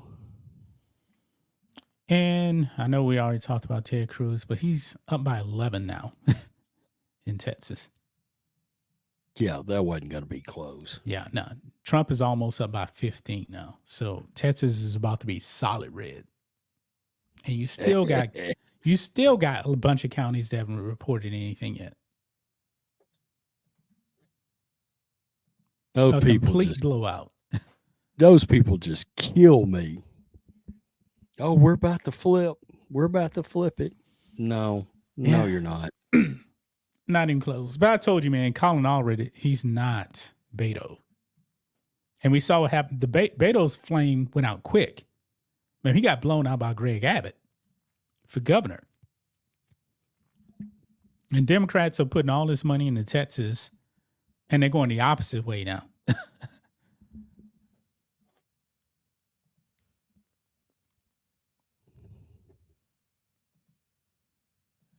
Speaker 1: And I know we already talked about Ted Cruz, but he's up by 11 now in Texas.
Speaker 2: Yeah, that wasn't going to be close.
Speaker 1: Yeah, no. Trump is almost up by 15 now. So Texas is about to be solid red. And you still got a bunch of counties that haven't reported anything yet.
Speaker 2: Those people
Speaker 1: complete
Speaker 2: just
Speaker 1: blowout.
Speaker 2: Those people just kill me. Oh, we're about to flip. We're about to flip it. No, you're not.
Speaker 1: Not even close. But I told you, man, Colin already, he's not Beto. And we saw what happened. Beto's flame went out quick. Man, he got blown out by Greg Abbott for governor. And Democrats are putting all this money into Texas, and they're going the opposite way now.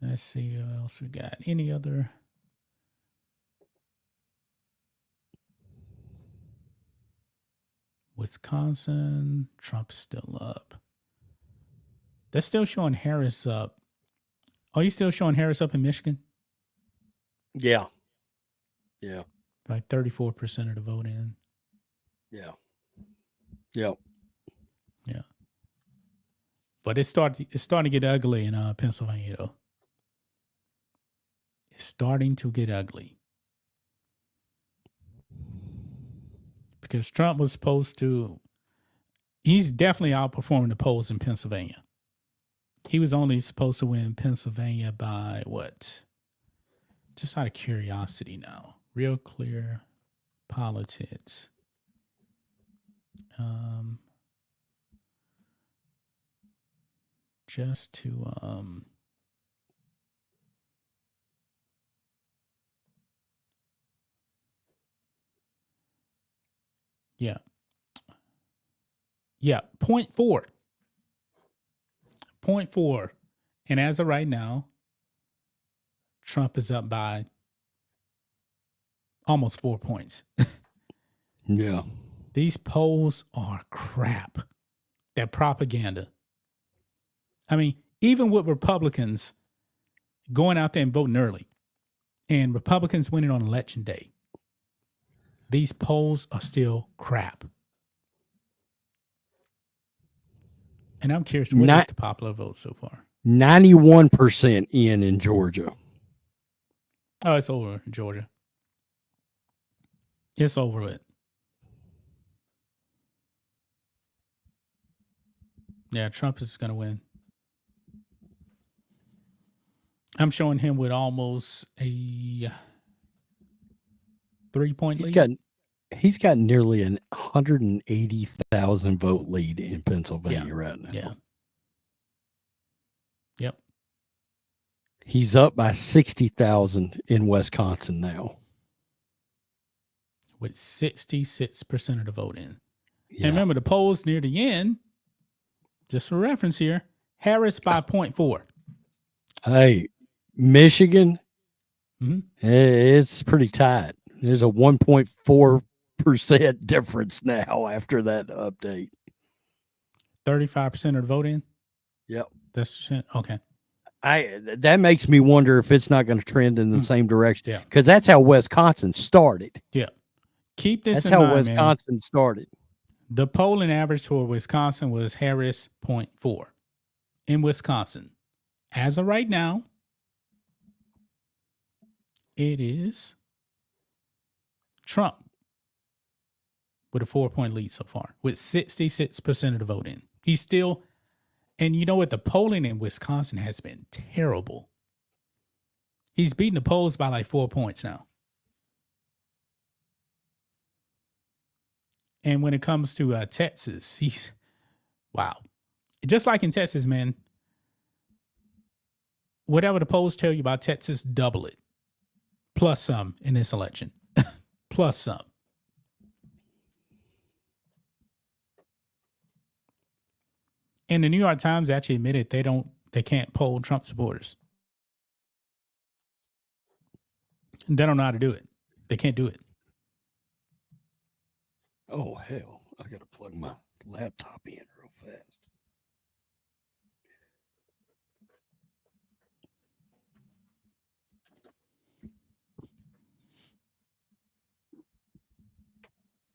Speaker 1: Let's see what else we got. Any other? Wisconsin, Trump's still up. They're still showing Harris up. Are you still showing Harris up in Michigan?
Speaker 2: Yeah. Yeah.
Speaker 1: Like 34% of the vote in.
Speaker 2: Yeah. Yep.
Speaker 1: Yeah. But it's starting to get ugly in Pennsylvania, though. It's starting to get ugly. Because Trump was supposed to, he's definitely outperforming the polls in Pennsylvania. He was only supposed to win Pennsylvania by what? Just out of curiosity now. Real Clear Politics. Just to yeah. 0.4. 0.4. And as of right now, Trump is up by almost 4 points.
Speaker 2: Yeah.
Speaker 1: These polls are crap. They're propaganda. I mean, even with Republicans going out there and voting early and Republicans winning on election day, these polls are still crap. And I'm curious, what is the popular vote so far?
Speaker 2: 91% in Georgia.
Speaker 1: Oh, it's over in Georgia. It's over with. Yeah, Trump is going to win. I'm showing him with almost a 3-point lead.
Speaker 2: He's got nearly 180,000 vote lead in Pennsylvania right now.
Speaker 1: Yeah. Yep.
Speaker 2: He's up by 60,000 in Wisconsin now.
Speaker 1: With 66% of the vote in.
Speaker 2: Yeah.
Speaker 1: And remember, the polls near the end, just for reference here, Harris by 0.4.
Speaker 2: Hey, Michigan, it's pretty tight. There's a 1.4% difference now after that update.
Speaker 1: 35% of the vote in?
Speaker 2: Yep.
Speaker 1: That's okay.
Speaker 2: That makes me wonder if it's not going to trend in the same direction.
Speaker 1: Yeah.
Speaker 2: Because that's how Wisconsin started.
Speaker 1: Yeah. Keep this
Speaker 2: that's
Speaker 1: in
Speaker 2: how
Speaker 1: mind,
Speaker 2: Wisconsin
Speaker 1: man.
Speaker 2: started.
Speaker 1: The polling average for Wisconsin was Harris 0.4 in Wisconsin. As of right now, it is Trump with a 4-point lead so far, with 66% of the vote in. He's still, and you know what? The polling in Wisconsin has been terrible. He's beaten the polls by like 4 points now. And when it comes to Texas, he's, wow. Just like in Texas, man, whatever the polls tell you about Texas, double it. Plus some in this election. Plus some. And the New York Times actually admitted they can't poll Trump supporters. They don't know how to do it. They can't do it.
Speaker 2: Oh, hell. I got to plug my laptop in real fast.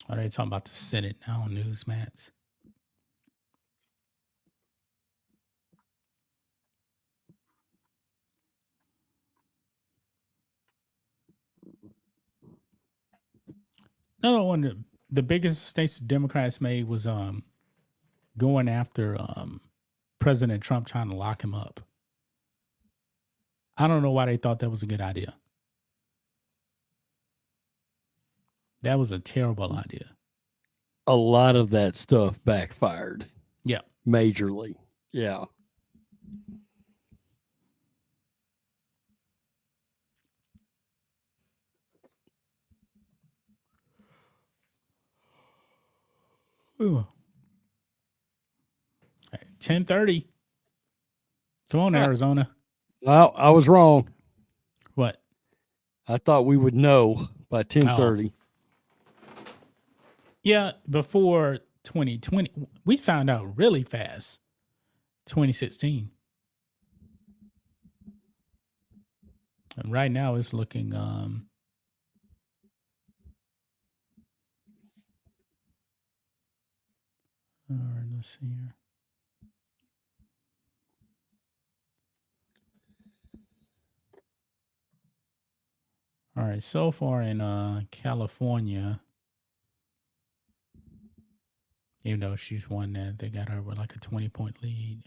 Speaker 1: Are they talking about the Senate now on Newsmax? Another one, the biggest mistakes the Democrats made was going after President Trump, trying to lock him up. I don't know why they thought that was a good idea. That was a terrible idea.
Speaker 2: A lot of that stuff backfired.
Speaker 1: Yeah.
Speaker 2: Majorly. Yeah.
Speaker 1: Ooh. 10:30. Come on, Arizona.
Speaker 2: Well, I was wrong.
Speaker 1: What?
Speaker 2: I thought we would know by 10:30.
Speaker 1: Yeah, before 2020. We found out really fast. 2016. And right now it's looking all right, let's see here. All right, so far in California, even though she's won that, they got her with like a 20-point lead.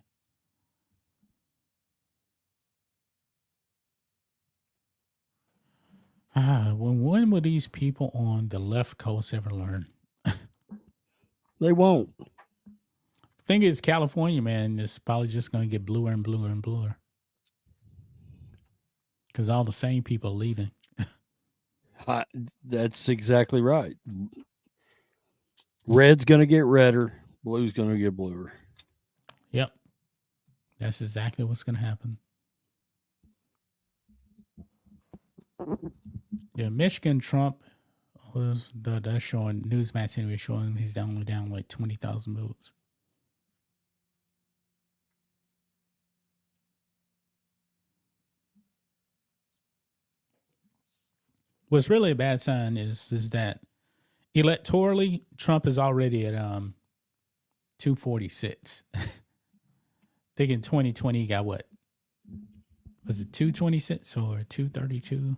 Speaker 1: When will these people on the left coast ever learn?
Speaker 2: They won't.
Speaker 1: The thing is, California, man, is probably just going to get bluer and bluer and bluer. Because all the same people are leaving.
Speaker 2: That's exactly right. Red's going to get redder. Blue's going to get bluer.
Speaker 1: Yep. That's exactly what's going to happen. Yeah, Michigan Trump was that's showing Newsmax anyway, showing he's only down like 20,000 votes. What's really a bad sign is that electorally Trump is already at 246. I think in 2020 he got what? Was it 226 or 232?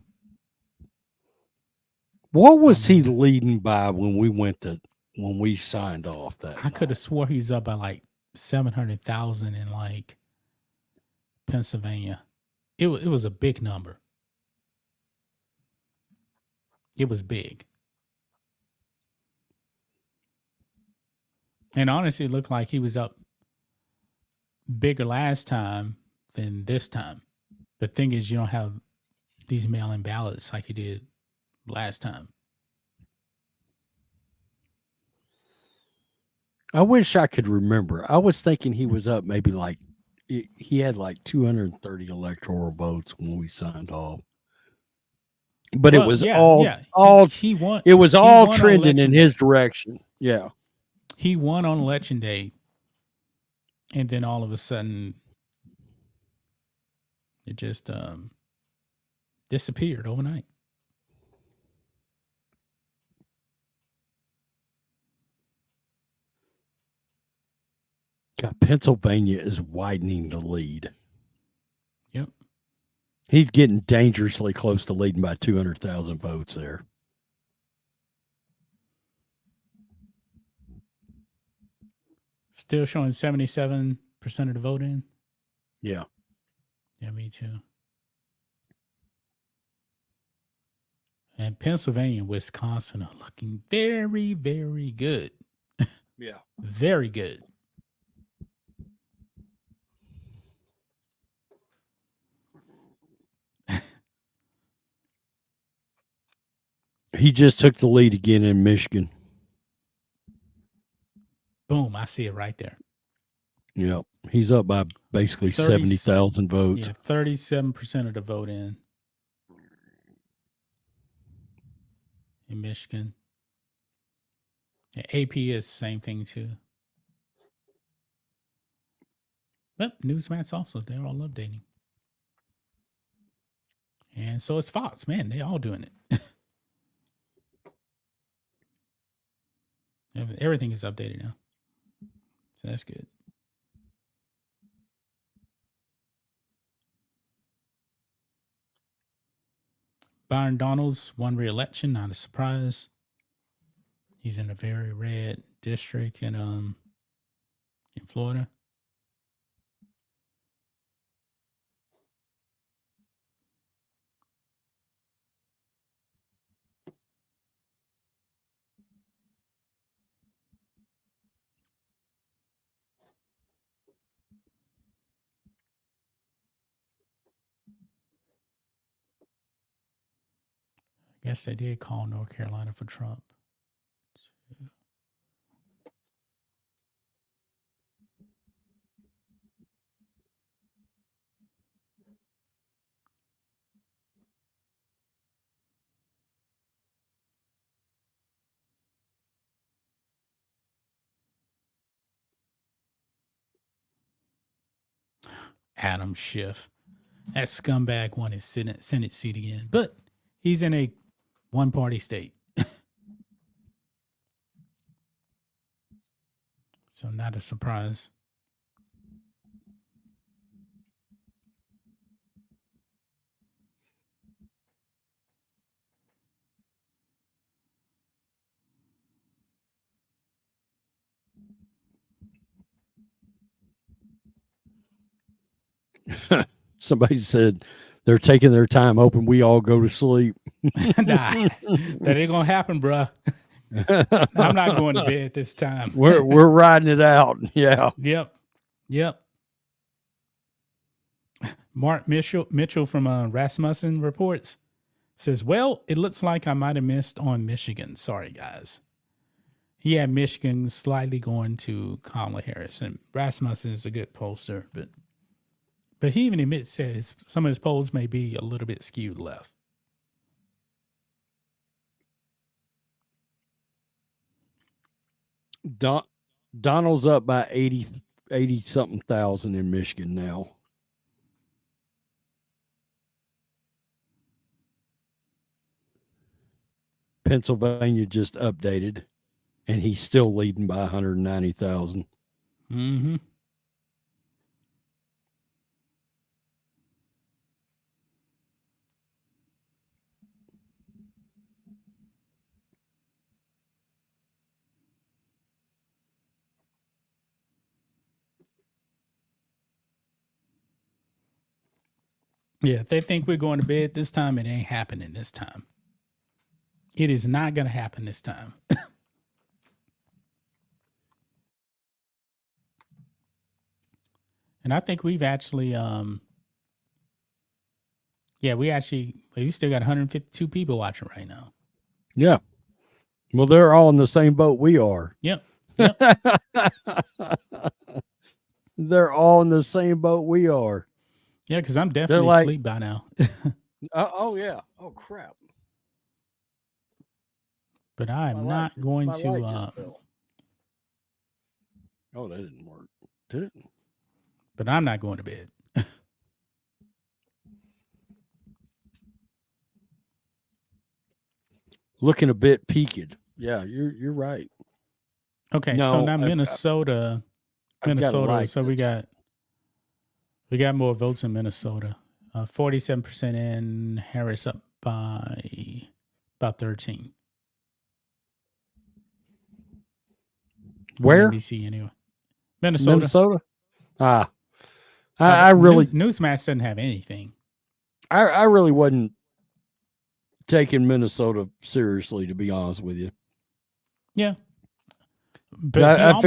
Speaker 2: What was he leading by when we signed off that?
Speaker 1: I could have swore he was up by like 700,000 in like Pennsylvania. It was a big number. It was big. And honestly, it looked like he was up bigger last time than this time. The thing is, you don't have these mail-in ballots like you did last time.
Speaker 2: I wish I could remember. I was thinking he was up maybe like he had like 230 electoral votes when we signed off. But it was all
Speaker 1: he won.
Speaker 2: It was all trending in his direction. Yeah.
Speaker 1: He won on election day. And then all of a sudden it just disappeared overnight.
Speaker 2: God, Pennsylvania is widening the lead.
Speaker 1: Yep.
Speaker 2: He's getting dangerously close to leading by 200,000 votes there.
Speaker 1: Still showing 77% of the vote in?
Speaker 2: Yeah.
Speaker 1: Yeah, me too. And Pennsylvania and Wisconsin are looking very, very good.
Speaker 2: Yeah.
Speaker 1: Very good.
Speaker 2: He just took the lead again in Michigan.
Speaker 1: Boom, I see it right there.
Speaker 2: Yeah, he's up by basically 70,000 votes.
Speaker 1: Yeah, 37% of the vote in Michigan. Yeah, AP is the same thing too. But Newsmax also, they're all updating. And so it's Fox, man, they all doing it. Everything is updated now. So that's good. Byron Donalds won re-election, not a surprise. He's in a very red district in Florida. I guess they did call North Carolina for Trump. Adam Schiff. That scumbag won his Senate seat again, but he's in a one-party state. So not a surprise.
Speaker 2: Somebody said they're taking their time hoping we all go to sleep.
Speaker 1: Nah, that ain't gonna happen, bruh. I'm not going to bed this time.
Speaker 2: We're riding it out. Yeah.
Speaker 1: Yep. Mark Mitchell from Rasmussen reports says, "Well, it looks like I might have missed on Michigan. Sorry, guys." He had Michigan slightly going to Kamala Harris, and Rasmussen is a good pollster, but he even admits that some of his polls may be a little bit skewed left.
Speaker 2: Donald's up by 80 something thousand in Michigan now. Pennsylvania just updated, and he's still leading by 190,000.
Speaker 1: Mm-hmm. Yeah, if they think we're going to bed this time, it ain't happening this time. It is not going to happen this time. And I think we've actually, we still got 152 people watching right now.
Speaker 2: Yeah. Well, they're all in the same boat we are.
Speaker 1: Yep.
Speaker 2: They're all in the same boat we are.
Speaker 1: Yeah, because I'm definitely asleep by now.
Speaker 2: Oh, yeah. Oh, crap.
Speaker 1: But I am not going to.
Speaker 2: Oh, that didn't work. Did it?
Speaker 1: But I'm not going to bed.
Speaker 2: Looking a bit peaked. Yeah, you're right.
Speaker 1: Okay, no, so now Minnesota. So we got more votes in Minnesota. 47% in, Harris up by about 13.
Speaker 2: Where?
Speaker 1: NBC anyway. Minnesota.
Speaker 2: I really
Speaker 1: Newsmax doesn't have anything.
Speaker 2: I really wasn't taking Minnesota seriously, to be honest with you.
Speaker 1: Yeah. But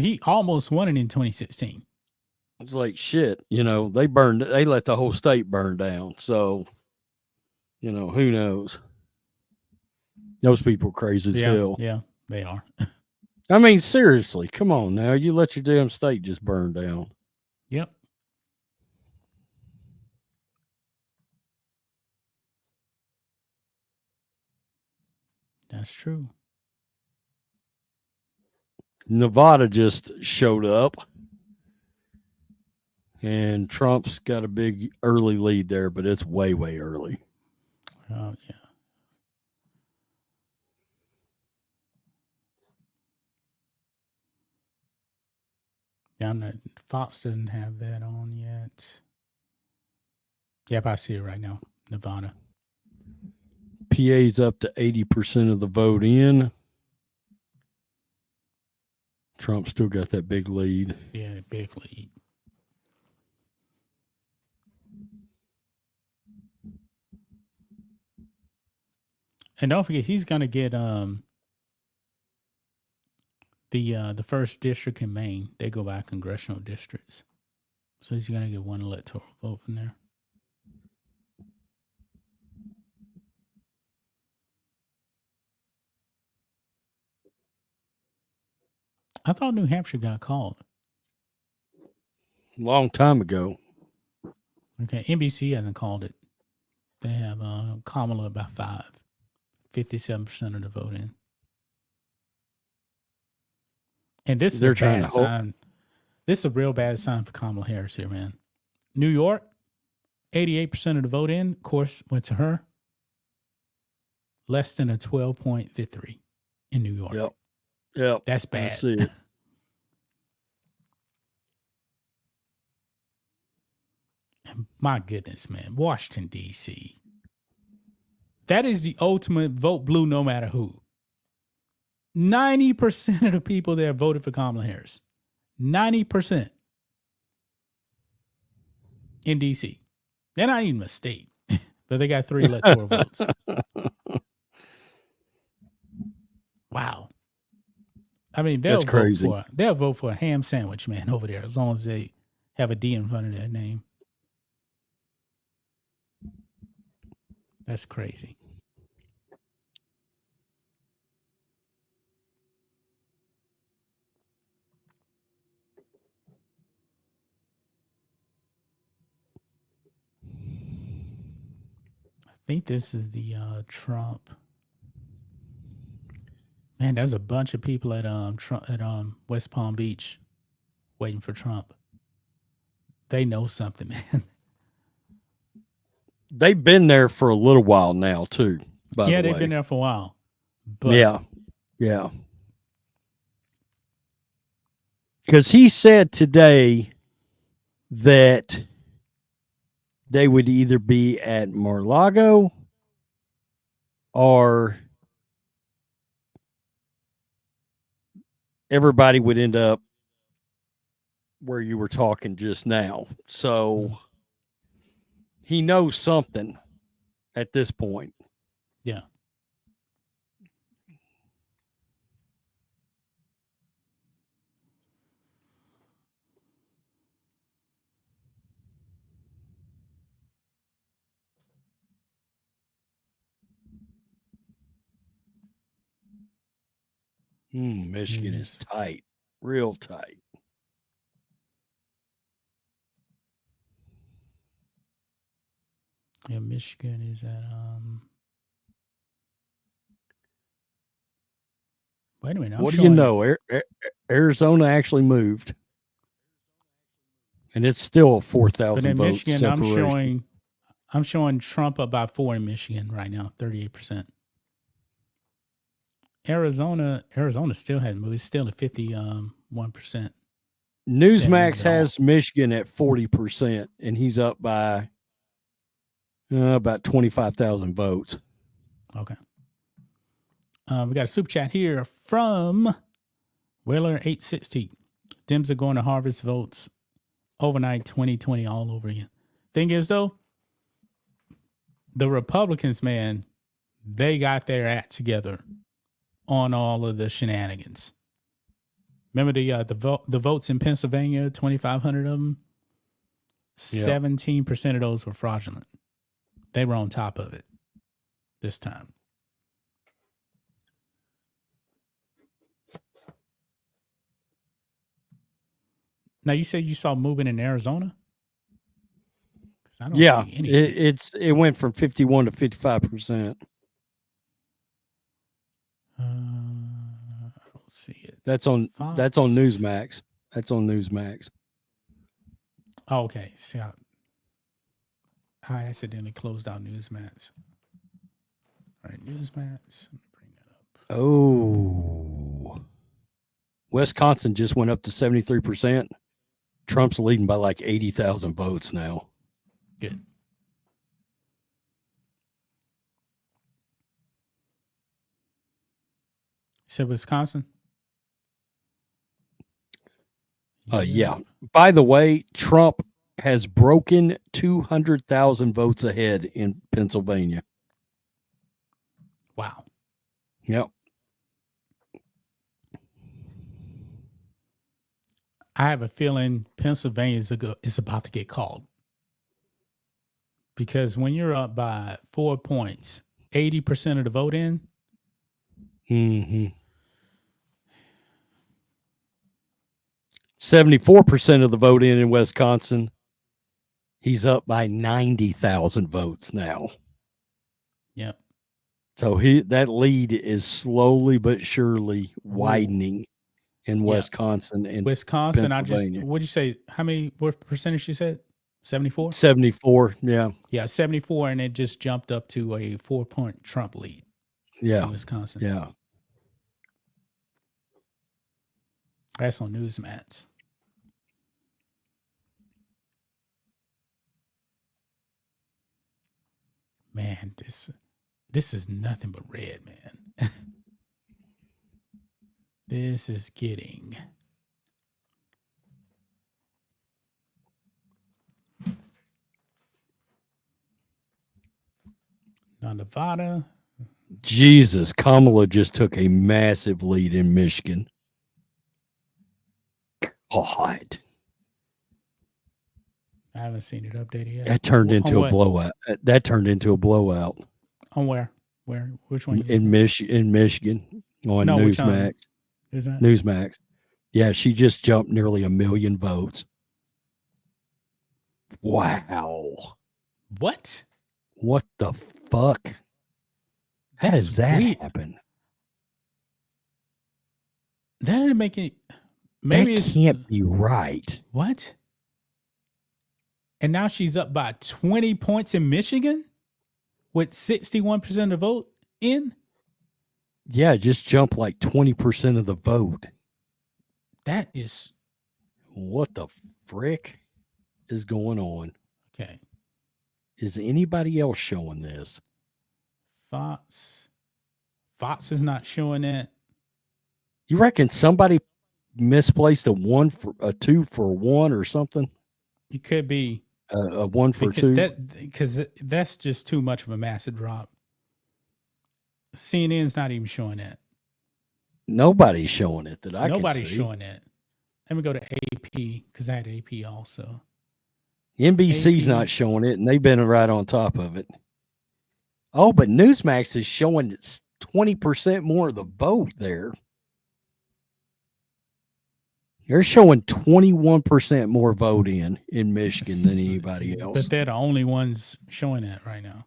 Speaker 1: he almost won it in 2016.
Speaker 2: It's like shit, they let the whole state burn down. So, who knows? Those people are crazy as hell.
Speaker 1: Yeah, they are.
Speaker 2: I mean, seriously, come on now. You let your damn state just burn down.
Speaker 1: Yep. That's true.
Speaker 2: Nevada just showed up. And Trump's got a big early lead there, but it's way, way early.
Speaker 1: Oh, yeah. Fox doesn't have that on yet. Yep, I see it right now. Nevada.
Speaker 2: PA's up to 80% of the vote in. Trump still got that big lead.
Speaker 1: Yeah, big lead. And don't forget, he's going to get the first district in Maine. They go by congressional districts. So he's going to get one electoral vote from there. I thought New Hampshire got called.
Speaker 2: Long time ago.
Speaker 1: Okay, NBC hasn't called it. They have Kamala by 57% of the vote in. And this is a bad sign. This is a real bad sign for Kamala Harris here, man. New York, 88% of the vote in, of course, went to her. Less than a 12-point victory in New York.
Speaker 2: Yep.
Speaker 1: That's bad.
Speaker 2: I see it.
Speaker 1: My goodness, man. Washington, D.C. That is the ultimate vote blue no matter who. 90% of the people there voted for Kamala Harris. 90% in D.C. They're not even a state, but they got 3 electoral votes. Wow. I mean, they'll vote for a ham sandwich, man, over there, as long as they have a D in front of their name. That's crazy. I think this is the Trump. Man, there's a bunch of people at West Palm Beach waiting for Trump. They know something, man.
Speaker 2: They've been there for a little while now, too.
Speaker 1: Yeah, they've been there for a while. But
Speaker 2: yeah. Because he said today that they would either be at Mar-a-Lago or everybody would end up where you were talking just now. So he knows something at this point.
Speaker 1: Yeah.
Speaker 2: Michigan is tight, real tight.
Speaker 1: Yeah, Michigan is at Wait a minute.
Speaker 2: What do you know? Arizona actually moved, and it's still a 4,000
Speaker 1: But in
Speaker 2: vote
Speaker 1: Michigan,
Speaker 2: separation.
Speaker 1: I'm showing Trump about 4 in Michigan right now, 38%. Arizona still hasn't moved. It's still at 51%.
Speaker 2: Newsmax has Michigan at 40%, and he's up by about 25,000 votes.
Speaker 1: Okay. We got a super chat here from Whaler 860. Dems are going to harvest votes overnight 2020 all over again. Thing is, though, the Republicans, man, they got their act together on all of the shenanigans. Remember the votes in Pennsylvania, 2,500 of them? 17% of those were fraudulent. They were on top of it this time. Now, you said you saw movement in Arizona? I don't see anything.
Speaker 2: It went from 51 to 55%.
Speaker 1: I don't see it.
Speaker 2: That's on Newsmax. That's on Newsmax.
Speaker 1: Oh, okay. See, I accidentally closed out Newsmax. All right, Newsmax. Let me bring that up.
Speaker 2: Oh. Wisconsin just went up to 73%. Trump's leading by like 80,000 votes now.
Speaker 1: Good. You said Wisconsin?
Speaker 2: Yeah. By the way, Trump has broken 200,000 votes ahead in Pennsylvania.
Speaker 1: Wow.
Speaker 2: Yep.
Speaker 1: I have a feeling Pennsylvania is about to get called. Because when you're up by 4 points, 80% of the vote in.
Speaker 2: 74% of the vote in Wisconsin. He's up by 90,000 votes now.
Speaker 1: Yep.
Speaker 2: So that lead is slowly but surely widening in Wisconsin and
Speaker 1: Wisconsin.
Speaker 2: Pennsylvania.
Speaker 1: What'd you say? What percentage you said? 74?
Speaker 2: 74, yeah.
Speaker 1: Yeah, 74, and it just jumped up to a 4-point Trump lead in Wisconsin.
Speaker 2: Yeah.
Speaker 1: That's on Newsmax. Man, this is nothing but red, man. This is getting... Now, Nevada.
Speaker 2: Jesus, Kamala just took a massive lead in Michigan. God.
Speaker 1: I haven't seen it updated yet.
Speaker 2: That turned into a blowout. That turned into a blowout.
Speaker 1: On where? Which one?
Speaker 2: In Michigan on Newsmax. Newsmax. Yeah, she just jumped nearly 1 million votes. Wow.
Speaker 1: What?
Speaker 2: What the fuck? How does that happen?
Speaker 1: That didn't make any... Maybe
Speaker 2: that can't be right.
Speaker 1: What? And now she's up by 20 points in Michigan with 61% of the vote in?
Speaker 2: Yeah, just jumped like 20% of the vote.
Speaker 1: That is...
Speaker 2: What the frick is going on?
Speaker 1: Okay.
Speaker 2: Is anybody else showing this?
Speaker 1: Fox is not showing that.
Speaker 2: You reckon somebody misplaced a 2 for 1 or something?
Speaker 1: You could be
Speaker 2: a 1 for 2.
Speaker 1: Because that's just too much of a massive drop. CNN's not even showing that.
Speaker 2: Nobody's showing it that I can see.
Speaker 1: Nobody's showing that. Let me go to AP because I had AP also.
Speaker 2: NBC's not showing it, and they've been right on top of it. Oh, but Newsmax is showing it's 20% more of the vote there. They're showing 21% more vote in Michigan than anybody else.
Speaker 1: But they're the only ones showing that right now.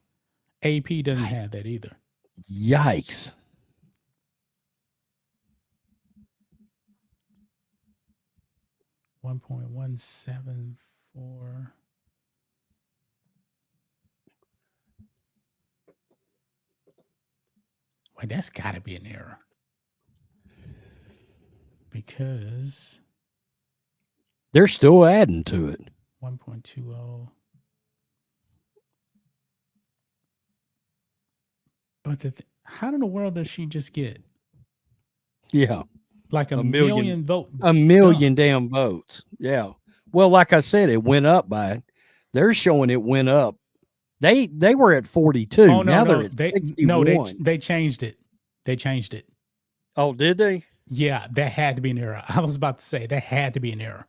Speaker 1: AP doesn't have that either.
Speaker 2: Yikes.
Speaker 1: $1.174. Wait, that's got to be an error. Because
Speaker 2: they're still adding to it.
Speaker 1: 1.20. But how in the world does she just get?
Speaker 2: Yeah.
Speaker 1: Like a million vote.
Speaker 2: A million damn votes. Yeah. Well, like I said, it went up by, they're showing it went up. They were at 42.
Speaker 1: Oh, no,
Speaker 2: now
Speaker 1: no.
Speaker 2: they're at 61.
Speaker 1: They changed it. They changed it.
Speaker 2: Oh, did they?
Speaker 1: Yeah, that had to be an error. I was about to say that had to be an error.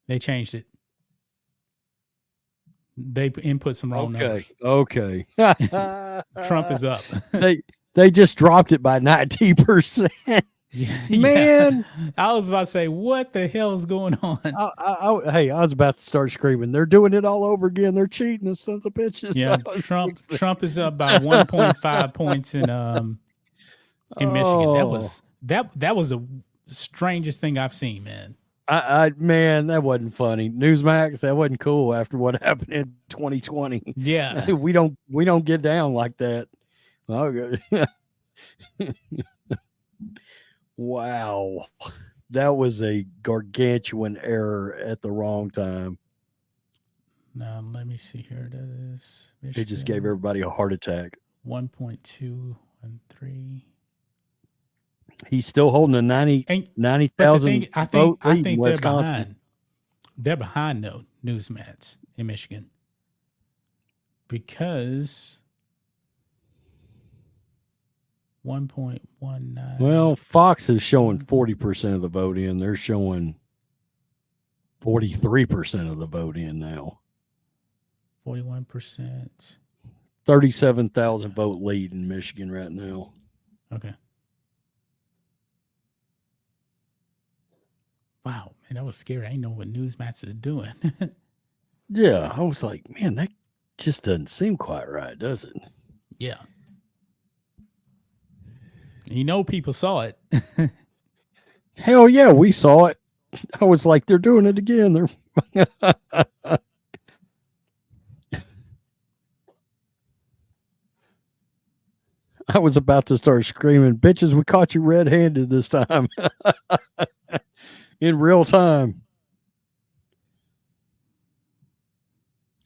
Speaker 1: They changed it. They input some wrong numbers.
Speaker 2: Okay.
Speaker 1: Trump is up.
Speaker 2: They just dropped it by 19%. Man,
Speaker 1: I was about to say, what the hell is going on?
Speaker 2: Hey, I was about to start screaming. They're doing it all over again. They're cheating, the sons of bitches.
Speaker 1: Yeah, Trump is up by 1.5 points in Michigan. That was the strangest thing I've seen, man.
Speaker 2: Man, that wasn't funny. Newsmax, that wasn't cool after what happened in 2020.
Speaker 1: Yeah,
Speaker 2: we don't get down like that. Okay. Wow, that was a gargantuan error at the wrong time.
Speaker 1: Now let me see here. That is
Speaker 2: Michigan. It just gave everybody a heart attack.
Speaker 1: 1.213.
Speaker 2: He's still holding a 90,000
Speaker 1: I think they're behind. They're behind though, Newsmax in Michigan. Because 1.19.
Speaker 2: Well, Fox is showing 40% of the vote in. They're showing 43% of the vote in now.
Speaker 1: 41%.
Speaker 2: 37,000 vote lead in Michigan right now.
Speaker 1: Okay. Wow, man, that was scary. I didn't know what Newsmax is doing.
Speaker 2: Yeah, I was like, man, that just doesn't seem quite right, does it?
Speaker 1: Yeah. People saw it.
Speaker 2: Hell yeah, we saw it. I was like, they're doing it again. I was about to start screaming, bitches, we caught you red-handed this time. In real time.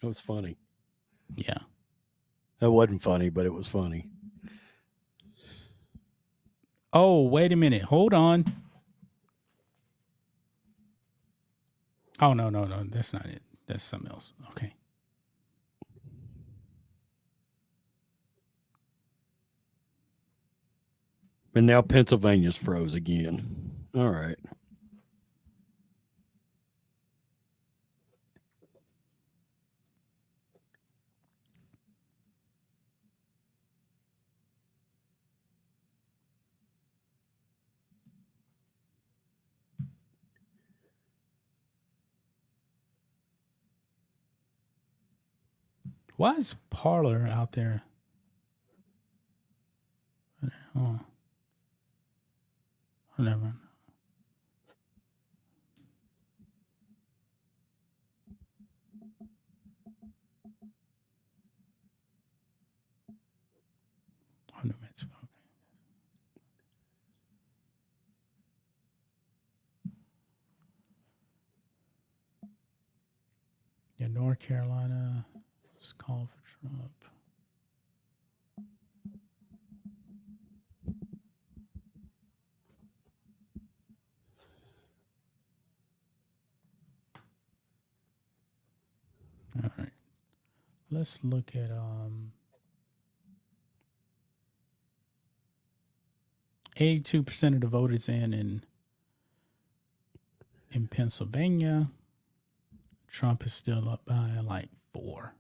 Speaker 2: It was funny.
Speaker 1: Yeah.
Speaker 2: That wasn't funny, but it was funny.
Speaker 1: Oh, wait a minute. Hold on. Oh, no. That's not it. That's something else. Okay.
Speaker 2: And now Pennsylvania's froze again. All right.
Speaker 1: Why is Parler out there? Oh, never mind. Oh, New Mexico. Okay. Yeah, North Carolina is called for Trump. All right. Let's look at 82% of the voters in Pennsylvania. Trump is still up by like 4.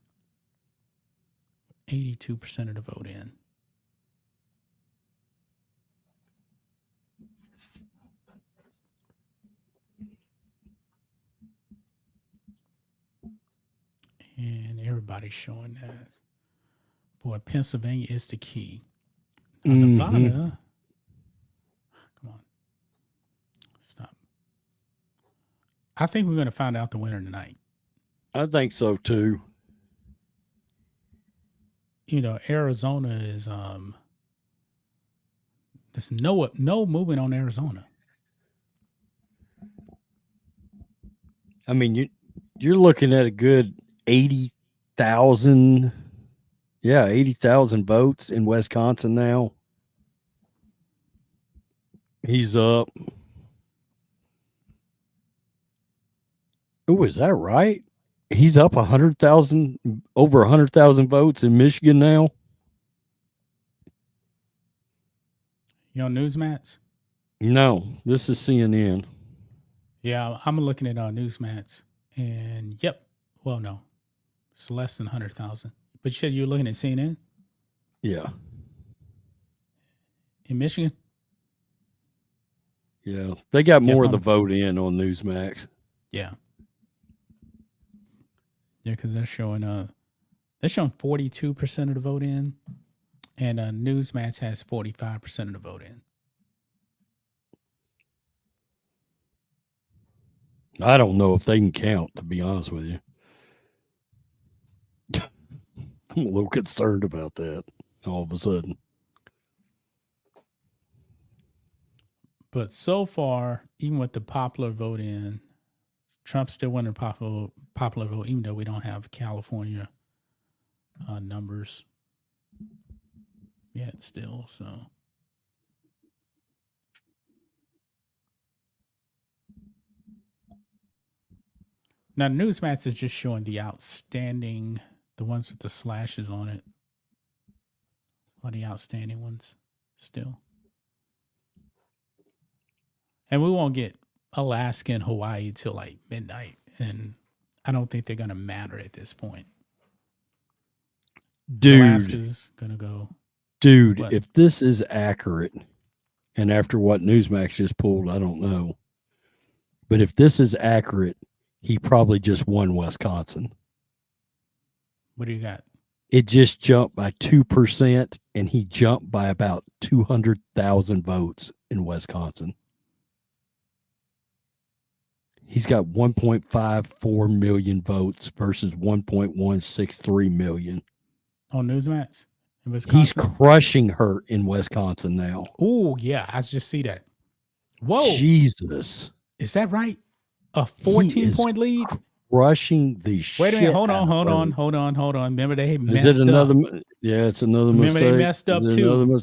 Speaker 1: 82% of the vote in. And everybody's showing that. Boy, Pennsylvania is the key. Now, Nevada. Come on. Stop. I think we're going to find out the winner tonight.
Speaker 2: I think so too.
Speaker 1: You know, Arizona is there's no movement on Arizona.
Speaker 2: I mean, you're looking at a good 80,000. Yeah, 80,000 votes in Wisconsin now. He's up. Oh, is that right? He's up 100,000, over 100,000 votes in Michigan now.
Speaker 1: You on Newsmax?
Speaker 2: No, this is CNN.
Speaker 1: Yeah, I'm looking at Newsmax, and yep. Well, no, it's less than 100,000. But you said you're looking at CNN?
Speaker 2: Yeah.
Speaker 1: In Michigan?
Speaker 2: Yeah, they got more of the vote in on Newsmax.
Speaker 1: Yeah. Yeah, because they're showing 42% of the vote in, and Newsmax has 45% of the vote in.
Speaker 2: I don't know if they can count, to be honest with you. I'm a little concerned about that all of a sudden.
Speaker 1: But so far, even with the popular vote in, Trump's still winning popular vote, even though we don't have California numbers yet still. So now Newsmax is just showing the outstanding, the ones with the slashes on it, are the outstanding ones still. And we won't get Alaska and Hawaii till like midnight. And I don't think they're going to matter at this point.
Speaker 2: Dude.
Speaker 1: Alaska's going to go.
Speaker 2: Dude, what? If this is accurate, and after what Newsmax just pulled, I don't know. But if this is accurate, he probably just won Wisconsin.
Speaker 1: What do you got?
Speaker 2: It just jumped by 2%, and he jumped by about 200,000 votes in Wisconsin. He's got 1.54 million votes versus 1.163 million.
Speaker 1: On Newsmax? In Wisconsin?
Speaker 2: He's crushing her in Wisconsin now.
Speaker 1: Oh, yeah. I just see that. Whoa.
Speaker 2: Jesus.
Speaker 1: Is that right? A 14-point lead?
Speaker 2: Crushing the shit.
Speaker 1: Wait a minute. Hold on. Remember they messed
Speaker 2: Is it another?
Speaker 1: up.
Speaker 2: Yeah, it's another
Speaker 1: Remember
Speaker 2: mistake.
Speaker 1: they messed up too.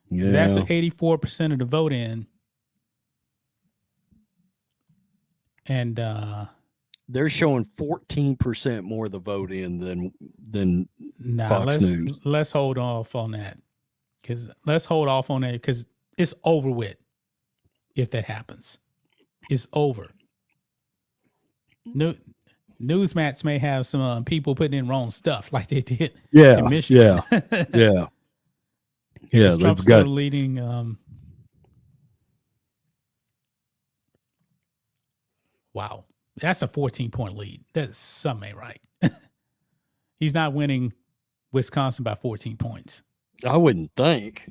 Speaker 2: Yeah.
Speaker 1: That's 84% of the vote in. And
Speaker 2: they're showing 14% more of the vote in than Fox News.
Speaker 1: Let's hold off on that. Because it's over with if that happens. It's over. Newsmax may have some people putting in wrong stuff like they did in Michigan.
Speaker 2: Yeah.
Speaker 1: Is Trump still leading? Wow. That's a 14-point lead. That's something ain't right. He's not winning Wisconsin by 14 points.
Speaker 2: I wouldn't think.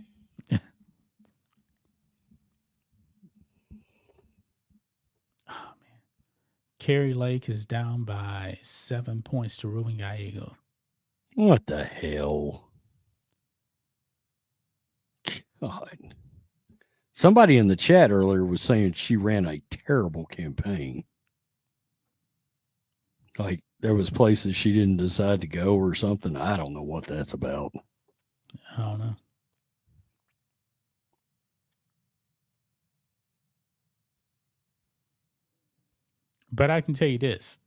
Speaker 1: Kerry Lake is down by 7 points to Ruben Gallego.
Speaker 2: What the hell? God. Somebody in the chat earlier was saying she ran a terrible campaign. Like there was places she didn't decide to go or something. I don't know what that's about.
Speaker 1: I don't know. But I can tell you this.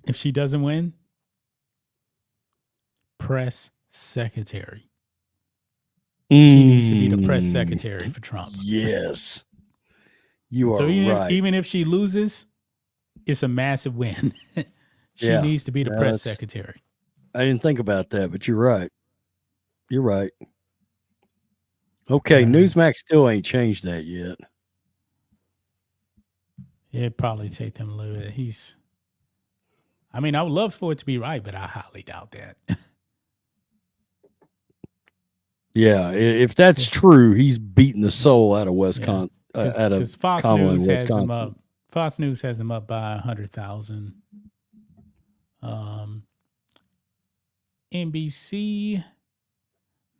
Speaker 1: If she doesn't win, press secretary. She needs to be the press secretary for Trump.
Speaker 2: Yes. You are
Speaker 1: so
Speaker 2: right.
Speaker 1: Even if she loses, it's a massive win. She needs to be the press secretary.
Speaker 2: I didn't think about that, but you're right. You're right. Okay, Newsmax still ain't changed that yet.
Speaker 1: It'd probably take them a little bit. I would love for it to be right, but I highly doubt that.
Speaker 2: Yeah, if that's true, he's beating the soul out of Wisconsin. Out of
Speaker 1: Fox
Speaker 2: Kamala
Speaker 1: News
Speaker 2: in
Speaker 1: has him
Speaker 2: Wisconsin.
Speaker 1: up. Fox News has him up by 100,000. NBC,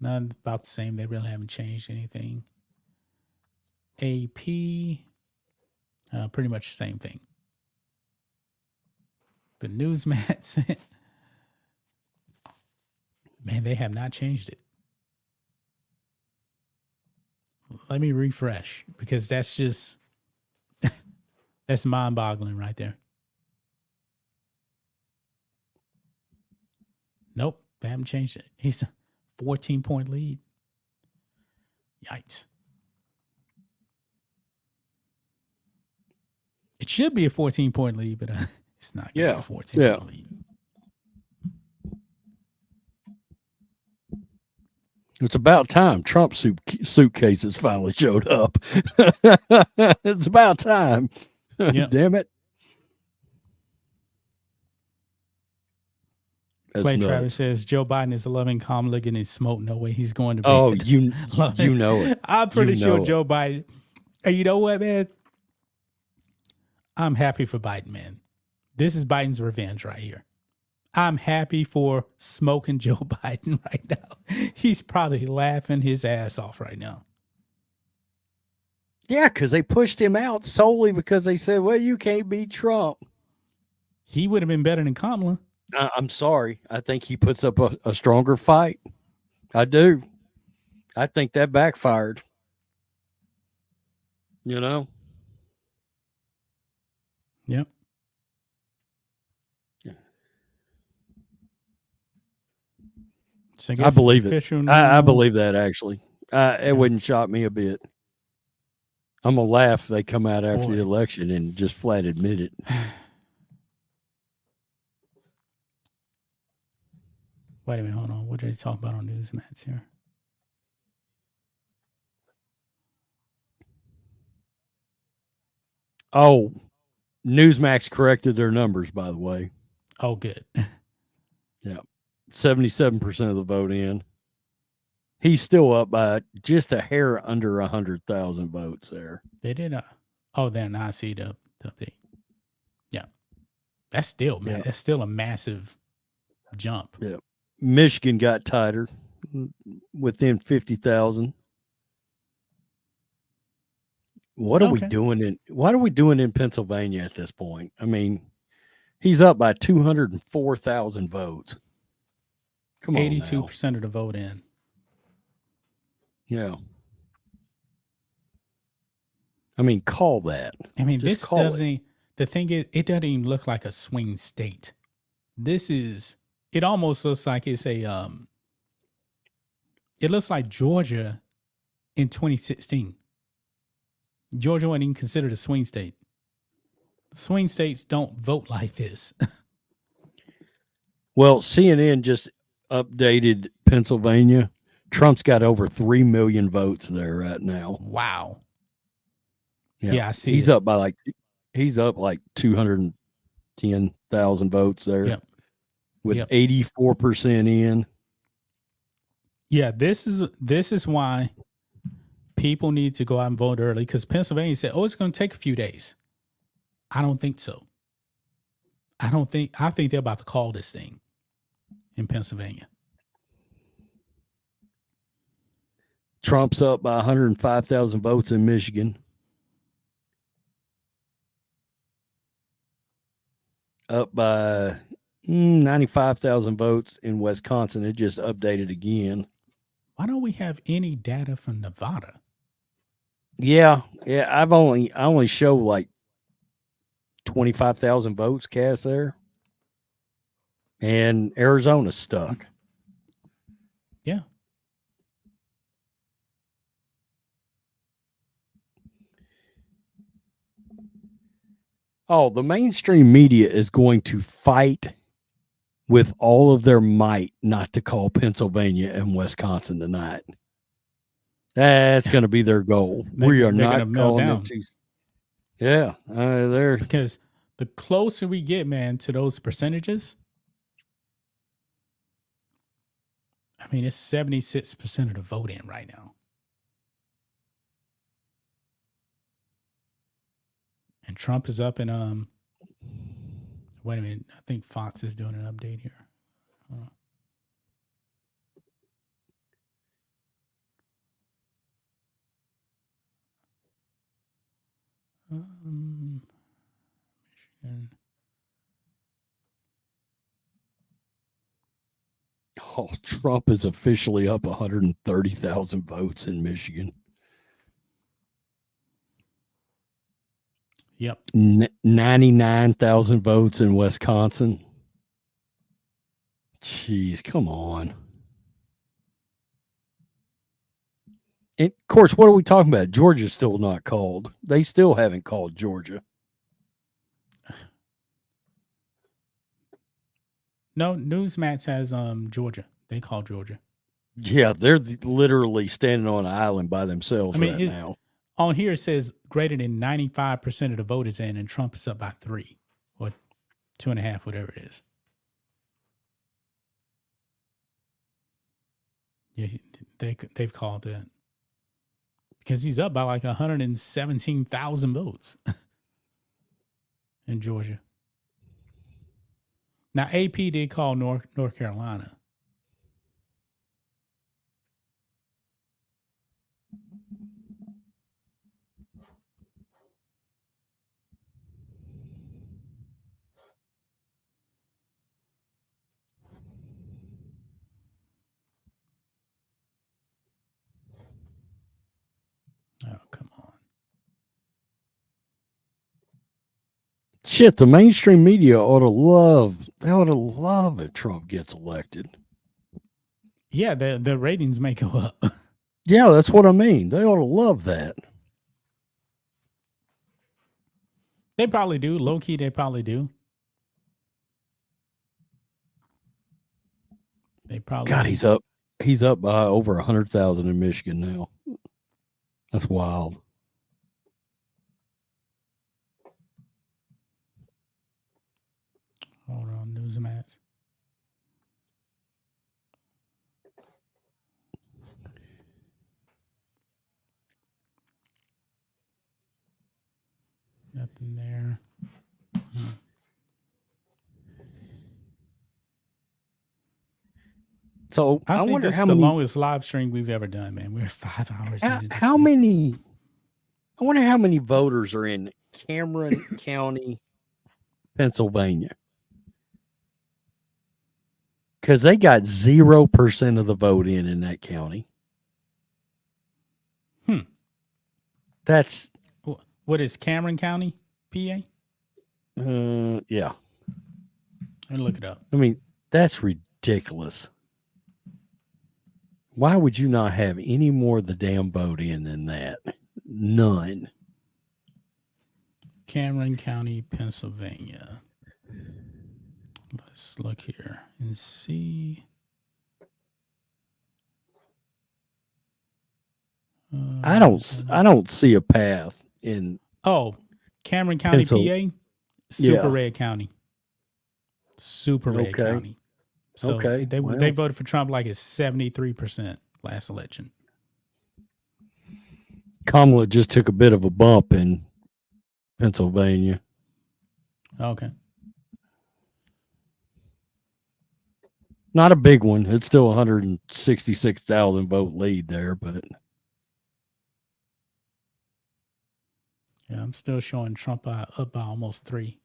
Speaker 1: not about the same. They really haven't changed anything. AP, pretty much the same thing. But Newsmax, man, they have not changed it. Let me refresh because that's just that's mind-boggling right there. Nope, they haven't changed it. He's a 14-point lead. Yikes. It should be a 14-point lead, but it's not going to be a 14-point lead.
Speaker 2: It's about time Trump's suitcases finally showed up. It's about time.
Speaker 1: Yep.
Speaker 2: Damn it.
Speaker 1: Clay Travis says Joe Biden is loving Kamala getting smoked. No way he's going to be.
Speaker 2: Oh, you know it.
Speaker 1: I'm pretty sure Joe Biden. And you know what, man? I'm happy for Biden, man. This is Biden's revenge right here. I'm happy for smoking Joe Biden right now. He's probably laughing his ass off right now.
Speaker 2: Yeah, because they pushed him out solely because they said, well, you can't beat Trump.
Speaker 1: He would have been better than Kamala.
Speaker 2: I'm sorry. I think he puts up a stronger fight. I do. I think that backfired. You know?
Speaker 1: Yep. So
Speaker 2: I believe it. I believe that, actually. It wouldn't shock me a bit. I'm going to laugh if they come out after the election and just flat admit it.
Speaker 1: Wait a minute, hold on. What did they talk about on Newsmax here?
Speaker 2: Oh, Newsmax corrected their numbers, by the way.
Speaker 1: Oh, good.
Speaker 2: Yeah. 77% of the vote in. He's still up by just a hair under 100,000 votes there.
Speaker 1: They did. Then I see the update. Yeah. That's still, man. That's still a massive jump.
Speaker 2: Yeah. Michigan got tighter, within 50,000. What are we doing in Pennsylvania at this point? I mean, he's up by 204,000 votes. Come on,
Speaker 1: 82% of the vote in.
Speaker 2: Yeah. I mean, call that.
Speaker 1: I mean,
Speaker 2: Just
Speaker 1: this
Speaker 2: call
Speaker 1: doesn't.
Speaker 2: it.
Speaker 1: The thing is, it doesn't even look like a swing state. This is. It almost looks like it's a. It looks like Georgia in 2016. Georgia wasn't even considered a swing state. Swing states don't vote like this.
Speaker 2: Well, CNN just updated Pennsylvania. Trump's got over 3 million votes there right now.
Speaker 1: Wow. Yeah, I see.
Speaker 2: He's up by he's up like 210,000 votes there.
Speaker 1: Yep.
Speaker 2: With 84% in.
Speaker 1: Yeah, this is why people need to go out and vote early, because Pennsylvania said, "Oh, it's going to take a few days." I don't think so. I think they're about to call this thing in Pennsylvania.
Speaker 2: Trump's up by 105,000 votes in Michigan. Up by 95,000 votes in Wisconsin. It just updated again.
Speaker 1: Why don't we have any data from Nevada?
Speaker 2: Yeah. I only show like 25,000 votes cast there, and Arizona's stuck.
Speaker 1: Yeah.
Speaker 2: Oh, the mainstream media is going to fight with all of their might not to call Pennsylvania and Wisconsin tonight. That's going to be their goal. We are not calling them to. Yeah, they're
Speaker 1: because the closer we get, man, to those percentages, I mean, it's 76% of the vote in right now. And Trump is up in wait a minute, I think Fox is doing an update here. Michigan.
Speaker 2: Oh, Trump is officially up 130,000 votes in Michigan.
Speaker 1: Yep.
Speaker 2: 99,000 votes in Wisconsin. Jeez, come on. And of course, what are we talking about? Georgia's still not called. They still haven't called Georgia.
Speaker 1: No, Newsmax has Georgia. They call Georgia.
Speaker 2: Yeah, they're literally standing on an island by themselves right now.
Speaker 1: On here it says greater than 95% of the vote is in, and Trump is up by 3 or 2.5, whatever it is. Yeah, they've called that because he's up by like 117,000 votes in Georgia. Now AP did call North Carolina. Oh, come on.
Speaker 2: Shit, the mainstream media ought to love if Trump gets elected.
Speaker 1: Yeah, the ratings may go up.
Speaker 2: Yeah, that's what I mean. They ought to love that.
Speaker 1: They probably do. Low key, they probably do. They probably
Speaker 2: God,
Speaker 1: do.
Speaker 2: he's up by over 100,000 in Michigan now. That's wild.
Speaker 1: Hold on, Newsmax. Nothing there.
Speaker 2: So
Speaker 1: I think
Speaker 2: wonder
Speaker 1: this
Speaker 2: how
Speaker 1: is the
Speaker 2: many
Speaker 1: longest live stream we've ever done, man. We're 5 hours into this
Speaker 2: how
Speaker 1: thing.
Speaker 2: many. I wonder how many voters are in Cameron County, Pennsylvania. Because they got 0% of the vote in that county. That's
Speaker 1: what is Cameron County, PA?
Speaker 2: Yeah.
Speaker 1: And look it up.
Speaker 2: I mean, that's ridiculous. Why would you not have any more of the damn vote in than that? None.
Speaker 1: Cameron County, Pennsylvania. Let's look here and see.
Speaker 2: I don't see a path in.
Speaker 1: Oh, Cameron County, PA, super red county. Super red county. So they voted for Trump like it's 73% last election.
Speaker 2: Kamala just took a bit of a bump in Pennsylvania.
Speaker 1: Okay.
Speaker 2: Not a big one. It's still 166,000 vote lead there, but
Speaker 1: yeah, I'm still showing Trump up by almost 3.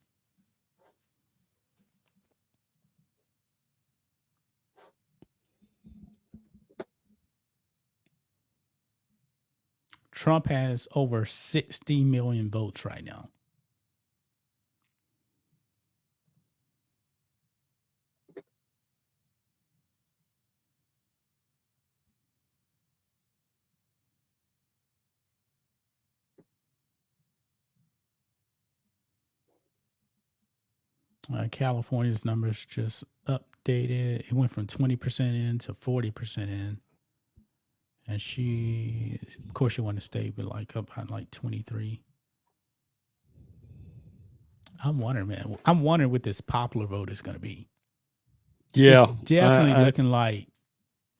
Speaker 1: Trump has over 60 million votes right now. California's numbers just updated. It went from 20% in to 40% in. And she, of course, she wanted to stay, but like up at like 23. I'm wondering, man. I'm wondering what this popular vote is going to be.
Speaker 2: Yeah.
Speaker 1: It's definitely looking like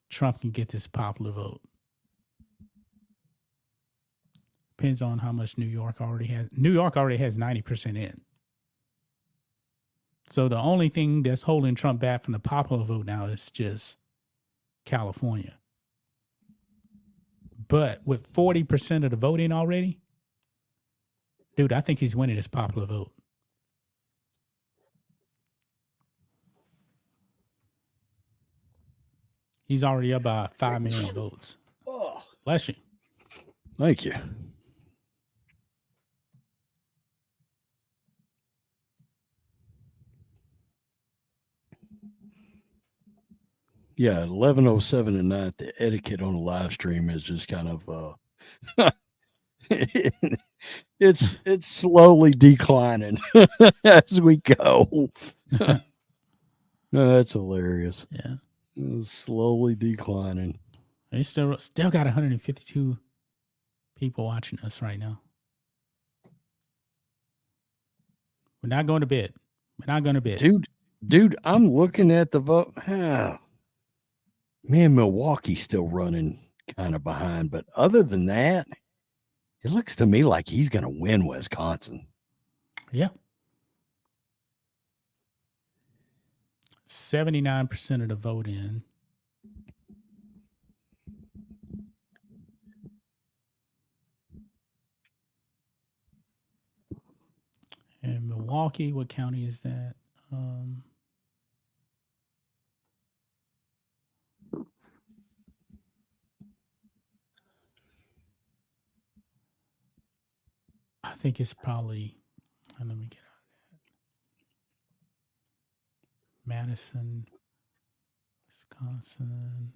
Speaker 1: Trump can get this popular vote. Depends on how much New York already has. New York already has 90% in. So the only thing that's holding Trump back from the popular vote now is just California. But with 40% of the voting already, dude, I think he's winning this popular vote. He's already up by 5 million votes. Bless you.
Speaker 2: Thank you. Yeah, 11:07 at night. The etiquette on a live stream is just kind of it's slowly declining as we go. That's hilarious.
Speaker 1: Yeah,
Speaker 2: it's slowly declining.
Speaker 1: They still got 152 people watching us right now. We're not going to bed. We're not going to bed,
Speaker 2: dude. I'm looking at the vote. Man, Milwaukee's still running kind of behind, but other than that, it looks to me like he's going to win Wisconsin.
Speaker 1: Yeah. 79% of the vote in. And Milwaukee, what county is that? I think it's probably, let me get out of that. Madison, Wisconsin.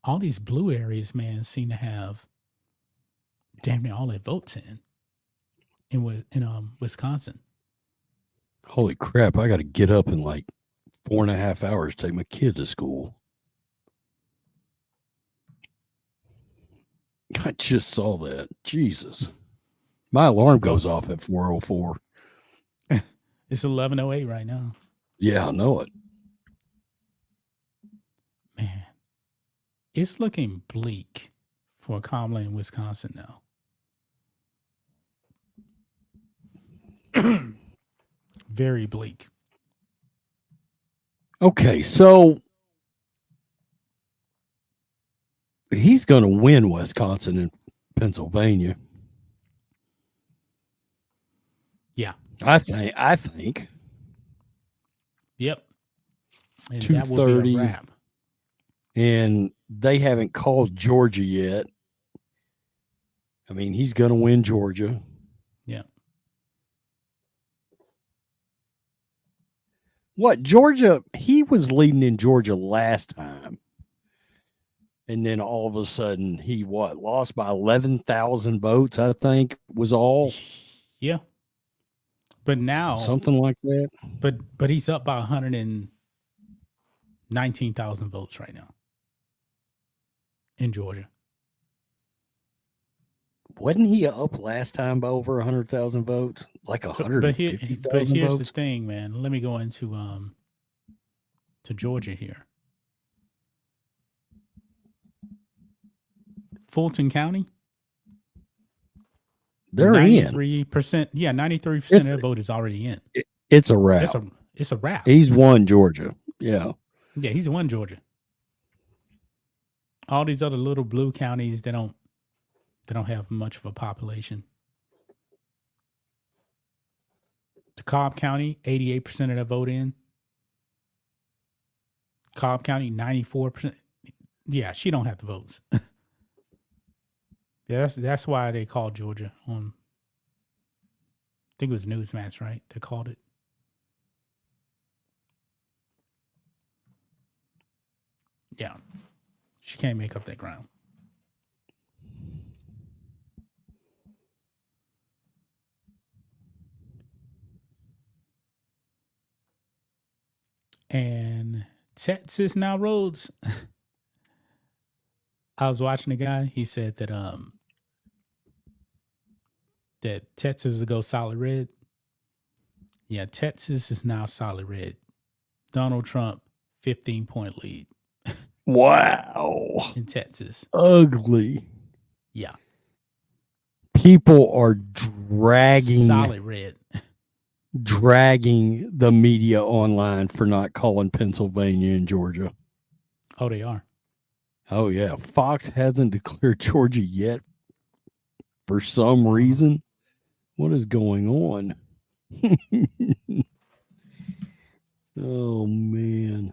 Speaker 1: All these blue areas, man, seem to have damn near all their votes in Wisconsin.
Speaker 2: Holy crap, I got to get up in like 4.5 hours to take my kid to school. I just saw that. Jesus. My alarm goes off at 4:04.
Speaker 1: It's 11:08 right now.
Speaker 2: Yeah, I know it.
Speaker 1: Man, it's looking bleak for Kamala in Wisconsin now. Very bleak.
Speaker 2: Okay, so He's going to win Wisconsin and Pennsylvania.
Speaker 1: Yeah.
Speaker 2: I think.
Speaker 1: Yep. And
Speaker 2: 230.
Speaker 1: that would be a wrap.
Speaker 2: And they haven't called Georgia yet. I mean, he's going to win Georgia.
Speaker 1: Yeah.
Speaker 2: What, Georgia? He was leading in Georgia last time. And then all of a sudden, he lost by 11,000 votes, I think, was all.
Speaker 1: Yeah. But now.
Speaker 2: Something like that.
Speaker 1: But he's up by 119,000 votes right now in Georgia.
Speaker 2: Wasn't he up last time by over 100,000 votes? Like 150,000 votes?
Speaker 1: But here's the thing, man. Let me go into to Georgia here. Fulton County.
Speaker 2: They're
Speaker 1: 93%. Yeah, 93% of the vote is already in.
Speaker 2: It's a wrap.
Speaker 1: It's a wrap.
Speaker 2: He's won Georgia. Yeah.
Speaker 1: Yeah, he's won Georgia. All these other little blue counties, they don't have much of a population. DeKalb County, 88% of the vote in. Cobb County, 94%. Yeah, she don't have the votes. Yeah, that's why they called Georgia on. I think it was Newsmax, right? They called it. Yeah, she can't make up that ground. And Texas now roads. I was watching a guy. He said that that Texas will go solid red. Yeah, Texas is now solid red. Donald Trump, 15-point lead.
Speaker 2: Wow.
Speaker 1: In Texas.
Speaker 2: Ugly.
Speaker 1: Yeah.
Speaker 2: People are dragging
Speaker 1: solid red.
Speaker 2: Dragging the media online for not calling Pennsylvania and Georgia.
Speaker 1: Oh, they are.
Speaker 2: Oh, yeah. Fox hasn't declared Georgia yet for some reason. What is going on? Oh, man.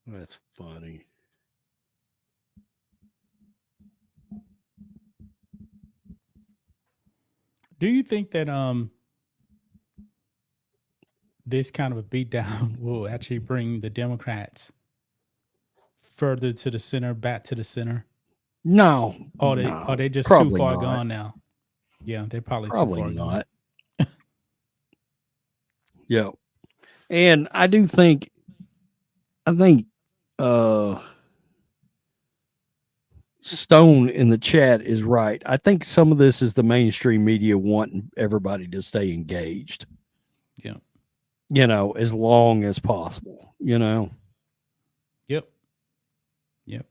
Speaker 2: That's funny.
Speaker 1: Do you think that this kind of a beatdown will actually bring the Democrats further to the center, back to the center?
Speaker 2: No.
Speaker 1: Are they just
Speaker 2: Probably
Speaker 1: too far
Speaker 2: not.
Speaker 1: gone now? Yeah, they're probably too far
Speaker 2: not.
Speaker 1: gone.
Speaker 2: Yeah. And I think Stone in the chat is right. I think some of this is the mainstream media wanting everybody to stay engaged.
Speaker 1: Yeah.
Speaker 2: You know, as long as possible, you know?
Speaker 1: Yep. Yep.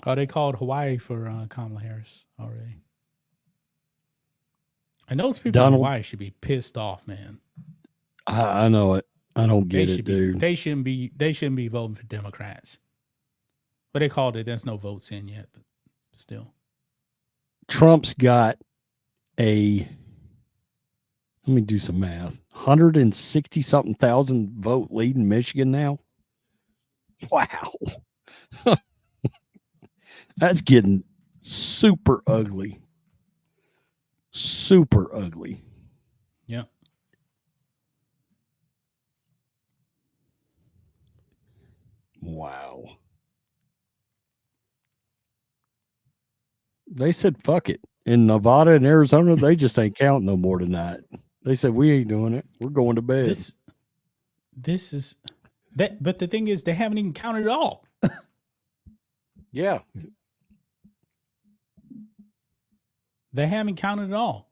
Speaker 1: Oh, they called Hawaii for Kamala Harris already. And those people in Hawaii should be pissed off, man.
Speaker 2: I know it. I don't get it, dude.
Speaker 1: They shouldn't be voting for Democrats. But they called it. There's no votes in yet, but still.
Speaker 2: Trump's got let me do some math. 160-something thousand vote lead in Michigan now. Wow. That's getting super ugly. Super ugly.
Speaker 1: Yeah.
Speaker 2: Wow. They said, fuck it. In Nevada and Arizona, they just ain't counting no more tonight. They said, we ain't doing it. We're going to bed.
Speaker 1: This is that. But the thing is, they haven't even counted it all.
Speaker 2: Yeah.
Speaker 1: They haven't counted it all.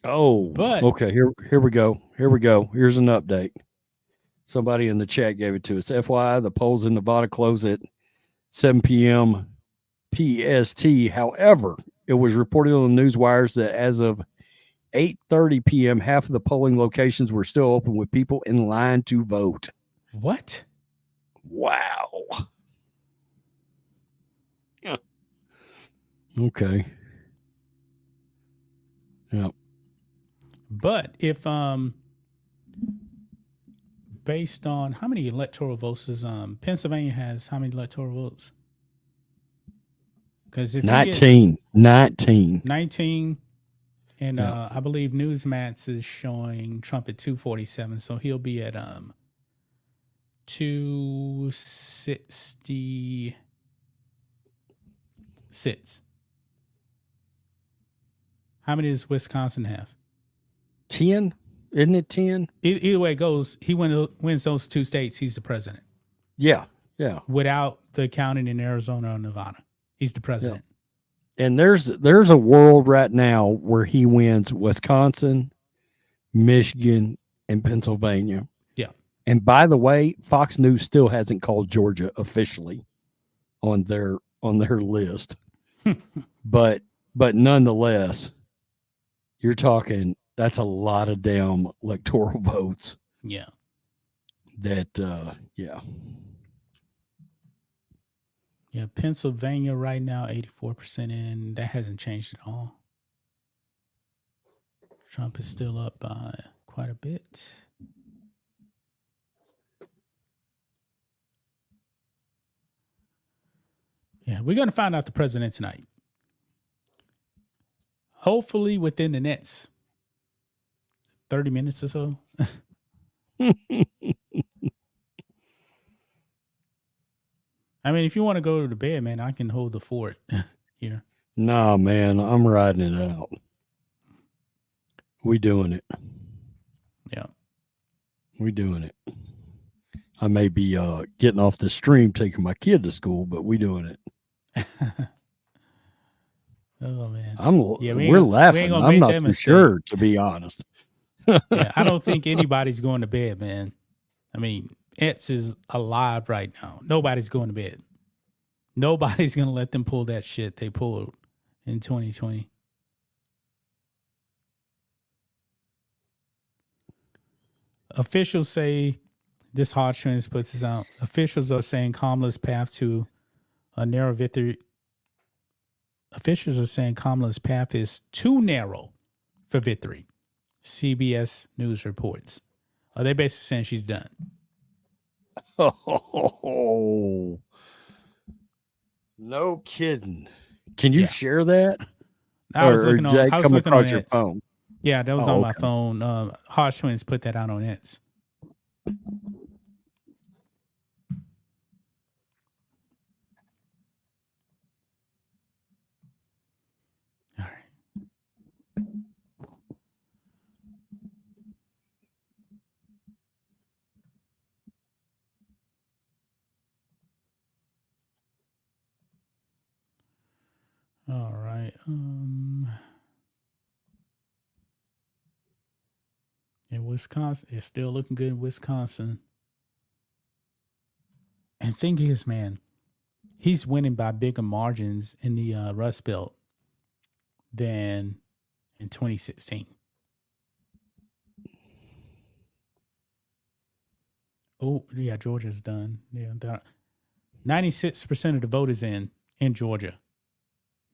Speaker 2: Oh,
Speaker 1: but
Speaker 2: okay. Here we go. Here we go. Here's an update. Somebody in the chat gave it to us. FYI, the polls in Nevada close at 7 p.m. PST. However, it was reported on the news wires that as of 8:30 p.m., half of the polling locations were still open with people in line to vote.
Speaker 1: What?
Speaker 2: Wow. Okay. Yeah.
Speaker 1: But if based on how many electoral votes does Pennsylvania has, how many electoral votes? Because if
Speaker 2: 19,
Speaker 1: 19, and I believe Newsmax is showing Trump at 247, so he'll be at 266. How many does Wisconsin have?
Speaker 2: 10? Isn't it 10?
Speaker 1: Either way it goes, he wins those two states, he's the president.
Speaker 2: Yeah, yeah.
Speaker 1: Without the counting in Arizona or Nevada, he's the president.
Speaker 2: Yeah. And there's a world right now where he wins Wisconsin, Michigan, and Pennsylvania.
Speaker 1: Yeah.
Speaker 2: And by the way, Fox News still hasn't called Georgia officially on their list. but nonetheless, you're talking, that's a lot of damn electoral votes.
Speaker 1: Yeah.
Speaker 2: That yeah.
Speaker 1: Yeah, Pennsylvania right now, 84% in. That hasn't changed at all. Trump is still up by quite a bit. Yeah, we're going to find out the president tonight. Hopefully within the next 30 minutes or so. I mean, if you want to go to the bed, man, I can hold the fort here.
Speaker 2: Nah, man, I'm riding it out. We doing it.
Speaker 1: Yeah.
Speaker 2: We doing it. I may be getting off the stream, taking my kid to school, but we doing it.
Speaker 1: Oh, man.
Speaker 2: We're laughing. I'm not too sure, to be honest.
Speaker 1: Yeah, I don't think anybody's going to bed, man. I mean, Ets is alive right now. Nobody's going to bed. Nobody's going to let them pull that shit they pulled in 2020. Officials say, this hot trends puts this out. Officials are saying Kamala's path to a narrow victory. Officials are saying Kamala's path is too narrow for victory. CBS News reports. Are they basically saying she's done?
Speaker 2: Oh, no kidding. Can you share that?
Speaker 1: I was looking on
Speaker 2: your
Speaker 1: Ets.
Speaker 2: phone.
Speaker 1: Yeah, that was on my phone. Hot Twins put that out on Ets. All right. All right. In Wisconsin, it's still looking good in Wisconsin. And thing is, man, he's winning by bigger margins in the Rust Belt than in 2016. Oh, yeah, Georgia's done. Yeah, 96% of the vote is in Georgia.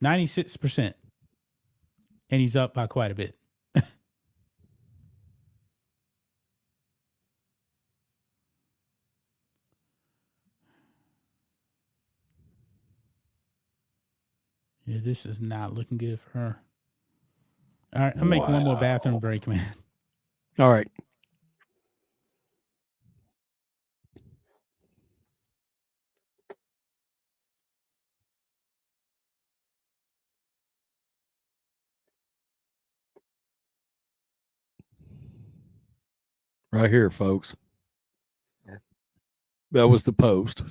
Speaker 1: 96%. And he's up by quite a bit. Yeah, this is not looking good for her. All right, I'm making one more bathroom break, man.
Speaker 2: All right. Right here, folks. That was the post.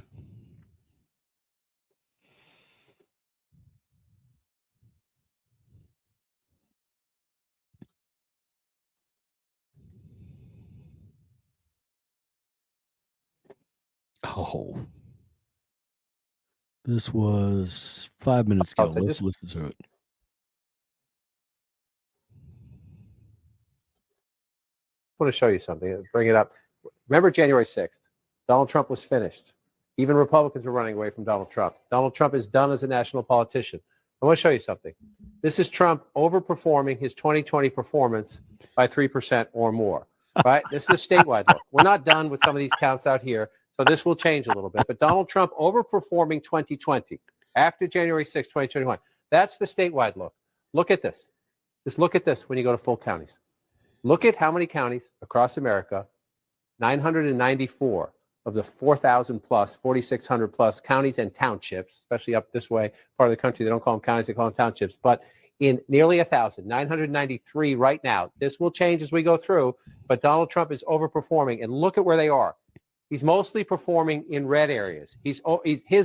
Speaker 2: Oh. This was 5 minutes ago. Let's listen to it.
Speaker 13: I want to show you something. Bring it up. Remember January 6th? Donald Trump was finished. Even Republicans were running away from Donald Trump. Donald Trump is done as a national politician. I want to show you something. This is Trump overperforming his 2020 performance by 3% or more. Right? This is a statewide look. We're not done with some of these counts out here, so this will change a little bit. But Donald Trump overperforming 2020 after January 6, 2021. That's the statewide look. Look at this. Just look at this when you go to full counties. Look at how many counties across America, 994 of the 4,000 plus, 4,600 plus counties and townships, especially up this way, part of the country, they don't call them counties, they call them townships, but in nearly 1,000, 993 right now. This will change as we go through, but Donald Trump is overperforming, and look at where they are. He's mostly performing in red areas. His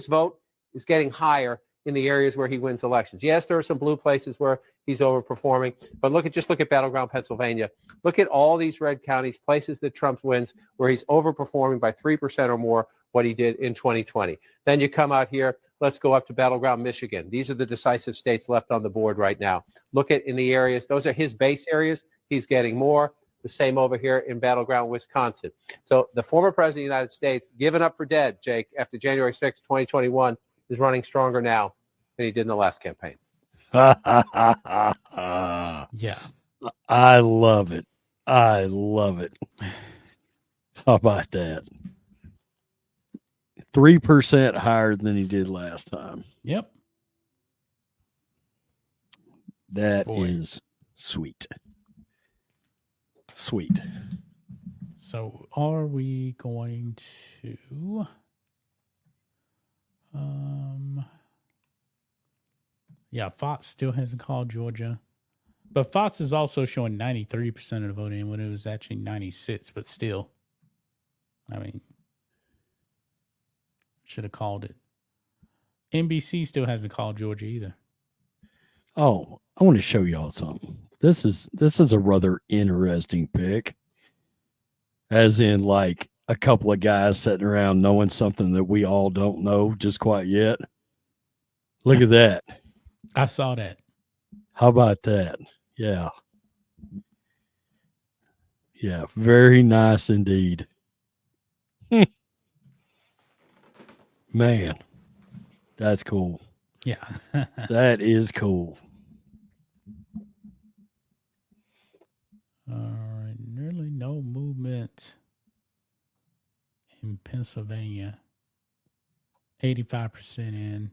Speaker 13: vote is getting higher in the areas where he wins elections. Yes, there are some blue places where he's overperforming, but just look at battleground Pennsylvania. Look at all these red counties, places that Trump wins, where he's overperforming by 3% or more what he did in 2020. Then you come out here, let's go up to battleground Michigan. These are the decisive states left on the board right now. Look at in the areas, those are his base areas. He's getting more. The same over here in battleground Wisconsin. So the former president of the United States, given up for dead, Jake, after January 6, 2021, is running stronger now than he did in the last campaign.
Speaker 2: Yeah. I love it. I love it. How about that? 3% higher than he did last time.
Speaker 1: Yep.
Speaker 2: That is sweet. Sweet.
Speaker 1: So are we going to Fox still hasn't called Georgia. But Fox is also showing 93% of the voting when it was actually 96, but still. I mean, should have called it. NBC still hasn't called Georgia either.
Speaker 2: Oh, I want to show y'all something. This is a rather interesting pick. As in, like, a couple of guys sitting around knowing something that we all don't know just quite yet. Look at that.
Speaker 1: I saw that.
Speaker 2: How about that? Yeah. Yeah, very nice indeed. Man, that's cool.
Speaker 1: Yeah.
Speaker 2: That is cool.
Speaker 1: All right, nearly no movement in Pennsylvania. 85% in.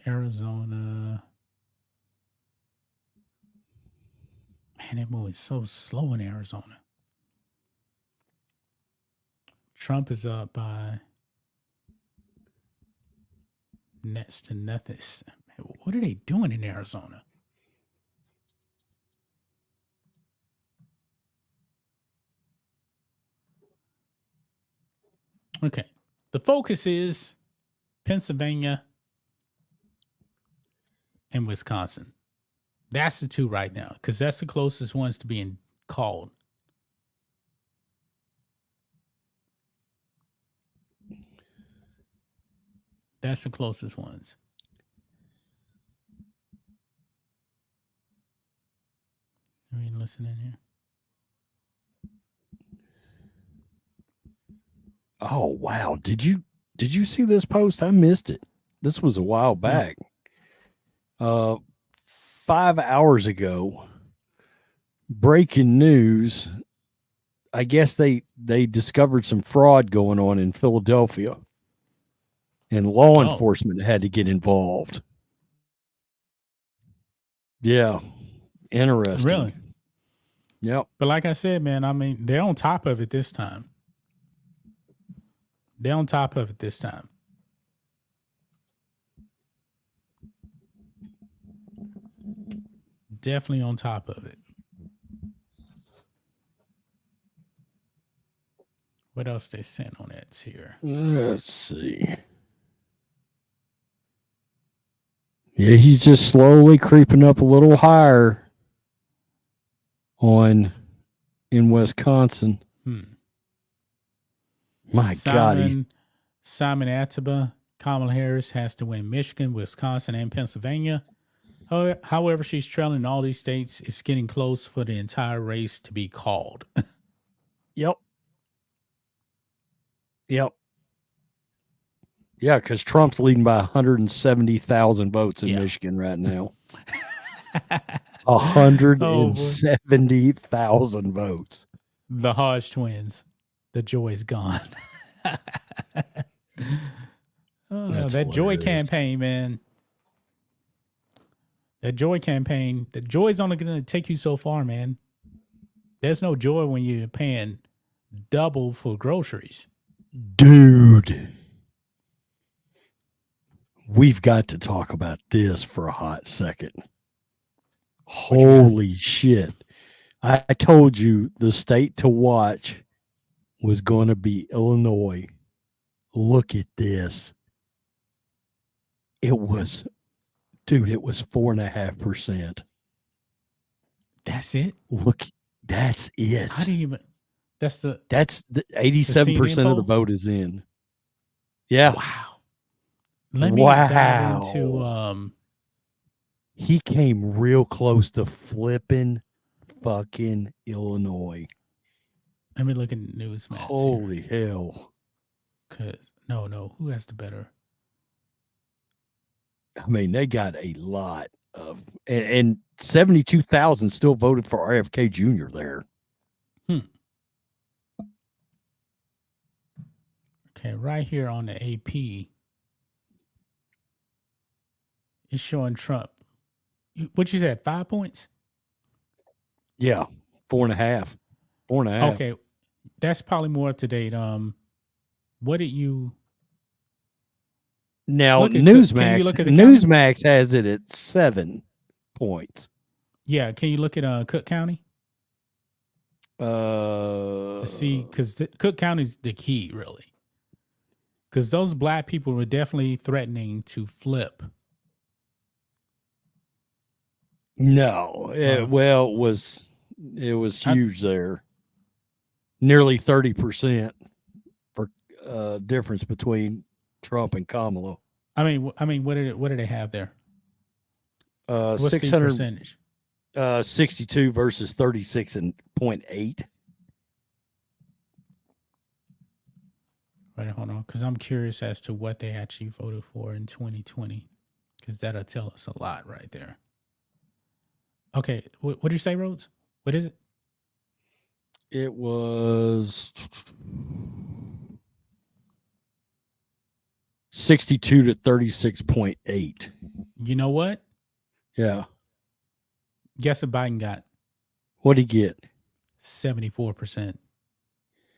Speaker 1: Arizona. Man, that move is so slow in Arizona. Trump is up by next to nothing. What are they doing in Arizona? Okay. The focus is Pennsylvania and Wisconsin. That's the two right now, because that's the closest ones to being called. That's the closest ones. I mean, listen in here.
Speaker 2: Oh, wow. Did you see this post? I missed it. This was a while back. 5 hours ago, breaking news. I guess they discovered some fraud going on in Philadelphia, and law enforcement had to get involved. Yeah. Interesting.
Speaker 1: Really?
Speaker 2: Yep.
Speaker 1: But like I said, man, I mean, they're on top of it this time. They're on top of it this time. Definitely on top of it. What else they sent on that here?
Speaker 2: Let's see. Yeah, he's just slowly creeping up a little higher in Wisconsin. My God.
Speaker 1: Simon Ataba, Kamala Harris has to win Michigan, Wisconsin, and Pennsylvania. However, she's trailing all these states. It's getting close for the entire race to be called.
Speaker 2: Yep. Yeah, because Trump's leading by 170,000 votes in Michigan right now. 170,000 votes.
Speaker 1: The Hodge twins. The joy's gone. That
Speaker 2: hilarious.
Speaker 1: joy campaign, man. That joy campaign. The joy's only going to take you so far, man. There's no joy when you're paying double for groceries.
Speaker 2: Dude. We've got to talk about this for a hot second. Holy shit. I told you the state to watch was going to be Illinois. Look at this. It was 4.5%.
Speaker 1: That's it?
Speaker 2: Look, that's it.
Speaker 1: How do you even? That's the
Speaker 2: 87% of the vote is in. Yeah.
Speaker 1: Wow. Let me dive into
Speaker 2: he came real close to flipping fucking Illinois.
Speaker 1: Let me look at Newsmax.
Speaker 2: Holy hell.
Speaker 1: No, who has the better?
Speaker 2: I mean, they got a lot of and 72,000 still voted for RFK Jr. there.
Speaker 1: Okay, right here on the AP, it's showing Trump. What you said, 5 points?
Speaker 2: Yeah, 4.5. 4.5.
Speaker 1: Okay, that's probably more up to date. What did you?
Speaker 2: Now Newsmax has it at 7 points.
Speaker 1: Yeah, can you look at Cook County?
Speaker 2: To
Speaker 1: see, because Cook County is the key, really. Because those black people were definitely threatening to flip.
Speaker 2: No, it was huge there. Nearly 30% for difference between Trump and Kamala.
Speaker 1: I mean, what did they have there?
Speaker 2: What's
Speaker 1: 600 percentage?
Speaker 2: 62 versus 36.8.
Speaker 1: Wait, hold on, because I'm curious as to what they actually voted for in 2020, because that'll tell us a lot right there. Okay, what did you say, Rhodes? What is it?
Speaker 2: It was 62 to 36.8.
Speaker 1: You know what?
Speaker 2: Yeah.
Speaker 1: Guess what Biden got?
Speaker 2: What'd he get?
Speaker 1: 74%.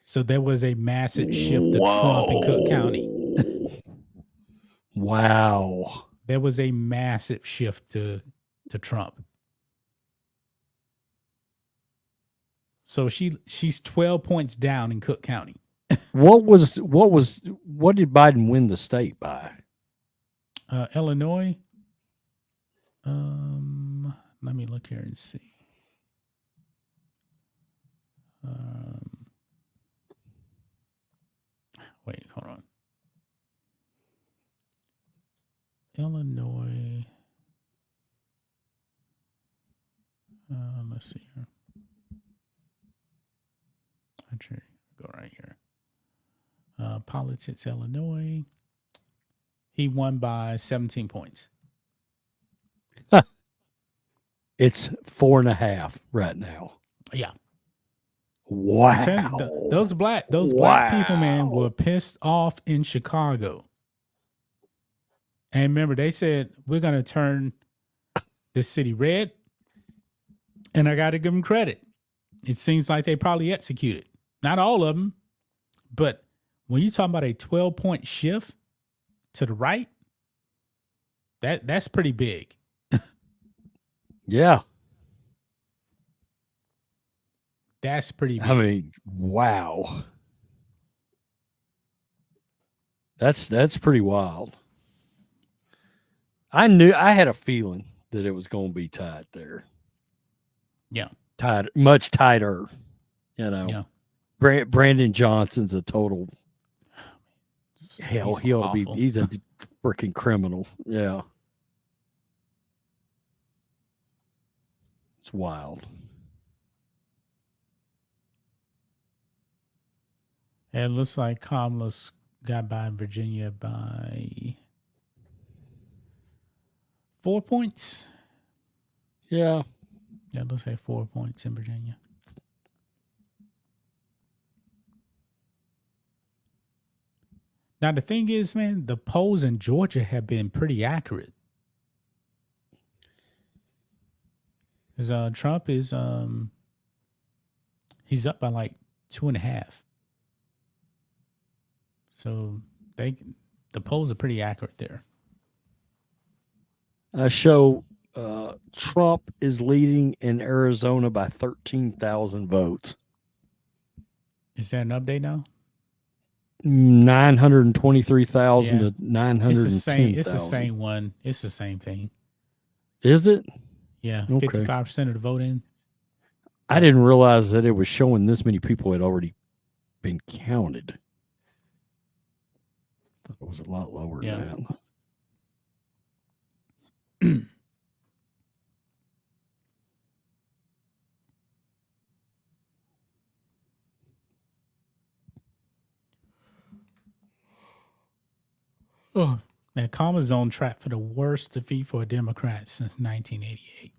Speaker 1: So there was a massive shift to Trump in Cook County.
Speaker 2: Wow.
Speaker 1: There was a massive shift to Trump. So she's 12 points down in Cook County.
Speaker 2: What did Biden win the state by?
Speaker 1: Illinois. Let me look here and see. Wait, hold on. Illinois. Let's see here. Actually, go right here. Politics, Illinois. He won by 17 points.
Speaker 2: It's 4.5 right now.
Speaker 1: Yeah.
Speaker 2: Wow.
Speaker 1: Those black people, man, were pissed off in Chicago. And remember, they said, we're going to turn this city red. And I got to give them credit. It seems like they probably executed. Not all of them. But when you talk about a 12-point shift to the right, that's pretty big.
Speaker 2: Yeah.
Speaker 1: That's pretty big.
Speaker 2: I mean, wow. That's pretty wild. I had a feeling that it was going to be tight there.
Speaker 1: Yeah.
Speaker 2: Much tighter, you know.
Speaker 1: Yeah.
Speaker 2: Brandon Johnson's a total hell.
Speaker 1: He's
Speaker 2: He ought to
Speaker 1: awful.
Speaker 2: be. He's a freaking criminal. Yeah, it's wild.
Speaker 1: It looks like Kamala's got by Virginia by 4 points.
Speaker 2: Yeah.
Speaker 1: Yeah, it looks like 4 points in Virginia. Now, the thing is, man, the polls in Georgia have been pretty accurate. Because Trump is, he's up by like 2.5. So the polls are pretty accurate there.
Speaker 2: I show Trump is leading in Arizona by 13,000 votes.
Speaker 1: Is there an update now?
Speaker 2: 923,000 to 910,000.
Speaker 1: It's the same one. It's the same thing.
Speaker 2: Is it?
Speaker 1: Yeah,
Speaker 2: Okay.
Speaker 1: 55% of the voting.
Speaker 2: I didn't realize that it was showing this many people had already been counted. I thought it was a lot lower than that.
Speaker 1: Oh, man, Kamala's on track for the worst defeat for a Democrat since 1988.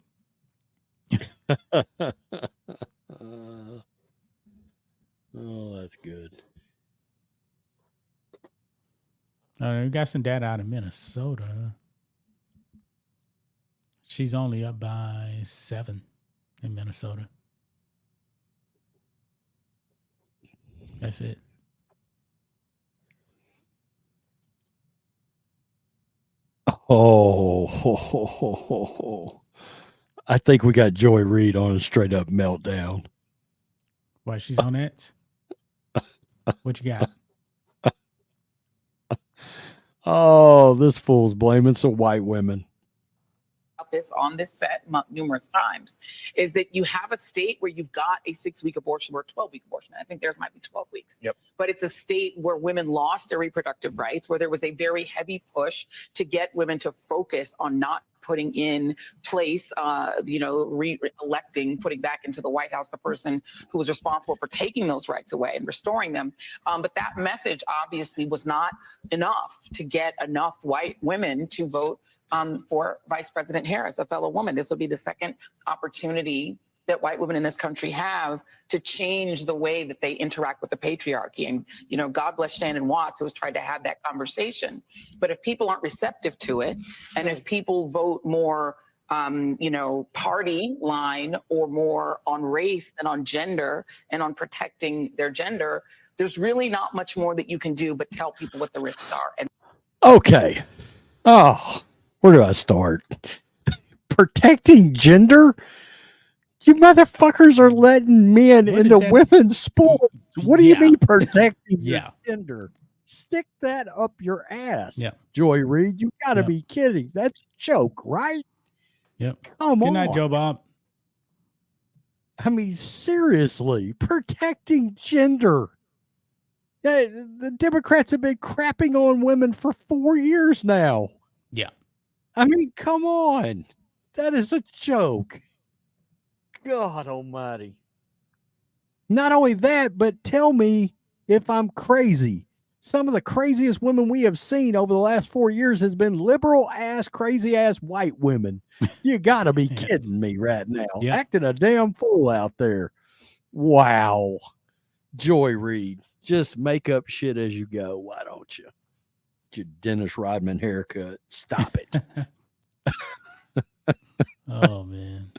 Speaker 2: Oh, that's good.
Speaker 1: We got some data out of Minnesota. She's only up by 7 in Minnesota. That's it.
Speaker 2: Oh, I think we got Joy Reid on a straight up meltdown.
Speaker 1: Why, she's on that? What you got?
Speaker 2: Oh, this fool's blaming some white women.
Speaker 14: This on this set numerous times is that you have a state where you've got a 6-week abortion or a 12-week abortion. I think theirs might be 12 weeks.
Speaker 5: Yep.
Speaker 14: But it's a state where women lost their reproductive rights, where there was a very heavy push to get women to focus on not putting in place, re-electing, putting back into the White House the person who was responsible for taking those rights away and restoring them. But that message obviously was not enough to get enough white women to vote for Vice President Harris, a fellow woman. This will be the second opportunity that white women in this country have to change the way that they interact with the patriarchy. And, God bless Shannon Watts, who has tried to have that conversation. But if people aren't receptive to it, and if people vote more, party line or more on race than on gender and on protecting their gender, there's really not much more that you can do but tell people what the risks are. And
Speaker 2: okay. Oh, where do I start? Protecting gender? You motherfuckers are letting men into women's sports. What do you mean protecting your gender? Stick that up your ass.
Speaker 1: Yeah.
Speaker 2: Joy Reid, you got to be kidding. That's a joke, right?
Speaker 1: Yep.
Speaker 2: Come
Speaker 1: Good
Speaker 2: on.
Speaker 1: night, Joe Bob.
Speaker 2: I mean, seriously, protecting gender. The Democrats have been crapping on women for 4 years now.
Speaker 1: Yeah.
Speaker 2: I mean, come on. That is a joke. God almighty. Not only that, but tell me if I'm crazy. Some of the craziest women we have seen over the last 4 years has been liberal ass, crazy ass white women. You got to be kidding me right now.
Speaker 1: Yeah.
Speaker 2: Acting a damn fool out there. Wow. Joy Reid, just make up shit as you go. Why don't you? Get your Dennis Rodman haircut. Stop it.
Speaker 1: Oh, man.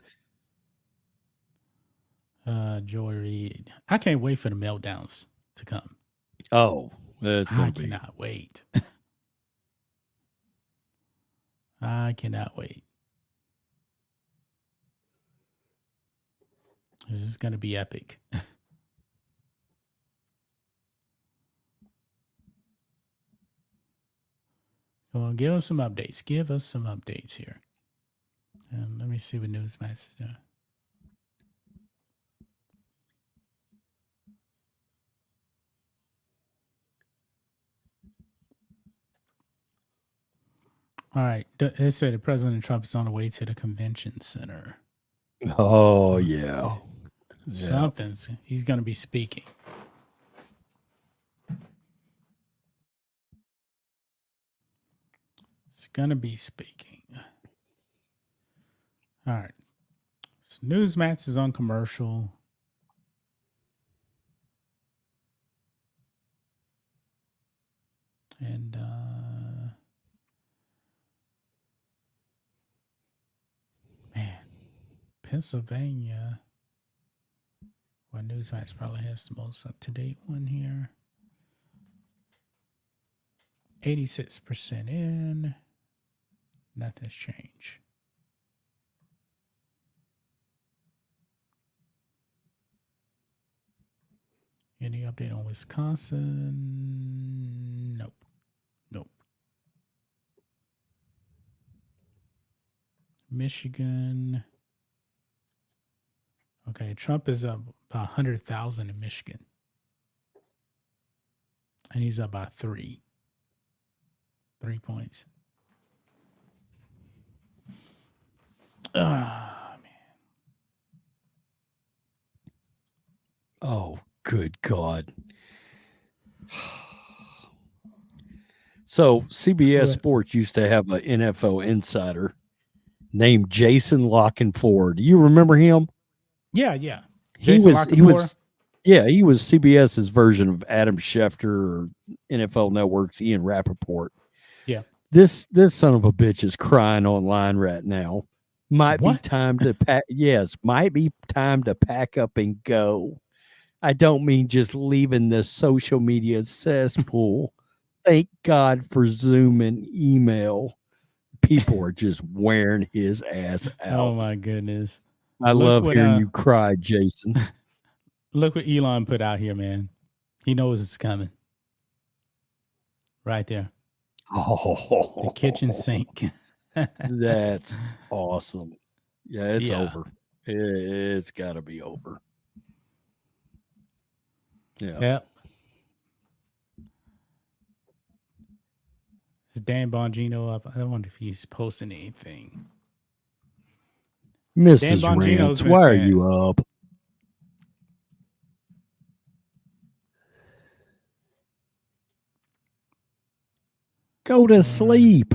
Speaker 1: Joy Reid. I can't wait for the meltdowns to come.
Speaker 2: Oh, that's
Speaker 1: I
Speaker 2: going to be.
Speaker 1: cannot wait. I cannot wait. This is going to be epic. Come on, give us some updates. Give us some updates here. And let me see what Newsmax is doing. All right. They said that President Trump is on the way to the convention center.
Speaker 2: Oh, yeah.
Speaker 1: Something's. He's going to be speaking. It's going to be speaking. All right. So Newsmax is on commercial. And man, Pennsylvania. Well, Newsmax probably has the most up-to-date one here. 86% in. Nothing's changed. Any update on Wisconsin? Nope. Nope. Michigan. Okay, Trump is up about 100,000 in Michigan. And he's up by 3 points. Ah, man.
Speaker 2: Oh, good God. So CBS Sports used to have an NFL insider named Jason Lockenford. Do you remember him?
Speaker 1: Yeah, yeah.
Speaker 2: He was CBS's version of Adam Schefter or NFL Network's Ian Rappaport.
Speaker 1: Yeah.
Speaker 2: This son of a bitch is crying online right now. Might be time to pack. Yes, might be time to pack up and go. I don't mean just leaving this social media cesspool. Thank God for Zoom and email. People are just wearing his ass out.
Speaker 1: Oh my goodness.
Speaker 2: I love hearing you cry, Jason.
Speaker 1: Look what Elon put out here, man. He knows it's coming. Right there.
Speaker 2: Oh,
Speaker 1: the kitchen sink.
Speaker 2: That's awesome. Yeah, it's
Speaker 1: Yeah.
Speaker 2: over. It's got to be over. Yeah.
Speaker 1: Yep. Is Dan Bongino up? I wonder if he's posting anything.
Speaker 2: Mrs.
Speaker 1: Bongino's
Speaker 2: Rance,
Speaker 1: been
Speaker 2: why are
Speaker 1: saying-
Speaker 2: you up? Go to sleep.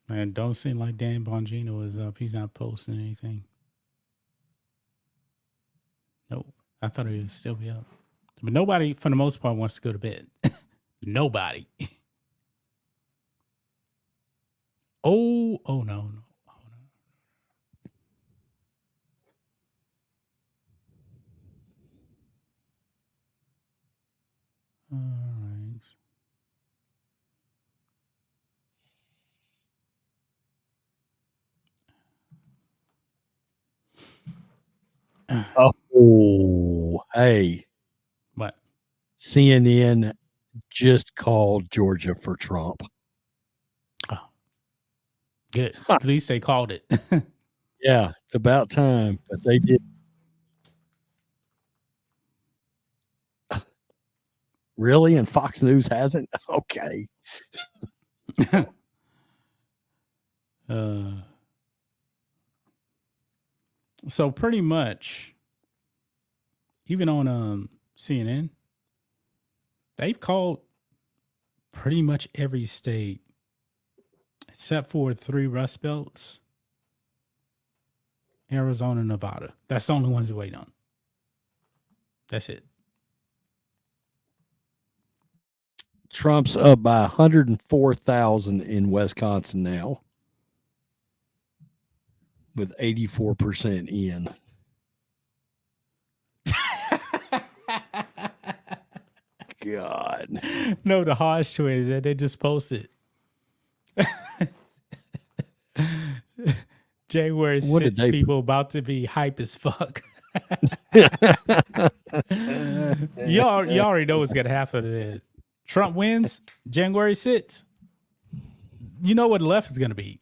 Speaker 1: Man, don't seem like Dan Bongino is up. He's not posting anything. Nope. I thought he would still be up. But nobody, for the most part, wants to go to bed. Nobody. Oh, no. All right.
Speaker 2: Oh, hey.
Speaker 1: What?
Speaker 2: CNN just called Georgia for Trump.
Speaker 1: Good. At least they called it.
Speaker 2: Yeah, it's about time, but they did. Really? And Fox News hasn't? Okay.
Speaker 1: So pretty much, even on CNN, they've called pretty much every state except for 3 Rust Belts, Arizona, Nevada. That's the only ones to wait on. That's it.
Speaker 2: Trump's up by 104,000 in Wisconsin now, with 84% in. God.
Speaker 1: No, the harsh to it is that they just posted. January 6th, people about to be hype as fuck. you already know what's going to happen. Trump wins January 6th. You know what the left is going to be.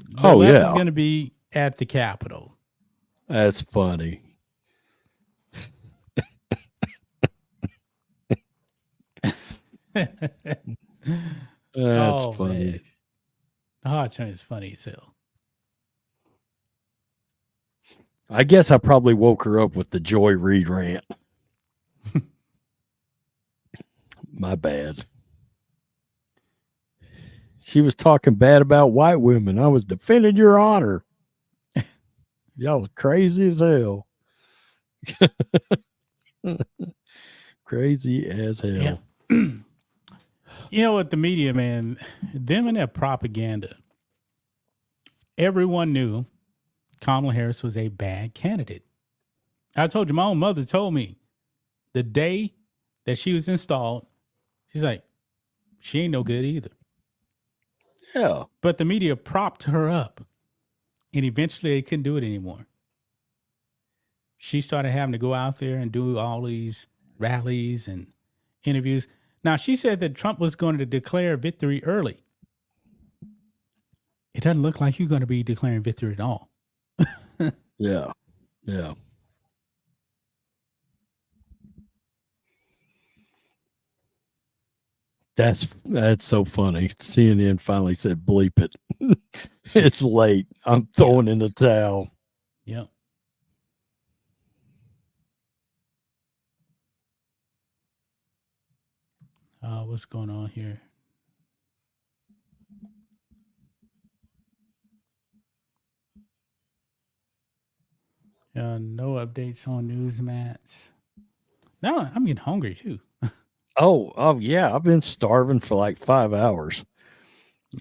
Speaker 1: The left is going to be at the Capitol.
Speaker 2: That's funny. That's funny.
Speaker 1: Man. The hard turn is funny as hell.
Speaker 2: I guess I probably woke her up with the Joy Reid rant. My bad. She was talking bad about white women. I was defending your honor. Y'all was crazy as hell. Crazy as hell.
Speaker 1: Yeah. You know what, the media, man, them and their propaganda. Everyone knew Kamala Harris was a bad candidate. I told you, my own mother told me the day that she was installed, she's like, she ain't no good either.
Speaker 2: Yeah.
Speaker 1: But the media propped her up, and eventually they couldn't do it anymore. She started having to go out there and do all these rallies and interviews. Now, she said that Trump was going to declare victory early. It doesn't look like you're going to be declaring victory at all.
Speaker 2: Yeah. Yeah. That's so funny. CNN finally said, bleep it. It's late. I'm throwing in the towel.
Speaker 1: Yep. What's going on here? No updates on Newsmax. Now I'm getting hungry too.
Speaker 2: Oh yeah. I've been starving for like 5 hours.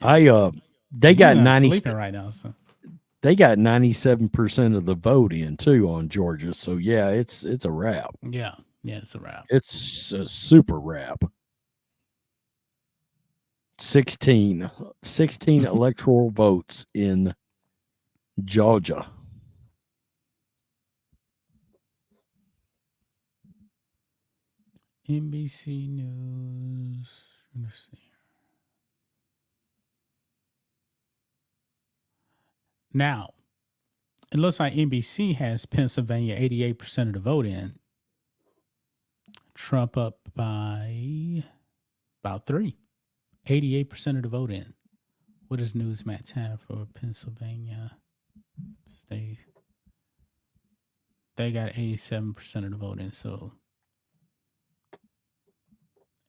Speaker 2: They got
Speaker 1: I'm
Speaker 2: 90
Speaker 1: sleeping right now. So
Speaker 2: they got 97% of the vote in too on Georgia. So yeah, it's a wrap.
Speaker 1: yeah, it's a wrap.
Speaker 2: It's a super wrap. 16 electoral votes in Georgia.
Speaker 1: NBC News. Let's see. Now, it looks like NBC has Pennsylvania 88% of the vote in. Trump up by about 3. 88% of the vote in. What does Newsmax have for Pennsylvania state? They got 87% of the vote in. So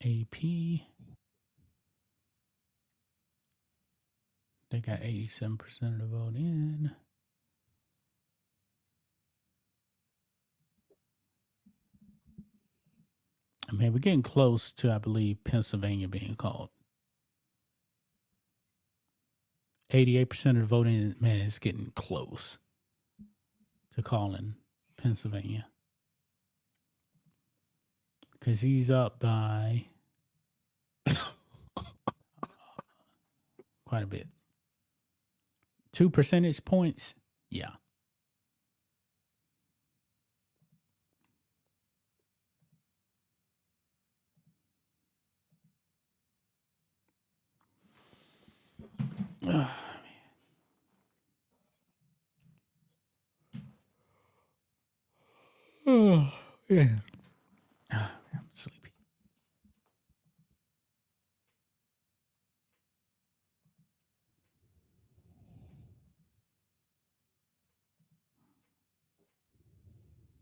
Speaker 1: AP, they got 87% of the vote in. I mean, we're getting close to, I believe, Pennsylvania being called. 88% of the voting, man, it's getting close to calling Pennsylvania. Because he's up by quite a bit. 2 percentage points? Yeah. Oh, yeah. I'm sleepy.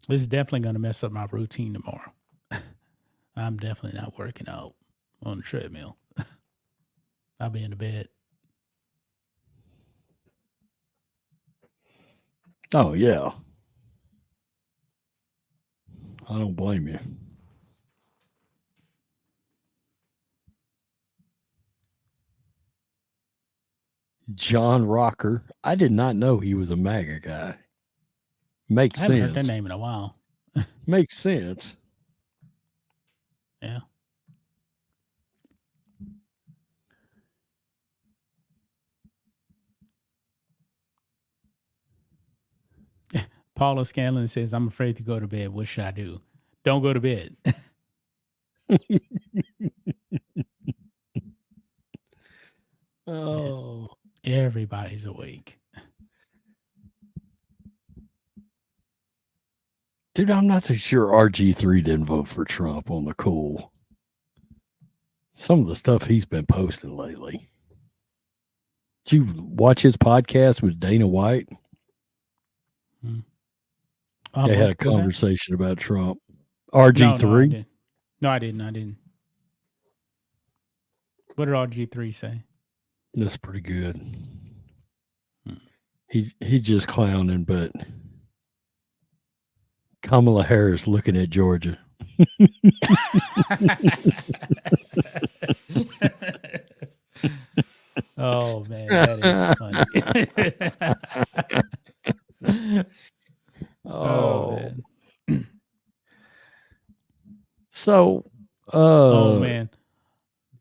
Speaker 1: This is definitely going to mess up my routine tomorrow. I'm definitely not working out on the treadmill. I'll be in the bed.
Speaker 2: Oh, yeah. I don't blame you. John Rocker. I did not know he was a MAGA guy. Makes
Speaker 1: I haven't
Speaker 2: sense.
Speaker 1: heard that name in a while.
Speaker 2: Makes sense.
Speaker 1: Yeah. Paula Scanlon says, I'm afraid to go to bed. What should I do? Don't go to bed.
Speaker 2: Oh.
Speaker 1: Everybody's awake.
Speaker 2: Dude, I'm not so sure RG3 didn't vote for Trump on the cool. Some of the stuff he's been posting lately. Did you watch his podcast with Dana White? They had a conversation about Trump. RG3?
Speaker 1: No, I didn't. What did RG3 say?
Speaker 2: That's pretty good. He just clowning, but Kamala Harris looking at Georgia.
Speaker 1: Oh man, that is funny. Oh man.
Speaker 2: So,
Speaker 1: oh man,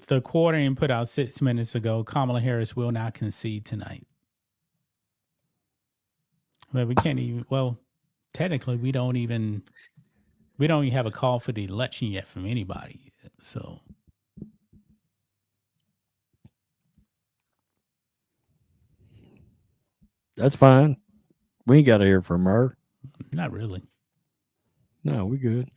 Speaker 1: the Quartering put out 6 minutes ago. Kamala Harris will not concede tonight. Well, we can't even. Well, technically, we don't even have a call for the election yet from anybody. So,
Speaker 2: that's fine. We ain't got to hear from her.
Speaker 1: Not really.
Speaker 2: No, we good.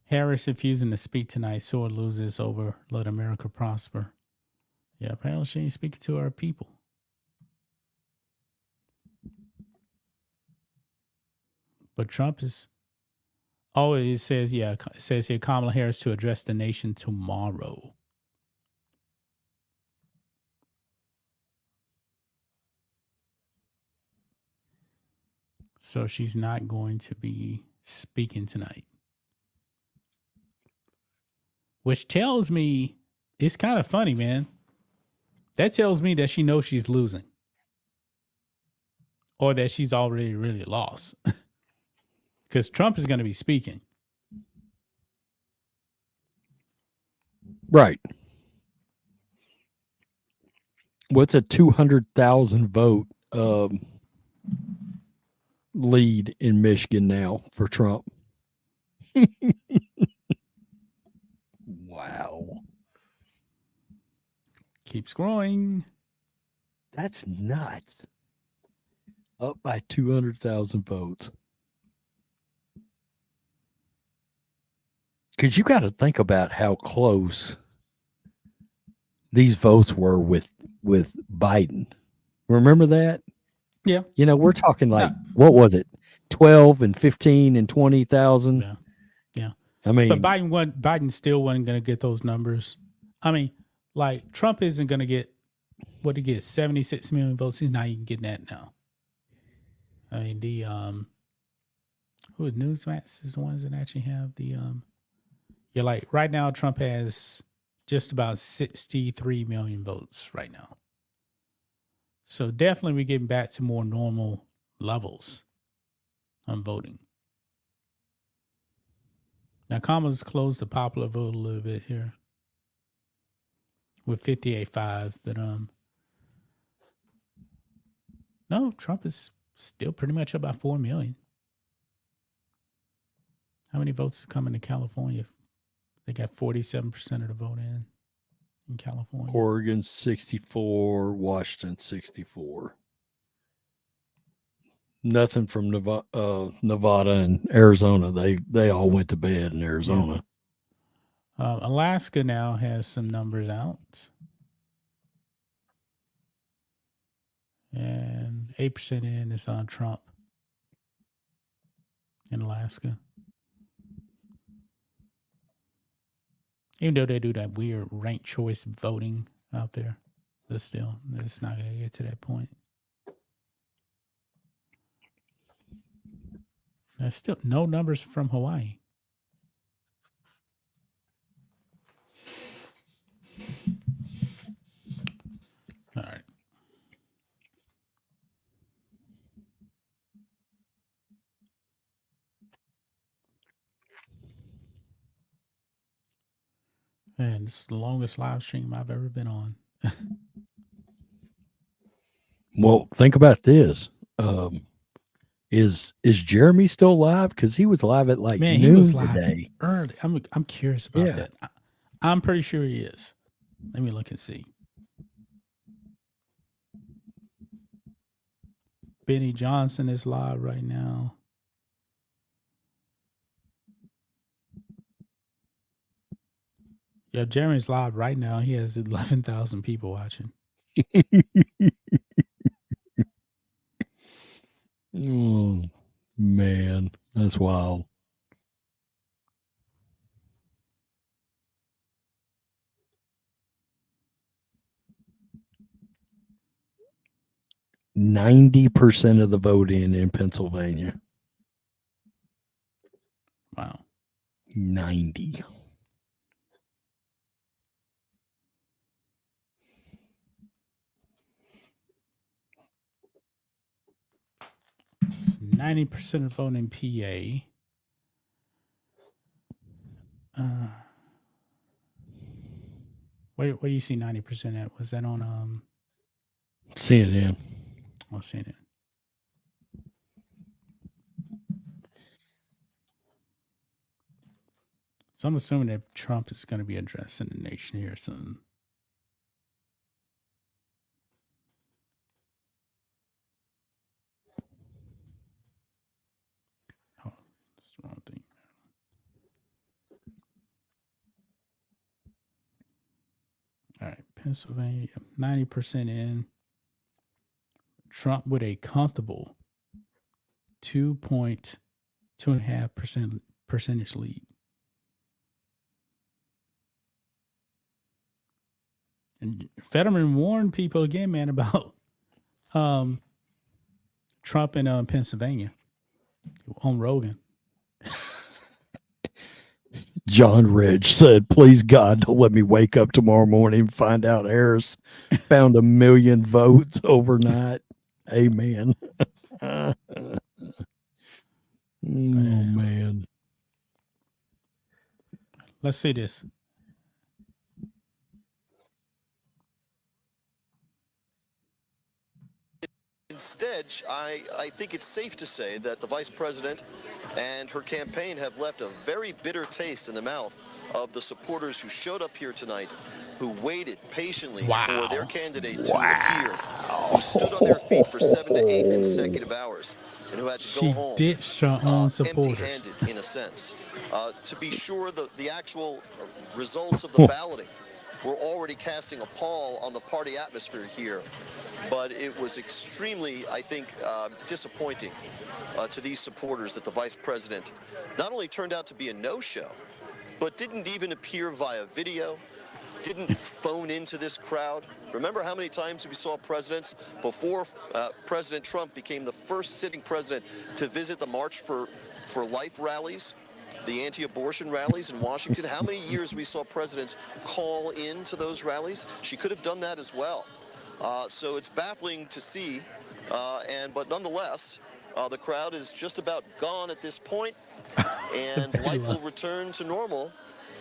Speaker 1: Harris refusing to speak tonight. Sword loses over Let America Prosper. Yeah, apparently she ain't speaking to our people. But Trump is... Oh, it says here Kamala Harris to address the nation tomorrow. So she's not going to be speaking tonight. Which tells me, it's kind of funny, man. That tells me that she knows she's losing. Or that she's already really lost. Because Trump is going to be speaking.
Speaker 2: Right. What's a 200,000 vote lead in Michigan now for Trump? Wow.
Speaker 1: Keeps growing.
Speaker 2: That's nuts. Up by 200,000 votes. Because you got to think about how close these votes were with Biden. Remember that?
Speaker 1: Yeah.
Speaker 2: You know, we're talking like, what was it? 12 and 15 and 20,000.
Speaker 1: Yeah. Yeah.
Speaker 2: I mean,
Speaker 1: but Biden still wasn't going to get those numbers. I mean, like Trump isn't going to get 76 million votes. He's not even getting that now. I mean, the who is Newsmax is the ones that actually have the you're like right now Trump has just about 63 million votes right now. So definitely we're getting back to more normal levels on voting. Now Kamala's closed the popular vote a little bit here with 58.5, but no, Trump is still pretty much up by 4 million. How many votes are coming to California? They got 47% of the vote in California.
Speaker 2: Oregon 64, Washington 64. Nothing from Nevada and Arizona. They all went to bed in Arizona.
Speaker 1: Yeah. Alaska now has some numbers out. And 8% in is on Trump in Alaska. Even though they do that weird ranked choice voting out there, but still, it's not going to get to that point. There's still no numbers from Hawaii. All right. And it's the longest live stream I've ever been on.
Speaker 2: Well, think about this. Is Jeremy still live? Because he was live at like noon
Speaker 1: he was live
Speaker 2: today.
Speaker 1: Early. I'm curious about that. I'm pretty sure he is. Let me look and see. Benny Johnson is live right now. Yeah, Jeremy's live right now. He has 11,000 people watching.
Speaker 2: Oh, man. That's wild. %90 of the vote in Pennsylvania.
Speaker 1: Wow.
Speaker 2: 90.
Speaker 1: It's 90% of vote in PA. Where do you see 90% at? Was that on
Speaker 2: CNN?
Speaker 1: Oh, CNN. So I'm assuming that Trump is going to be addressing the nation here soon. Oh, that's the wrong thing. All right, Pennsylvania, 90% in. Trump with a comfortable 2.5% percentage lead. And Fetterman warned people again, man, about Trump in Pennsylvania on Rogan.
Speaker 2: John Ridge said, please God, don't let me wake up tomorrow morning and find out Harris found 1 million votes overnight. Amen. Oh, man.
Speaker 1: Let's see this.
Speaker 3: Instead, I think it's safe to say that the vice president and her campaign have left a very bitter taste in the mouth of the supporters who showed up here tonight, who waited patiently for their candidate to appear, who stood on their feet for 7 to 8 consecutive hours, and who had to go home
Speaker 1: ditched her own supporters.
Speaker 3: empty-handed, in a sense. To be sure, the actual results of the balloting were already casting a pall on the party atmosphere here, but it was extremely, I think, disappointing to these supporters that the vice president not only turned out to be a no-show, but didn't even appear via video, didn't phone into this crowd. Remember how many times we saw presidents before President Trump became the first sitting president to visit the March for Life rallies, the anti-abortion rallies in Washington? How many years we saw presidents call in to those rallies? She could have done that as well. So it's baffling to see, but nonetheless, the crowd is just about gone at this point, and life will return to normal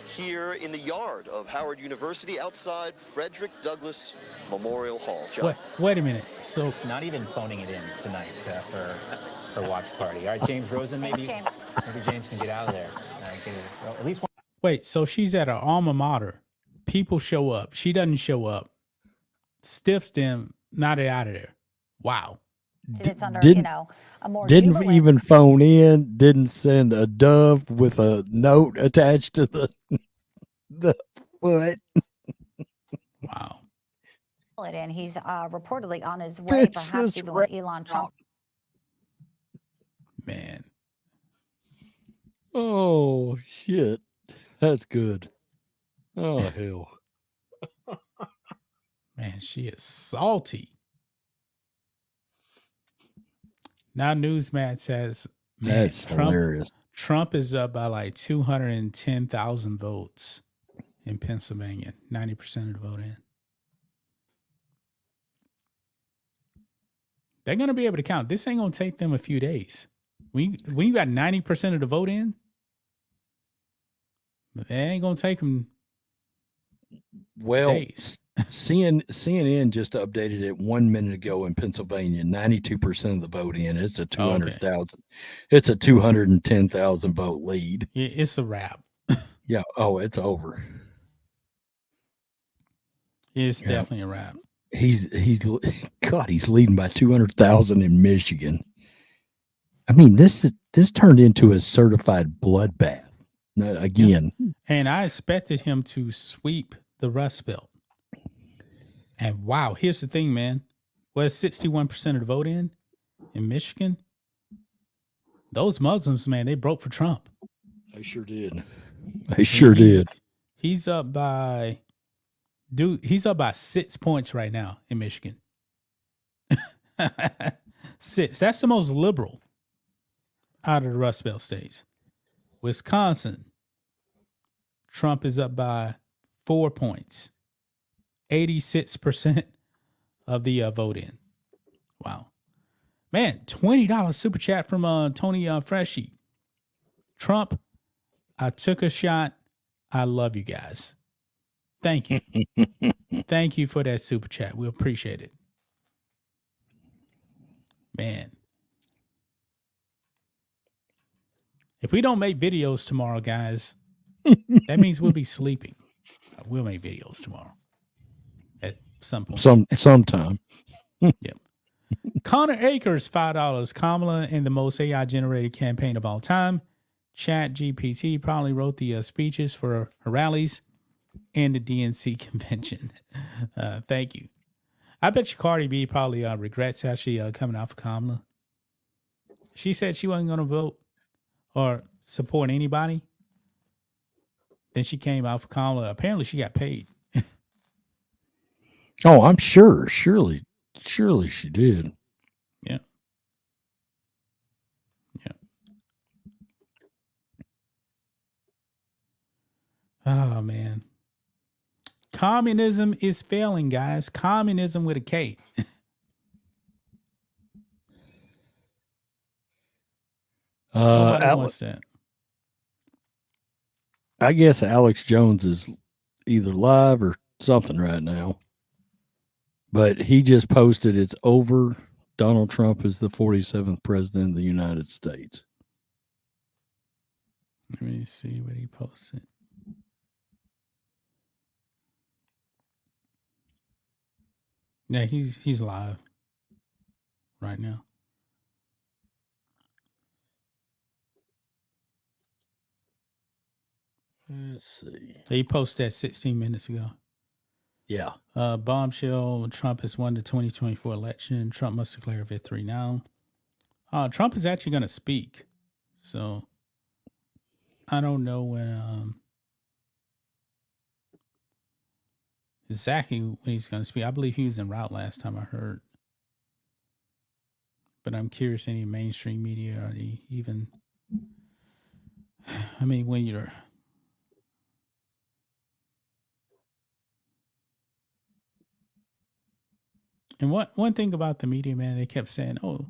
Speaker 3: here in the yard of Howard University outside Frederick Douglass Memorial Hall. John.
Speaker 1: Wait a minute. So
Speaker 5: it's not even phoning it in tonight for watch party. All right, James Rosen, maybe James can get out of there. At least one.
Speaker 1: Wait, so she's at her alma mater. People show up. She doesn't show up. Stiffs them, not out of there. Wow.
Speaker 4: It's under, a more
Speaker 2: didn't
Speaker 4: jubilant.
Speaker 2: even phone in, didn't send a dove with a note attached to the foot.
Speaker 1: Wow.
Speaker 4: And he's reportedly on his way, perhaps even with Elon Trump.
Speaker 1: Man.
Speaker 2: Oh, shit. That's good. Oh, hell.
Speaker 1: Man, she is salty. Now Newsmax says, man,
Speaker 2: That's hilarious.
Speaker 1: Trump is up by like 210,000 votes in Pennsylvania. 90% of the vote in. They're going to be able to count. This ain't going to take them a few days. When you got 90% of the vote in, it ain't going to take them days.
Speaker 2: CNN just updated it 1 minute ago in Pennsylvania. 92% of the vote in. It's a 200,000. It's a 210,000 vote lead.
Speaker 1: Yeah, it's a wrap.
Speaker 2: Yeah. Oh, it's over.
Speaker 1: It's definitely a wrap.
Speaker 2: He's leading by 200,000 in Michigan. I mean, this turned into a certified bloodbath. again.
Speaker 1: And I expected him to sweep the Rust Belt. And wow, here's the thing, man. Where's 61% of the vote in Michigan? Those Muslims, man, they broke for Trump.
Speaker 2: They sure did. They sure did.
Speaker 1: He's up by 6 points right now in Michigan. 6. That's the most liberal out of the Rust Belt states. Wisconsin, Trump is up by 4 points. 86% of the vote in. Wow. Man, $20 super chat from Tony Freshy. Trump, I took a shot. I love you guys. Thank you. Thank you for that super chat. We appreciate it. Man. If we don't make videos tomorrow, guys, that means we'll be sleeping. We'll make videos tomorrow at some point.
Speaker 2: Sometime.
Speaker 1: Yep. Connor Akers, $5. Kamala in the most AI-generated campaign of all time. Chat GPT probably wrote the speeches for her rallies and the DNC convention. Thank you. I bet you Cardi B probably regrets actually coming out for Kamala. She said she wasn't going to vote or support anybody. Then she came out for Kamala. Apparently she got paid.
Speaker 2: Oh, I'm sure. Surely she did.
Speaker 1: Yeah. Yeah. Oh, man. Communism is failing, guys. Communism with a K. Nobody wants that.
Speaker 2: I guess Alex Jones is either live or something right now. But he just posted it's over. Donald Trump is the 47th president of the United States.
Speaker 1: Let me see what he posted. Yeah, he's live right now.
Speaker 2: Let's see.
Speaker 1: He posted that 16 minutes ago.
Speaker 2: Yeah.
Speaker 1: Bombshell, Trump has won the 2024 election. Trump must declare victory now. Trump is actually going to speak. So I don't know when exactly when he's going to speak. I believe he was en route last time I heard. But I'm curious, any mainstream media, are they even... I mean, when you're... And one thing about the media, man, they kept saying, oh,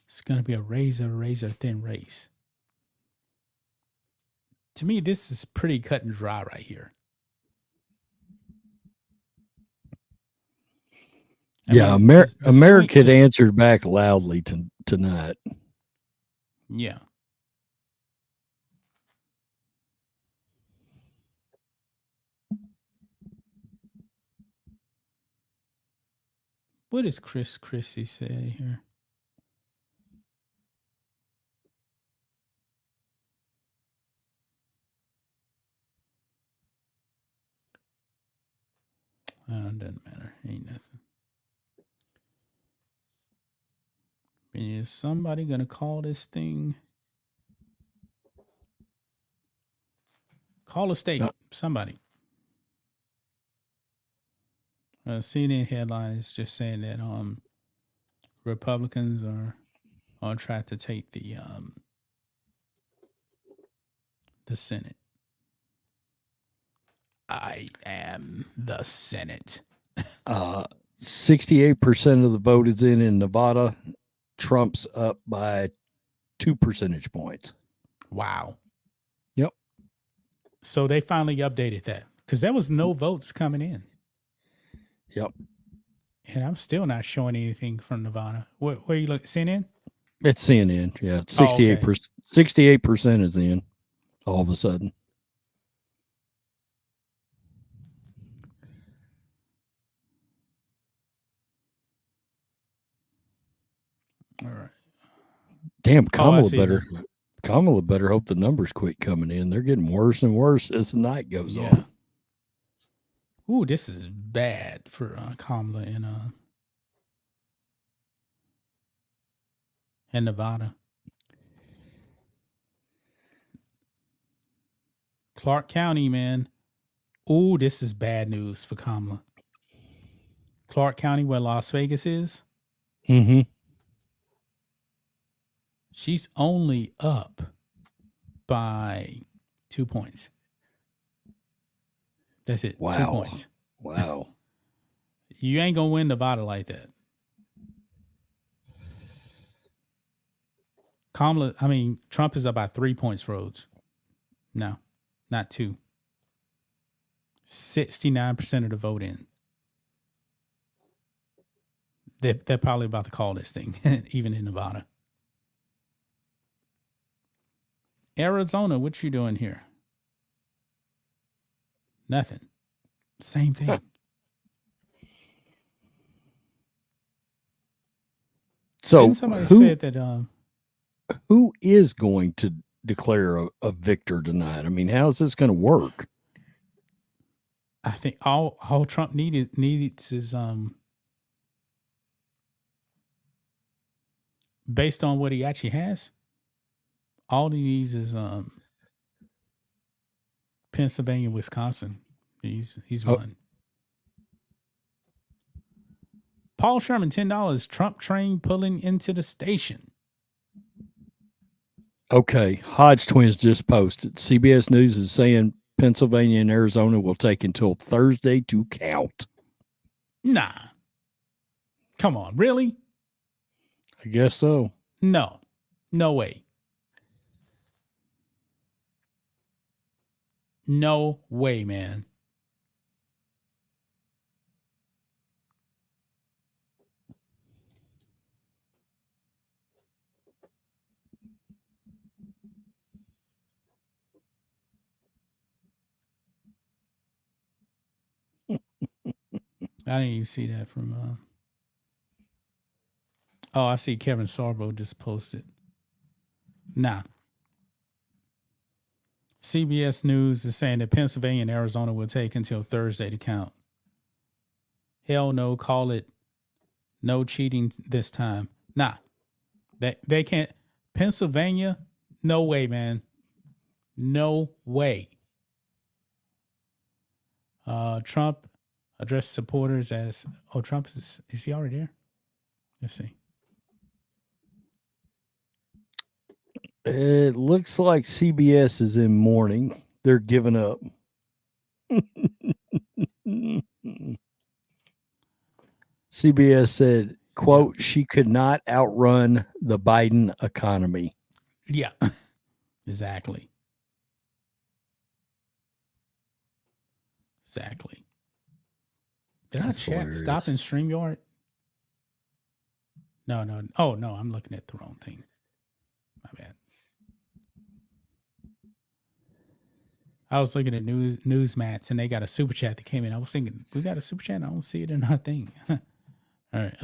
Speaker 1: it's going to be a razor thin race. To me, this is pretty cut and dry right here.
Speaker 2: America answered back loudly tonight.
Speaker 1: Yeah. What does Chris Christie say here? Doesn't matter. Ain't nothing. Is somebody going to call this thing? Call a state. Somebody. CNN headline is just saying that Republicans are on track to take the Senate. I am the Senate.
Speaker 2: 68% of the vote is in Nevada. Trump's up by 2 percentage points.
Speaker 1: Wow.
Speaker 2: Yep.
Speaker 1: So they finally updated that because there was no votes coming in.
Speaker 2: Yep.
Speaker 1: And I'm still not showing anything from Nevada. Where you look? CNN?
Speaker 2: It's CNN. Yeah, 68%. 68% is in. All of a sudden.
Speaker 1: All right.
Speaker 2: Damn, Kamala Kamala better hope the numbers quit coming in. They're getting worse and worse as the night goes on.
Speaker 1: Ooh, this is bad for Kamala in Nevada. Clark County, man. Ooh, this is bad news for Kamala. Clark County, where Las Vegas is.
Speaker 2: Mm-hmm.
Speaker 1: She's only up by 2 points. That's it.
Speaker 2: Wow.
Speaker 1: 2 points.
Speaker 2: Wow.
Speaker 1: You ain't gonna win Nevada like that. Trump is up by 3 points, Rhodes. No, not 2. 69% of the vote in. They're probably about to call this thing, even in Nevada. Arizona, what you doing here? Nothing. Same thing.
Speaker 2: So
Speaker 1: didn't somebody said that
Speaker 2: who is going to declare a victor tonight? I mean, how is this going to work?
Speaker 1: I think all Trump needs is based on what he actually has. All he needs is Pennsylvania, Wisconsin. He's won. Paul Sherman, $10. Trump train pulling into the station.
Speaker 2: Okay, Hodge twins just posted. CBS News is saying Pennsylvania and Arizona will take until Thursday to count.
Speaker 1: Nah. Come on, really?
Speaker 2: I guess so.
Speaker 1: No. No way. No way, man. I didn't even see that from I see Kevin Sorbo just posted. Nah. CBS News is saying that Pennsylvania and Arizona will take until Thursday to count. Hell no, call it no cheating this time. Nah. They can't. Pennsylvania, no way, man. No way. Trump addressed supporters as Trump is he already there? Let's see.
Speaker 2: It looks like CBS is in mourning. They're giving up. CBS said, quote, she could not outrun the Biden economy.
Speaker 1: Yeah, exactly. Exactly. Did I chat stop in StreamYard? No. Oh, no, I'm looking at the wrong thing. My bad. I was looking at Newsmax, and they got a super chat that came in. I was thinking, we got a super chat? I don't see it in our thing. All right.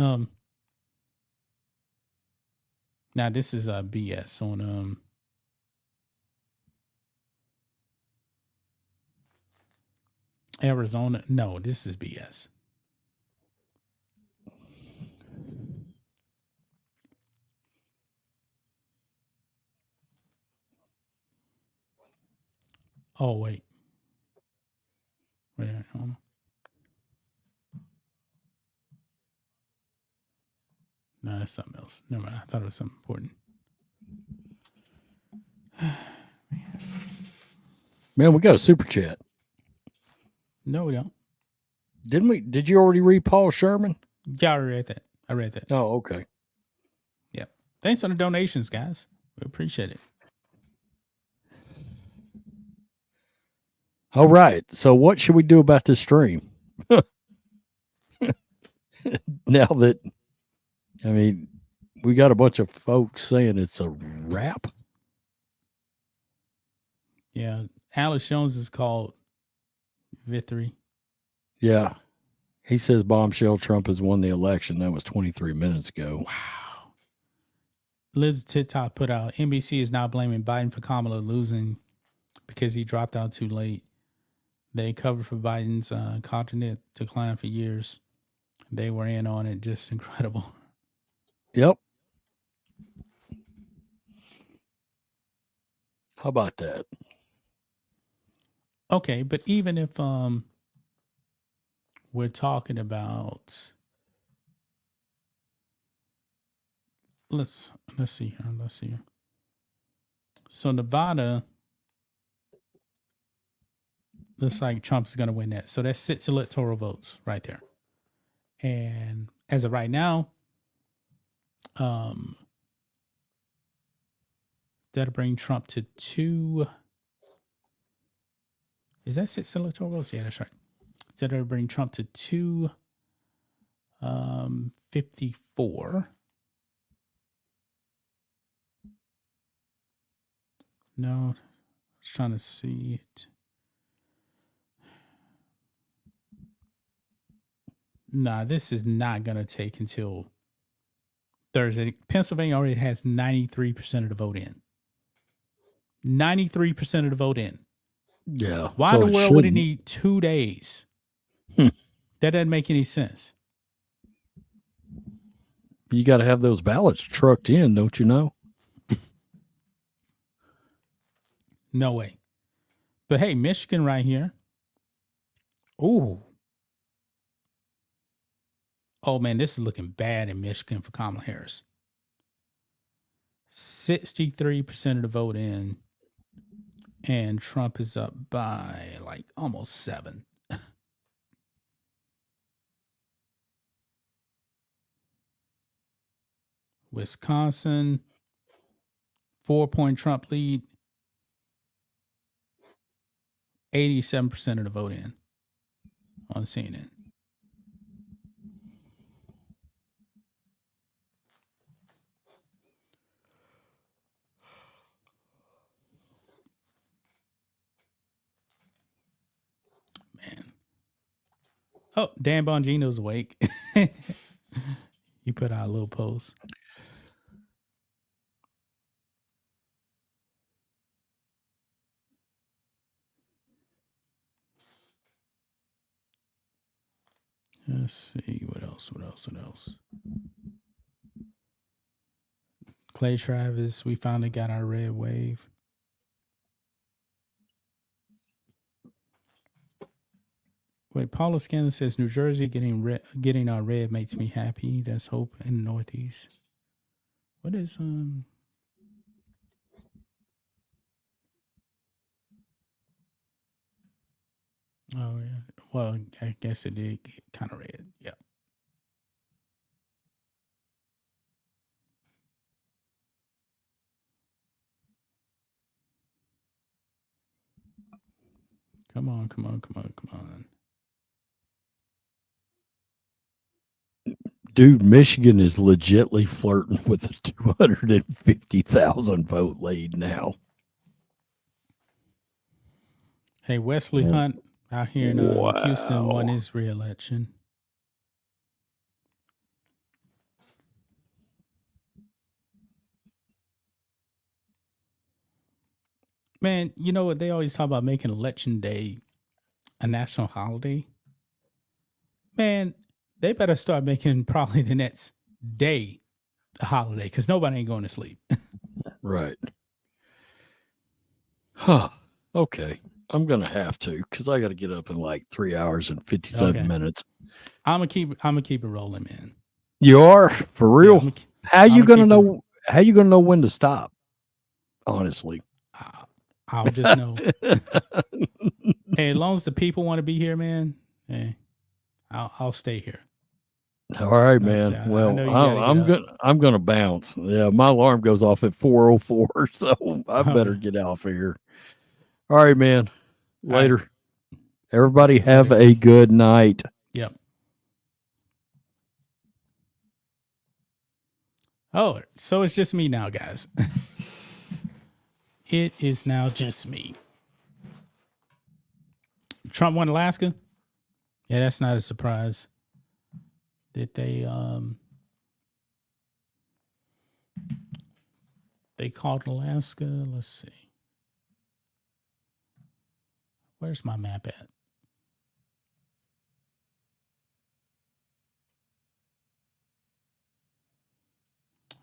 Speaker 1: Now this is BS on Arizona. No, this is BS. Oh, wait. Wait, hold on. No, that's something else. Never mind. I thought it was something important.
Speaker 2: Man, we got a super chat.
Speaker 1: No, we don't.
Speaker 2: Didn't we? Did you already read Paul Sherman?
Speaker 1: Yeah, I read that.
Speaker 2: Oh, okay.
Speaker 1: Yep. Thanks for the donations, guys. We appreciate it.
Speaker 2: All right. So what should we do about this stream? Now that, I mean, we got a bunch of folks saying it's a wrap.
Speaker 1: Yeah. Alex Jones is called victory.
Speaker 2: Yeah. He says bombshell Trump has won the election. That was 23 minutes ago.
Speaker 1: Wow. Liz TikTok put out, NBC is now blaming Biden for Kamala losing because he dropped out too late. They covered for Biden's cognitive decline for years. They were in on it. Just incredible.
Speaker 2: Yep. How about that?
Speaker 1: Okay, but even if we're talking about, let's see here. So Nevada looks like Trump's going to win that. So that's 6 electoral votes right there. And as of right now, that'll bring Trump to 2. Is that 6 electoral votes? Yeah, that's right. So that'll bring Trump to 254. No, I was trying to see it. Nah, this is not going to take until Thursday. Pennsylvania already has 93% of the vote in. 93% of the vote in.
Speaker 2: Yeah.
Speaker 1: Why in the world would it need 2 days? That doesn't make any sense.
Speaker 2: You got to have those ballots trucked in, don't you know?
Speaker 1: No way. But hey, Michigan right here. Ooh. Oh man, this is looking bad in Michigan for Kamala Harris. 63% of the vote in, and Trump is up by like almost 7. Wisconsin, 4-point Trump lead, 87% of the vote in on CNN. Man. Oh, Dan Bongino's awake. He put out a little post. Let's see what else. Clay Travis, we finally got our red wave. Wait, Paula Scanlon says New Jersey getting our red makes me happy. That's hope in the Northeast. What is Oh yeah. Well, I guess it did get kind of red. Yeah. Come on.
Speaker 2: Dude, Michigan is legitly flirting with a 250,000 vote lead now.
Speaker 1: Hey, Wesley Hunt out here in Houston won his re-election. Man, you know what? They always talk about making Election Day a national holiday. Man, they better start making probably the next day a holiday because nobody ain't going to sleep.
Speaker 2: Right. Huh. Okay. I'm going to have to because I got to get up in like 3 hours and 57 minutes.
Speaker 1: I'm gonna keep it rolling, man.
Speaker 2: You are? For real? Yeah, how you going to know? How you going to know when to stop? Honestly.
Speaker 1: I'll just know. Hey, as long as the people want to be here, man, hey, I'll stay here.
Speaker 2: All right, man. Well, I'm gonna bounce. Yeah, my alarm goes off at 4:04, so I better get off of here. All right, man. Later. Right. Everybody have a good night.
Speaker 1: Yep. Oh, so it's just me now, guys. It is now just me. Trump won Alaska? Yeah, that's not a surprise. Did they they called Alaska. Let's see. Where's my map at?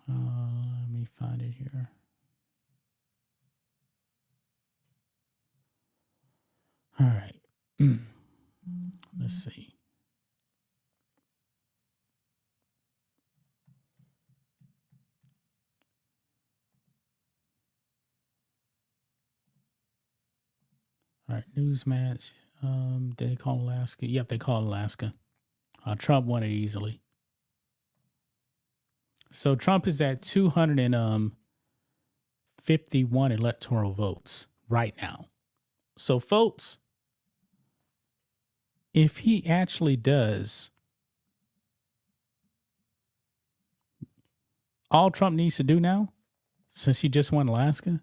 Speaker 1: Let me find it here. All right. Let's see. All right, Newsmax. Did they call Alaska? Yep, they called Alaska. Trump won it easily. So Trump is at 251 electoral votes right now. So, folks, if he actually does, all Trump needs to do now, since he just won Alaska,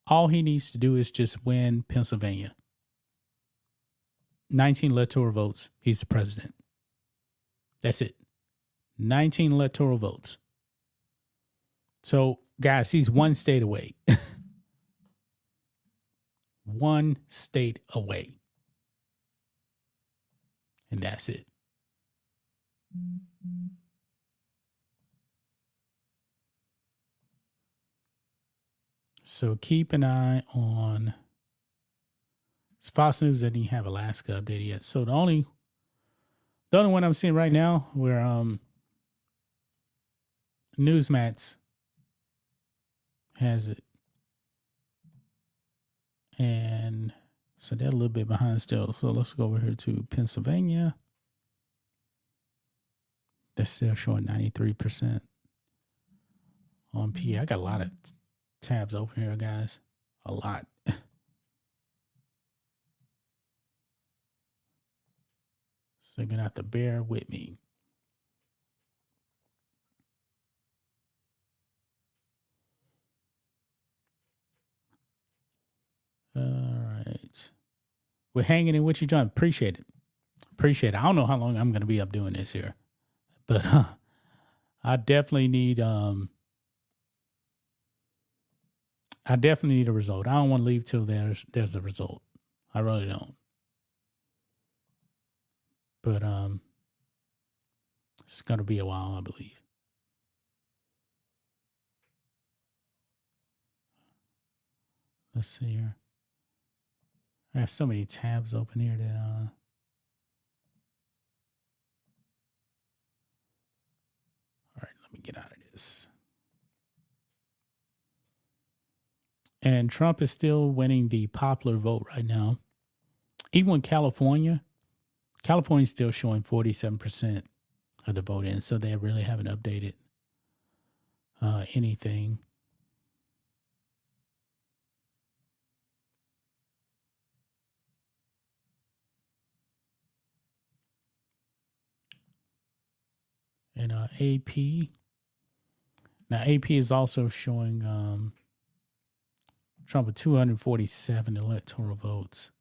Speaker 1: all he needs to do is just win Pennsylvania. 19 electoral votes, he's the president. That's it. 19 electoral votes. So, guys, he's one state away. One state away. And that's it. So keep an eye on Fox News. Doesn't even have Alaska updated yet. So the only one I'm seeing right now where Newsmax has it. And so they're a little bit behind still. So let's go over here to Pennsylvania. That's still showing 93% on PA. I got a lot of tabs open here, guys. A lot. So you're going to have to bear with me. All right. We're hanging in with you, John. Appreciate it. Appreciate it. I don't know how long I'm going to be up doing this here, but I definitely need a result. I don't want to leave till there's a result. I really don't. But it's going to be a while, I believe. Let's see here. I have so many tabs open here that all right, let me get out of this. And Trump is still winning the popular vote right now. Even in California's still showing 47% of the vote in, so they really haven't updated anything. And AP. Now, AP is also showing Trump with 247 electoral votes.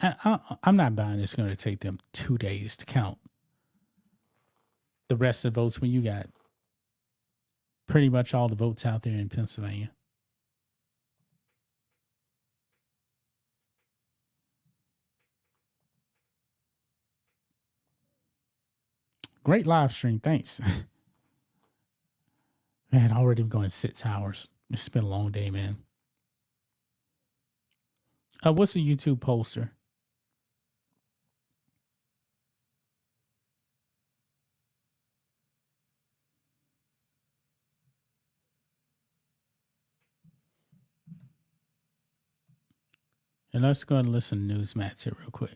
Speaker 1: I'm not buying it's going to take them 2 days to count the rest of the votes when you got pretty much all the votes out there in Pennsylvania. Great live stream. Thanks. Man, already going 6 hours. It's been a long day, man. What's the YouTube poster? And let's go and listen to Newsmax here real quick.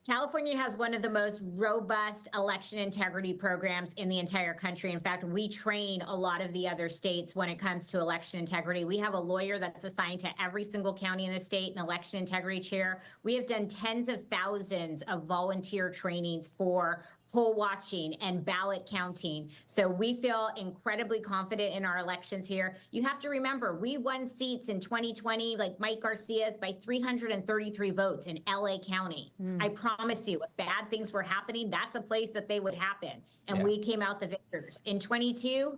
Speaker 15: California has one of the most robust election integrity programs in the entire country. In fact, we train a lot of the other states when it comes to election integrity. We have a lawyer that's assigned to every single county in the state, an election integrity chair. We have done tens of thousands of volunteer trainings for poll watching and ballot counting. So we feel incredibly confident in our elections here. You have to remember, we won seats in 2020, like Mike Garcia's, by 333 votes in LA County. I promise you, if bad things were happening, that's a place that they would happen. And we came out the victors. In 22,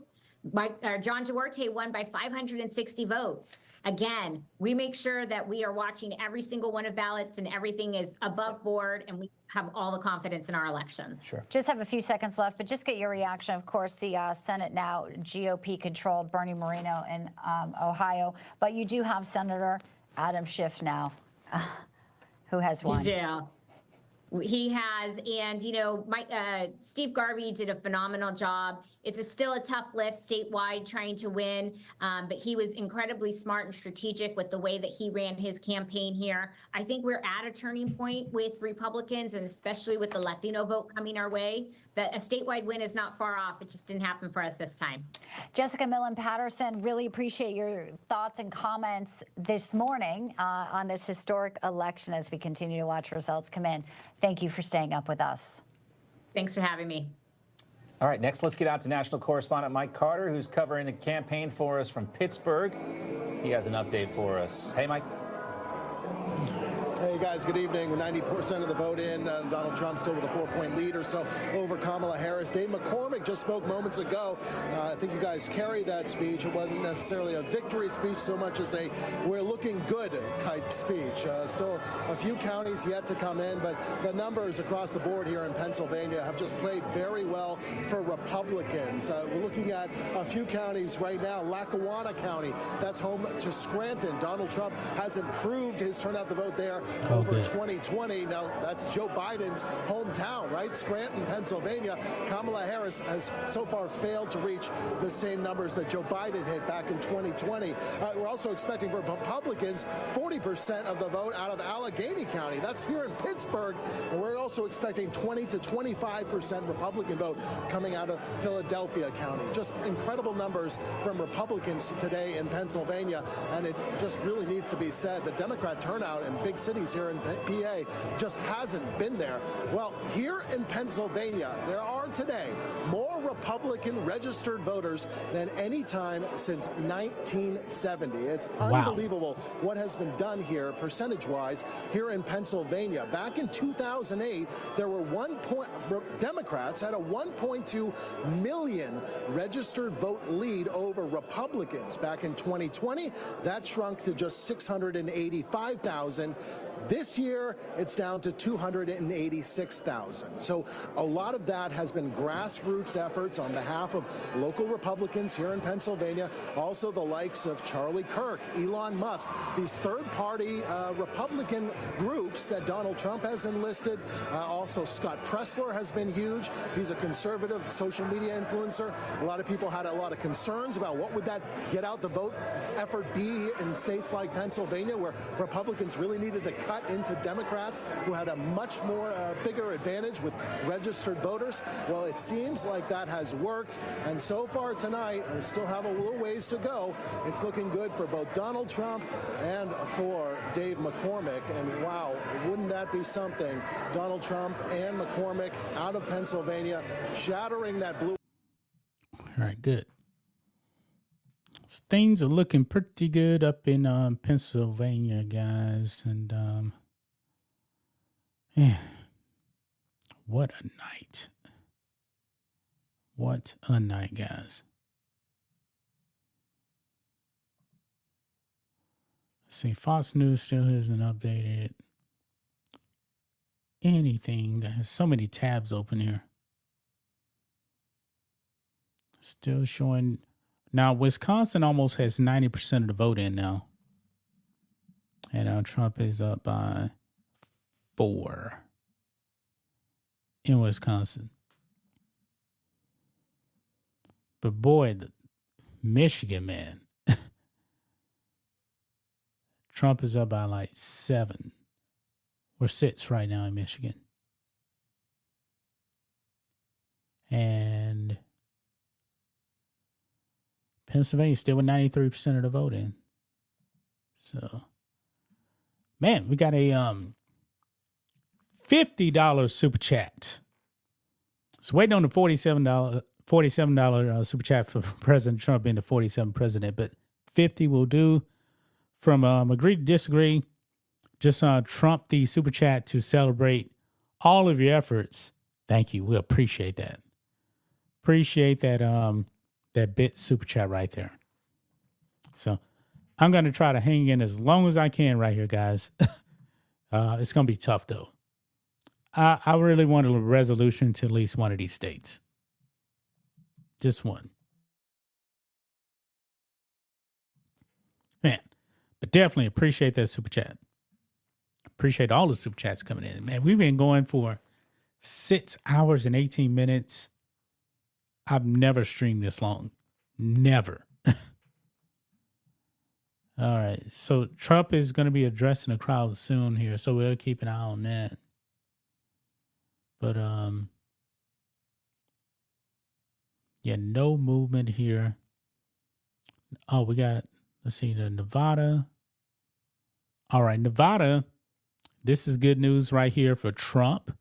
Speaker 15: John Duarte won by 560 votes. Again, we make sure that we are watching every single one of ballots and everything is above board, and we have all the confidence in our elections.
Speaker 1: Sure.
Speaker 4: Just have a few seconds left, but just get your reaction. Of course, the Senate now GOP-controlled, Bernie Moreno in Ohio, but you do have Senator Adam Schiff now, who has won.
Speaker 15: Yeah. He has, and you know, Steve Garvey did a phenomenal job. It's still a tough lift statewide trying to win, but he was incredibly smart and strategic with the way that he ran his campaign here. I think we're at a turning point with Republicans, and especially with the Latino vote coming our way, that a statewide win is not far off. It just didn't happen for us this time.
Speaker 4: Jessica Millen Patterson, really appreciate your thoughts and comments this morning on this historic election as we continue to watch results come in. Thank you for staying up with us.
Speaker 15: Thanks for having me.
Speaker 5: All right, next let's get out to national correspondent Mike Carter, who's covering the campaign for us from Pittsburgh. He has an update for us. Hey, Mike.
Speaker 16: Hey guys, good evening. 90% of the vote in. Donald Trump still with a 4-point lead or so over Kamala Harris. Dave McCormick just spoke moments ago. I think you guys carried that speech. It wasn't necessarily a victory speech so much as a we're looking good type speech. Still a few counties yet to come in, but the numbers across the board here in Pennsylvania have just played very well for Republicans. We're looking at a few counties right now. Lackawanna County, that's home to Scranton. Donald Trump has improved his turnout the vote there over 2020. Now, that's Joe Biden's hometown, right? Scranton, Pennsylvania. Kamala Harris has so far failed to reach the same numbers that Joe Biden hit back in 2020. We're also expecting for Republicans 40% of the vote out of Allegheny County. That's here in Pittsburgh. And we're also expecting 20 to 25% Republican vote coming out of Philadelphia County. Just incredible numbers from Republicans today in Pennsylvania. And it just really needs to be said, the Democrat turnout in big cities here in PA just hasn't been there. Well, here in Pennsylvania, there are today more Republican registered voters than any time since 1970. It's unbelievable what has been done here percentage-wise here in Pennsylvania. Back in 2008, there were Democrats had a 1.2 million registered vote lead over Republicans. Back in 2020, that shrunk to just 685,000. This year, it's down to 286,000. So a lot of that has been grassroots efforts on behalf of local Republicans here in Pennsylvania. Also the likes of Charlie Kirk, Elon Musk, these third-party Republican groups that Donald Trump has enlisted. Also Scott Pressler has been huge. He's a conservative social media influencer. A lot of people had a lot of concerns about what would that get out the vote effort be in states like Pennsylvania, where Republicans really needed to cut into Democrats who had a much more bigger advantage with registered voters. Well, it seems like that has worked, and so far tonight, we still have a little ways to go. It's looking good for both Donald Trump and for Dave McCormick, and wow, wouldn't that be something? Donald Trump and McCormick out of Pennsylvania, shattering that blue.
Speaker 1: All right, good. Things are looking pretty good up in Pennsylvania, guys, and yeah, what a night! What a night, guys. Let's see, Fox News still hasn't updated anything. There's so many tabs open here. Still showing. Now, Wisconsin almost has 90% of the vote in now. And Trump is up by 4 in Wisconsin. But boy, Michigan, man. Trump is up by like 7 or 6 right now in Michigan. And Pennsylvania still with 93% of the vote in. So, man, we got a $50 super chat So waiting on the $47 super chat for President Trump being the 47th president, but 50 will do. From Agree to Disagree, just Trump the super chat to celebrate all of your efforts. Thank you. We appreciate that. Appreciate that that bit super chat right there. So I'm going to try to hang in as long as I can right here, guys. It's going to be tough, though. I really want a resolution to at least one of these states. Just one. Man, but definitely appreciate that super chat. Appreciate all the super chats coming in. Man, we've been going for 6 hours and 18 minutes. I've never streamed this long. Never. All right. So Trump is going to be addressing the crowd soon here, so we'll keep an eye on that. But yeah, no movement here. Oh, we got, let's see, the Nevada. All right, Nevada. This is good news right here for Trump.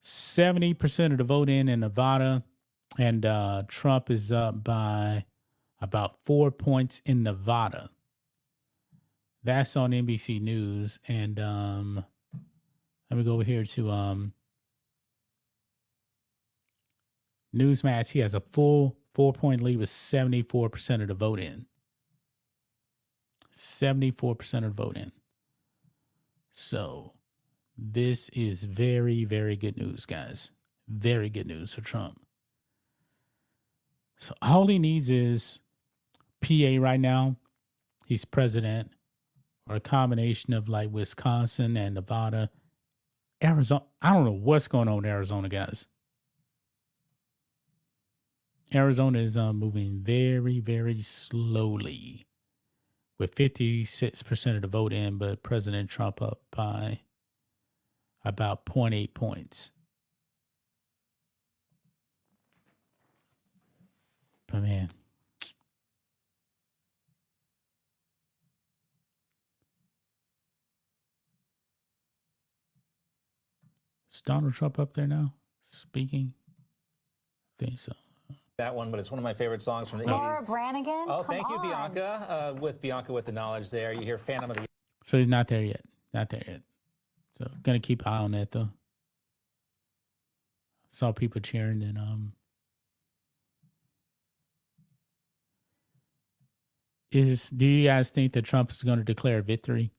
Speaker 1: 70% of the vote in Nevada, and Trump is up by about 4 points in Nevada. That's on NBC News. And let me go over here to Newsmax. He has a full 4-point lead with 74% of the vote in. 74% of the vote in. So this is very, very good news, guys. Very good news for Trump. So all he needs is PA right now. He's president, or a combination of like Wisconsin and Nevada. Arizona. I don't know what's going on in Arizona, guys. Arizona is moving very, very slowly with 56% of the vote in, but President Trump up by about 0.8 points. But man, is Donald Trump up there now speaking? I think so.
Speaker 5: That one, but it's one of my favorite songs from the
Speaker 4: Laura
Speaker 5: 80s.
Speaker 4: Branigan?
Speaker 5: Oh,
Speaker 4: Come
Speaker 5: thank you,
Speaker 4: on.
Speaker 5: Bianca. With Bianca with the knowledge there. You hear Phantom of the...
Speaker 1: So he's not there yet. Not there yet. So gonna keep an eye on that though. Saw people cheering and do you guys think that Trump is going to declare victory?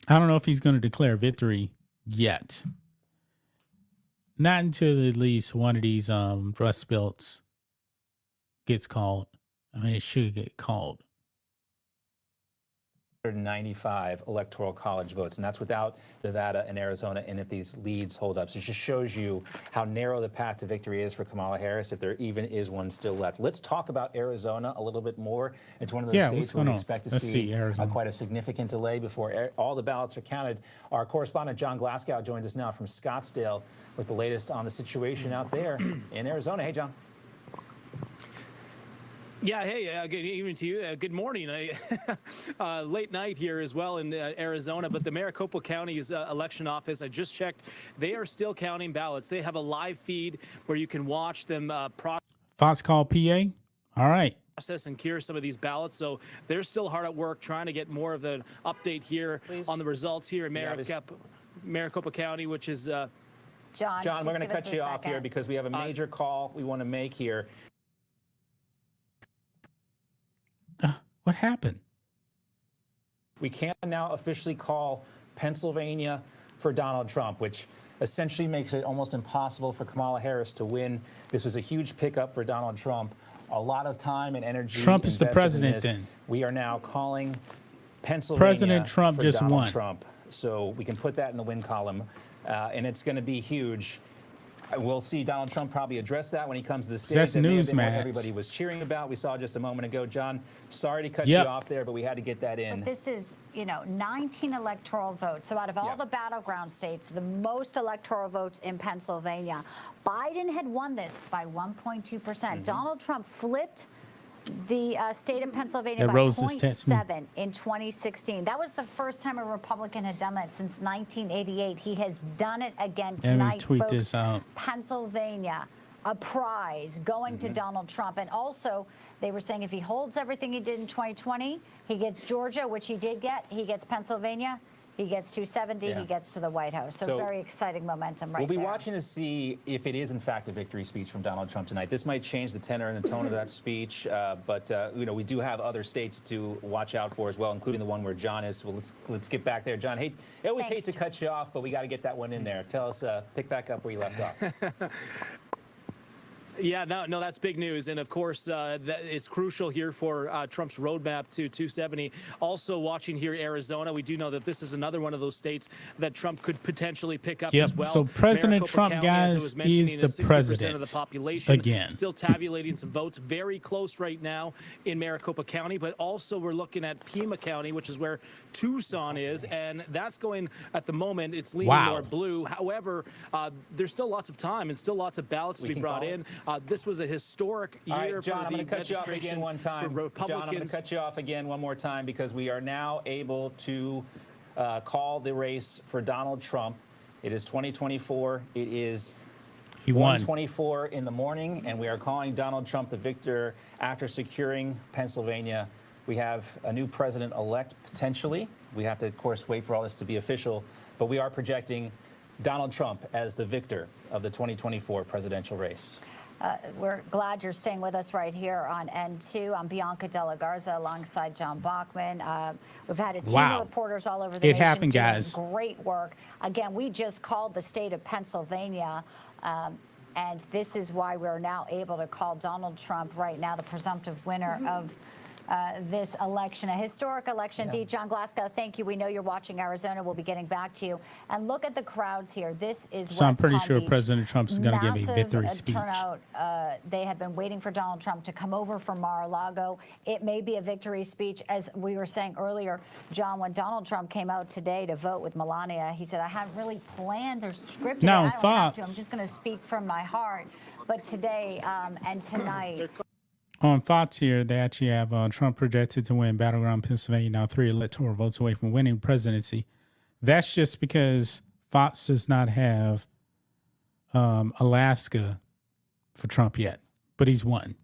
Speaker 1: I don't know if he's going to declare victory yet. Not until at least one of these Rust Belts gets called. I mean, it should get called.
Speaker 5: 195 electoral college votes, and that's without Nevada and Arizona, and if these leads hold up. So it just shows you how narrow the path to victory is for Kamala Harris, if there even is one still left. Let's talk about Arizona a little bit more. It's one of those states where we expect to see quite a significant delay before all the ballots are counted. Our correspondent John Glasgow joins us now from Scottsdale with the latest on the situation out there in Arizona. Hey, John.
Speaker 17: Yeah, hey, good evening to you. Good morning. Late night here as well in Arizona, but the Maricopa County's election office, I just checked, they are still counting ballots. They have a live feed where you can watch them
Speaker 1: Fox call PA? All right.
Speaker 17: Process and cure some of these ballots. So they're still hard at work trying to get more of an update here on the results here in Maricopa County, which is...
Speaker 5: John, we're going to cut you off here because we have a major call we want to make here.
Speaker 1: What happened?
Speaker 5: We can now officially call Pennsylvania for Donald Trump, which essentially makes it almost impossible for Kamala Harris to win. This was a huge pickup for Donald Trump. A lot of time and energy.
Speaker 1: Trump is the president then.
Speaker 5: We are now calling Pennsylvania
Speaker 1: President Trump
Speaker 5: for
Speaker 1: just
Speaker 5: Donald
Speaker 1: won.
Speaker 5: Trump. So we can put that in the win column, and it's going to be huge. We'll see Donald Trump probably address that when he comes to the stage.
Speaker 1: That's Newsmax.
Speaker 5: What everybody was cheering about. We saw just a moment ago. John, sorry to cut you off there, but we had to get that in.
Speaker 4: But this is, 19 electoral votes. So out of all the battleground states, the most electoral votes in Pennsylvania. Biden had won this by 1.2%. Donald Trump flipped The state of Pennsylvania by 0.7 in 2016. That was the first time a Republican had done that since 1988. He has done it again tonight,
Speaker 1: tweet
Speaker 4: folks.
Speaker 1: this out.
Speaker 4: Pennsylvania, a prize going to Donald Trump. And also, they were saying if he holds everything he did in 2020, he gets Georgia, which he did get. He gets Pennsylvania. He gets 270. He gets to the White House. So very exciting momentum right there.
Speaker 5: We'll be watching to see if it is, in fact, a victory speech from Donald Trump tonight. This might change the tenor and the tone of that speech, but you know, we do have other states to watch out for as well, including the one where John is. So let's get back there. John, I always hate to cut you off, but we got to get that one in there. Tell us, pick back up where you left off.
Speaker 17: Yeah, no, that's big news. And of course, it's crucial here for Trump's roadmap to 270. Also watching here, Arizona, we do know that this is another one of those states that Trump could potentially pick up as well.
Speaker 1: So President Trump,
Speaker 17: County,
Speaker 1: guys, is the president
Speaker 17: of the population,
Speaker 1: again.
Speaker 17: Still tabulating some votes. Very close right now in Maricopa County, but also we're looking at Pima County, which is where Tucson is, and that's going, at the moment, it's leaning more blue. However, there's still lots of time and still lots of ballots to be brought in. This was a historic year
Speaker 5: John,
Speaker 17: for
Speaker 5: I'm going to cut you off again one time. John, I'm going to cut you off again one more time because we are now able to call the race for Donald Trump. It is 2024. It is 1:24 in the morning, and we are calling Donald Trump the victor after securing Pennsylvania. We have a new president-elect potentially. We have to, of course, wait for all this to be official, but we are projecting Donald Trump as the victor of the 2024 presidential race.
Speaker 4: We're glad you're staying with us right here on N2. I'm Bianca Della Garza alongside John Bachman. We've had a team of reporters all over the nation.
Speaker 1: It happened,
Speaker 4: doing
Speaker 1: guys.
Speaker 4: Great work. Again, we just called the state of Pennsylvania, and this is why we're now able to call Donald Trump right now the presumptive winner of this election, a historic election. Indeed, John Glasgow, thank you. We know you're watching Arizona. We'll be getting back to you. And look at the crowds here. This is
Speaker 1: so
Speaker 4: West
Speaker 1: I'm pretty
Speaker 4: Palm
Speaker 1: sure
Speaker 4: Beach.
Speaker 1: President Trump's going to give a victory speech.
Speaker 4: Turnout. They have been waiting for Donald Trump to come over from Mar-a-Lago. It may be a victory speech. As we were saying earlier, John, when Donald Trump came out today to vote with Melania, he said, I haven't really planned or scripted it. I don't have to. I'm just going to speak from my heart. But today and tonight...
Speaker 1: On Fox here, they actually have Trump projected to win battleground Pennsylvania, now 3 electoral votes away from winning presidency. That's just because Fox does not have Alaska for Trump yet, but he's won.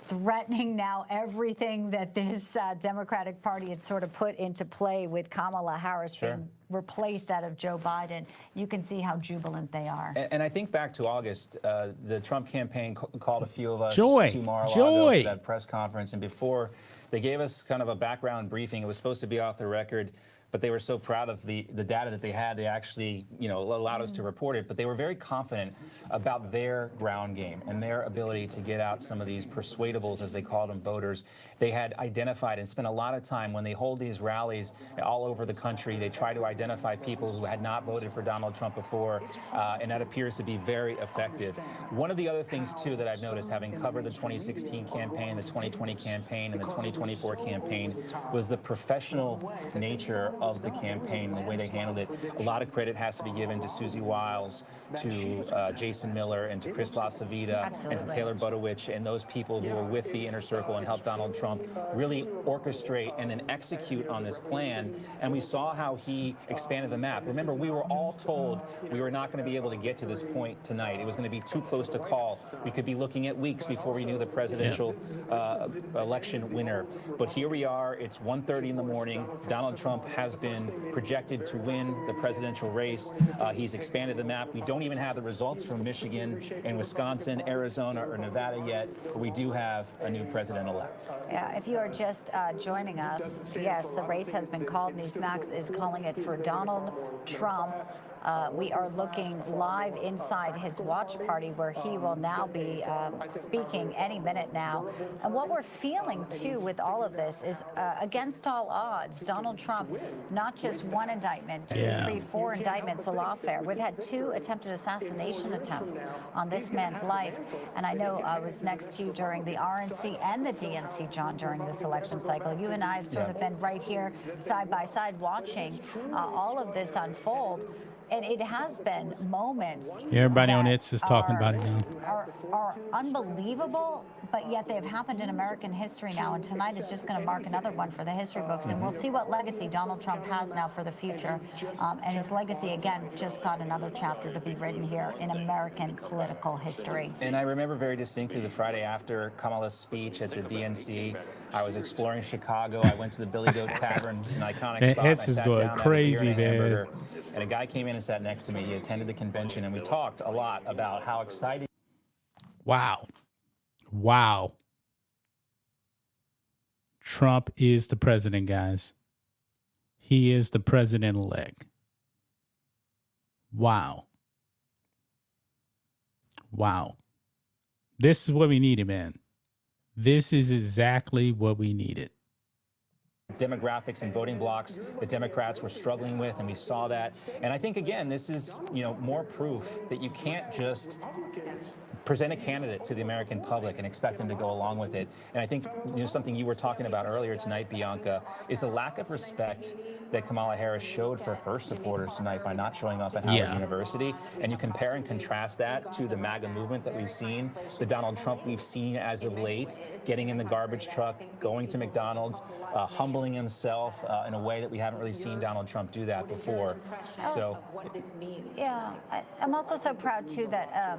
Speaker 4: Threatening now everything that this Democratic Party had sort of put into play with Kamala Harris being replaced out of Joe Biden. You can see how jubilant they are.
Speaker 5: And I think back to August, the Trump campaign called a few of us to Mar-a-Lago for that press conference. And before they gave us kind of a background briefing, it was supposed to be off the record, but they were so proud of the data that they had, they actually, you know, allowed us to report it. But they were very confident about their ground game and their ability to get out some of these persuadables, as they called them, voters. They had identified and spent a lot of time when they hold these rallies all over the country. They try to identify people who had not voted for Donald Trump before, and that appears to be very effective. One of the other things, too, that I've noticed, having covered the 2016 campaign, the 2020 campaign, and the 2024 campaign, was the professional nature of the campaign, the way they handled it. A lot of credit has to be given to Susie Wiles, to Jason Miller, and to Chris LaCivita, and to Taylor Budowich, and those people who were with the inner circle and helped Donald Trump really orchestrate and then execute on this plan. And we saw how he expanded the map. Remember, we were all told we were not going to be able to get to this point tonight. It was going to be too close to call. We could be looking at weeks before we knew the presidential election winner. But here we are. It's 1:30 in the morning. Donald Trump has been projected to win the presidential race. He's expanded the map. We don't even have the results from Michigan and Wisconsin, Arizona, or Nevada yet, but we do have a new president-elect.
Speaker 4: Yeah, if you are just joining us, yes, the race has been called. Newsmax is calling it for Donald Trump. We are looking live inside his watch party where he will now be speaking any minute now. And what we're feeling, too, with all of this is against all odds, Donald Trump, not just one indictment, 2, 3, 4 indictments, a lawfare. We've had 2 attempted assassination attempts on this man's life. And I know I was next to you during the RNC and the DNC, John, during this election cycle. You and I have sort of been right here side by side watching all of this unfold. and it has been moments.
Speaker 1: Everybody on
Speaker 4: that
Speaker 1: It's is talking about it now.
Speaker 4: Are unbelievable, but yet they have happened in American history now. And tonight is just going to mark another one for the history books. And we'll see what legacy Donald Trump has now for the future. And his legacy, again, just got another chapter to be written here in American political history.
Speaker 5: And I remember very distinctly the Friday after Kamala's speech at the DNC. I was exploring Chicago. I went to the Billy Goat Tavern, an iconic spot.
Speaker 1: Hits is going crazy, man.
Speaker 5: And a guy came in and sat next to me. He attended the convention, and we talked a lot about how excited.
Speaker 1: Wow. Wow. Trump is the president, guys. He is the president-elect. Wow. Wow. This is what we needed, man. This is exactly what we needed.
Speaker 5: Demographics and voting blocks the Democrats were struggling with, and we saw that. And I think, again, this is, more proof that you can't just present a candidate to the American public and expect them to go along with it. And I think, something you were talking about earlier tonight, Bianca, is a lack of respect that Kamala Harris showed for her supporters tonight by not showing up at Howard University. And you compare and contrast that to the MAGA movement that we've seen, the Donald Trump we've seen as of late, getting in the garbage truck, going to McDonald's, humbling himself in a way that we haven't really seen Donald Trump do that before. So
Speaker 14: what this means.
Speaker 4: Yeah, I'm also so proud too that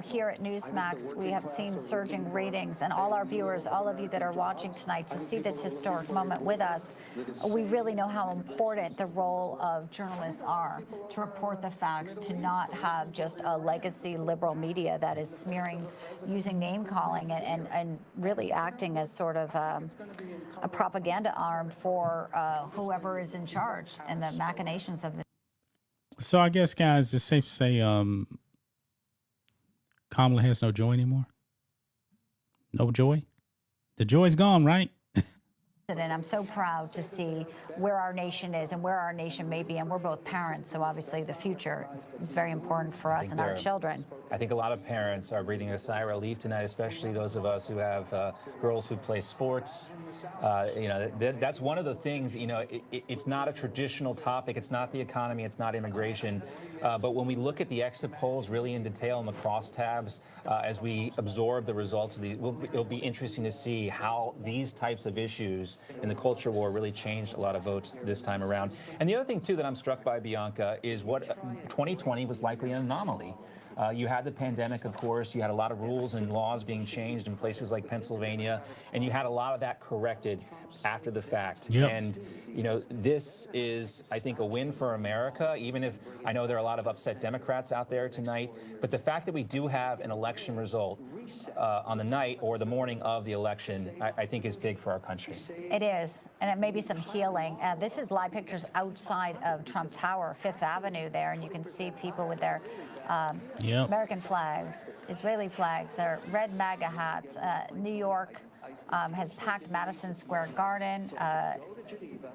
Speaker 4: here at Newsmax we have seen surging ratings, and all our viewers, all of you that are watching tonight, to see this historic moment with us. We really know how important the role of journalists are to report the facts, to not have just a legacy liberal media that is smearing, using name calling, and really acting as sort of a propaganda arm for whoever is in charge and the machinations of the.
Speaker 1: So I guess, guys, it's safe to say Kamala has no joy anymore. No joy. The joy's gone, right?
Speaker 4: And I'm so proud to see where our nation is and where our nation may be. And we're both parents, so obviously the future is very important for us and our children.
Speaker 5: I think a lot of parents are breathing a sigh of relief tonight, especially those of us who have girls who play sports. That's one of the things, it's not a traditional topic. It's not the economy. It's not immigration. But when we look at the exit polls really in detail and the crosstabs, as we absorb the results of these, it'll be interesting to see how these types of issues in the culture war really changed a lot of votes this time around. And the other thing, too, that I'm struck by, Bianca, is what 2020 was likely an anomaly. You had the pandemic, of course. You had a lot of rules and laws being changed in places like Pennsylvania, and you had a lot of that corrected after the fact.
Speaker 1: Yep.
Speaker 5: And, this is, I think, a win for America, even if I know there are a lot of upset Democrats out there tonight. But the fact that we do have an election result on the night or the morning of the election, I think is big for our country.
Speaker 4: It is, and it may be some healing. This is live pictures outside of Trump Tower, Fifth Avenue there, and you can see people with their American flags, Israeli flags, their red MAGA hats. New York has packed Madison Square Garden.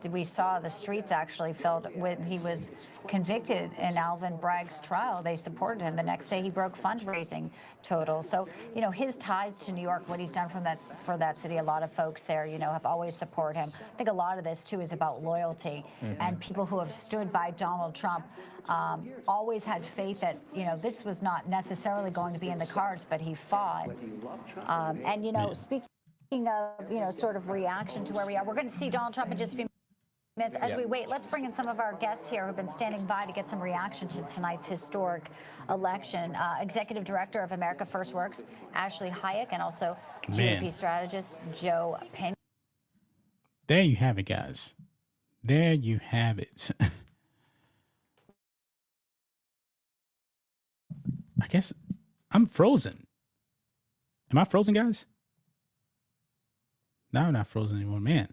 Speaker 4: We saw the streets actually filled when he was convicted in Alvin Bragg's trial. They supported him. The next day he broke fundraising totals. So, his ties to New York, what he's done for that city, a lot of folks there, have always supported him. I think a lot of this, too, is about loyalty and people who have stood by Donald Trump. Always had faith that, this was not necessarily going to be in the cards, but he fought. Speaking of, sort of reaction to where we are, we're going to see Donald Trump in just a few minutes. As we wait, let's bring in some of our guests here who've been standing by to get some reaction to tonight's historic election. Executive Director of America First Works, Ashley Hayek, and also GOP strategist Joe Pena.
Speaker 1: There you have it, guys. There you have it. I guess I'm frozen. Am I frozen, guys? No, I'm not frozen anymore, man.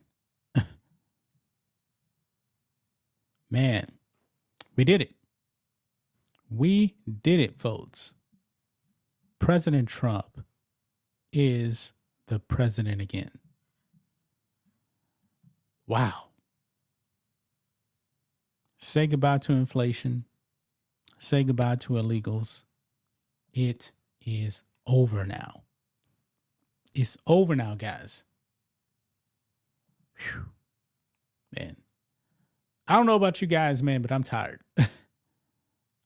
Speaker 1: Man, we did it. We did it, folks. President Trump is the president again. Wow. Say goodbye to inflation. Say goodbye to illegals. It is over now. It's over now, guys. Whew. Man. I don't know about you guys, man, but I'm tired.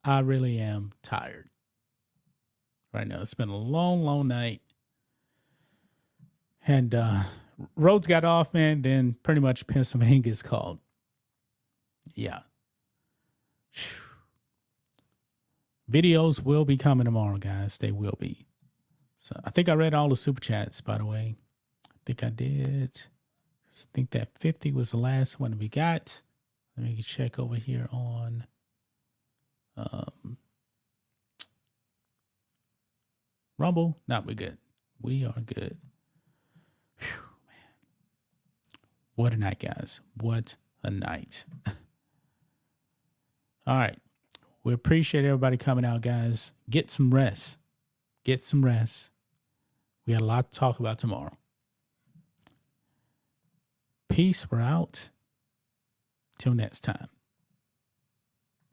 Speaker 1: I really am tired right now. It's been a long, long night. And roads got off, man. Then pretty much Pennsylvania gets called. Yeah. Videos will be coming tomorrow, guys. They will be. So I think I read all the super chats, by the way. I think I did. I think that 50 was the last one we got. Let me check over here on Rumble. No, we're good. We are good. Whew, man. What a night, guys. What a night. All right. We appreciate everybody coming out, guys. Get some rest. Get some rest. We got a lot to talk about tomorrow. Peace. We're out. Till next time.